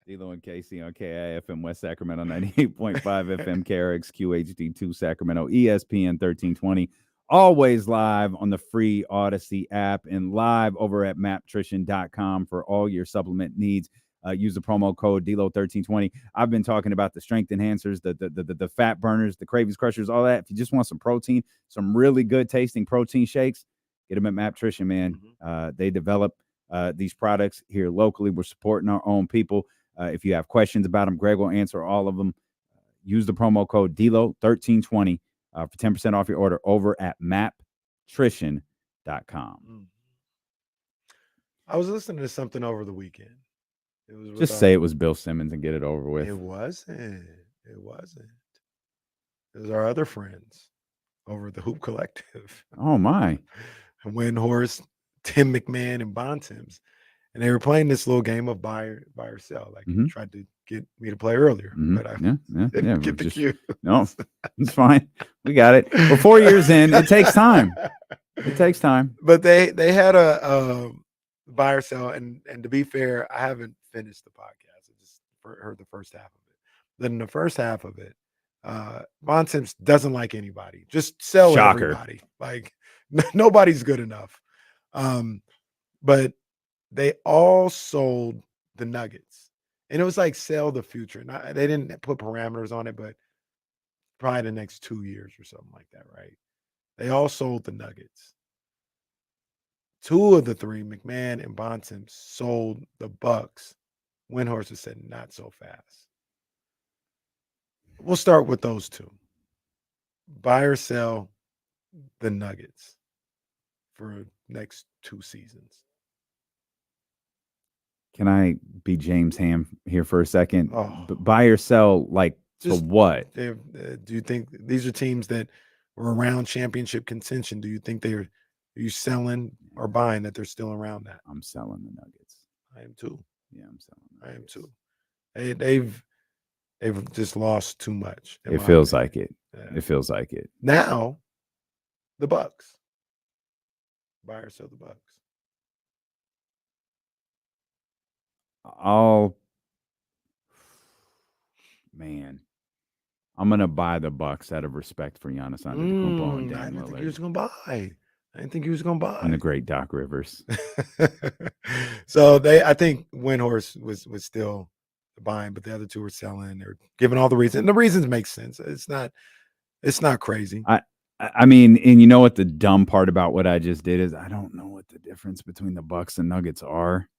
D-Lo and Casey on KIFM West Sacramento 98.5 FM KRX QHD2 Sacramento ESPN 1320. Always live on the free Audacy app and live over at maptrition.com for all your supplement needs. Use the promo code D-Lo1320. I've been talking about the strength enhancers, the fat burners, the cravings crushers, all that. If you just want some protein, some really good tasting protein shakes, get them at Maptrition, man. They develop these products here locally. We're supporting our own people. If you have questions about them, Greg will answer all of them. Use the promo code D-Lo1320 for 10% off your order over at maptrition.com. I was listening to something over the weekend. It was Just say it was Bill Simmons and get it over with. It wasn't. It wasn't. It was our other friends over at the Hoop Collective. Oh, my. Windhorst, Tim McMahon, and Bontemps. And they were playing this little game of buy or sell. Like you tried to get me to play earlier, but I didn't get the cue. No, it's fine. We got it. We're 4 years in. It takes time. It takes time. But they had a buy or sell, and to be fair, I haven't finished the podcast. I just heard the first half of it. Then in the first half of it, Bontemps doesn't like anybody. Just sell everybody. Like nobody's good enough. But they all sold the Nuggets, and it was like sell the future. They didn't put parameters on it, but probably the next 2 years or something like that, right? They all sold the Nuggets. 2 of the 3, McMahon and Bontemps, sold the Bucks. Windhorst said not so fast. We'll start with those 2. Buy or sell the Nuggets for next 2 seasons. Can I be James Ham here for a second? Oh. But buy or sell, like, Just, for what? Do you think these are teams that were around championship contention? Do you think are you selling or buying that they're still around that? I'm selling the Nuggets. I am too. Yeah, I'm selling. I am too. They've just lost too much. It feels like it. Yeah. It feels like it. Now, the Bucks. Buy or sell the Bucks. I'm gonna buy the Bucks out of respect for Giannis Antetokounmpo and I Dan didn't think he Lillard was gonna buy. I didn't think he was gonna buy. and the great Doc Rivers. So I think Windhorst was still buying, but the other 2 were selling. They're giving all the reasons. And the reasons make sense. It's not crazy. I mean, and you know what the dumb part about what I just did is I don't know what the difference between the Bucks and Nuggets are.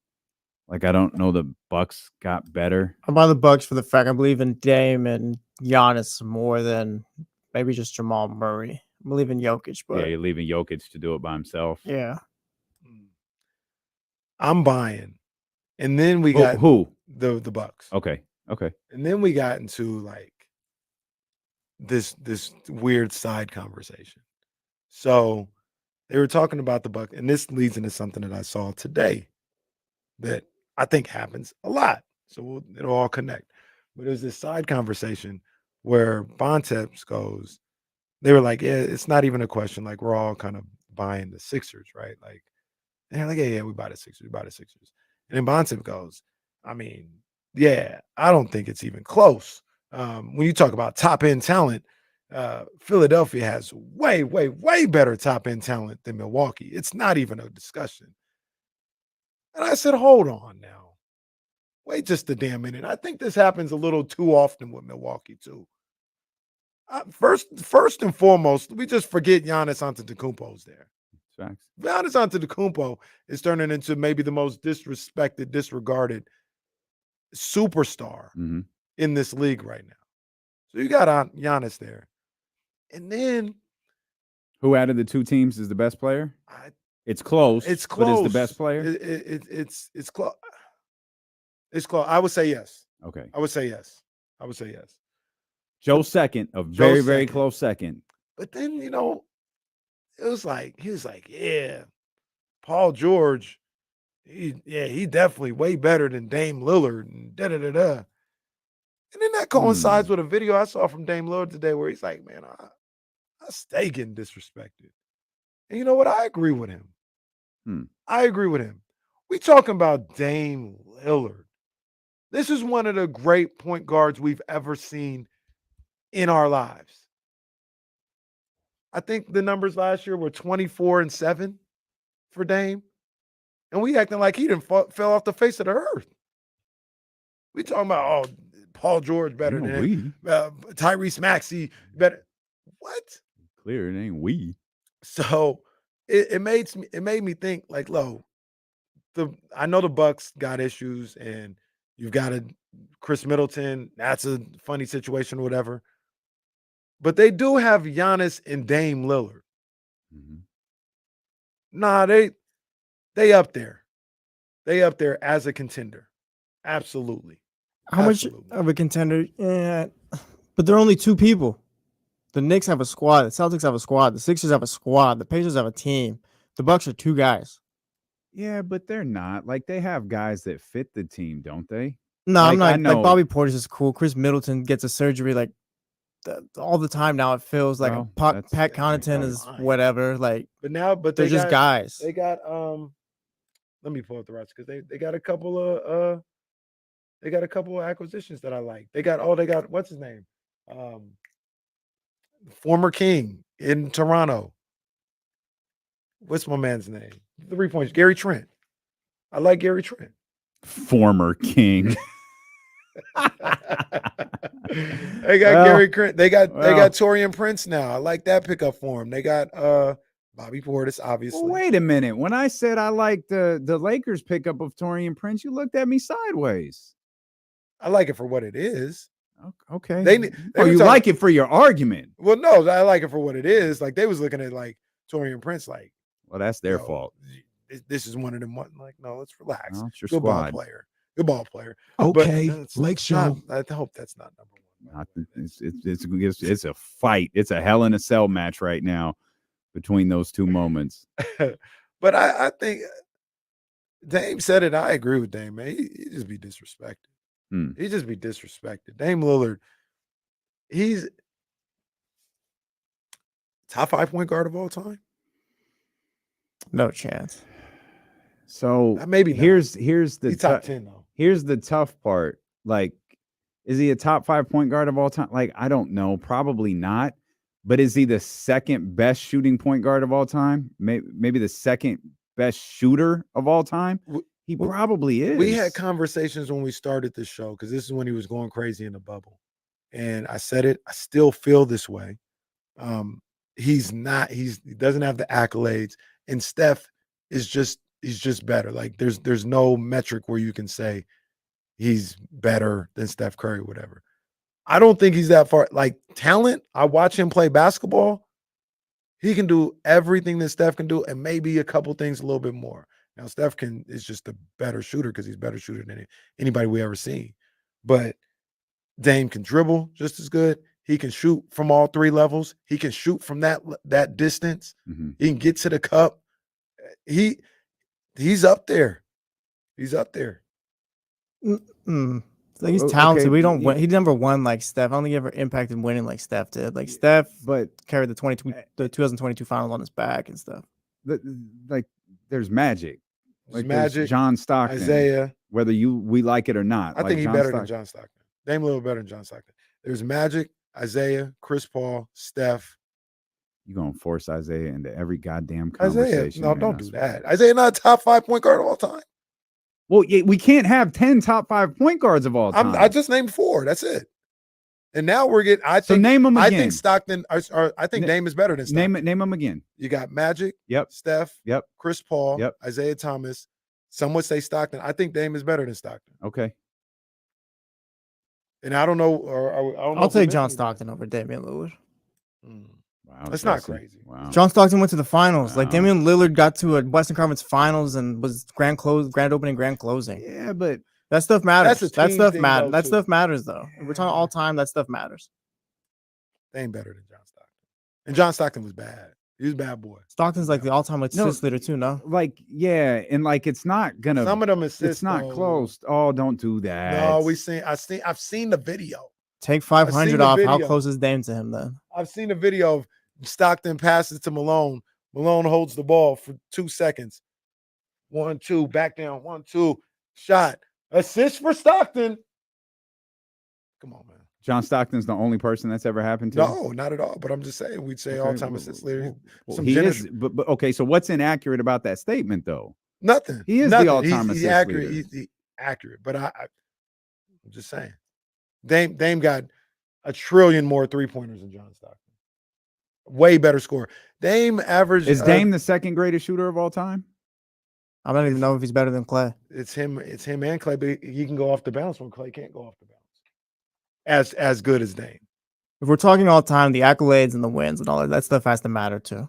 Like, I don't know the Bucks got better. I'm on the Bucks for the fact I believe in Dame and Giannis more than maybe just Jamal Murray. I believe in Jokic, but Yeah, you're leaving Jokic to do it by himself. yeah. I'm buying. And then we got who? The Bucks. Okay. And then we got into like this weird side conversation. So they were talking about the Bucks, and this leads into something that I saw today that I think happens a lot. So it'll all connect. But there's this side conversation where Bontemps goes, they were like, yeah, it's not even a question. Like, we're all kind of buying the Sixers, right? Like, and they're like, yeah, we buy the Sixers. And then Bontemps goes, I mean, yeah, I don't think it's even close. When you talk about top-end talent, Philadelphia has way, way, way better top-end talent than Milwaukee. It's not even a discussion. And I said, hold on now. Wait just a damn minute. I think this happens a little too often with Milwaukee, too. First and foremost, we just forget Giannis Antetokounmpo's there. Facts. Giannis Antetokounmpo is turning into maybe the most disrespected, disregarded superstar in this league right now. So you got Giannis there. And then Who out of the two teams is the best player? It's close. It's close. But is the best player? It's close. It's close. I would say yes. Okay. I would say yes. Joe second, a very, very close second. But then, it was like, he was like, yeah, Paul George, he definitely way better than Dame Lillard and da-da-da-da. And then that coincides with a video I saw from Dame Lillard today where he's like, man, I stay getting disrespected. And you know what? I agree with him. I agree with him. We talking about Dame Lillard. This is one of the great point guards we've ever seen in our lives. I think the numbers last year were 24 and 7 for Dame. And we acting like he didn't fell off the face of the earth. We talking about, Paul George better than him. Tyrese Maxey better. What? Clear, it ain't we. So it made me think like, I know the Bucks got issues and you've got Chris Middleton. That's a funny situation or whatever. But they do have Giannis and Dame Lillard. Nah, they up there. They up there as a contender. Absolutely. How much of a contender? Yeah, but they're only two people. The Knicks have a squad. The Celtics have a squad. The Sixers have a squad. The Pacers have a team. The Bucks are two guys. Yeah, but they're not. Like, they have guys that fit the team, don't they? No, I'm not. Like, Bobby Portis is cool. Chris Middleton gets a surgery like all the time now. It feels like Pat Connaughton is whatever. Like, but they're just guys. They got let me pull up the rest because they got a couple of acquisitions that I like. They got what's his name? Former King in Toronto. What's my man's name? 3 points. Gary Trent. I like Gary Trent. Former King. They got Gary Trent. They got Taurean Prince now. I like that pickup for him. They got Bobby Portis, obviously. Well, wait a minute. When I said I like the Lakers pickup of Taurean Prince, you looked at me sideways. I like it for what it is. Okay. You like it for your argument. Well, no, I like it for what it is. Like, they was looking at like Taurean Prince like, well, that's their fault. This is one of them. Like, no, let's relax. No, it's your Good squad. Good ball player. Okay, Lake Show. I hope that's not number one. It's a fight. It's a Hell in a Cell match right now between those two moments. But I think Dame said it. I agree with Dame, man. He just be disrespected. He just be disrespected. Dame Lillard, he's top 5 point guard of all time. No chance. So maybe here's the top 10 though. Here's the tough part. Like, is he a top 5 point guard of all time? Like, I don't know. Probably not. But is he the second best shooting point guard of all time? Maybe the second best shooter of all time? He probably is. We had conversations when we started the show because this is when he was going crazy in the bubble. And I said it. I still feel this way. He doesn't have the accolades. And Steph he's just better. Like, there's no metric where you can say he's better than Steph Curry, whatever. I don't think he's that far. Like, talent, I watch him play basketball. He can do everything that Steph can do and maybe a couple things a little bit more. Now, Steph is just a better shooter because he's a better shooter than anybody we ever seen. But Dame can dribble just as good. He can shoot from all three levels. He can shoot from that distance. He can get to the cup. He's up there. He's up there. Like, he's talented. We don't win. He never won like Steph. I don't think he ever impacted winning like Steph did. Like, Steph carried the 2022 finals on his back and stuff. Like, there's magic. Like, Magic, John Stockton, Isaiah. Whether we like it or not. I think he's better than John Stockton. Dame Lillard better than John Stockton. There's Magic, Isaiah, Chris Paul, Steph. You're going to force Isaiah into every goddamn conversation. Isaiah, no, don't do that. Isaiah not a top 5 point guard of all time. Well, we can't have 10 top 5 point guards of all time. I just named 4. That's it. And now we're getting. Name them again. I think Stockton. I think Dame is better than Stockton. Name them again. You got Magic. Yep. Steph. Yep. Chris Paul. Yep. Isaiah Thomas. Some would say Stockton. I think Dame is better than Stockton. Okay. And I don't know. I don't know I'll take John Stockton over Damian Lillard. Wow, That's not Jesse. crazy. Wow. John Stockton went to the finals. Like Wow. Damian Lillard got to a Western Conference Finals and was grand opening, grand closing. Yeah, but That stuff matters. That's a That team stuff thing, matters. though, That too. stuff matters, though. If we're talking all time, that stuff matters. They ain't better than John Stockton. And John Stockton was bad. He was a bad boy. Stockton's like the all-time assist leader too, no? like, yeah, and like it's not gonna. Some of them assists. It's not though. close. Oh, don't do that. No, I've seen the video. Take I've 500 seen the off. How video. close is Dame to him then? I've seen the video of Stockton passes to Malone. Malone holds the ball for 2 seconds. 1-2, back down. 1-2, shot. Assist for Stockton. Come on, man. John Stockton's the only person that's ever happened to. No, not at all. But I'm just saying, we'd say all-time assist leader. Some he generous- is, but okay. So what's inaccurate about that statement, though? Nothing. He is Nothing. the all-time He's assist accurate. leader. He's accurate. But I'm just saying, Dame got a trillion more 3-pointers than John Stockton. Way better scorer. Dame averaged. Is Dame the second greatest shooter of all time? I don't even know if he's better than Clay. It's him and Clay, but he can go off the bounce when Clay can't go off the bounce. As good as Dame. If we're talking all time, the accolades and the wins and all that stuff has to matter too.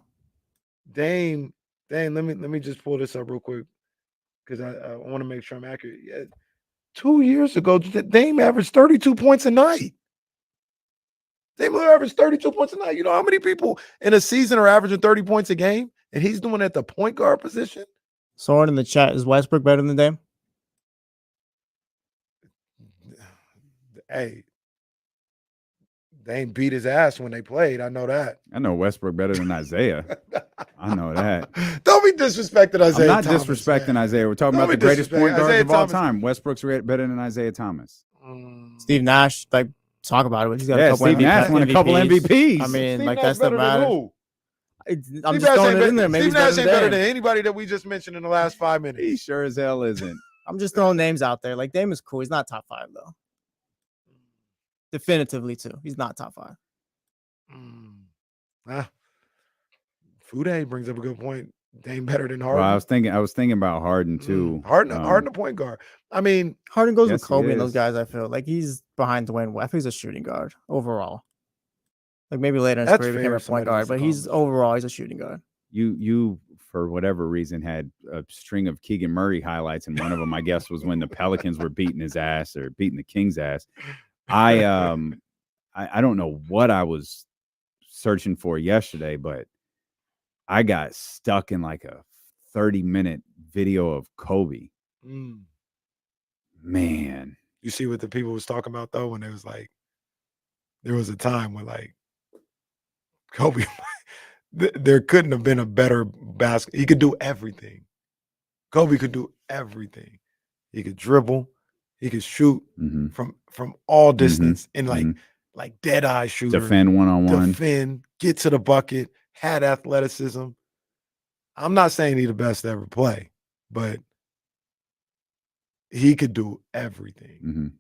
Dame, let me just pull this up real quick because I want to make sure I'm accurate. Yeah, 2 years ago, Dame averaged 32 points a night. Dame averaged 32 points a night. You know how many people in a season are averaging 30 points a game, and he's doing it at the point guard position? Someone in the chat, is Westbrook better than Dame? Hey, Dame beat his ass when they played. I know that. I know Westbrook better than Isaiah. I know that. Don't be disrespecting Isaiah. I'm not Thomas, disrespecting man. Isaiah. We're talking Don't about the be greatest point disrespecting guards Isaiah of all Thomas. time. Westbrook's better than Isaiah Thomas. Steve Nash, like talk about it. He's got Yeah, a couple Steve Nash won a couple MVPs. I mean, Steve like Nash that's the better than matter. who? I'm Steve just Nash throwing ain't it in there. Maybe Steve he's Nash ain't better Dame. than anybody that we just mentioned in the last 5 minutes. He sure as hell isn't. I'm just throwing names out there. Like Dame is cool. He's not top 5 though. Definitively too. He's not top 5. Fude brings up a good point. Dame better than Harden. Well, I was thinking about Harden too. Harden the point guard. I mean, Harden goes Yes, with he Kobe and those is. guys. I feel like he's behind Dwayne Wade. I think he's a shooting guard overall. Like maybe later in his That's career he became fair a if somebody point guard, wants to but call he's him. overall he's a shooting guard. You for whatever reason had a string of Keegan Murray highlights, and one of them, I guess, was when the Pelicans were beating his ass or beating the Kings' ass. I don't know what I was searching for yesterday, but I got stuck in like a 30-minute video of Kobe. Man, you see what the people was talking about though when it was like there was a time when like Kobe there couldn't have been a better basket. He could do everything. Kobe could do everything. He could dribble, he could shoot from all distance and like dead eye shooter. defend one-on-one. Defend, get to the bucket, had athleticism. I'm not saying he's the best to ever play, but he could do everything.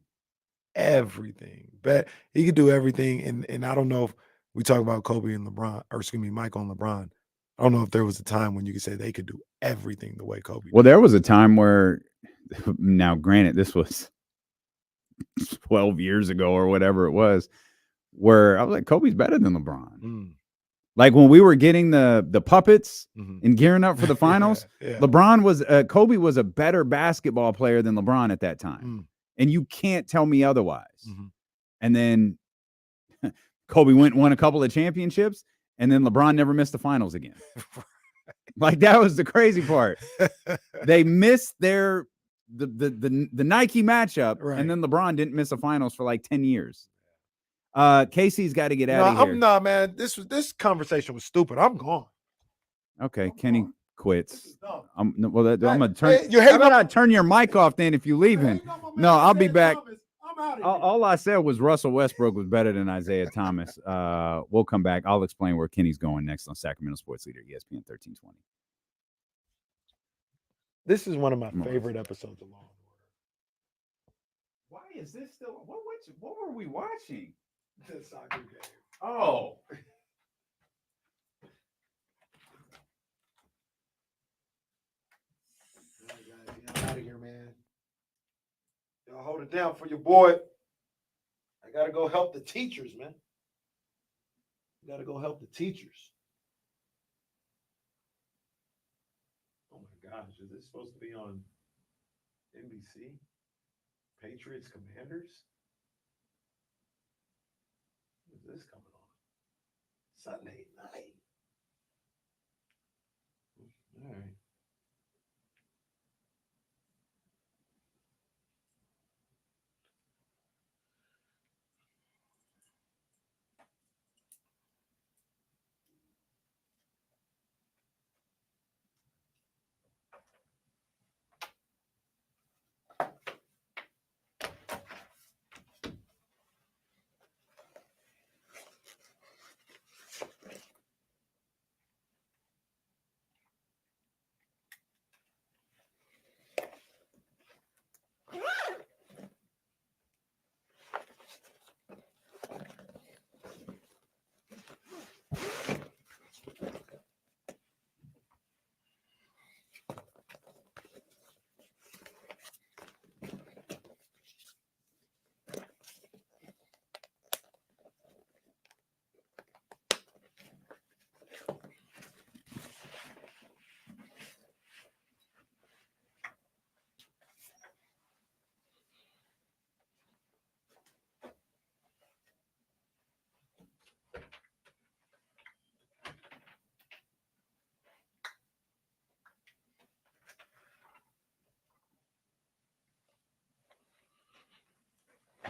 Everything. But he could do everything. And I don't know if we talk about Kobe and LeBron, or excuse me, Michael and LeBron. I don't know if there was a time when you could say they could do everything the way Kobe Well, did. there was a time where, now granted, this was 12 years ago or whatever it was, where I was like, Kobe's better than LeBron. Like when we were getting the puppets and gearing up for the finals, Kobe was a better basketball player than LeBron at that time. And you can't tell me otherwise. And then Kobe won a couple of championships, and then LeBron never missed the finals again. Like that was the crazy part. They missed the Nike matchup, and then LeBron didn't miss a finals for like 10 years. Casey's got to get out of here. No, man. This conversation was stupid. I'm gone. Okay, Kenny quits. I'm gonna turn. Hey, you How hate about my- I turn your mic off then if you leaving? No, I'll be back. All I said was Russell Westbrook was better than Isaiah Thomas. We'll come back. I'll explain where Kenny's going next on Sacramento Sports Leader, ESPN 1320. This is one of my favorite episodes of Law and Order. Why is this still? What were we watching? The soccer game. Oh. All right, guys, get out of here, man. Y'all hold it down for your boy. I gotta go help the teachers, man. You got to go help the teachers. Oh my gosh, is this supposed to be on NBC? Patriots Commanders? When's this coming on? Sunday night. All right.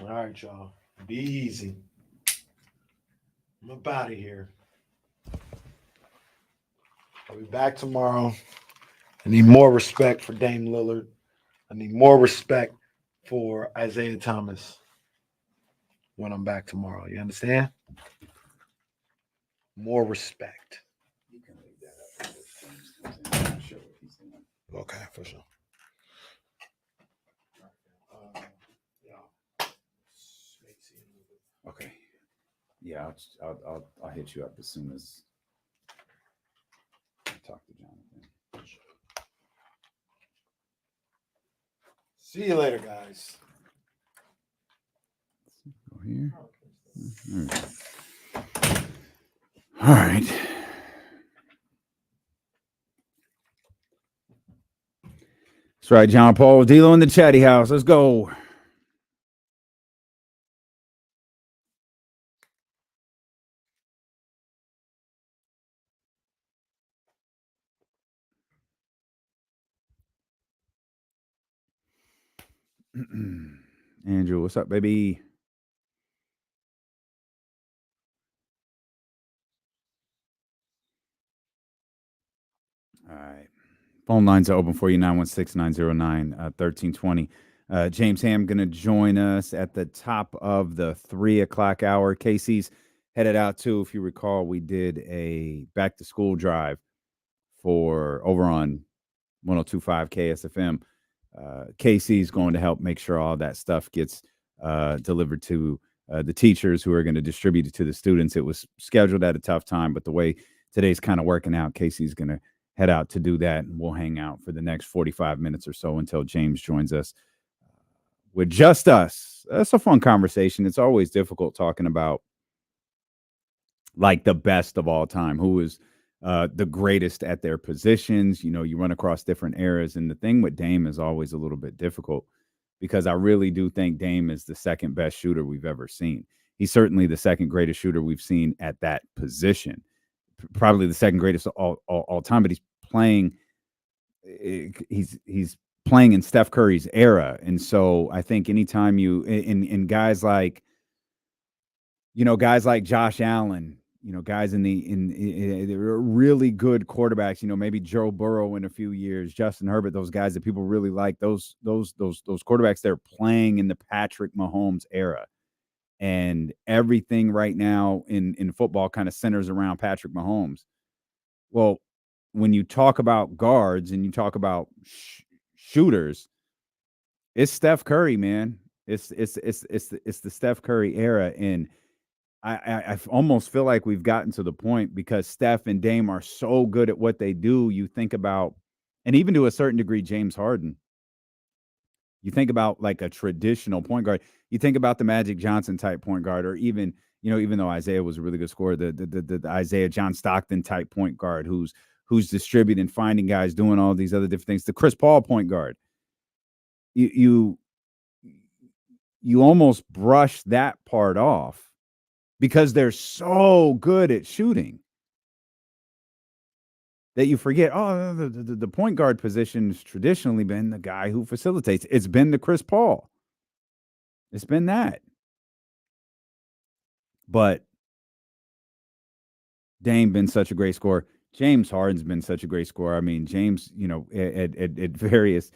All right, y'all. Be easy. I'm up out of here. I'll be back tomorrow. I need more respect for Dame Lillard. I need more respect for Isaiah Thomas when I'm back tomorrow. You understand? More respect. Okay, for sure. Okay. Yeah, I'll hit you up as soon as I talk to Jonathan. See you later, guys. Go here. All right. That's right, John Paul. D'Lo in the chatty house. Let's go. Andrew, what's up, baby? All right. Phone lines are open for you, 916-909-1320. James Ham going to join us at the top of the 3 o'clock hour. Casey's headed out too. If you recall, we did a back-to-school drive for over on 102.5 KSFM. Casey's going to help make sure all that stuff gets delivered to the teachers who are going to distribute it to the students. It was scheduled at a tough time, but the way today's kind of working out, Casey's going to head out to do that, and we'll hang out for the next 45 minutes or so until James joins us with just us. That's a fun conversation. It's always difficult talking about like the best of all time, who is the greatest at their positions. You know, you run across different eras, and the thing with Dame is always a little bit difficult because I really do think Dame is the second best shooter we've ever seen. He's certainly the second greatest shooter we've seen at that position. Probably the second greatest all time, but he's playing in Steph Curry's era. And so I think anytime you in guys like, you know, guys like Josh Allen, you know, guys in really good quarterbacks, you know, maybe Joe Burrow in a few years, Justin Herbert, those guys that people really like, those quarterbacks, they're playing in the Patrick Mahomes era. And everything right now in football kind of centers around Patrick Mahomes. Well, when you talk about guards and you talk about shooters, it's Steph Curry, man. It's the Steph Curry era, and I almost feel like we've gotten to the point because Steph and Dame are so good at what they do. You think about, and even to a certain degree, James Harden. You think about like a traditional point guard. You think about the Magic Johnson type point guard, or even even though Isaiah was a really good scorer, the Isaiah John Stockton type point guard who's distributing, finding guys, doing all these other different things. The Chris Paul point guard. You almost brush that part off because they're so good at shooting that you forget, the point guard position has traditionally been the guy who facilitates. It's been the Chris Paul. It's been that. But Dame been such a great scorer. James Harden's been such a great scorer. I mean, James, at various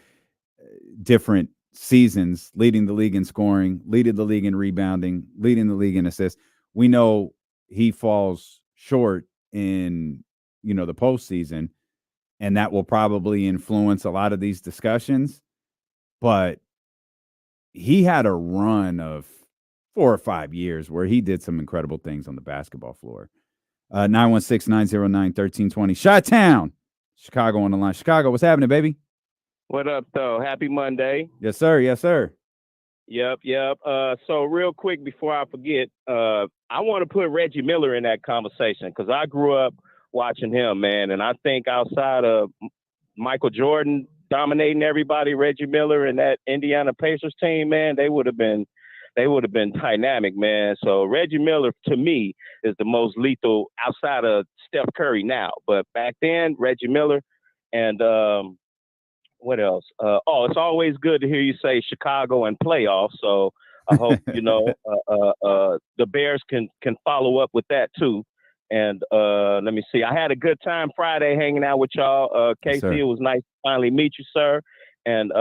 different seasons, leading the league in scoring, leading the league in rebounding, leading the league in assists. We know he falls short in, the postseason, and that will probably influence a lot of these discussions. But he had a run of 4 or 5 years where he did some incredible things on the basketball floor. 916-909-1320. Chi-Town, Chicago on the line. Chicago, what's happening, baby? What up, though? Happy Monday. Yes, sir. Yes, sir. Yep. So real quick before I forget, I want to put Reggie Miller in that conversation because I grew up watching him, man. And I think outside of Michael Jordan dominating everybody, Reggie Miller and that Indiana Pacers team, man, they would have been dynamic, man. So Reggie Miller, to me, is the most lethal outside of Steph Curry now. But back then, Reggie Miller and what else? It's always good to hear you say Chicago and playoffs. So I hope, the Bears can follow up with that too. And let me see. I had a good time Friday hanging out with y'all. Casey, Yes, it was nice to finally meet you, sir. And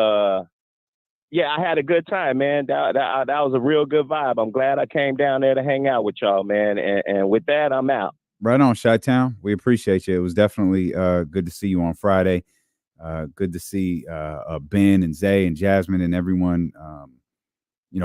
yeah, I had a good time, man. That was a real good vibe. I'm glad I came down there to hang out with y'all, man. And with that, I'm out. Right on, Chi-Town. We appreciate you. It was definitely good to see you on Friday. Good to see Ben and Zay and Jasmine and everyone,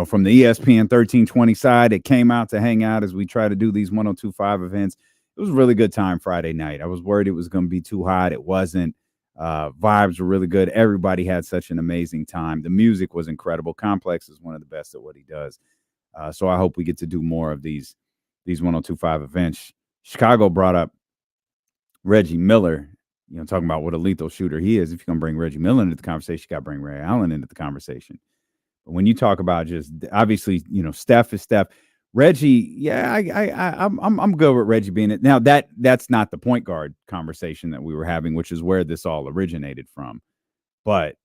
from the ESPN 1320 side that came out to hang out as we try to do these 102.5 events. It was a really good time Friday night. I was worried it was going to be too hot. It wasn't. Vibes were really good. Everybody had such an amazing time. The music was incredible. Complex is one of the best at what he does. So I hope we get to do more of these 102.5 events. Chicago brought up Reggie Miller, talking about what a lethal shooter he is. If you're going to bring Reggie Miller into the conversation, you got to bring Ray Allen into the conversation. But when you talk about just obviously, Steph is Steph. Reggie, yeah, I'm good with Reggie being it. Now that's not the point guard conversation that we were having, which is where this all originated from. But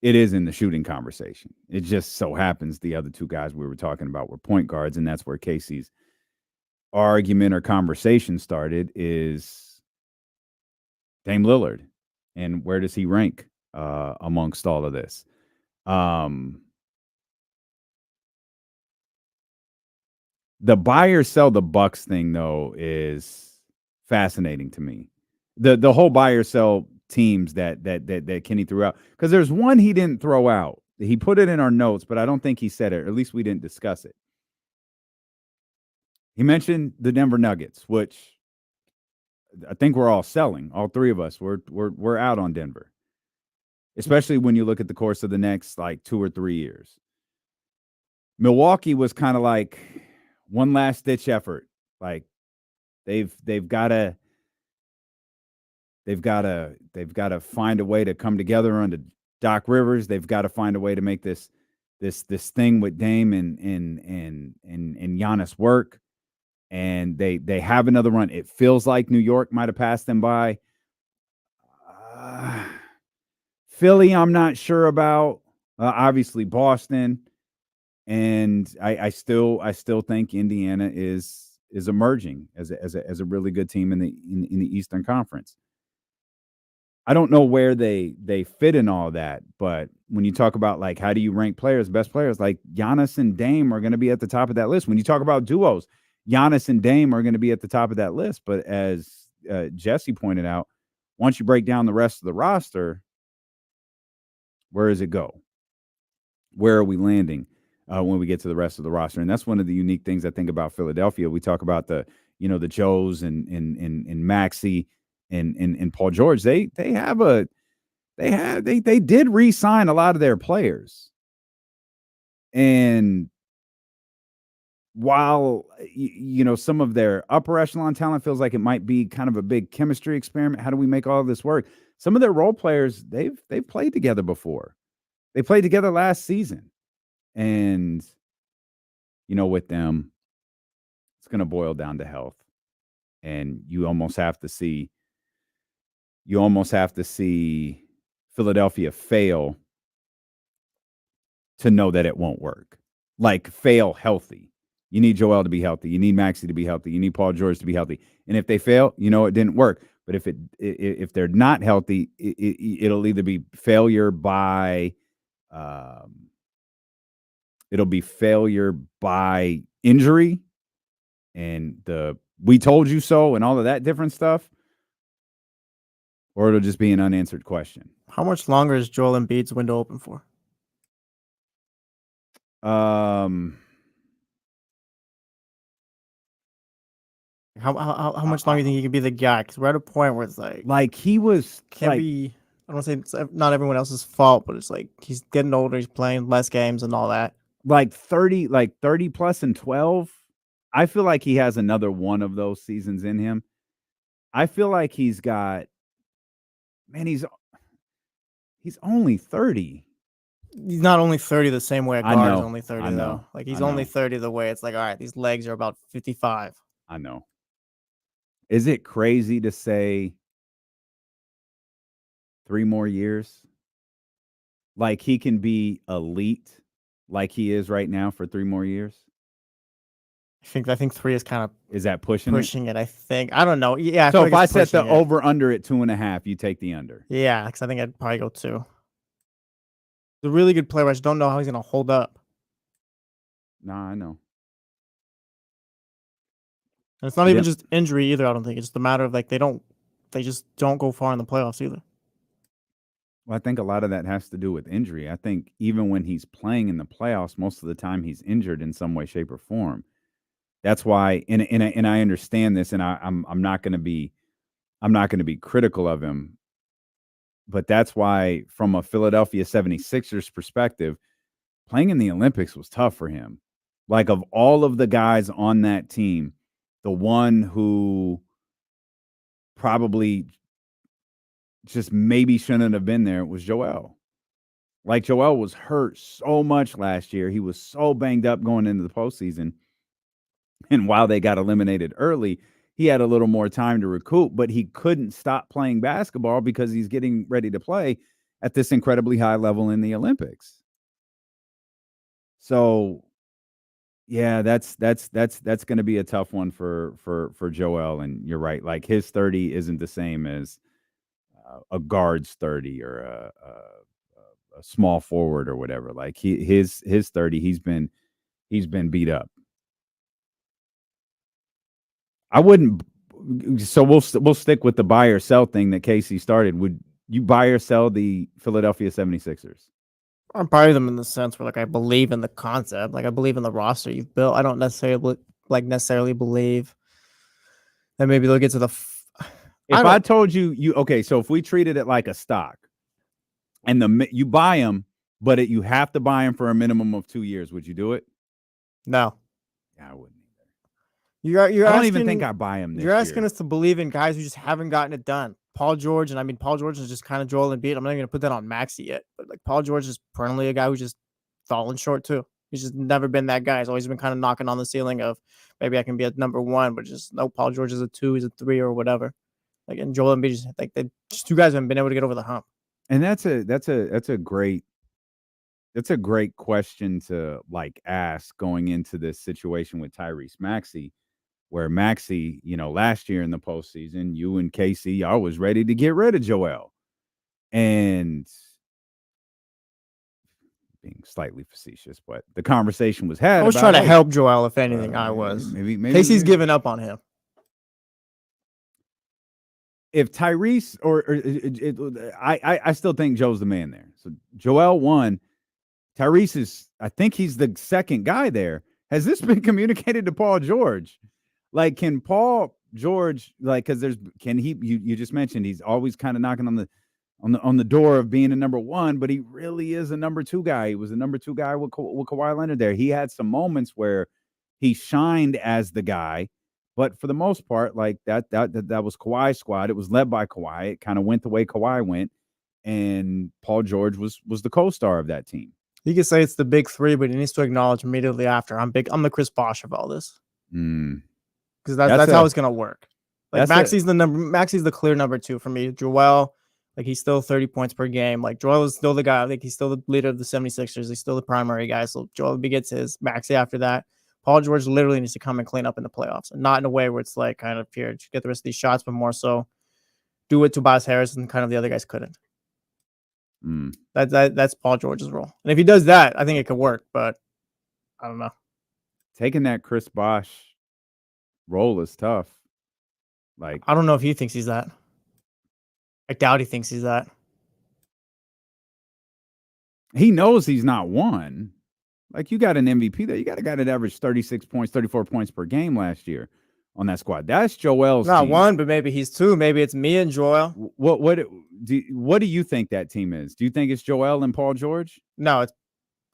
it is in the shooting conversation. It just so happens the other two guys we were talking about were point guards, and that's where Casey's argument or conversation started is Dame Lillard. And where does he rank amongst all of this? The buy or sell the Bucks thing, though, is fascinating to me. The whole buy or sell teams that Kenny threw out, because there's one he didn't throw out. He put it in our notes, but I don't think he said it, or at least we didn't discuss it. He mentioned the Denver Nuggets, which I think we're all selling. All three of us, we're out on Denver, especially when you look at the course of the next 2 or 3 years. Milwaukee was kind of like one last ditch effort. Like they've got to find a way to come together under Doc Rivers. They've got to find a way to make this thing with Dame and Giannis work. And they have another run. It feels like New York might have passed them by. Philly, I'm not sure about. Obviously, Boston. And I still think Indiana is emerging as a really good team in the Eastern Conference. I don't know where they fit in all that, but when you talk about how do you rank players, best players, Giannis and Dame are going to be at the top of that list. When you talk about duos, Giannis and Dame are going to be at the top of that list. But as Jesse pointed out, once you break down the rest of the roster, where does it go? Where are we landing? When we get to the rest of the roster. And that's one of the unique things I think about Philadelphia. We talk about the Joes and Maxey and Paul George. They did re-sign a lot of their players. And while some of their upper echelon talent feels like it might be kind of a big chemistry experiment. How do we make all of this work? Some of their role players, they've played together before. They played together last season. And, with them, it's going to boil down to health. And you almost have to see Philadelphia fail to know that it won't work. Like, fail healthy. You need Joel to be healthy. You need Maxey to be healthy. You need Paul George to be healthy. And if they fail, it didn't work. But if they're not healthy, it'll either be failure by injury and the "we told you so" and all of that different stuff, or it'll just be an unanswered question. How much longer is Joel Embiid's window open for? How much longer do you think he can be the guy? Because we're at a point where it's like he was can't be. I don't want to say it's not everyone else's fault, but it's like he's getting older. He's playing less games and all that. Like 30 plus and 12. I feel like he has another one of those seasons in him. I feel like he's got. Man, he's only 30. He's not only 30 the same way a guard is only 30 know. though. Like he's only 30 the way it's like, all right, these legs are about 55. I know. Is it crazy to say 3 more years? Like he can be elite like he is right now for 3 more years? I think 3 is kind of that pushing it. I think. I don't know. Yeah. So if I set the over under at 2.5, you take the under. Yeah, because I think I'd probably go 2. The really good player. I just don't know how he's going to hold up. Nah, I know. And it's not even just injury either. I don't think it's just a matter of like they just don't go far in the playoffs either. Well, I think a lot of that has to do with injury. I think even when he's playing in the playoffs, most of the time he's injured in some way, shape, or form. That's why, and I understand this, and I'm not going to be critical of him, but that's why, from a Philadelphia 76ers perspective, playing in the Olympics was tough for him. Like, of all of the guys on that team, the one who probably just maybe shouldn't have been there was Joel. Like, Joel was hurt so much last year. He was so banged up going into the postseason. And while they got eliminated early, he had a little more time to recoup, but he couldn't stop playing basketball because he's getting ready to play at this incredibly high level in the Olympics. So, yeah, that's going to be a tough one for Joel. And you're right. Like, his 30 isn't the same as a guard's 30 or a small forward or whatever. Like his 30, he's been beat up. I wouldn't. So we'll stick with the buy or sell thing that Casey started. Would you buy or sell the Philadelphia 76ers? I buy them in the sense where, like, I believe in the concept. Like, I believe in the roster you've built. I don't necessarily believe that maybe they'll get to the. If I told you okay, so if we treated it like a stock, and you buy them, but you have to buy them for a minimum of 2 years, would you do it? No. Yeah, I wouldn't. I don't even think I buy him. You're asking us to believe in guys who just haven't gotten it done. Paul George, and I mean, Paul George is just kind of Joel Embiid. I'm not even going to put that on Maxey yet, but like Paul George is perennially a guy who's just falling short too. He's just never been that guy. He's always been kind of knocking on the ceiling of maybe I can be a number 1, but just no. Paul George is a 2, he's a 3 or whatever. Like, and Joel Embiid is like they just 2 guys haven't been able to get over the hump. And that's a great question to like ask going into this situation with Tyrese Maxey. Where Maxey, last year in the postseason, you and KC, y'all was ready to get rid of Joel. And being slightly facetious, but the conversation was had. I was trying to help Joel, if anything. I was. Maybe Casey's given up on him. If Tyrese I still think Joe's the man there. So Joel 1, Tyrese is, I think he's the second guy there. Has this been communicated to Paul George? Like, can Paul George, like, because you just mentioned he's always kind of knocking on the door of being a number 1, but he really is a number 2 guy. He was a number 2 guy with Kawhi Leonard there. He had some moments where He shined as the guy, but for the most part, like that was Kawhi's squad. It was led by Kawhi. It kind of went the way Kawhi went, and Paul George was the co-star of that team. You could say it's the big three, but he needs to acknowledge immediately after I'm the Chris Bosh of all this. Because that's how it's gonna work. Like Maxi's the clear number 2 for me. Joel, like he's still 30 points per game. Like Joel is still the guy. Like he's still the leader of the 76ers. He's still the primary guy. So Joel gets his. Maxi after that. Paul George literally needs to come and clean up in the playoffs, and not in a way where it's like kind of here get the rest of these shots, but more so do what Tobias Harris and kind of the other guys couldn't. That's Paul George's role, and if he does that, I think it could work. But I don't know. Taking that Chris Bosh role is tough. Like I don't know if he thinks he's that. I doubt he thinks he's that. He knows he's not one. Like you got an MVP there. You got a guy that averaged 36 points, 34 points per game last year on that squad. That's Joel's not team. one, but maybe he's 2. Maybe it's me and Joel. What do you think that team is? Do you think it's Joel and Paul George? No,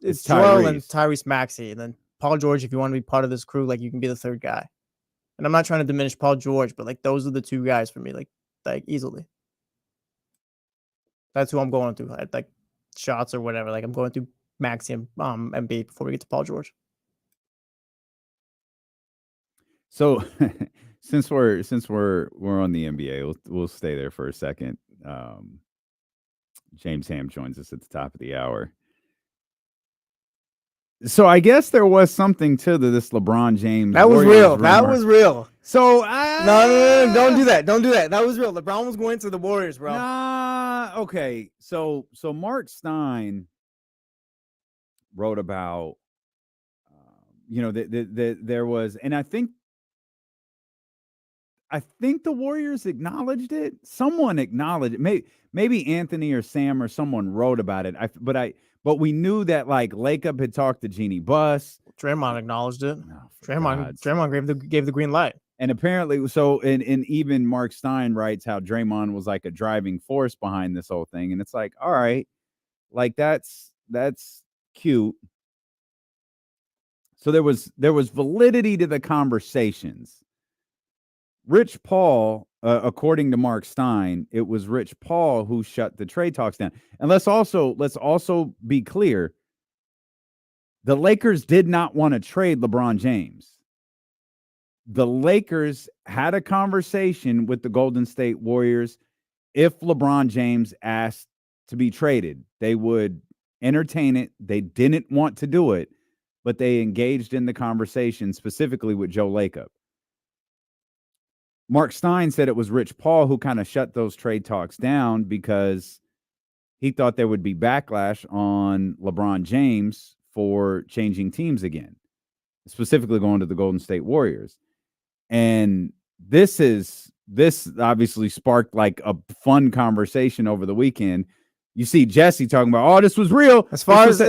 it's Joel and Tyrese Maxey. And then Paul George, if you want to be part of this crew, like you can be the third guy. And I'm not trying to diminish Paul George, but like those are the 2 guys for me, like easily. That's who I'm going through. Like shots or whatever. Like I'm going through Maxey and Embiid before we get to Paul George. So since we're on the NBA, we'll stay there for a second. James Ham joins us at the top of the hour. So I guess there was something to this LeBron James. That was real. That was real. So no, don't do that. Don't do that. That was real. LeBron was going to the Warriors, bro. Okay. So Mark Stein wrote about, there was, and I think the Warriors acknowledged it. Someone acknowledged it. Maybe Anthony or Sam or someone wrote about it. But we knew that like Lacob had talked to Jeannie Buss. Draymond acknowledged it. Draymond gave the green light. And apparently, so and even Mark Stein writes how Draymond was like a driving force behind this whole thing. And it's like, all right, like that's cute. So there was validity to the conversations. Rich Paul, according to Mark Stein, it was Rich Paul who shut the trade talks down. And let's also be clear. The Lakers did not want to trade LeBron James. The Lakers had a conversation with the Golden State Warriors. If LeBron James asked to be traded, they would entertain it. They didn't want to do it, but they engaged in the conversation specifically with Joe Lacob. Mark Stein said it was Rich Paul who kind of shut those trade talks down because he thought there would be backlash on LeBron James for changing teams again, specifically going to the Golden State Warriors. And this obviously sparked like a fun conversation over the weekend. You see Jesse talking about, oh, this was real. As far as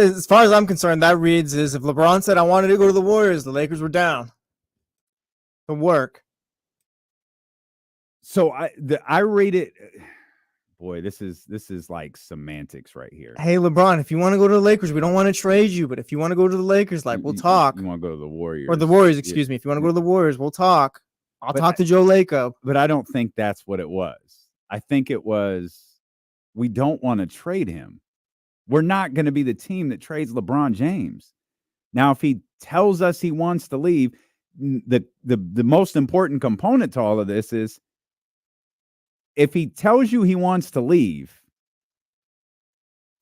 I'm concerned, that reads as if LeBron said, I wanted to go to the Warriors, the Lakers were down. The work. So I rate it. Boy, this is like semantics right here. Hey, LeBron, if you want to go to the Lakers, we don't want to trade you, but if you want to go to the Lakers, like we'll talk. You want to go to the Warriors. Or the Warriors, excuse me. If you want to go to the Warriors, we'll talk. I'll talk to Joe Lacob. But I don't think that's what it was. I think it was, we don't want to trade him. We're not going to be the team that trades LeBron James. Now, if he tells us he wants to leave, the most important component to all of this is, if he tells you he wants to leave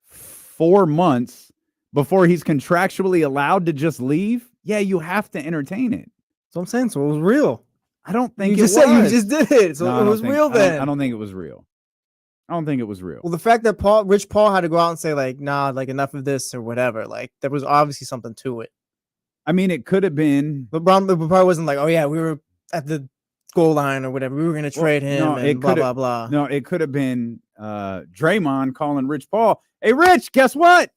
4 months before he's contractually allowed to just leave, yeah, you have to entertain it. That's what I'm saying. So it was real. I don't think you just did it. So no, it was real then. I don't think it was real. I don't think it was real. Well, the fact that Rich Paul had to go out and say like, nah, like enough of this or whatever, like there was obviously something to it. I mean, it could have been. LeBron probably wasn't like, oh yeah, we were at the goal line or whatever. We were going to trade him and blah, blah, blah. No, it could have been Draymond calling Rich Paul. Hey, Rich, guess what?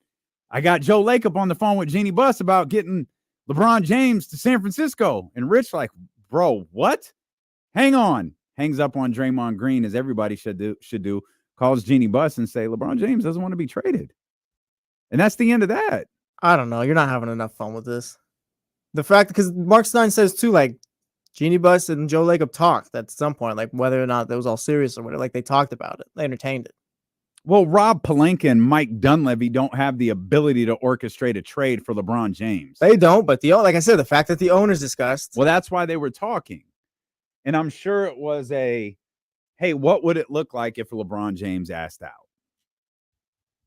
I got Joe Lacob on the phone with Jeannie Buss about getting LeBron James to San Francisco. And Rich like, bro, what? Hang on. Hangs up on Draymond Green, as everybody should do. Calls Jeannie Buss and say, LeBron James doesn't want to be traded. And that's the end of that. I don't know. You're not having enough fun with this. The fact, because Mark Stein says too, like Jeannie Buss and Joe Lacob talked at some point, like whether or not that was all serious or whatever. Like they talked about it, they entertained it. Well, Rob Pelinka and Mike Dunleavy don't have the ability to orchestrate a trade for LeBron James. They don't, but like I said, the fact that the owners discussed. Well, that's why they were talking. And I'm sure it was hey, what would it look like if LeBron James asked out?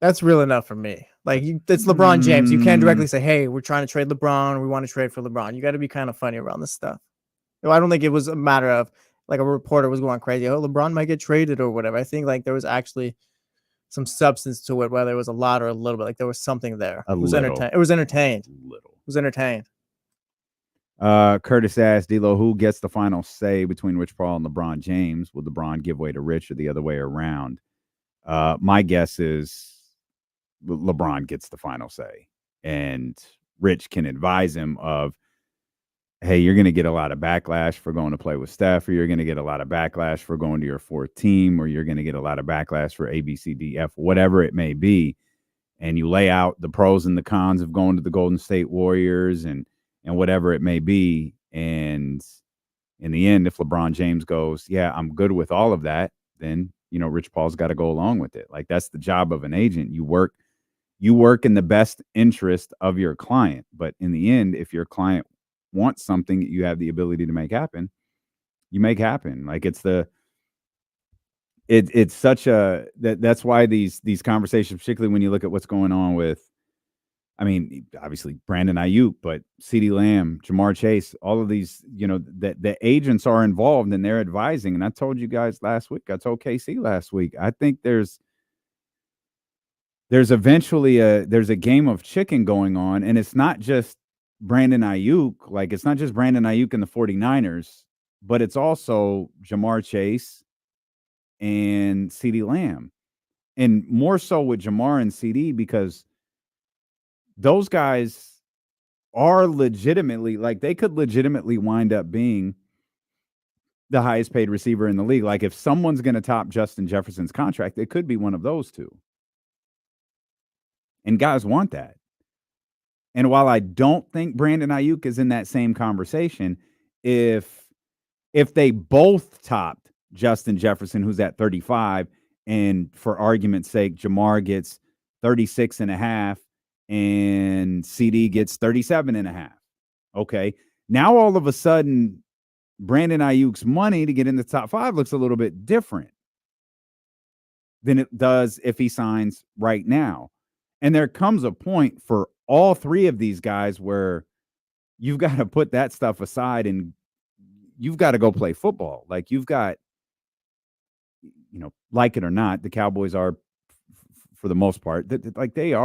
That's real enough for me. Like it's LeBron James. You can't directly say, hey, we're trying to trade LeBron. We want to trade for LeBron. You got to be kind of funny around this stuff. I don't think it was a matter of like a reporter was going crazy. Oh, LeBron might get traded or whatever. I think like there was actually some substance to it, whether it was a lot or a little bit. Like there was something there. It was entertained. It was entertained. It was entertained. Curtis asked D'Lo, who gets the final say between Rich Paul and LeBron James? Would LeBron give way to Rich or the other way around? My guess is LeBron gets the final say, and Rich can advise him of, hey, you're going to get a lot of backlash for going to play with Steph, or you're going to get a lot of backlash for going to your fourth team, or you're going to get a lot of backlash for A, B, C, D, F, whatever it may be. And you lay out the pros and the cons of going to the Golden State Warriors and whatever it may be. And in the end, if LeBron James goes, yeah, I'm good with all of that, then, Rich Paul's got to go along with it. Like that's the job of an agent. You work in the best interest of your client. But in the end, if your client wants something that you have the ability to make happen, you make happen. Like it's such a, that's why these conversations, particularly when you look at what's going on with, I mean, obviously Brandon Ayuk, but CeeDee Lamb, Jamar Chase, all of these, the agents are involved and they're advising. And I told you guys last week, I told KC last week, I think there's eventually there's a game of chicken going on, and it's not just Brandon Ayuk, like it's not just Brandon Ayuk and the 49ers, but it's also Jamar Chase and CeeDee Lamb. And more so with Jamar and CD because those guys are legitimately, like they could legitimately wind up being the highest paid receiver in the league. Like if someone's going to top Justin Jefferson's contract, it could be one of those two. And guys want that. And while I don't think Brandon Ayuk is in that same conversation, if they both topped Justin Jefferson, who's at 35, and for argument's sake, Jamar gets 36.5 and CD gets 37.5. Okay. Now all of a sudden, Brandon Ayuk's money to get in the top 5 looks a little bit different than it does if he signs right now. And there comes a point for all three of these guys where you've got to put that stuff aside and you've got to go play football. Like you've got, like it or not, the Cowboys are, for the most part, like they're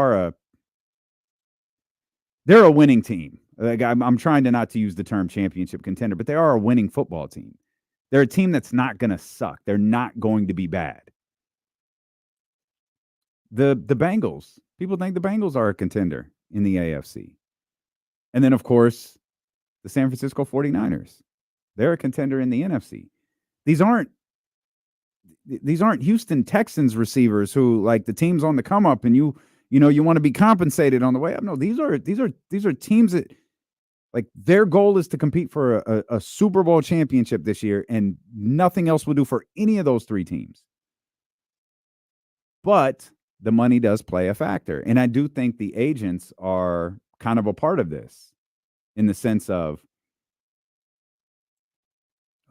a winning team. Like I'm trying to not to use the term championship contender, but they are a winning football team. They're a team that's not going to suck. They're not going to be bad. The Bengals, people think the Bengals are a contender in the AFC. And then, of course, the San Francisco 49ers. They're a contender in the NFC. These aren't Houston Texans receivers who, like, the team's on the come up and you want to be compensated on the way up. No, these are teams that, like, their goal is to compete for a Super Bowl championship this year, and nothing else will do for any of those three teams. But the money does play a factor. And I do think the agents are kind of a part of this in the sense of,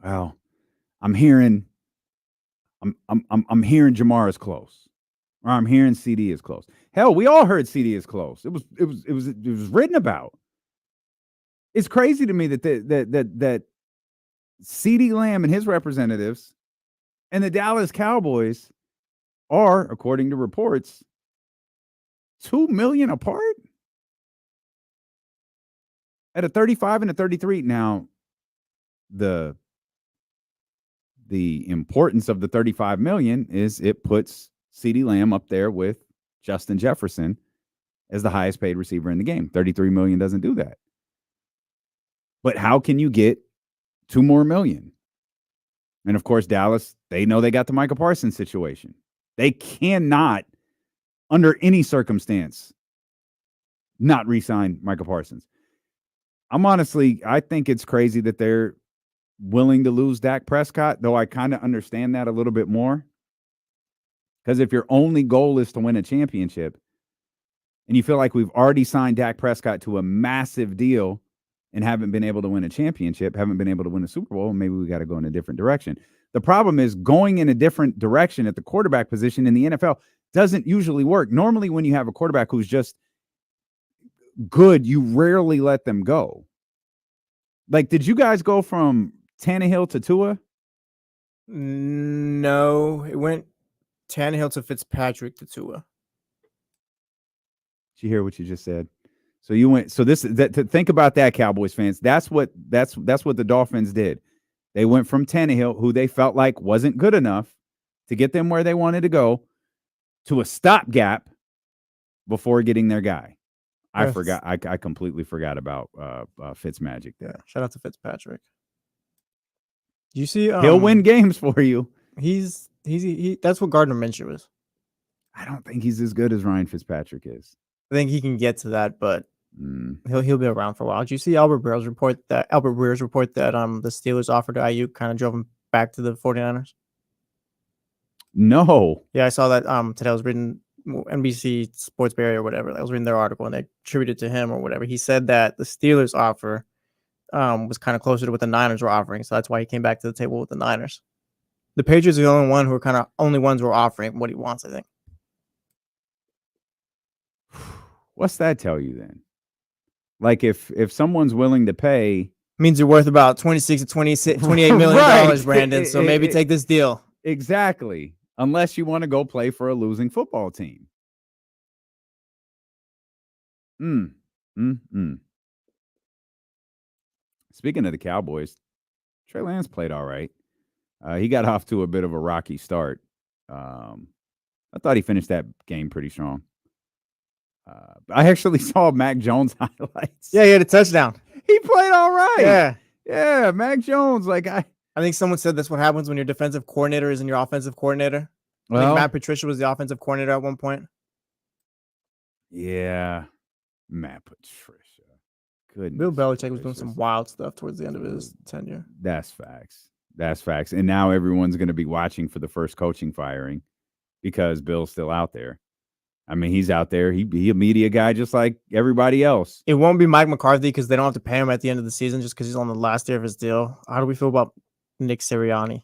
well, I'm hearing Jamar is close, or I'm hearing CD is close. Hell, we all heard CD is close. It was written about. It's crazy to me that CD Lamb and his representatives and the Dallas Cowboys are, according to reports, $2 million apart at a 35 and a 33. Now, the importance of the 35 million is it puts CeeDee Lamb up there with Justin Jefferson as the highest paid receiver in the game. 33 million doesn't do that. But how can you get $2 more million? And of course, Dallas, they know they got the Micah Parsons situation. They cannot, under any circumstance, not re-sign Micah Parsons. I think it's crazy that they're willing to lose Dak Prescott, though I kind of understand that a little bit more. Because if your only goal is to win a championship and you feel like we've already signed Dak Prescott to a massive deal and haven't been able to win a championship, haven't been able to win a Super Bowl, maybe we got to go in a different direction. The problem is going in a different direction at the quarterback position in the NFL doesn't usually work. Normally, when you have a quarterback who's just good, you rarely let them go. Like, did you guys go from Tannehill to Tua? No, it went Tannehill to Fitzpatrick to Tua. Did you hear what you just said? So you went. So to think about that, Cowboys fans. That's what the Dolphins did. They went from Tannehill, who they felt like wasn't good enough to get them where they wanted to go, to a stopgap before getting their guy. I forgot. I completely forgot about Fitzmagic there. Yeah, shout out to Fitzpatrick. You see, he'll win games for you. He's that's what Gardner Minshew is. I don't think he's as good as Ryan Fitzpatrick is. I think he can get to that, but he'll be around for a while. Did you see Albert Breer's report that the Steelers offered to Ayuk kind of drove him back to the 49ers? No. Yeah, I saw that today. I was reading NBC Sports Bay or whatever. I was reading their article and they attributed to him or whatever. He said that the Steelers offer was kind of closer to what the Niners were offering, so that's why he came back to the table with the Niners. The Patriots are the only ones who are offering what he wants, I think. What's that tell you then? Like if someone's willing to pay, means you're worth about 26 to 28 million dollars, Brandon. So maybe take this deal. Exactly. Unless you want to go play for a losing football team. Speaking of the Cowboys, Trey Lance played all right. He got off to a bit of a rocky start. I thought he finished that game pretty strong. I actually saw Mac Jones highlights. Yeah, he had a touchdown. He played all right. Yeah, Mac Jones. I think someone said that's what happens when your defensive coordinator is in your offensive coordinator. I think Matt Patricia was the offensive coordinator at one point. Yeah, Matt Patricia. Goodness. Bill Belichick was doing some wild stuff towards the end of his tenure. That's facts. And now everyone's going to be watching for the first coaching firing because Bill's still out there. I mean, he's out there. He a media guy just like everybody else. It won't be Mike McCarthy because they don't have to pay him at the end of the season just because he's on the last year of his deal. How do we feel about Nick Sirianni?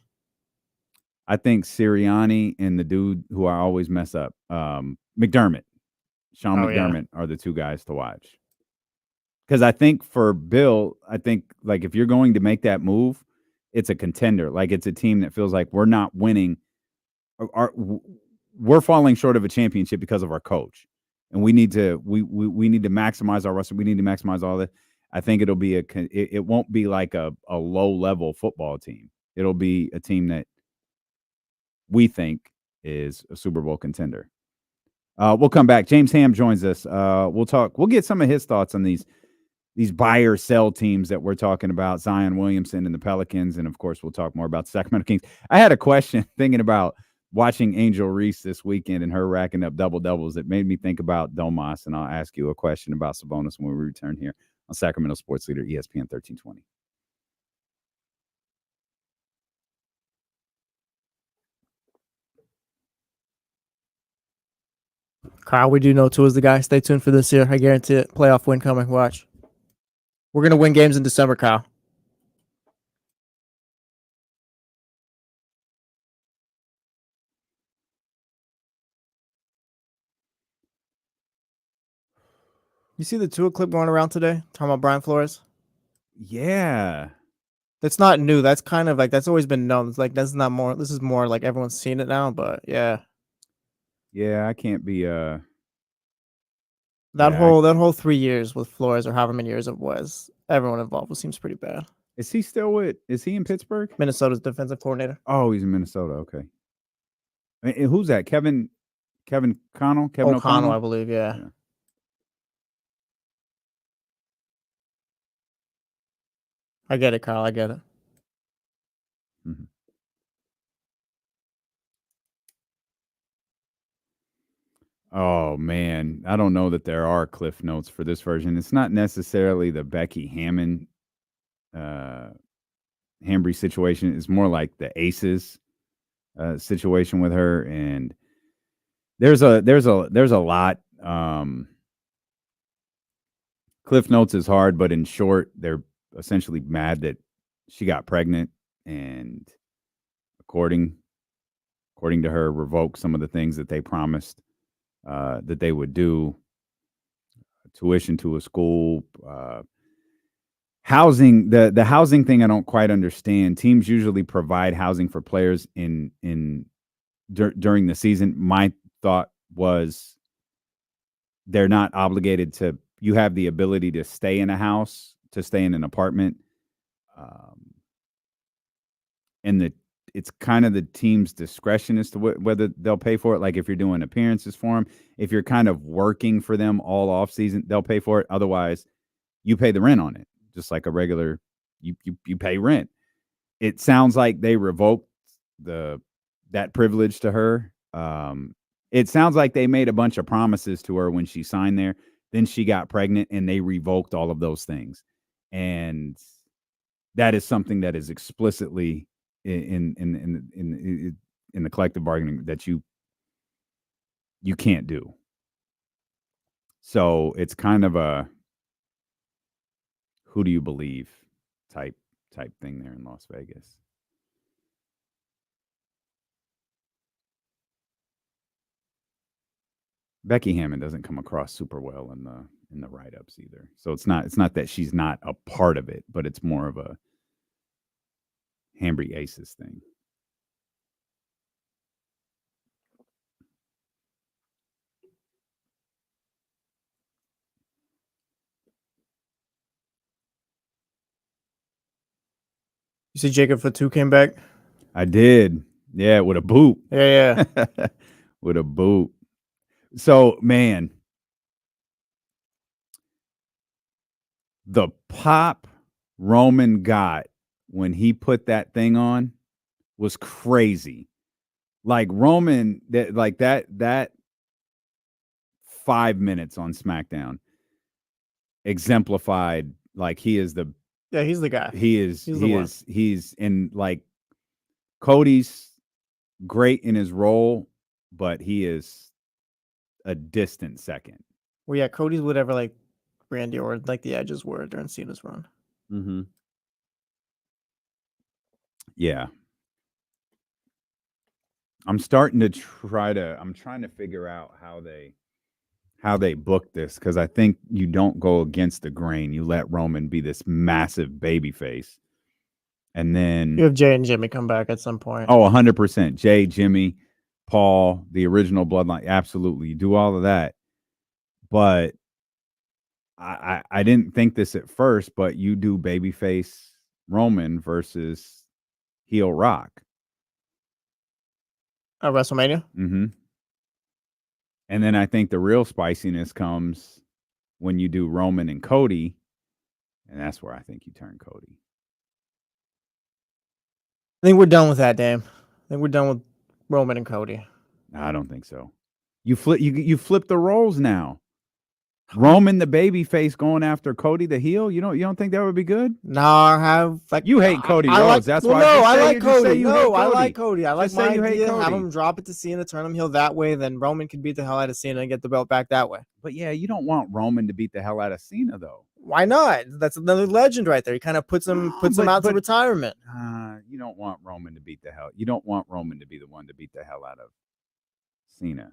I think Sirianni and the dude who I always mess up, McDermott, Sean McDermott are the two guys to watch. Because I think for Bill, like if you're going to make that move, it's a contender. Like it's a team that feels like we're not winning. We're falling short of a championship because of our coach, and we need to maximize our roster. We need to maximize all that. I think it'll be it won't be like a low level football team. It'll be a team that we think is a Super Bowl contender. We'll come back. James Ham joins us. We'll talk. We'll get some of his thoughts on these buy or sell teams that we're talking about, Zion Williamson and the Pelicans, and of course we'll talk more about the Sacramento Kings. I had a question thinking about watching Angel Reese this weekend and her racking up double-doubles. It made me think about Domas, and I'll ask you a question about Sabonis when we return here on Sacramento Sports Leader, ESPN 1320. Kyle, we do know Tua's the guy. Stay tuned for this year. I guarantee it. Playoff win coming. Watch. We're going to win games in December, Kyle. You see the Tua clip going around today? Talking about Brian Flores? Yeah. That's not new. That's kind of like, that's always been known. It's like, this is more like everyone's seen it now, but yeah. Yeah, I can't be, that whole 3 years with Flores or however many years it was, everyone involved seems pretty bad. Is he in Pittsburgh? Minnesota's defensive coordinator. Oh, he's in Minnesota. Okay. And who's that? Kevin O'Connell? O'Connell, I believe, yeah. I get it, Kyle. I get it. Mm-hmm. Oh man, I don't know that there are cliff notes for this version. It's not necessarily the Becky Hammond Hambry situation. It's more like the Aces situation with her, and there's a lot. Cliff notes is hard, but in short, they're essentially mad that she got pregnant and according to her, revoked some of the things that they promised that they would do. Tuition to a school, housing. The housing thing I don't quite understand. Teams usually provide housing for players during the season. My thought was they're not obligated to. You have the ability to stay in a house, to stay in an apartment, and it's kind of the team's discretion as to whether they'll pay for it. Like if you're doing appearances for them, if you're kind of working for them all off season, they'll pay for it. Otherwise, you pay the rent on it, just like a regular. You pay rent. It sounds like they revoked that privilege to her. It sounds like they made a bunch of promises to her when she signed there. Then she got pregnant, and they revoked all of those things. And that is something that is explicitly in the collective bargaining that you can't do. So it's kind of a who do you believe type thing there in Las Vegas. Becky Hammond doesn't come across super well in the write-ups either. So it's not that she's not a part of it, but it's more of a Hambry Aces thing. You see Jacob Fatu came back? I did. Yeah, with a boot. Yeah. With a boot. So, man, the pop Roman got when he put that thing on was crazy. Like Roman, that 5 minutes on SmackDown exemplified like he is the he's the guy. He's in like Cody's great in his role, but he is a distant second. Well, yeah, Cody's whatever like Randy or like the Edges were during Cena's run. Mm-hmm. Yeah. I'm trying to figure out how they book this, because I think you don't go against the grain. You let Roman be this massive baby face. And then you have Jay and Jimmy come back at some point. Oh, 100%. Jay, Jimmy, Paul, the original bloodline. Absolutely. You do all of that. But I didn't think this at first, but you do babyface Roman versus heel Rock. WrestleMania? Mm-hmm. And then I think the real spiciness comes when you do Roman and Cody, and that's where I think you turn Cody. I think we're done with that, Dame. I think we're done with Roman and Cody. No, I don't think so. You flip the roles now. Roman the baby face going after Cody the heel. You don't think that would be good? No, I have like you hate Cody Rhodes. That's why. No, I like Cody. No, I like Cody. I like my you hate idea. Cody. Have him drop it to Cena, turn him heel that way. Then Roman can beat the hell out of Cena and get the belt back that way. But yeah, you don't want Roman to beat the hell out of Cena though. Why not? That's another legend right there. He kind of puts him out to retirement. You don't want Roman to beat the hell. You don't want Roman to be the one to beat the hell out of Cena.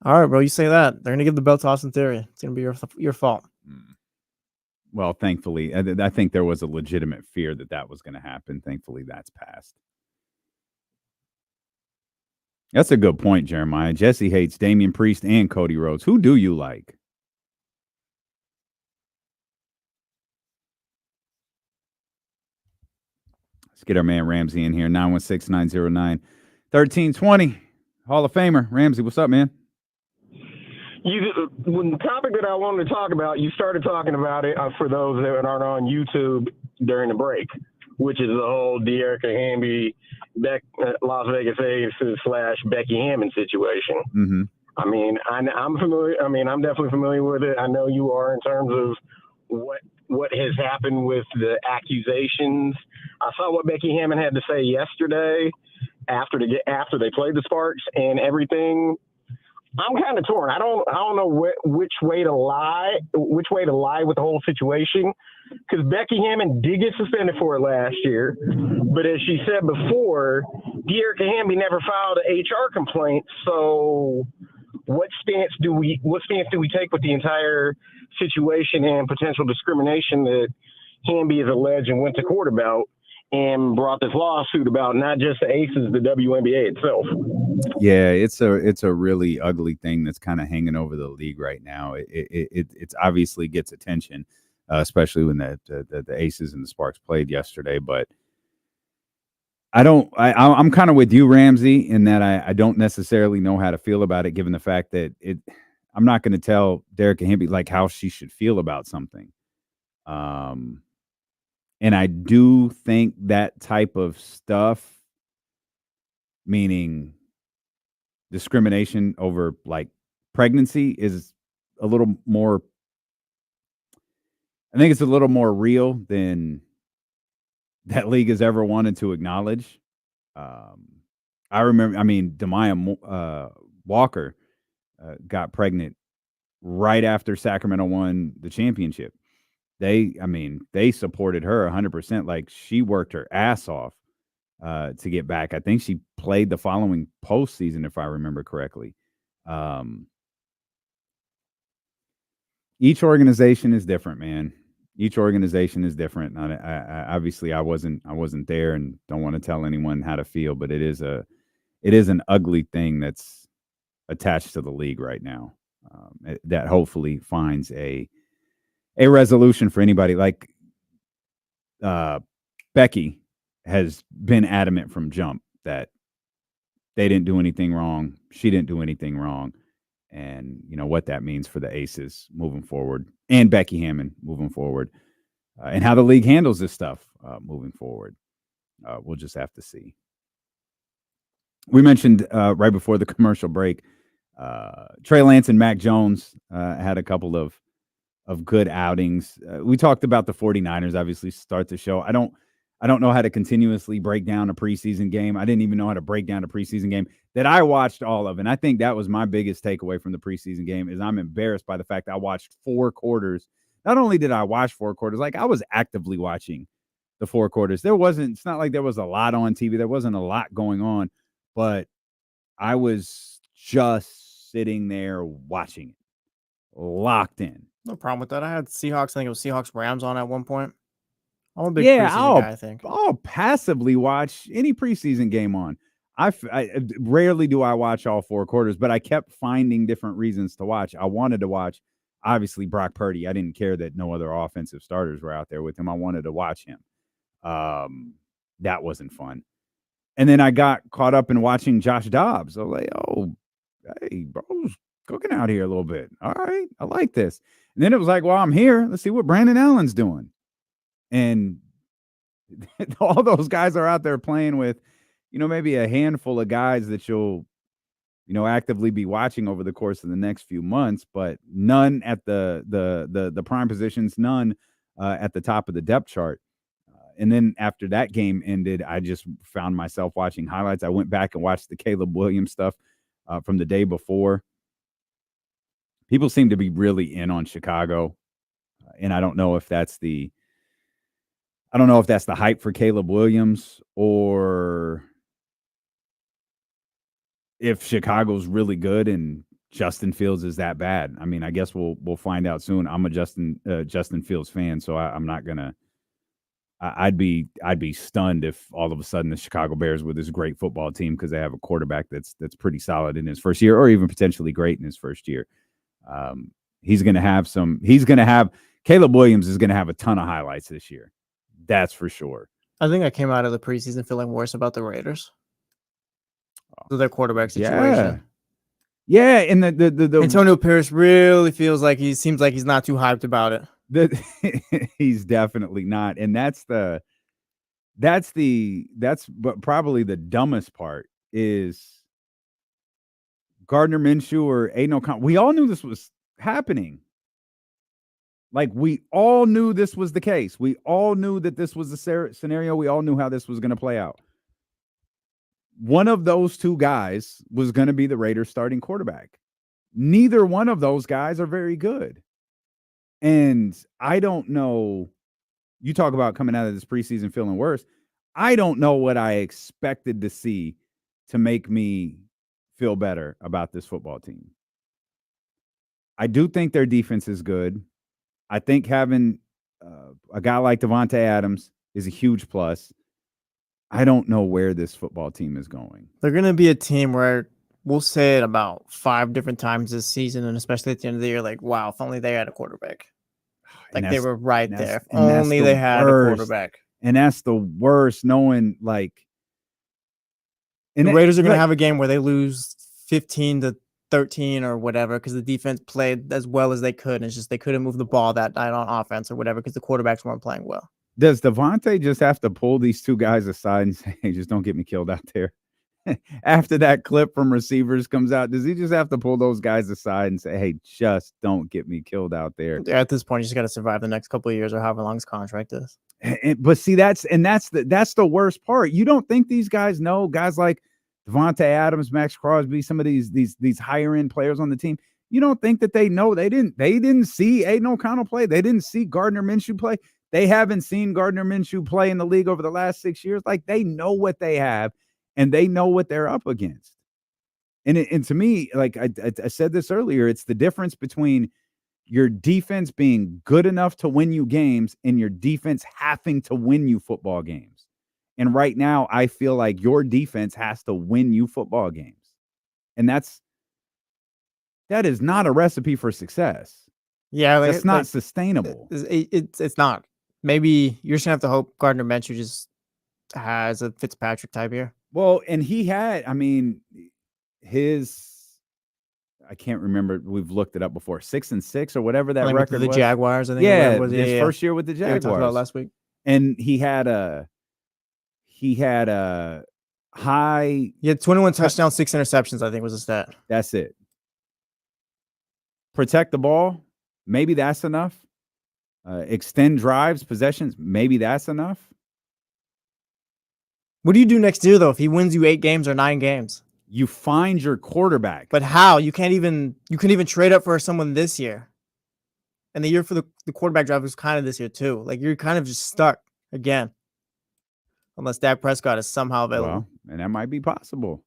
All right, bro. You say that. They're going to give the belt to Austin Theory. It's going to be your fault. Well, thankfully, I think there was a legitimate fear that was going to happen. Thankfully, that's passed. That's a good point, Jeremiah. Jesse hates Damian Priest and Cody Rhodes. Who do you like? Let's get our man Ramsey in here. 916-909-1320. Hall of Famer. Ramsey, what's up, man? When the topic that I wanted to talk about, you started talking about it for those that aren't on YouTube during the break, which is the whole De'Erica Hamby, Las Vegas Aces / Becky Hammond situation. Mm-hmm. I mean, I'm familiar. I mean, I'm definitely familiar with it. I know you are in terms of what has happened with the accusations. I saw what Becky Hammond had to say yesterday after they played the Sparks and everything. I'm kind of torn. I don't know which way to lie with the whole situation, because Becky Hammond did get suspended for it last year, but as she said before, Dearica Hamby never filed an HR complaint. So what stance do we take with the entire situation and potential discrimination that Hamby is alleged and went to court about and brought this lawsuit about, not just the Aces, the WNBA itself? Yeah, it's a really ugly thing that's kind of hanging over the league right now. It's obviously gets attention, especially when the Aces and the Sparks played yesterday. But I'm kind of with you, Ramsey, in that I don't necessarily know how to feel about it, given the fact that I'm not going to tell Dearica Hamby like how she should feel about something. And I do think that type of stuff, meaning discrimination over like pregnancy, is a little more, I think it's a little more real than that league has ever wanted to acknowledge. I remember, Demaya Walker got pregnant right after Sacramento won the championship. They supported her 100%. Like, she worked her ass off to get back. I think she played the following postseason, if I remember correctly. Each organization is different, man. Each organization is different. I obviously I wasn't there and don't want to tell anyone how to feel, but it is an ugly thing that's attached to the league right now. That hopefully finds a resolution for anybody. Like Becky has been adamant from jump that they didn't do anything wrong. She didn't do anything wrong. And you know what that means for the Aces moving forward, and Becky Hammond moving forward, and how the league handles this stuff moving forward. We'll just have to see. We mentioned right before the commercial break, Trey Lance and Mac Jones had a couple of good outings. We talked about the 49ers, obviously, start the show. I don't know how to continuously break down a preseason game. I didn't even know how to break down a preseason game that I watched all of. And I think that was my biggest takeaway from the preseason game, is I'm embarrassed by the fact that I watched 4 quarters. Not only did I watch 4 quarters, like I was actively watching the 4 quarters. It's not like there was a lot on TV. There wasn't a lot going on, but I was just sitting there watching it, locked in. No problem with that. I had Seahawks. I think it was Seahawks Rams on at one point. I'm a big preseason guy, I think. I'll passively watch any preseason game on. I rarely do I watch all 4 quarters, but I kept finding different reasons to watch. I wanted to watch, obviously, Brock Purdy. I didn't care that no other offensive starters were out there with him. I wanted to watch him. That wasn't fun. And then I got caught up in watching Josh Dobbs. I was like, oh, hey, bro's cooking out here a little bit. All right, I like this. And then it was like, well, I'm here. Let's see what Brandon Allen's doing. And all those guys are out there playing with, maybe a handful of guys that you'll, actively be watching over the course of the next few months, but none at the prime positions, none at the top of the depth chart. And then after that game ended, I just found myself watching highlights. I went back and watched the Caleb Williams stuff from the day before. People seem to be really in on Chicago, and I don't know if that's the hype for Caleb Williams, or if Chicago's really good and Justin Fields is that bad. I mean, I guess we'll find out soon. I'm a Justin Fields fan, so I'm not gonna. I'd be stunned if all of a sudden the Chicago Bears were this great football team because they have a quarterback that's pretty solid in his first year, or even potentially great in his first year. Caleb Williams is going to have a ton of highlights this year. That's for sure. I think I came out of the preseason feeling worse about the Raiders. Their quarterback situation. Yeah, and the Antonio Pierce really seems like he's not too hyped about it. He's definitely not, and that's probably the dumbest part is Gardner Minshew or Aiden O'Connell. We all knew this was happening. Like, we all knew this was the case. We all knew that this was the scenario. We all knew how this was going to play out. One of those two guys was going to be the Raiders starting quarterback. Neither one of those guys are very good. And I don't know. You talk about coming out of this preseason feeling worse. I don't know what I expected to see to make me feel better about this football team. I do think their defense is good. I think having a guy like Davante Adams is a huge plus. I don't know where this football team is going. They're going to be a team where we'll say it about 5 different times this season, and especially at the end of the year, like, wow, if only they had a quarterback. Like, they were right there. If only they had a quarterback. And that's the worst, knowing, like... And the Raiders are going to have a game where they lose 15-13 or whatever because the defense played as well as they could. And it's just they couldn't move the ball that night on offense or whatever because the quarterbacks weren't playing well. Does Davante just have to pull these two guys aside and say, hey, just don't get me killed out there? After that clip from receivers comes out, does he just have to pull those guys aside and say, hey, just don't get me killed out there? At this point, you just got to survive the next couple of years or however long his contract is. But see, that's the worst part. You don't think these guys know, guys like Davante Adams, Max Crosby, some of these higher end players on the team. You don't think that they know? They didn't see Aiden O'Connell play. They didn't see Gardner Minshew play. They haven't seen Gardner Minshew play in the league over the last 6 years. Like, they know what they have and they know what they're up against. And to me, like I said this earlier, it's the difference between your defense being good enough to win you games and your defense having to win you football games. And right now, I feel like your defense has to win you football games. And that is not a recipe for success. Yeah, that's not sustainable. It's not. Maybe you're just gonna have to hope Gardner Minshew just has a Fitzpatrick type year. Well, and he had, I mean, I can't remember. We've looked it up before. 6-6 or whatever that record the was. Jaguars, I think. Yeah, was. His first year with the Jaguars. We talked about last week. And he had a high. He had 21 touchdowns, 6 interceptions, I think was the stat. That's it. Protect the ball. Maybe that's enough. Extend drives, possessions. Maybe that's enough. What do you do next year, though, if he wins you 8 games or 9 games? You find your quarterback. But how? You couldn't even trade up for someone this year. And the year for the quarterback draft was kind of this year, too. Like, you're kind of just stuck again. Unless Dak Prescott is somehow available. Well, and that might be possible.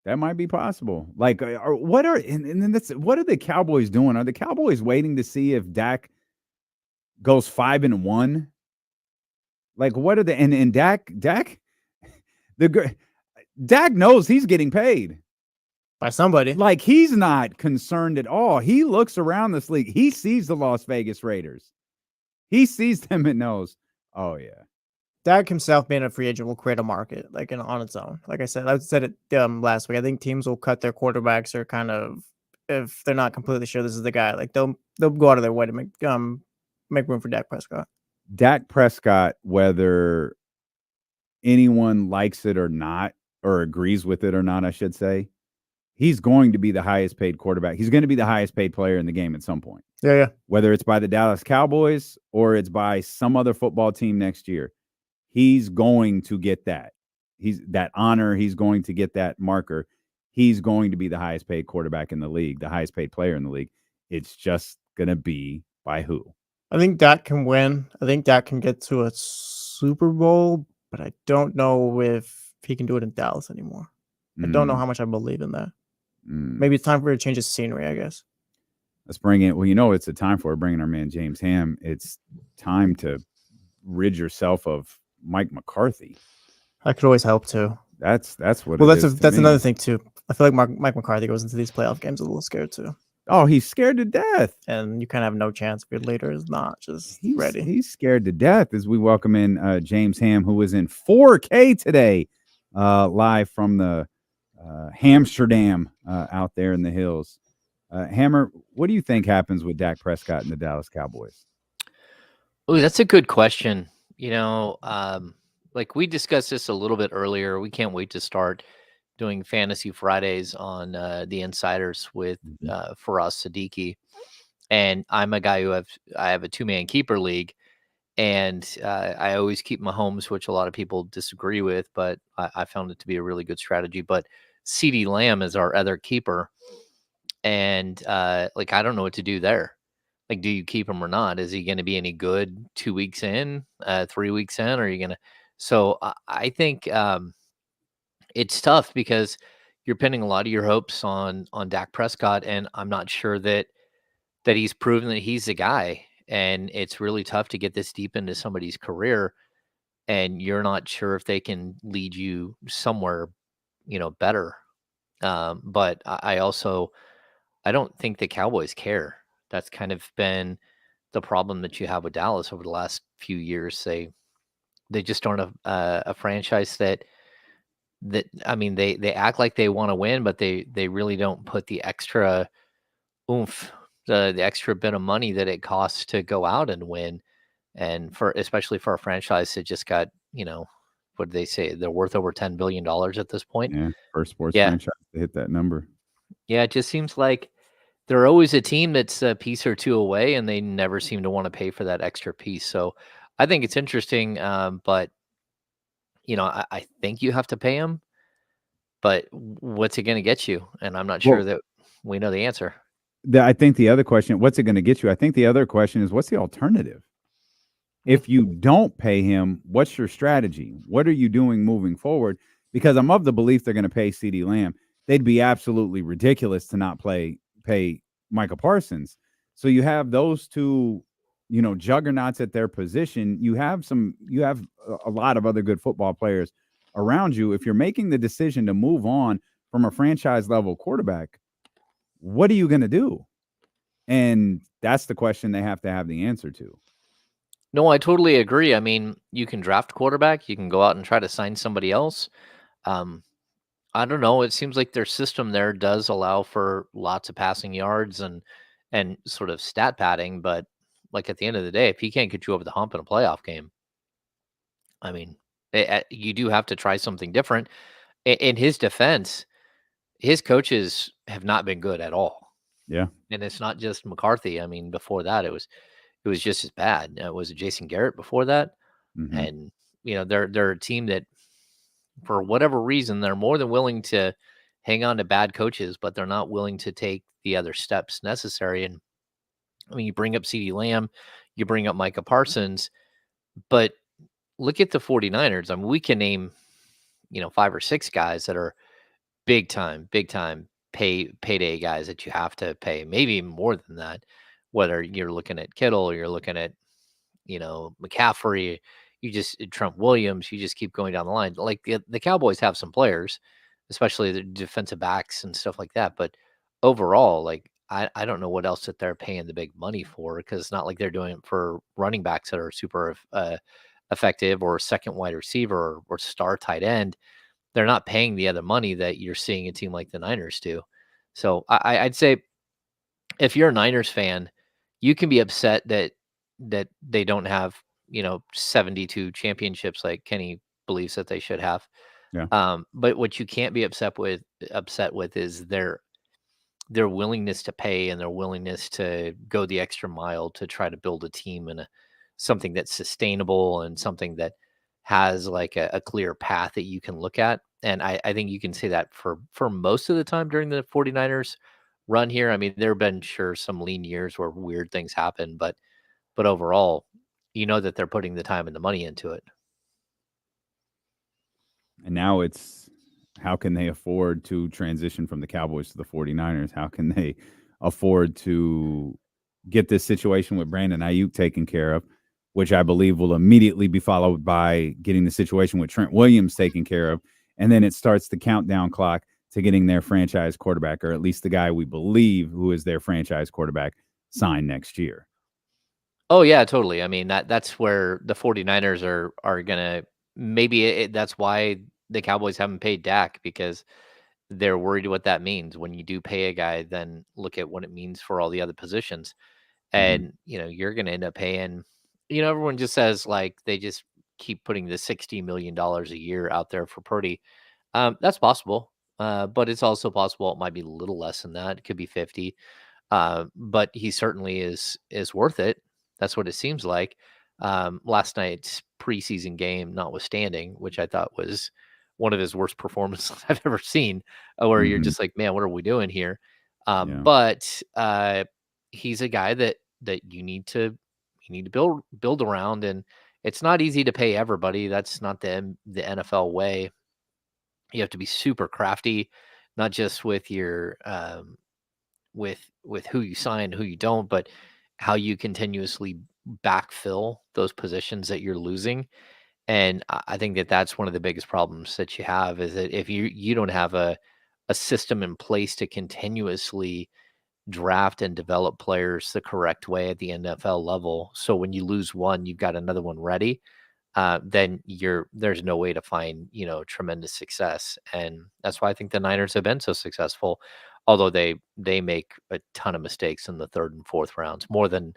That might be possible. Like, what are the Cowboys doing? Are the Cowboys waiting to see if Dak goes 5-1? Like, what are and Dak knows he's getting paid by somebody. Like, he's not concerned at all. He looks around this league. He sees the Las Vegas Raiders. He sees them and knows, oh yeah. Dak himself being a free agent will create a market like on its own. Like I said it last week. I think teams will cut their quarterbacks or kind of, if they're not completely sure this is the guy, like they'll go out of their way to make room for Dak Prescott. Dak Prescott, whether anyone likes it or not, or agrees with it or not, I should say, he's going to be the highest paid quarterback. He's going to be the highest paid player in the game at some point. Yeah. Whether it's by the Dallas Cowboys or it's by some other football team next year. He's going to get that. He's that honor. He's going to get that marker. He's going to be the highest paid quarterback in the league, the highest paid player in the league. It's just going to be by who? I think Dak can win. I think Dak can get to a Super Bowl, but I don't know if he can do it in Dallas anymore. I don't know how much I believe in that. Maybe it's time for a change of scenery, I guess. Let's bring it. Well, it's a time for bringing our man James Ham. It's time to rid yourself of Mike McCarthy. I could always help too. That's what. Well, that's another thing too. I feel like Mike McCarthy goes into these playoff games a little scared too. Oh, he's scared to death, and you kind of have no chance if your leader is not just ready. He's scared to death as we welcome in James Ham, who is in 4K today, live from the Hamsterdam out there in the hills. Hammer, what do you think happens with Dak Prescott and the Dallas Cowboys? Oh, that's a good question. Like we discussed this a little bit earlier. We can't wait to start doing Fantasy Fridays on the Insiders with Faraz Siddiqui, and I'm a guy I have a 2-man keeper league, and I always keep Mahomes, which a lot of people disagree with, but I found it to be a really good strategy. But CeeDee Lamb is our other keeper, and like I don't know what to do there. Like, do you keep him or not? Is he going to be any good 2 weeks in, 3 weeks in? Or are you going to? So I think it's tough because you're pinning a lot of your hopes on Dak Prescott, and I'm not sure that he's proven that he's the guy. And it's really tough to get this deep into somebody's career, and you're not sure if they can lead you somewhere, better. But I don't think the Cowboys care. That's kind of been the problem that you have with Dallas over the last few years. They just aren't a franchise that I mean they act like they want to win, but they really don't put the extra oomph, the extra bit of money that it costs to go out and win. And especially for a franchise that just got, what did they say? They're worth over $10 billion at this point. Yeah, first sports Yeah. franchise to hit that number. Yeah, it just seems like they're always a team that's a piece or two away, and they never seem to want to pay for that extra piece. So I think it's interesting, but I think you have to pay them. But what's it going to get you? And I'm not sure that we know the answer. I think the other question, what's it going to get you? I think the other question is, what's the alternative? If you don't pay him, what's your strategy? What are you doing moving forward? Because I'm of the belief they're going to pay CeeDee Lamb. They'd be absolutely ridiculous to not pay Micah Parsons. So you have those two, juggernauts at their position. You have a lot of other good football players around you. If you're making the decision to move on from a franchise level quarterback, what are you going to do? And that's the question they have to have the answer to. No, I totally agree. I mean, you can draft quarterback. You can go out and try to sign somebody else. I don't know. It seems like their system there does allow for lots of passing yards and sort of stat padding. But like at the end of the day, if he can't get you over the hump in a playoff game, I mean, you do have to try something different. In his defense, his coaches have not been good at all. Yeah, and it's not just McCarthy. I mean, before that, it was just as bad. It was Jason Garrett before that, and they're a team that, for whatever reason, they're more than willing to hang on to bad coaches, but they're not willing to take the other steps necessary. And I mean, you bring up CeeDee Lamb, you bring up Micah Parsons, but look at the 49ers. I mean, we can name, 5 or 6 guys that are big time payday guys that you have to pay, maybe even more than that. Whether you're looking at Kittle or you're looking at, McCaffrey, Trent Williams, you just keep going down the line. Like the Cowboys have some players, especially the defensive backs and stuff like that. But overall, like I don't know what else that they're paying the big money for, because it's not like they're doing it for running backs that are super effective, or second wide receiver, or star tight end. They're not paying the other money that you're seeing a team like the Niners do. So I'd say if you're a Niners fan, you can be upset that they don't have, 72 championships like Kenny believes that they should have. Yeah. But what you can't be upset with is their willingness to pay, and their willingness to go the extra mile to try to build a team and something that's sustainable, and something that has like a clear path that you can look at. And I think you can say that for most of the time during the 49ers run here. I mean, there have been some lean years where weird things happen, but overall, that they're putting the time and the money into it. And now it's, how can they afford to transition from the Cowboys to the 49ers? How can they afford to get this situation with Brandon Ayuk taken care of, which I believe will immediately be followed by getting the situation with Trent Williams taken care of. And then it starts the countdown clock to getting their franchise quarterback, or at least the guy we believe who is their franchise quarterback, signed next year. Oh yeah, totally. I mean, that's where the 49ers are going to, maybe that's why the Cowboys haven't paid Dak, because they're worried what that means. When you do pay a guy, then look at what it means for all the other positions. And, you're going to end up paying, everyone just says like they just keep putting the $60 million a year out there for Purdy. That's possible. but it's also possible it might be a little less than that. It could be 50. But he certainly is worth it. That's what it seems like. Last night's preseason game, notwithstanding, which I thought was one of his worst performances I've ever seen, where you're just like, man, what are we doing here? Yeah. But he's a guy that you need to build around, and it's not easy to pay everybody. That's not the NFL way. You have to be super crafty, not just with your with who you sign, who you don't, but how you continuously backfill those positions that you're losing. And I think that that's one of the biggest problems that you have is that if you don't have a system in place to continuously draft and develop players the correct way at the NFL level, so when you lose one, you've got another one ready. Then there's no way to find tremendous success, and that's why I think the Niners have been so successful. Although they make a ton of mistakes in the third and fourth rounds, more than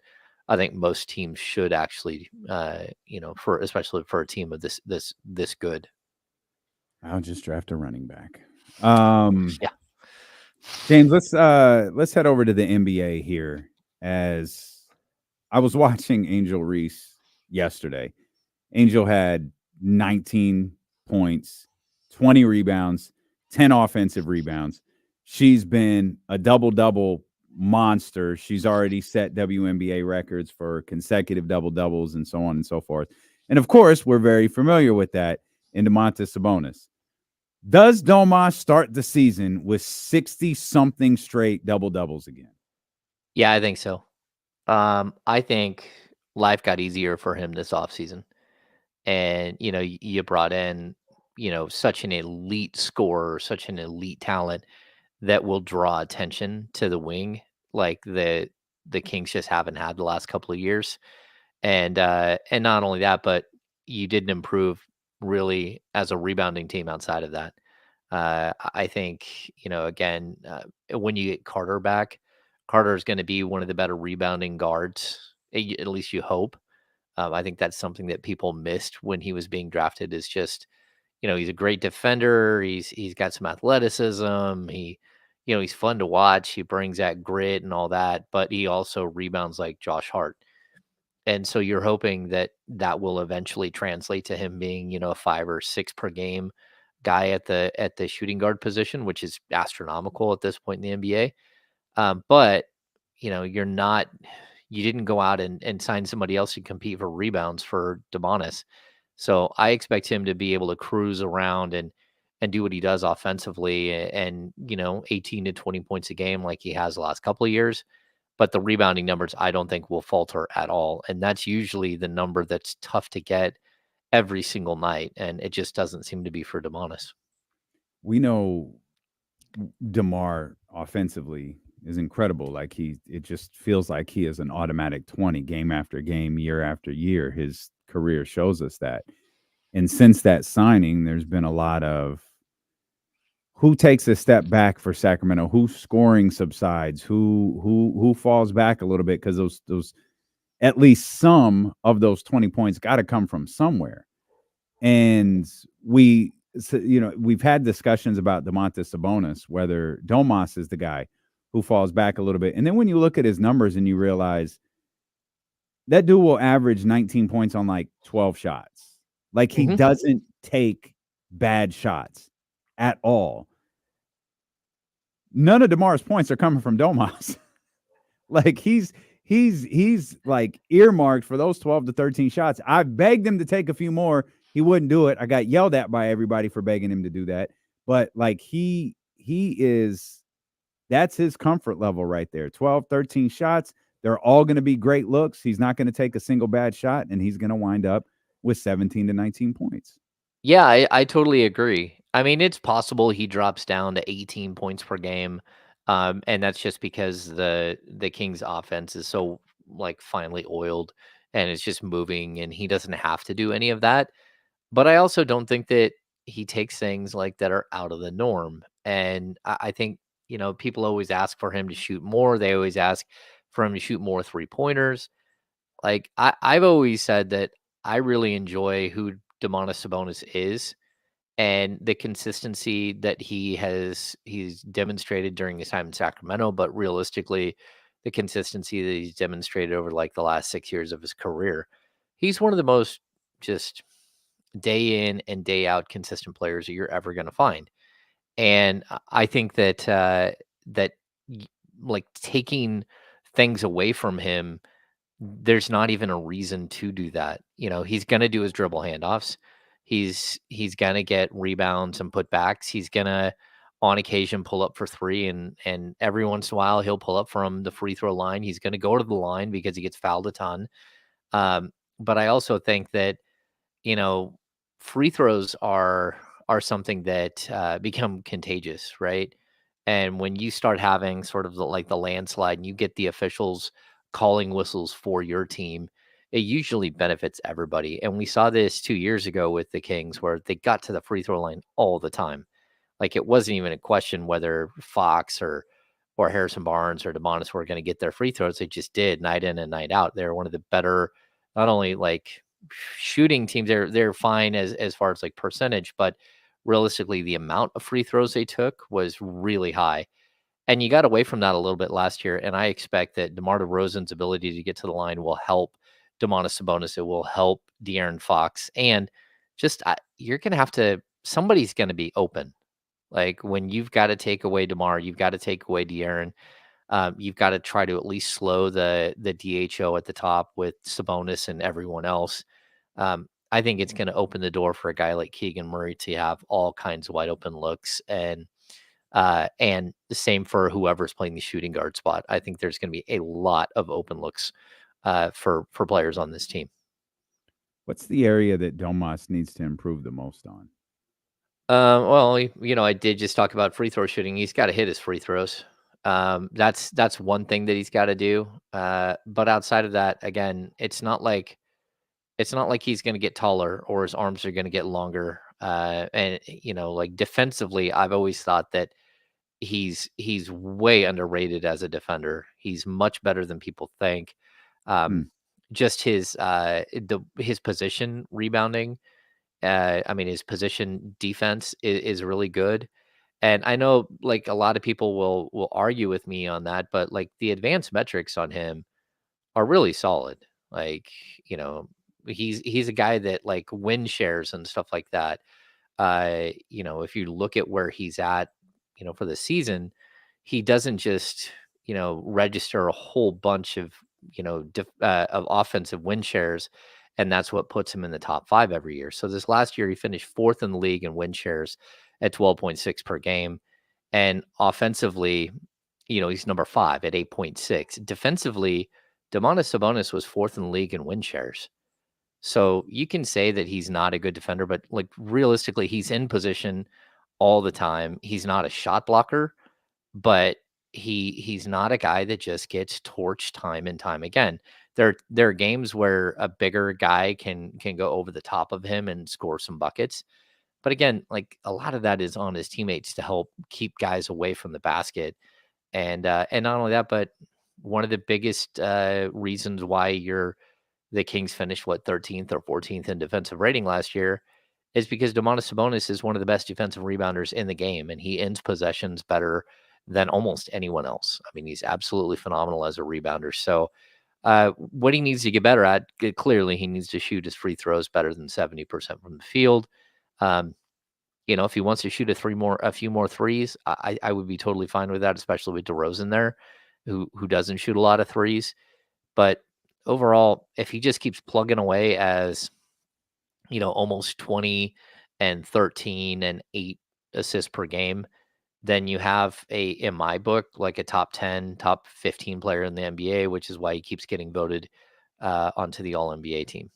I think most teams should actually. For especially for a team of this good. I'll just draft a running back. Yeah. James, let's head over to the NBA here. As I was watching Angel Reese yesterday, Angel had 19 points, 20 rebounds, 10 offensive rebounds. She's been a double-double monster. She's already set WNBA records for consecutive double-doubles and so on and so forth. And, of course, we're very familiar with that in Domantas Sabonis. Does Domas start the season with 60-something straight double-doubles again? Yeah, I think so. I think life got easier for him this offseason. And, you brought in, such an elite scorer, such an elite talent that will draw attention to the wing like the Kings just haven't had the last couple of years. And not only that, but you didn't improve really as a rebounding team outside of that. I think, again, when you get Carter back, Carter is going to be one of the better rebounding guards, at least you hope. I think that's something that people missed when he was being drafted is just, he's a great defender. He's got some athleticism. He's fun to watch. He brings that grit and all that, but he also rebounds like Josh Hart. And so you're hoping that that will eventually translate to him being, a 5 or 6 per game guy at the shooting guard position, which is astronomical at this point in the NBA. But you didn't go out and sign somebody else to compete for rebounds for Domantas. So I expect him to be able to cruise around and do what he does offensively and 18 to 20 points a game like he has the last couple of years. But the rebounding numbers, I don't think will falter at all. And that's usually the number that's tough to get every single night. And it just doesn't seem to be for Domantas. We know DeMar offensively is incredible. Like it just feels like he is an automatic 20 game after game, year after year. His career shows us that. And since that signing, there's been a lot of who takes a step back for Sacramento, whose scoring subsides, who falls back a little bit, because those at least some of those 20 points got to come from somewhere. And we've had discussions about Domantas Sabonis, whether Domas is the guy who falls back a little bit. And then when you look at his numbers and you realize that dude will average 19 points on like 12 shots. Like he doesn't take bad shots at all. None of DeMar's points are coming from Domas. Like he's like earmarked for those 12 to 13 shots. I begged him to take a few more. He wouldn't do it. I got yelled at by everybody for begging him to do that. But like he is, that's his comfort level right there. 12, 13 shots. They're all going to be great looks. He's not going to take a single bad shot, and he's going to wind up with 17 to 19 points. Yeah, I totally agree. I mean, it's possible he drops down to 18 points per game. And that's just because the Kings offense is so like finely oiled and it's just moving and he doesn't have to do any of that. But I also don't think that he takes things like that are out of the norm. And I think, people always ask for him to shoot more. They always ask for him to shoot more 3-pointers. Like I've always said that I really enjoy who Domantas Sabonis is. and the consistency that he's demonstrated during his time in Sacramento, but realistically, the consistency that he's demonstrated over like the last 6 years of his career, he's one of the most just day in and day out consistent players that you're ever going to find. And I think that like taking things away from him, there's not even a reason to do that. He's going to do his dribble handoffs. He's going to get rebounds and putbacks. He's going to on occasion pull up for three, and every once in a while he'll pull up from the free throw line. He's going to go to the line because he gets fouled a ton. But I also think that, you know, free throws are something that become contagious, right? And when you start having sort of the landslide and you get the officials calling whistles for your team, it usually benefits everybody. And we saw this 2 years ago with the Kings, where they got to the free throw line all the time. Like, it wasn't even a question whether Fox or Harrison Barnes or DeMonis were going to get their free throws. They just did, night in and night out. They're one of the better, not only like shooting teams, they're fine as far as like percentage, but realistically the amount of free throws they took was really high. And you got away from that a little bit last year. And I expect that DeMar DeRozan's ability to get to the line will help Domantas Sabonis. It will help De'Aaron Fox. And just you're going to have to, somebody's going to be open. Like, when you've got to take away DeMar, you've got to take away De'Aaron. You've got to try to at least slow the DHO at the top with Sabonis and everyone else. I think it's going to open the door for a guy like Keegan Murray to have all kinds of wide open looks, and the same for whoever's playing the shooting guard spot. I think there's going to be a lot of open looks for players on this team. What's the area that Domas needs to improve the most on? Well, I did just talk about free throw shooting. He's got to hit his free throws. That's one thing that he's got to do. But outside of that, again, it's not like he's going to get taller or his arms are going to get longer. And like defensively, I've always thought that he's way underrated as a defender. He's much better than people think. Just his position rebounding. His position defense is really good. And I know, like, a lot of people will argue with me on that, but like the advanced metrics on him are really solid. Like, he's a guy that, like, win shares and stuff like that. If you look at where he's at, for the season, he doesn't just, register a whole bunch of, of offensive win shares. And that's what puts him in the top 5 every year. So this last year, he finished 4th in the league in win shares at 12.6 per game. And offensively, he's number 5 at 8.6. Defensively, Domantas Sabonis was 4th in the league in win shares. So you can say that he's not a good defender, but like realistically, he's in position all the time. He's not a shot blocker, but he's not a guy that just gets torched time and time again. There are games where a bigger guy can go over the top of him and score some buckets. But again, like, a lot of that is on his teammates to help keep guys away from the basket. And not only that, but one of the biggest reasons why the Kings finished 13th or 14th in defensive rating last year is because Domantas Sabonis is one of the best defensive rebounders in the game, and he ends possessions better than almost anyone else. I mean, he's absolutely phenomenal as a rebounder. So what he needs to get better at, clearly he needs to shoot his free throws better than 70% from the field. If he wants to shoot a few more threes, I would be totally fine with that, especially with DeRozan there, who doesn't shoot a lot of threes. But overall, if he just keeps plugging away as, almost 20 and 13 and 8 assists per game, then you have in my book, like a top 10, top 15 player in the NBA, which is why he keeps getting voted onto the All-NBA team.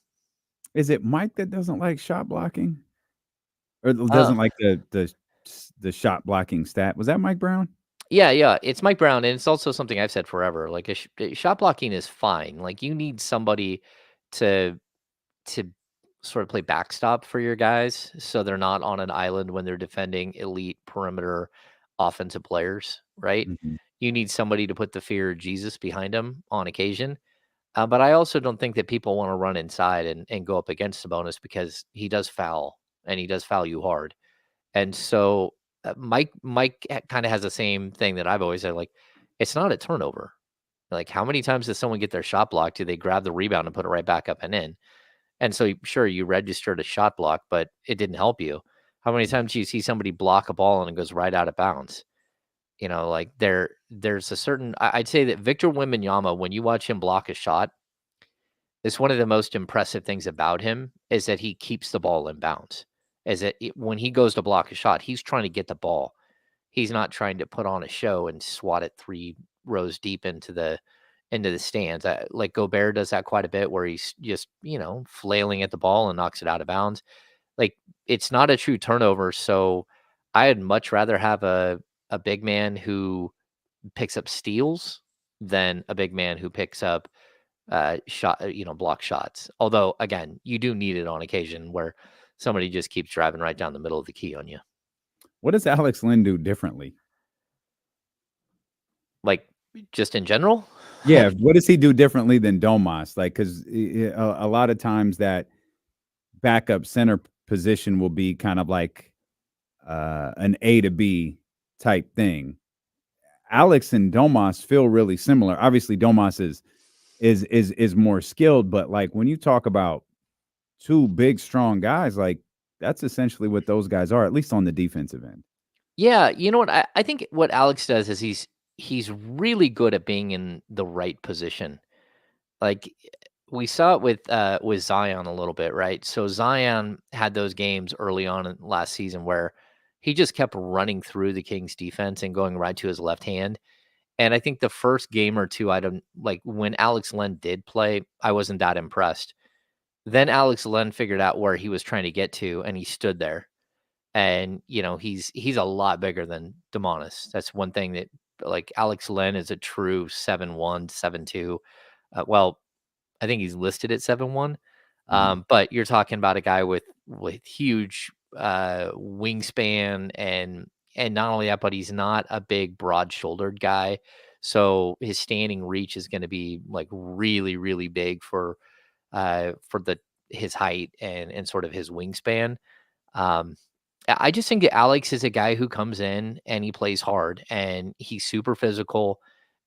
Is it Mike that doesn't like shot blocking? Or doesn't like the shot blocking stat? Was that Mike Brown? Yeah, it's Mike Brown, and it's also something I've said forever. Like, shot blocking is fine. Like, you need somebody to sort of play backstop for your guys, so they're not on an island when they're defending elite perimeter offensive players, right? Mm-hmm. You need somebody to put the fear of Jesus behind them on occasion. But I also don't think that people want to run inside and go up against Sabonis, because he does foul, and he does foul you hard. And so Mike kind of has the same thing that I've always said. Like, it's not a turnover. Like, how many times does someone get their shot blocked? Do they grab the rebound and put it right back up and in? And so, sure, you registered a shot block, but it didn't help you. How many times do you see somebody block a ball and it goes right out of bounds? Like there's a certain. I'd say that Victor Wembanyama, when you watch him block a shot, it's one of the most impressive things about him is that he keeps the ball in bounds. Is that when he goes to block a shot, he's trying to get the ball. He's not trying to put on a show and swat it 3 rows deep into the stands. Like Gobert does that quite a bit, where he's just flailing at the ball and knocks it out of bounds. Like, it's not a true turnover. So I'd much rather have a big man who picks up steals than a big man who picks up block shots. Although, again, you do need it on occasion where somebody just keeps driving right down the middle of the key on you. What does Alex Len do differently? Like, just in general? Yeah. What does he do differently than Domas? Like, because a lot of times that backup center position will be kind of like an A to B type thing. Alex and Domas feel really similar. Obviously, Domas is more skilled, but like when you talk about two big, strong guys, like that's essentially what those guys are, at least on the defensive end. Yeah, you know what? I think what Alex does is he's really good at being in the right position. Like, we saw it with Zion a little bit, right? So Zion had those games early on in last season where he just kept running through the Kings defense and going right to his left hand. And I think the first game or two, I don't like when Alex Len did play, I wasn't that impressed. Then Alex Len figured out where he was trying to get to, and he stood there. And he's a lot bigger than Demonis. That's one thing that, like, Alex Len is a true 7'1", 7'2". Well, I think he's listed at 7'1". But you're talking about a guy with huge wingspan, and not only that, but he's not a big broad-shouldered guy. So his standing reach is going to be like really, really big for his height and sort of his wingspan. I just think that Alex is a guy who comes in and he plays hard and he's super physical.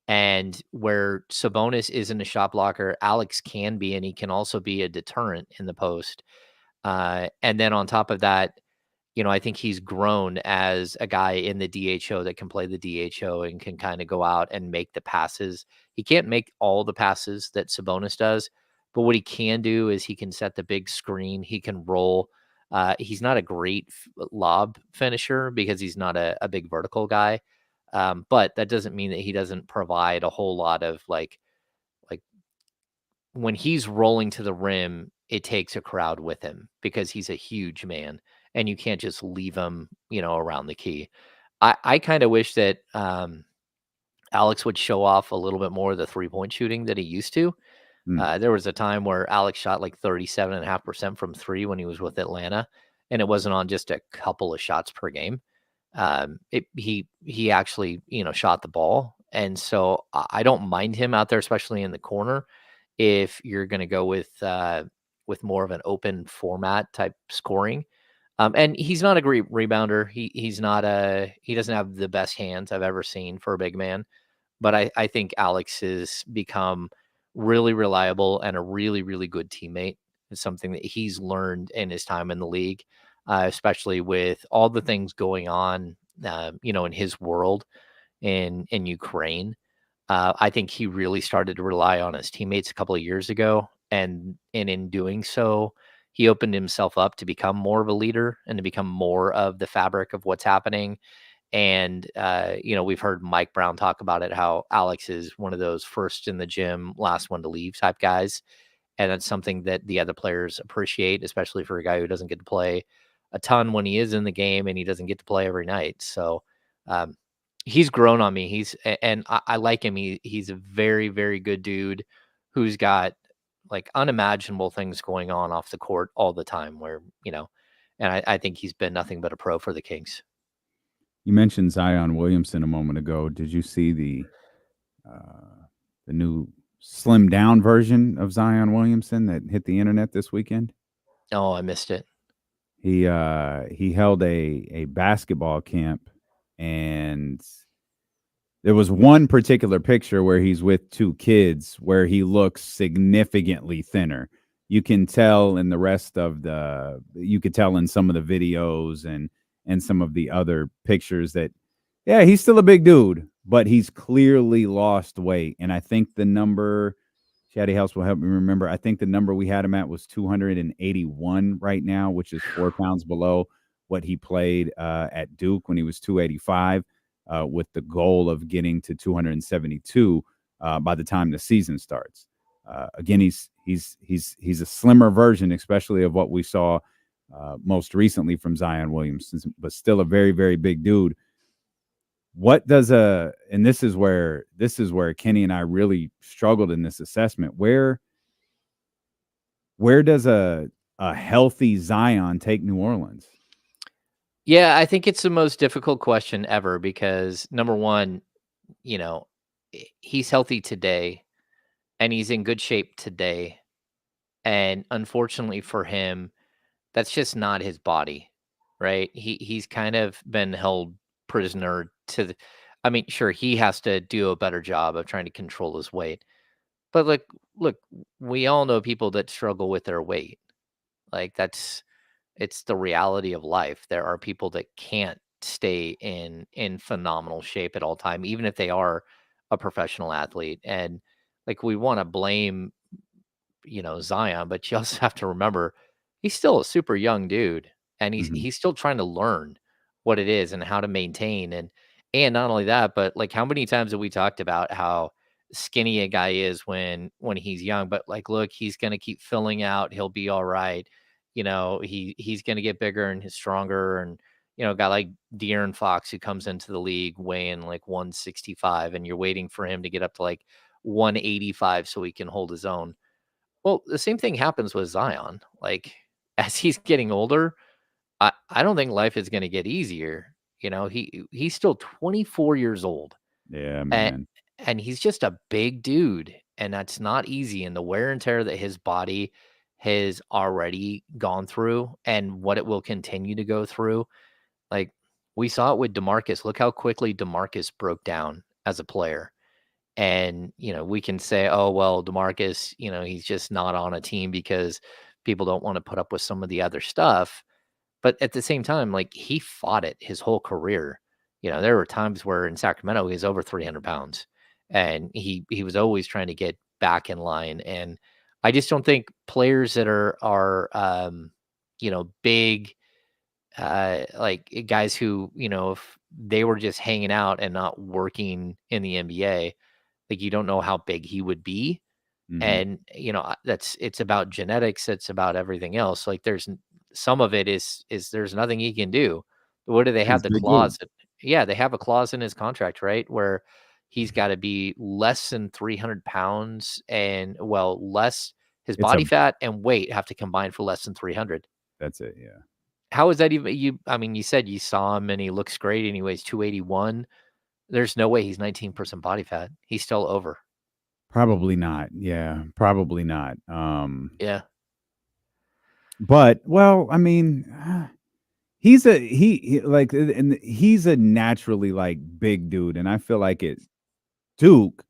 And where Sabonis isn't a shot blocker, Alex can be, and he can also be a deterrent in the post. And then on top of that, I think he's grown as a guy in the DHO that can play the DHO and can kind of go out and make the passes. He can't make all the passes that Sabonis does, but what he can do is he can set the big screen. He can roll. He's not a great lob finisher because he's not a big vertical guy. But that doesn't mean that he doesn't provide a whole lot of like when he's rolling to the rim, it takes a crowd with him because he's a huge man and you can't just leave him, around the key. I kind of wish that Alex would show off a little bit more of the 3-point shooting that he used to. There was a time where Alex shot like 37.5% from 3 when he was with Atlanta, and it wasn't on just a couple of shots per game. He actually, shot the ball. And so I don't mind him out there, especially in the corner, if you're going to go with more of an open format type scoring. And he's not a great rebounder. He doesn't have the best hands I've ever seen for a big man, but I think Alex has become really reliable and a really, really good teammate. It's something that he's learned in his time in the league. Especially with all the things going on, in his world in Ukraine. I think he really started to rely on his teammates a couple of years ago. And in doing so, he opened himself up to become more of a leader and to become more of the fabric of what's happening. And, we've heard Mike Brown talk about it, how Alex is one of those first in the gym, last one to leave type guys. And that's something that the other players appreciate, especially for a guy who doesn't get to play a ton when he is in the game and he doesn't get to play every night. So he's grown on me. I like him. He's a very, very good dude who's got like unimaginable things going on off the court all the time where, and I think he's been nothing but a pro for the Kings. You mentioned Zion Williamson a moment ago. Did you see the new slimmed down version of Zion Williamson that hit the internet this weekend? Oh, I missed it. He held a basketball camp, and there was one particular picture where he's with two kids where he looks significantly thinner. You can tell in the rest of you could tell in some of the videos and some of the other pictures that, yeah, he's still a big dude, but he's clearly lost weight. And I think the number, Chatty House will help me remember, I think the number we had him at was 281 right now, which is 4 pounds below what he played at Duke when he was 285. With the goal of getting to 272 by the time the season starts. Again, he's a slimmer version, especially of what we saw most recently from Zion Williamson, but still a very, very big dude. What does and this is where Kenny and I really struggled in this assessment. Where does a healthy Zion take New Orleans? Yeah, I think it's the most difficult question ever because number one, he's healthy today and he's in good shape today. And unfortunately for him, that's just not his body, right? He's kind of been held prisoner to sure, he has to do a better job of trying to control his weight. But look, we all know people that struggle with their weight. Like it's the reality of life. There are people that can't stay in phenomenal shape at all time, even if they are a professional athlete. And we want to blame, Zion, but you also have to remember he's still a super young dude, and he's still trying to learn what it is and how to maintain. And not only that, but how many times have we talked about how skinny a guy is when he's young, but look, he's going to keep filling out, he'll be all right. He's going to get bigger and stronger. And a guy like De'Aaron Fox who comes into the league weighing 165, and you're waiting for him to get up to 185 so he can hold his own. Well, the same thing happens with Zion. As he's getting older, I don't think life is going to get easier. He's still 24 years old. Yeah, man. And he's just a big dude, and that's not easy. And the wear and tear that his body has already gone through and what it will continue to go through. We saw it with DeMarcus. Look how quickly DeMarcus broke down as a player. And, we can say, oh, well, DeMarcus, he's just not on a team because people don't want to put up with some of the other stuff. But at the same time, he fought it his whole career. There were times where in Sacramento, he was over 300 pounds and he was always trying to get back in line. And I just don't think players that are big, guys who, if they were just hanging out and not working in the NBA, you don't know how big he would be. And, it's about genetics. It's about everything else. There's some of it is there's nothing he can do. What do they have? The clause? Yeah, they have a clause in his contract, right? Where he's got to be less than 300 pounds and less his body fat and weight have to combine for less than 300. That's it. Yeah. How is that even? You said you saw him and he looks great and he weighs 281. There's no way he's 19% body fat. He's still over. Probably not. Yeah, probably not. Yeah. But he's a naturally big dude, and I feel like at Duke,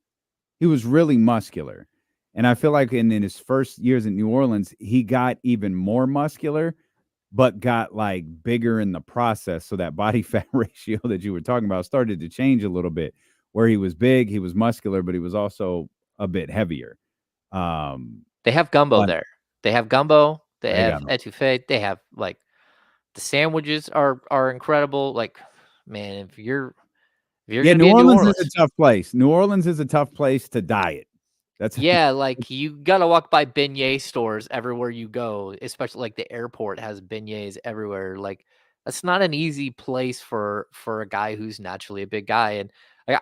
he was really muscular. And I feel like in his first years in New Orleans, he got even more muscular, but got bigger in the process. So that body fat ratio that you were talking about started to change a little bit, where he was big, he was muscular, but he was also a bit heavier. They have gumbo there. They have gumbo. They have etouffee. They have the sandwiches are incredible. Man, if you're New Orleans is a tough place. New Orleans is a tough place to diet. That's you gotta walk by beignet stores everywhere you go, especially the airport has beignets everywhere. That's not an easy place for a guy who's naturally a big guy. And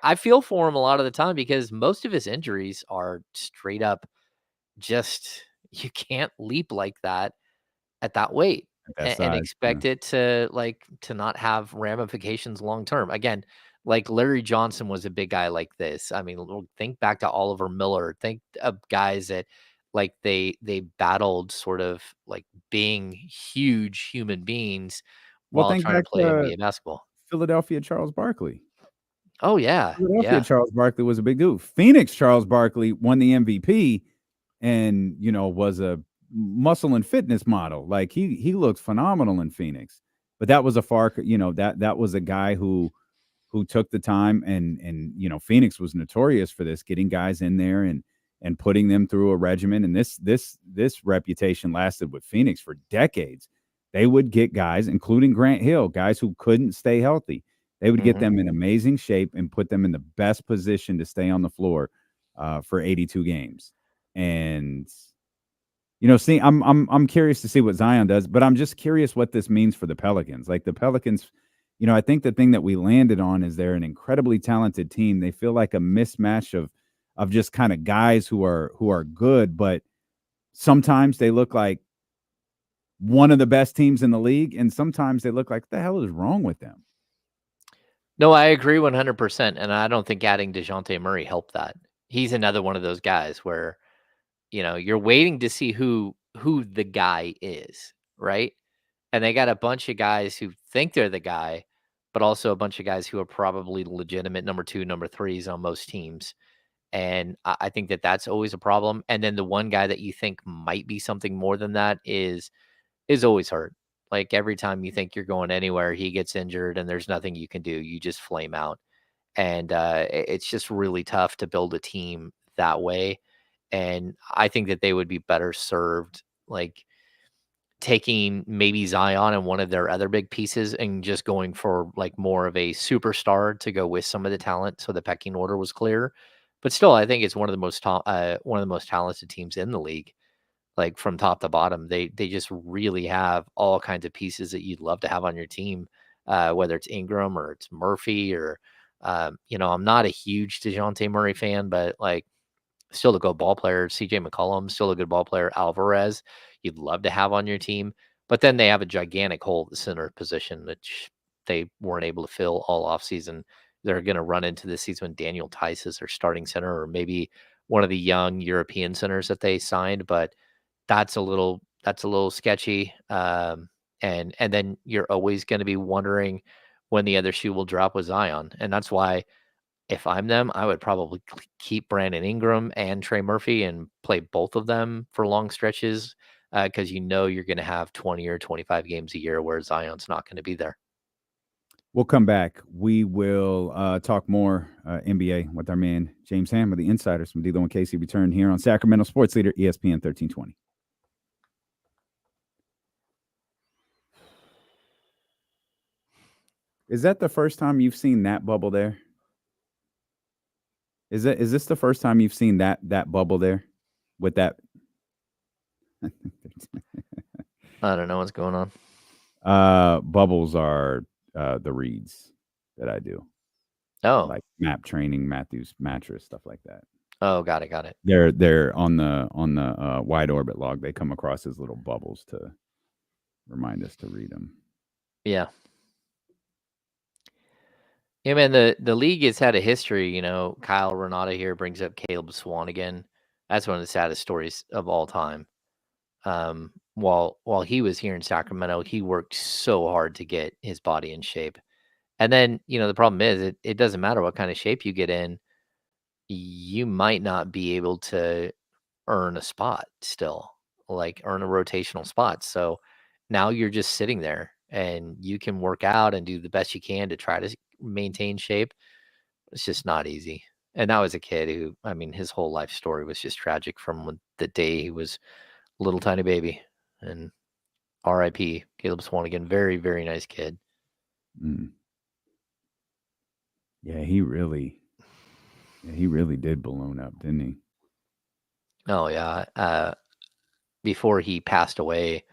I feel for him a lot of the time because most of his injuries are straight up just you can't leap like that at that weight and expect it to not have ramifications long term. Again, Larry Johnson was a big guy like this. Think back to Oliver Miller. Think of guys that like they battled sort of like being huge human beings Well, while think trying to back play to NBA basketball. Philadelphia Charles Barkley. Oh yeah, Philadelphia yeah. Charles Barkley was a big dude. Phoenix Charles Barkley won the MVP and, was a muscle and fitness model. Like he looked phenomenal in Phoenix. But that was a that was a guy who took the time and Phoenix was notorious for this, getting guys in there and putting them through a regimen. And this reputation lasted with Phoenix for decades. They would get guys, including Grant Hill, guys who couldn't stay healthy. They would get them in amazing shape and put them in the best position to stay on the floor for 82 games. And see, I'm curious to see what Zion does, but I'm just curious what this means for the Pelicans. Like the Pelicans, I think the thing that we landed on is they're an incredibly talented team. They feel like a mismatch of just kind of guys who are good, but sometimes they look like one of the best teams in the league, and sometimes they look like, what the hell is wrong with them? No, I agree 100%, and I don't think adding DeJounte Murray helped that. He's another one of those guys where, you're waiting to see who the guy is, right? And they got a bunch of guys who think they're the guy, but also a bunch of guys who are probably legitimate number 2, number 3s on most teams. And I think that that's always a problem. And then the one guy that you think might be something more than that is always hurt. Like every time you think you're going anywhere, he gets injured and there's nothing you can do. You just flame out. And it's just really tough to build a team that way. And I think that they would be better served, like taking maybe Zion and one of their other big pieces and just going for like more of a superstar to go with some of the talent, so the pecking order was clear. But still, I think it's one of the most talented teams in the league. Like from top to bottom, they just really have all kinds of pieces that you'd love to have on your team, whether it's Ingram or it's Murphy or I'm not a huge DeJounte Murray fan, but like still a good ball player. CJ McCollum, still a good ball player. Alvarez, you'd love to have on your team. But then they have a gigantic hole at the center position, which they weren't able to fill all offseason. They're going to run into this season when Daniel Tice is their starting center, or maybe one of the young European centers that they signed. But that's a little sketchy. And then you're always going to be wondering when the other shoe will drop with Zion. And that's why if I'm them, I would probably keep Brandon Ingram and Trey Murphy and play both of them for long stretches because you're going to have 20 or 25 games a year where Zion's not going to be there. We'll come back. We will talk more NBA with our man James Ham of the Insiders from D'Lo and Casey. Return here on Sacramento Sports Leader ESPN 1320. Is that the first time you've seen that bubble there? Is this the first time you've seen that bubble there with that? I don't know what's going on. Bubbles are the reads that I do. Oh, like map training, Matthews mattress, stuff like that. Oh, got it. They're on the wide orbit log. They come across as little bubbles to remind us to read them. Yeah. Yeah, man, the league has had a history, Kyle Renata here brings up Caleb Swan again. That's one of the saddest stories of all time. While he was here in Sacramento, he worked so hard to get his body in shape. And then, the problem is it doesn't matter what kind of shape you get in, you might not be able to earn a spot still, like earn a rotational spot. So now you're just sitting there and you can work out and do the best you can to try to maintain shape. It's just not easy. And that was a kid who, his whole life story was just tragic from the day he was a little tiny baby. And RIP, Caleb Swanigan, very, very nice kid. Mm. Yeah, he really did balloon up, didn't he? Oh, yeah. Before he passed away,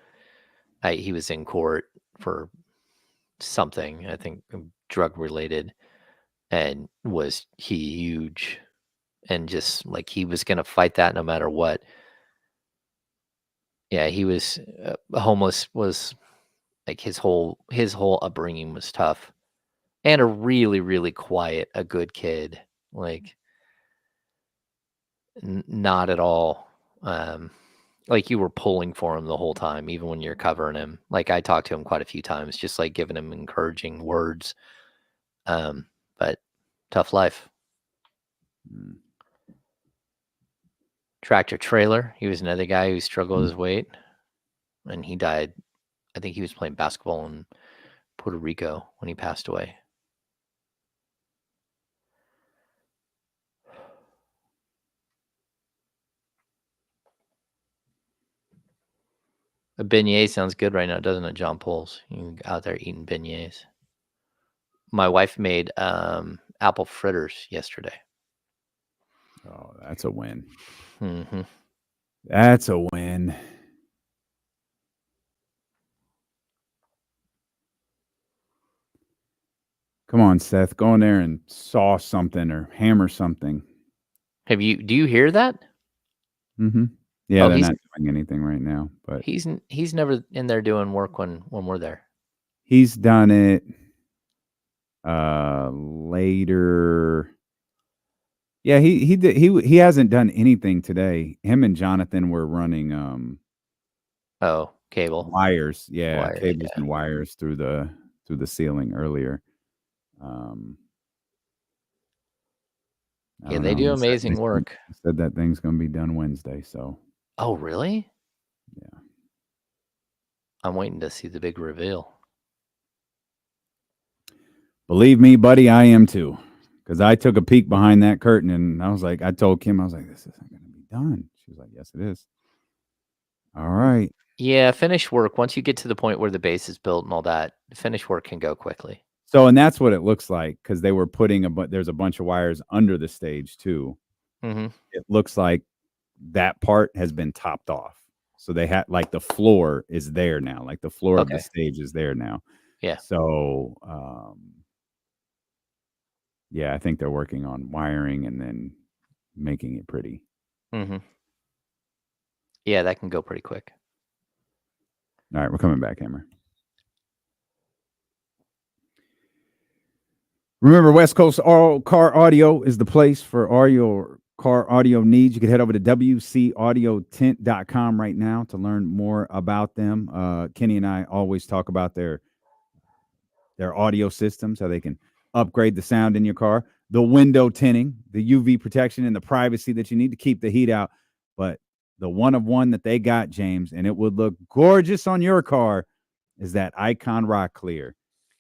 he was in court for something, I think drug related, and was huge. And just like he was going to fight that no matter what. Yeah, he was homeless, was like his whole upbringing was tough. And a really, really quiet, a good kid. Like, not at all Like you were pulling for him the whole time, even when you're covering him. Like I talked to him quite a few times, just like giving him encouraging words. But tough life. Tractor trailer. He was another guy who struggled with his weight, and he died. I think he was playing basketball in Puerto Rico when he passed away. A beignet sounds good right now, doesn't it, John Poles? You out there eating beignets. My wife made apple fritters yesterday. Oh, that's a win. Mm-hmm. That's a win. Come on, Seth. Go in there and saw something or hammer something. Do you hear that? Mm-hmm. Yeah, Oh, they're not doing anything right now, but he's never in there doing work when we're there. he's done it later. Yeah, he hasn't done anything today. Him and Jonathan were running cable wires. Yeah, Wires, cables and wires through the ceiling earlier. I Yeah, don't they know. do amazing work. He said that thing's going to be done Wednesday, so. Oh, really? Yeah. I'm waiting to see the big reveal. Believe me, buddy, I am too. Because I took a peek behind that curtain and I was like, I told Kim, I was like, this isn't going to be done. She was like, yes, it is. All right. Yeah, finish work. Once you get to the point where the base is built and all that, finish work can go quickly. So, and that's what it looks like because they were putting there's a bunch of wires under the stage too. Mm-hmm. It looks like that part has been topped off. So they had like the floor is there now. Like the floor of the stage is there now. Yeah. So, yeah, I think they're working on wiring and then making it pretty. Mm-hmm. Yeah, that can go pretty quick. All right, we're coming back, Hammer. Remember, West Coast Car Audio is the place for all your car audio needs. You can head over to WCAudioTint.com right now to learn more about them. Kenny and I always talk about their audio systems, how they can upgrade the sound in your car, the window tinting, the UV protection, and the privacy that you need to keep the heat out. But the one of one that they got, James, and it would look gorgeous on your car, is that Icon Rock Clear.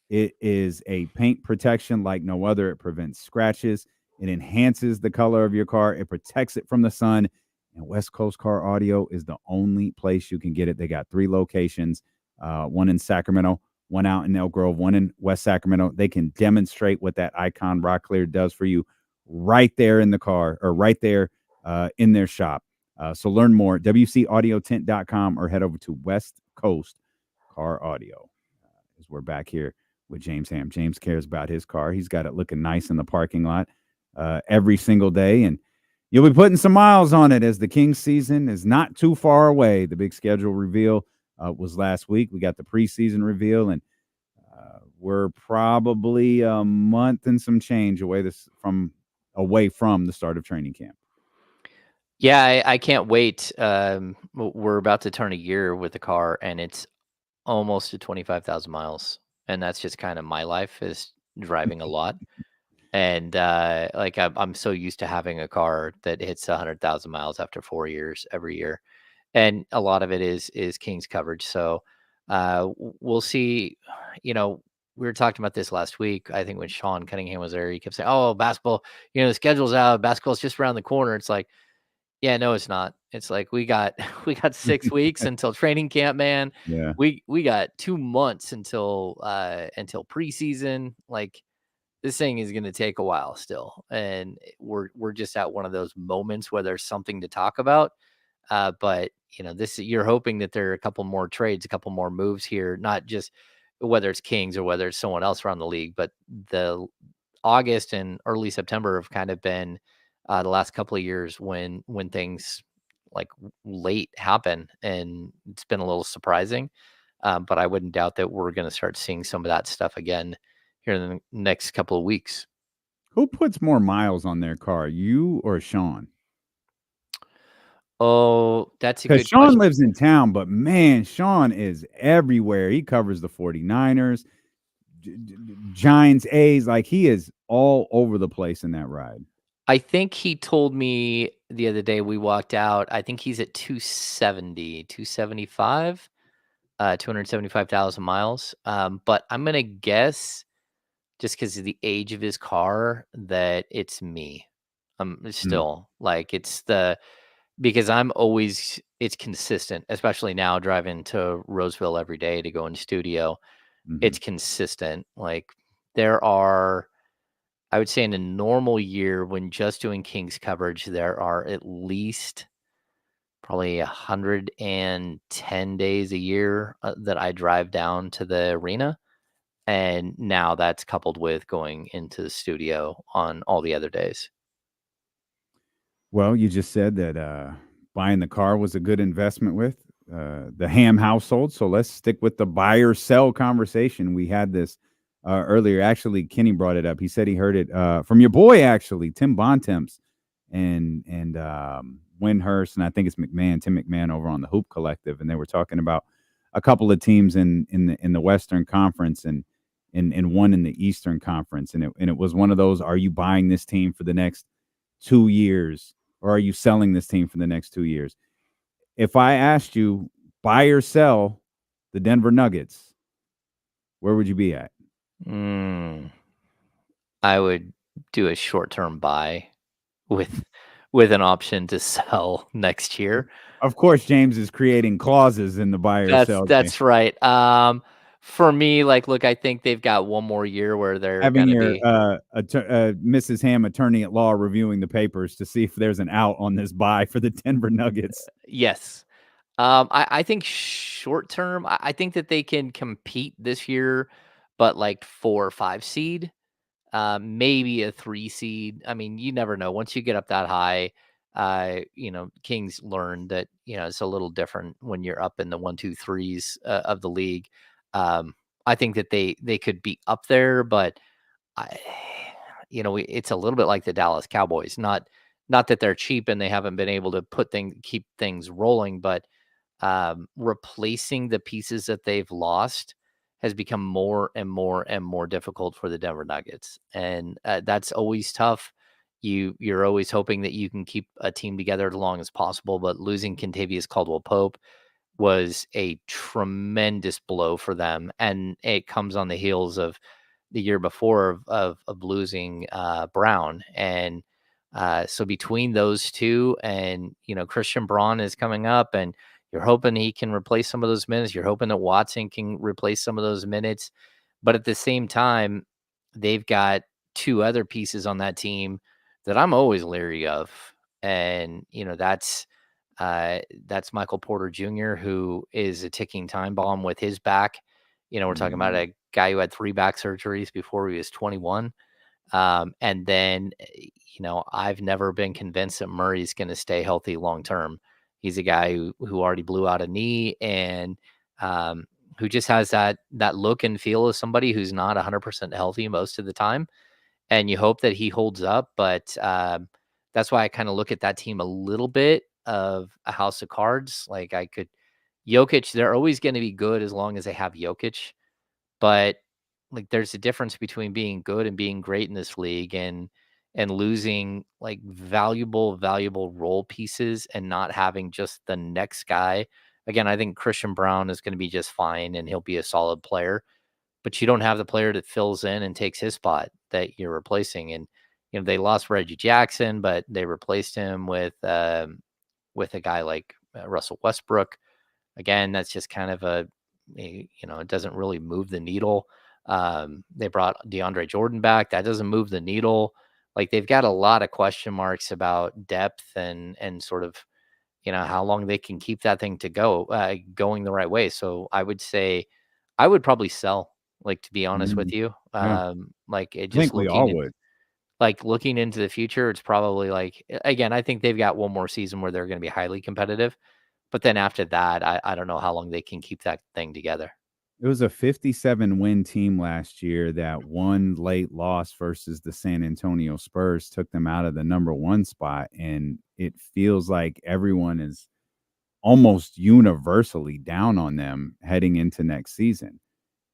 It is a paint protection like no other. It prevents scratches. It enhances the color of your car. It protects it from the sun. And West Coast Car Audio is the only place you can get it. They got 3 locations, one in Sacramento, one out in Elk Grove, one in West Sacramento. They can demonstrate what that Icon Rock Clear does for you right there in the car or right there in their shop. So learn more, WCAudioTint.com or head over to West Coast Car Audio. As we're back here with James Ham. James cares about his car. He's got it looking nice in the parking lot every single day. And you'll be putting some miles on it as the Kings season is not too far away. The big schedule reveal was last week. We got the preseason reveal, and we're probably a month and some change away from the start of training camp. Yeah, I can't wait. We're about to turn a year with the car, and it's almost to 25,000 miles. And that's just kind of my life is driving a lot. And like I'm so used to having a car that hits 100,000 miles after 4 years every year. And a lot of it is Kings coverage. So we'll see. You know, we were talking about this last week. I think when Sean Cunningham was there, he kept saying, oh, basketball, the schedule's out. Basketball's just around the corner. It's like, yeah, no, it's not. It's like we got 6 weeks until training camp, man. Yeah. We got 2 months until preseason. Like this thing is going to take a while still, and we're just at one of those moments where there's something to talk about. But you're hoping that there are a couple more trades, a couple more moves here, not just whether it's Kings or whether it's someone else around the league, but the August and early September have kind of been the last couple of years when things like late happen, and it's been a little surprising. But I wouldn't doubt that we're going to start seeing some of that stuff again here in the next couple of weeks. Who puts more miles on their car, you or Sean? Oh, that's a Because good Sean question. lives in town, but man, Sean is everywhere. He covers the 49ers, Giants, A's. Like, he is all over the place in that ride. I think he told me the other day we walked out. I think he's at 275, 275,000 miles. But I'm gonna guess, just because of the age of his car, that it's me. Still like because it's consistent, especially now driving to Roseville every day to go in studio. It's consistent. Like, there are, I would say, in a normal year when just doing Kings coverage, there are at least probably 110 days a year that I drive down to the arena. And now that's coupled with going into the studio on all the other days. Well, you just said that buying the car was a good investment with the Ham household. So let's stick with the buy or sell conversation. We had this earlier. Actually, Kenny brought it up. He said he heard it from your boy, actually, Tim Bontemps and Windhurst, and I think it's Tim McMahon over on the Hoop Collective, and they were talking about a couple of teams in the Western Conference and one in the Eastern Conference, and it was one of those: are you buying this team for the next 2 years? Or are you selling this team for the next 2 years? If I asked you, buy or sell the Denver Nuggets, where would you be at? I would do a short-term buy with an option to sell next year. Of course, James is creating clauses in the buy or sell. That's right. For me, like, look, I think they've got one more year where they're Having gonna your be Mrs. Ham, attorney at law, reviewing the papers to see if there's an out on this buy for the Denver Nuggets. Yes. I think short term, I think that they can compete this year, but like 4 or 5 seed, maybe a 3 seed. I mean, you never know. Once you get up that high, Kings learned that, it's a little different when you're up in the 1, 2, 3s of the league. I think that they could be up there, but I, it's a little bit like the Dallas Cowboys. Not that they're cheap and they haven't been able to keep things rolling, but replacing the pieces that they've lost has become more and more and more difficult for the Denver Nuggets, and that's always tough. You're always hoping that you can keep a team together as long as possible, but losing Kentavious Caldwell-Pope was a tremendous blow for them, and it comes on the heels of the year before of losing Brown, and so between those two, and Christian Braun is coming up, and you're hoping he can replace some of those minutes. You're hoping that Watson can replace some of those minutes, but at the same time, they've got 2 other pieces on that team that I'm always leery of, and that's Michael Porter Jr., who is a ticking time bomb with his back. We're talking about a guy who had 3 back surgeries before he was 21. And then, I've never been convinced that Murray's going to stay healthy long term. He's a guy who already blew out a knee, and who just has that look and feel of somebody who's not 100% healthy most of the time. And you hope that he holds up, but that's why I kind of look at that team a little bit of a house of cards. Like, Jokic, they're always going to be good as long as they have Jokic, but like, there's a difference between being good and being great in this league, and losing like valuable role pieces and not having just the next guy. Again, I think Christian Braun is going to be just fine and he'll be a solid player, but you don't have the player that fills in and takes his spot that you're replacing. And they lost Reggie Jackson, but they replaced him with a guy like Russell Westbrook. Again, that's just kind of it doesn't really move the needle. They brought DeAndre Jordan back. That doesn't move the needle. Like, they've got a lot of question marks about depth and sort of, how long they can keep that thing to going the right way. So I would say I would probably sell, like, to be honest with you. Yeah. Like, it I just think we all would. like, looking into the future, it's probably like, again, I think they've got one more season where they're going to be highly competitive. But then after that, I don't know how long they can keep that thing together. It was a 57-win team last year. That one late loss versus the San Antonio Spurs took them out of the number 1 spot, and it feels like everyone is almost universally down on them heading into next season.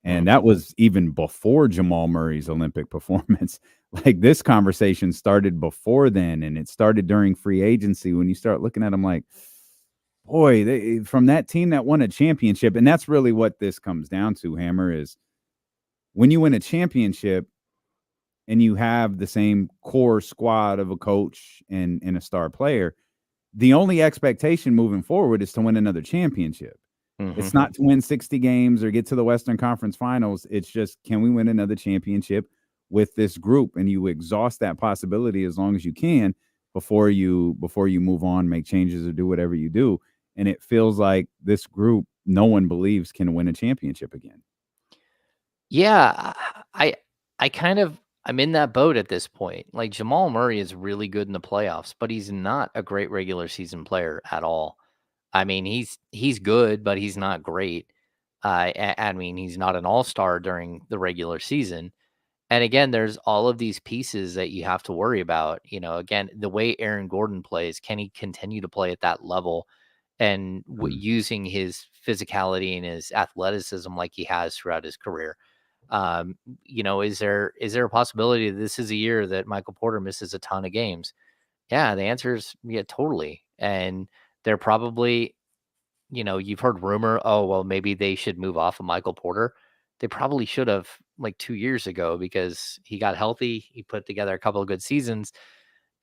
And that was even before Jamal Murray's Olympic performance. Like, this conversation started before then, and it started during free agency when you start looking at them like, boy, they, from that team that won a championship. And that's really what this comes down to, Hammer, is when you win a championship and you have the same core squad of a coach and a star player, the only expectation moving forward is to win another championship. It's not to win 60 games or get to the Western Conference Finals. It's just, can we win another championship with this group? And you exhaust that possibility as long as you can before you move on, make changes, or do whatever you do. And it feels like this group, no one believes can win a championship again. Yeah, I'm in that boat at this point. Like, Jamal Murray is really good in the playoffs, but he's not a great regular season player at all. I mean, he's good, but he's not great. I mean, he's not an all-star during the regular season. And again, there's all of these pieces that you have to worry about. Again, the way Aaron Gordon plays, can he continue to play at that level and using his physicality and his athleticism like he has throughout his career? Is there a possibility that this is a year that Michael Porter misses a ton of games? Yeah, the answer is yeah, totally. And they're probably, you've heard rumor, oh, well, maybe they should move off of Michael Porter. They probably should have, like, 2 years ago, because he got healthy. He put together a couple of good seasons,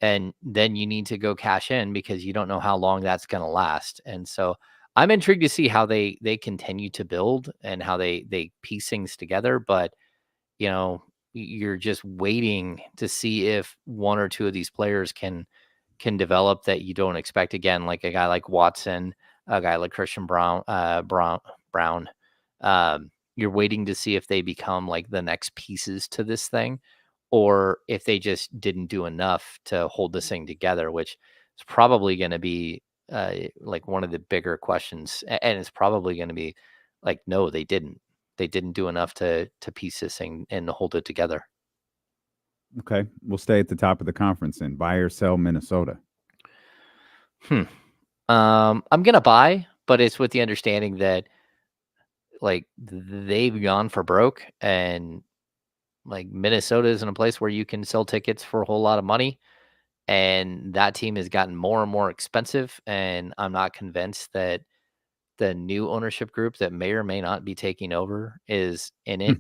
and then you need to go cash in because you don't know how long that's going to last. And so I'm intrigued to see how they continue to build and how they piece things together. But, you're just waiting to see if one or two of these players can develop that you don't expect. Again, like a guy like Watson, a guy like Christian Brown. You're waiting to see if they become like the next pieces to this thing, or if they just didn't do enough to hold this thing together, which is probably going to be like one of the bigger questions. And it's probably going to be like, no, they didn't. They didn't do enough to piece this thing and to hold it together. Okay, we'll stay at the top of the conference and buy or sell Minnesota. I'm gonna buy, but it's with the understanding that, like, they've gone for broke, and like, Minnesota isn't a place where you can sell tickets for a whole lot of money, and that team has gotten more and more expensive. And I'm not convinced that the new ownership group that may or may not be taking over is in it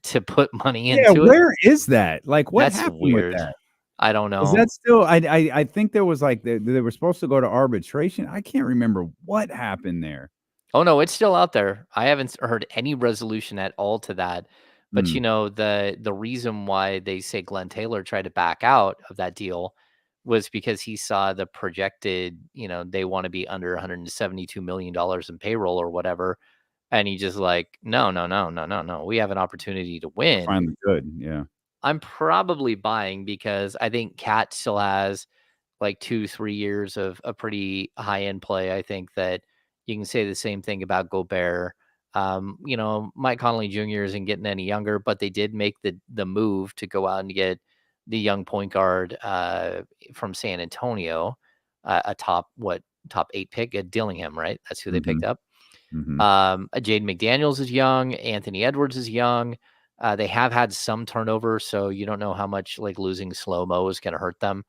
to put money into it. Where is that? Like, what That's happened weird. with that? I don't know. Is that still? I think there was like they were supposed to go to arbitration. I can't remember what happened there. Oh no, it's still out there. I haven't heard any resolution at all to that. But the reason why they say Glenn Taylor tried to back out of that deal was because he saw the projected, they want to be under $172 million in payroll or whatever. And he just like, no. We have an opportunity to win. Finally good. Yeah. I'm probably buying because I think Cat still has like 2-3 years of a pretty high end play. I think that you can say the same thing about Gobert. Mike Conley Jr. isn't getting any younger, but they did make the move to go out and get the young point guard from San Antonio, a top 8 pick at Dillingham, right? That's who they picked up. Jaden McDaniels is young. Anthony Edwards is young. They have had some turnover, so you don't know how much like losing slow-mo is going to hurt them.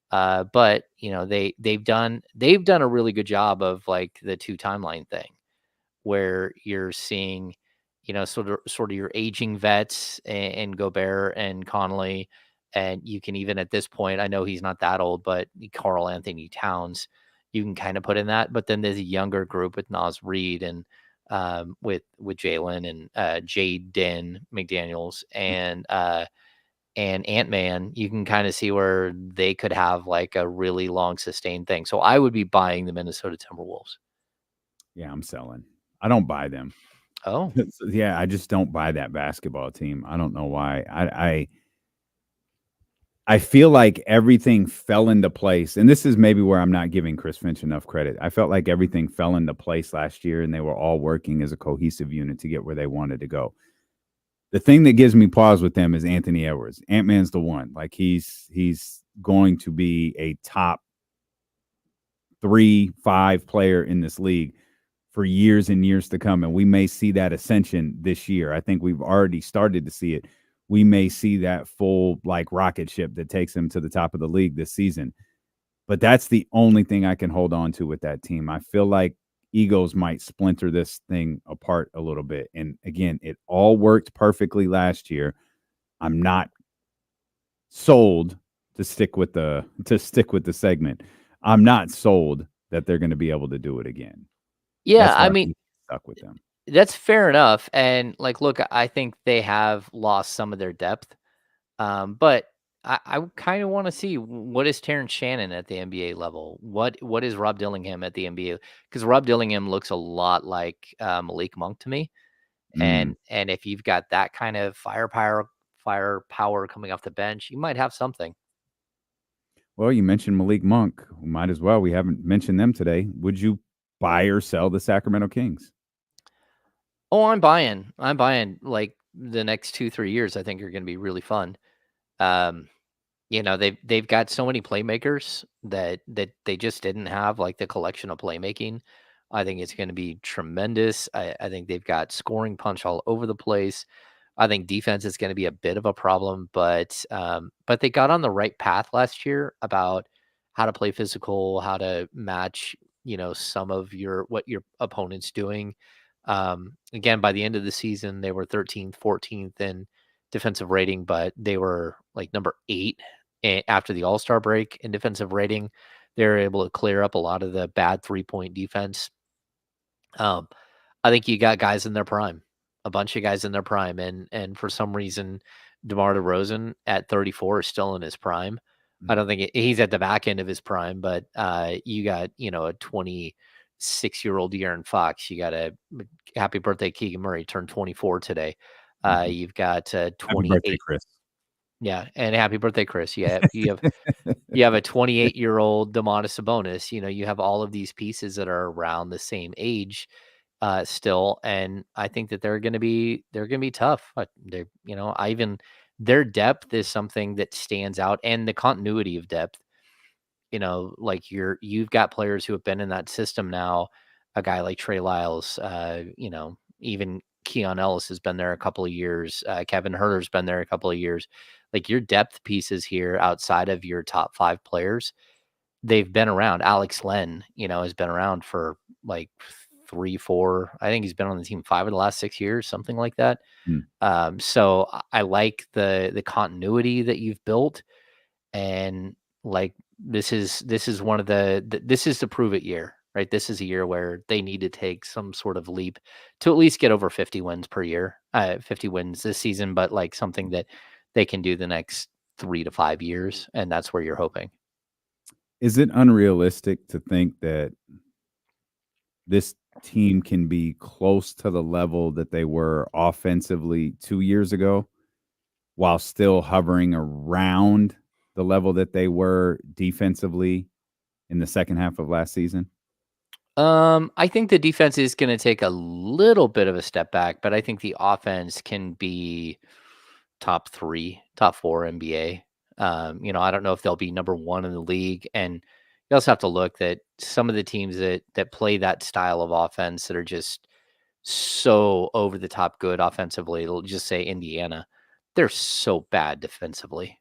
But they've done a really good job of like the 2 timeline thing, where you're seeing, sort of your aging vets and Gobert and Conley, and you can even at this point, I know he's not that old, but Karl Anthony Towns, you can kind of put in that. But then there's a younger group with Naz Reid and with Jalen and Jaden McDaniels and Ant-Man. You can kind of see where they could have like a really long sustained thing. So I would be buying the Minnesota Timberwolves. Yeah, I'm selling. I don't buy them. Oh, yeah, I just don't buy that basketball team. I don't know why. I feel like everything fell into place, and this is maybe where I'm not giving Chris Finch enough credit. I felt like everything fell into place last year, and they were all working as a cohesive unit to get where they wanted to go. The thing that gives me pause with them is Anthony Edwards. Ant-Man's the one. Like he's going to be a top 3-5 player in this league for years and years to come, and we may see that ascension this year. I think we've already started to see it. We may see that full like rocket ship that takes them to the top of the league this season. But that's the only thing I can hold on to with that team. I feel like egos might splinter this thing apart a little bit. And again, it all worked perfectly last year. I'm not sold to stick with the segment. I'm not sold that they're going to be able to do it again. Yeah, I mean, stuck with them. That's fair enough. And like, look, I think they have lost some of their depth. But I kind of want to see what is Terrence Shannon at the NBA level. What is Rob Dillingham at the NBA? Because Rob Dillingham looks a lot like Malik Monk to me. And if you've got that kind of firepower coming off the bench, you might have something. Well, you mentioned Malik Monk. Might as well. We haven't mentioned them today. Would you buy or sell the Sacramento Kings? Oh, I'm buying. Like the next 2-3 years, I think are going to be really fun. They've got so many playmakers that they just didn't have, like the collection of playmaking. I think it's going to be tremendous. I think they've got scoring punch all over the place. I think defense is going to be a bit of a problem, but they got on the right path last year about how to play physical, how to match, some of what your opponent's doing. Again, by the end of the season, they were 13th, 14th in defensive rating, but they were like number 8 after the All-Star break in defensive rating. They were able to clear up a lot of the bad 3-point defense. I think you got guys in their prime, a bunch of guys in their prime, and for some reason, DeMar DeRozan at 34 is still in his prime. I don't think he's at the back end of his prime, but you got a 26-year-old De'Aaron Fox. You got a happy birthday Keegan Murray, turned 24 today. You've got 28. Happy birthday, Chris. Yeah, and happy birthday, Chris. You have you have a 28-year-old Domantas Sabonis. You have all of these pieces that are around the same age still, and I think that they're going to be tough. Their depth is something that stands out, and the continuity of depth. Like you've got players who have been in that system now. A guy like Trey Lyles, even Keon Ellis has been there a couple of years. Kevin Huerter's been there a couple of years. Like your depth pieces here outside of your top 5 players, they've been around. Alex Len, has been around for like 3-4. I think he's been on the team 5 of the last 6 years, something like that. So I like the continuity that you've built, and like this is one of this is the prove it year, right? This is a year where they need to take some sort of leap to at least get over 50 wins per year, 50 wins this season, but like something that they can do the next 3 to 5 years. And that's where you're hoping. Is it unrealistic to think that this team can be close to the level that they were offensively 2 years ago while still hovering around the level that they were defensively in the second half of last season? I think the defense is going to take a little bit of a step back, but I think the offense can be top 3, top 4 NBA. I don't know if they'll be number 1 in the league. And you also have to look that some of the teams that play that style of offense that are just so over the top good offensively, it'll just say Indiana, they're so bad defensively.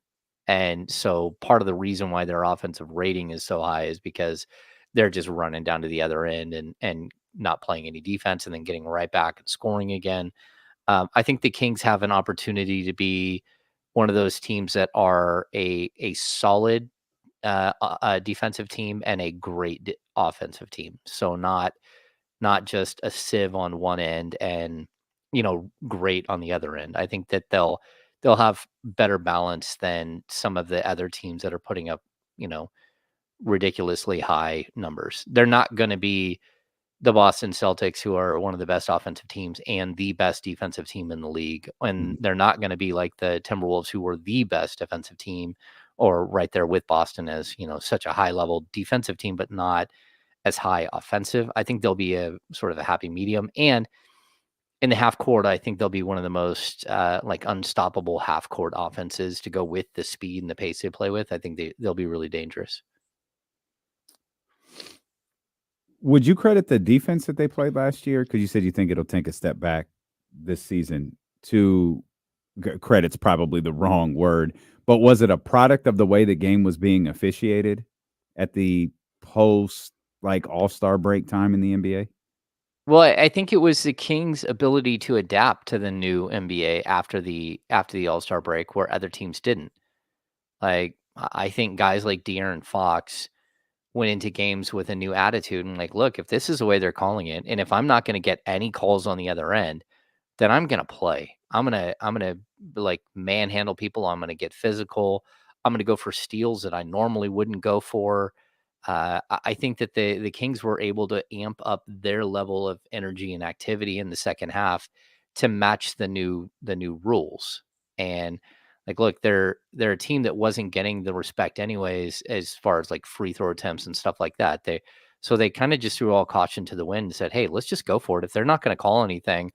And so part of the reason why their offensive rating is so high is because they're just running down to the other end and not playing any defense and then getting right back and scoring again. I think the Kings have an opportunity to be one of those teams that are a solid defensive team and a great offensive team. So not just a sieve on one end and great on the other end. I think that they'll have better balance than some of the other teams that are putting up ridiculously high numbers. They're not going to be the Boston Celtics, who are one of the best offensive teams and the best defensive team in the league. And they're not going to be like the Timberwolves, who were the best defensive team, or right there with Boston as, such a high level defensive team, but not as high offensive. I think they'll be a sort of a happy medium. And in the half court, I think they'll be one of the most unstoppable half court offenses to go with the speed and the pace they play with. I think they'll be really dangerous. Would you credit the defense that they played last year? Because you said you think it'll take a step back this season. To credit's probably the wrong word, but was it a product of the way the game was being officiated at the post all-star break time in the NBA? Well, I think it was the Kings' ability to adapt to the new NBA after the All-Star break, where other teams didn't. I think guys like De'Aaron Fox went into games with a new attitude and look, if this is the way they're calling it, and if I'm not going to get any calls on the other end, then I'm going to play. I'm going to manhandle people. I'm going to get physical. I'm going to go for steals that I normally wouldn't go for. I think that the Kings were able to amp up their level of energy and activity in the second half to match the new rules. And look, they're a team that wasn't getting the respect anyways, as far as free throw attempts and stuff like that. They kind of just threw all caution to the wind and said, hey, let's just go for it. If they're not going to call anything,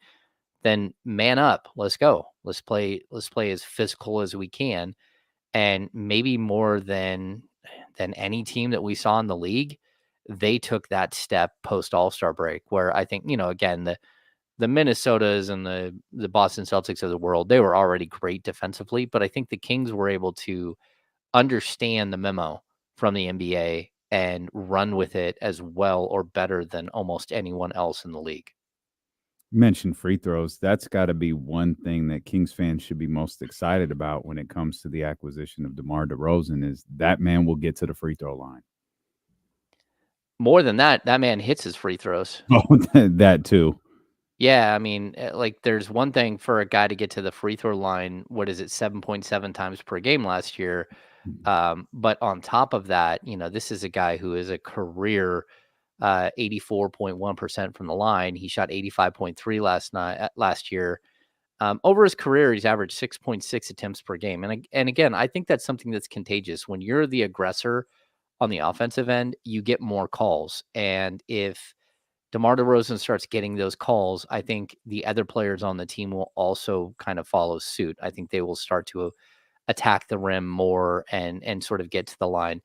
then man up. Let's go. Let's play as physical as we can. And maybe more than any team that we saw in the league, they took that step post All-Star break, where I think, again, the Minnesotas and the Boston Celtics of the world, they were already great defensively, but I think the Kings were able to understand the memo from the NBA and run with it as well or better than almost anyone else in the league. You mentioned free throws. That's got to be one thing that Kings fans should be most excited about when it comes to the acquisition of DeMar DeRozan, is that man will get to the free throw line. More than that, that man hits his free throws. Oh, that too. Yeah, I mean, there's one thing for a guy to get to the free throw line. What is it, 7.7 times per game last year? But on top of that, this is a guy who is a career 84.1% from the line. He shot 85.3 last year. Over his career, he's averaged 6.6 attempts per game. And again, I think that's something that's contagious. When you're the aggressor on the offensive end, you get more calls. And if DeMar DeRozan starts getting those calls, I think the other players on the team will also kind of follow suit. I think they will start to attack the rim more and sort of get to the line.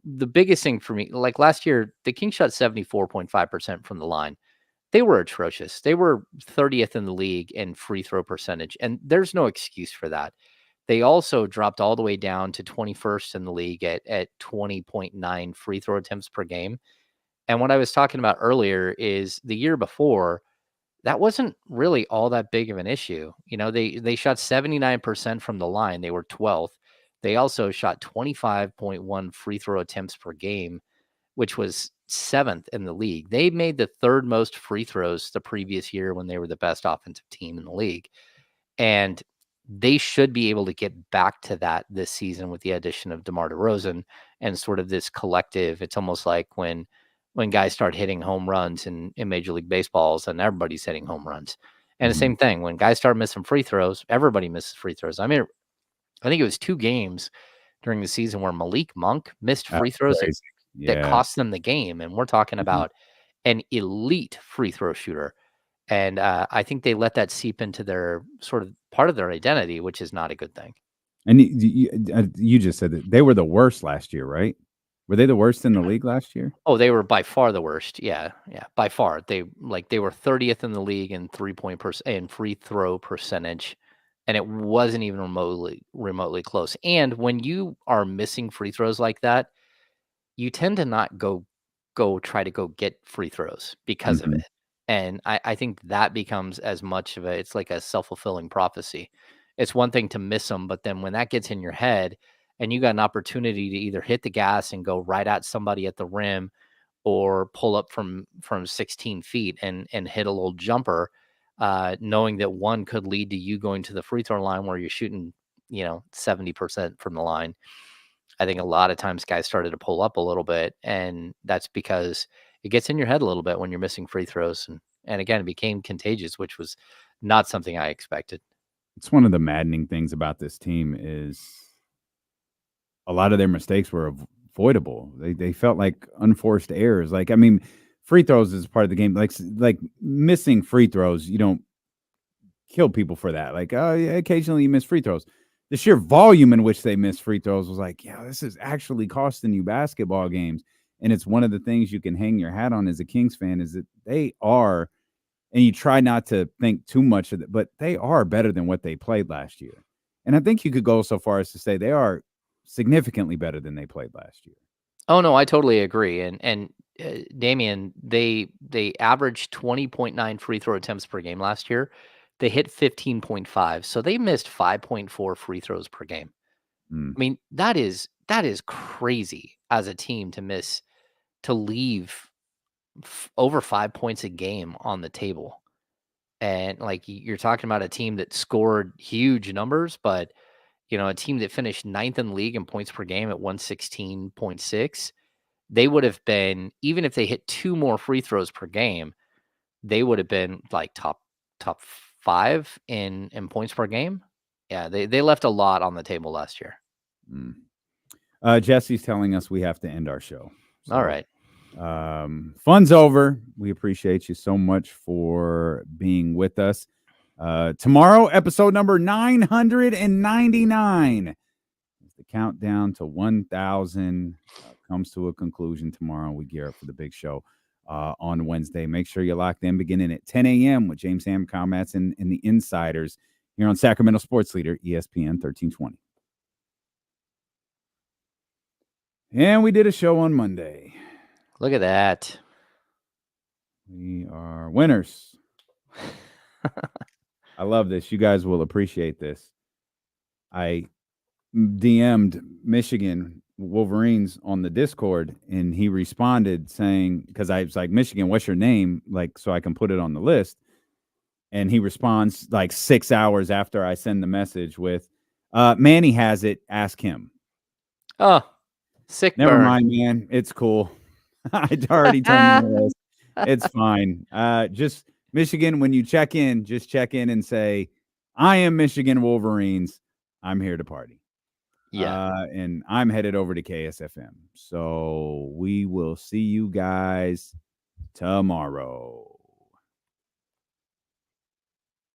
The biggest thing for me, last year, the Kings shot 74.5% from the line. They were atrocious. They were 30th in the league in free throw percentage, and there's no excuse for that. They also dropped all the way down to 21st in the league at 20.9 free throw attempts per game. And what I was talking about earlier is the year before, that wasn't really all that big of an issue. They shot 79% from the line. They were 12th. They also shot 25.1 free throw attempts per game, which was 7th in the league. They made the third most free throws the previous year when they were the best offensive team in the league. And they should be able to get back to that this season with the addition of DeMar DeRozan and sort of this collective. It's almost like when guys start hitting home runs in Major League Baseballs, and everybody's hitting home runs. And the same thing, when guys start missing free throws, everybody misses free throws. I mean, I think it was 2 games during the season where Malik Monk missed free throws that cost them the game. And we're talking about an elite free throw shooter. And I think they let that seep into their sort of part of their identity, which is not a good thing. And you just said that they were the worst last year, right? Were they the worst in the league last year? Oh, they were by far the worst. Yeah, by far. They were 30th in the league in free throw percentage, and it wasn't even remotely close. And when you are missing free throws like that, you tend to not go try to go get free throws because of it. And I think that becomes as much of it's like a self-fulfilling prophecy. It's one thing to miss them, but then when that gets in your head and you got an opportunity to either hit the gas and go right at somebody at the rim or pull up from 16 feet and hit a little jumper, knowing that one could lead to you going to the free throw line where you're shooting, 70% from the line. I think a lot of times guys started to pull up a little bit, and that's because it gets in your head a little bit when you're missing free throws. And again, it became contagious, which was not something I expected. It's one of the maddening things about this team is a lot of their mistakes were avoidable. They felt like unforced errors. Like, I mean, free throws is part of the game. Like missing free throws, you don't kill people for that. Like, occasionally you miss free throws. The sheer volume in which they missed free throws was like, yeah, this is actually costing you basketball games. And it's one of the things you can hang your hat on as a Kings fan is that they are, and you try not to think too much of it, but they are better than what they played last year. And I think you could go so far as to say they are significantly better than they played last year. Oh no, I totally agree. And Damian, they averaged 20.9 free throw attempts per game last year. They hit 15.5, so they missed 5.4 free throws per game. I mean, that is crazy as a team to leave over 5 points a game on the table. And like you're talking about a team that scored huge numbers, but a team that finished 9th in the league in points per game at 116.6, they would have been, even if they hit 2 more free throws per game, they would have been like top 5 in points per game. Yeah, they left a lot on the table last year. Jesse's telling us we have to end our show. So, all right. Fun's over. We appreciate you so much for being with us. Tomorrow, episode number 999. The countdown to 1,000 comes to a conclusion tomorrow. We gear up for the big show on Wednesday. Make sure you're locked in beginning at 10 a.m. with James Ham, Kyle Madsen, and the Insiders here on Sacramento Sports Leader, ESPN 1320. And we did a show on Monday. Look at that. We are winners. I love this. You guys will appreciate this. I DM'd Michigan Wolverines on the Discord, and he responded saying, because I was like, Michigan, what's your name? Like, so I can put it on the list. And he responds like 6 hours after I send the message with, Manny has it. Ask him. Oh, sick. Never burn. mind, man. It's cool. I'd already turned the list. It's fine. Just Michigan, when you check in, just check in and say, I am Michigan Wolverines. I'm here to party. Yeah. And I'm headed over to KSFM. So we will see you guys tomorrow.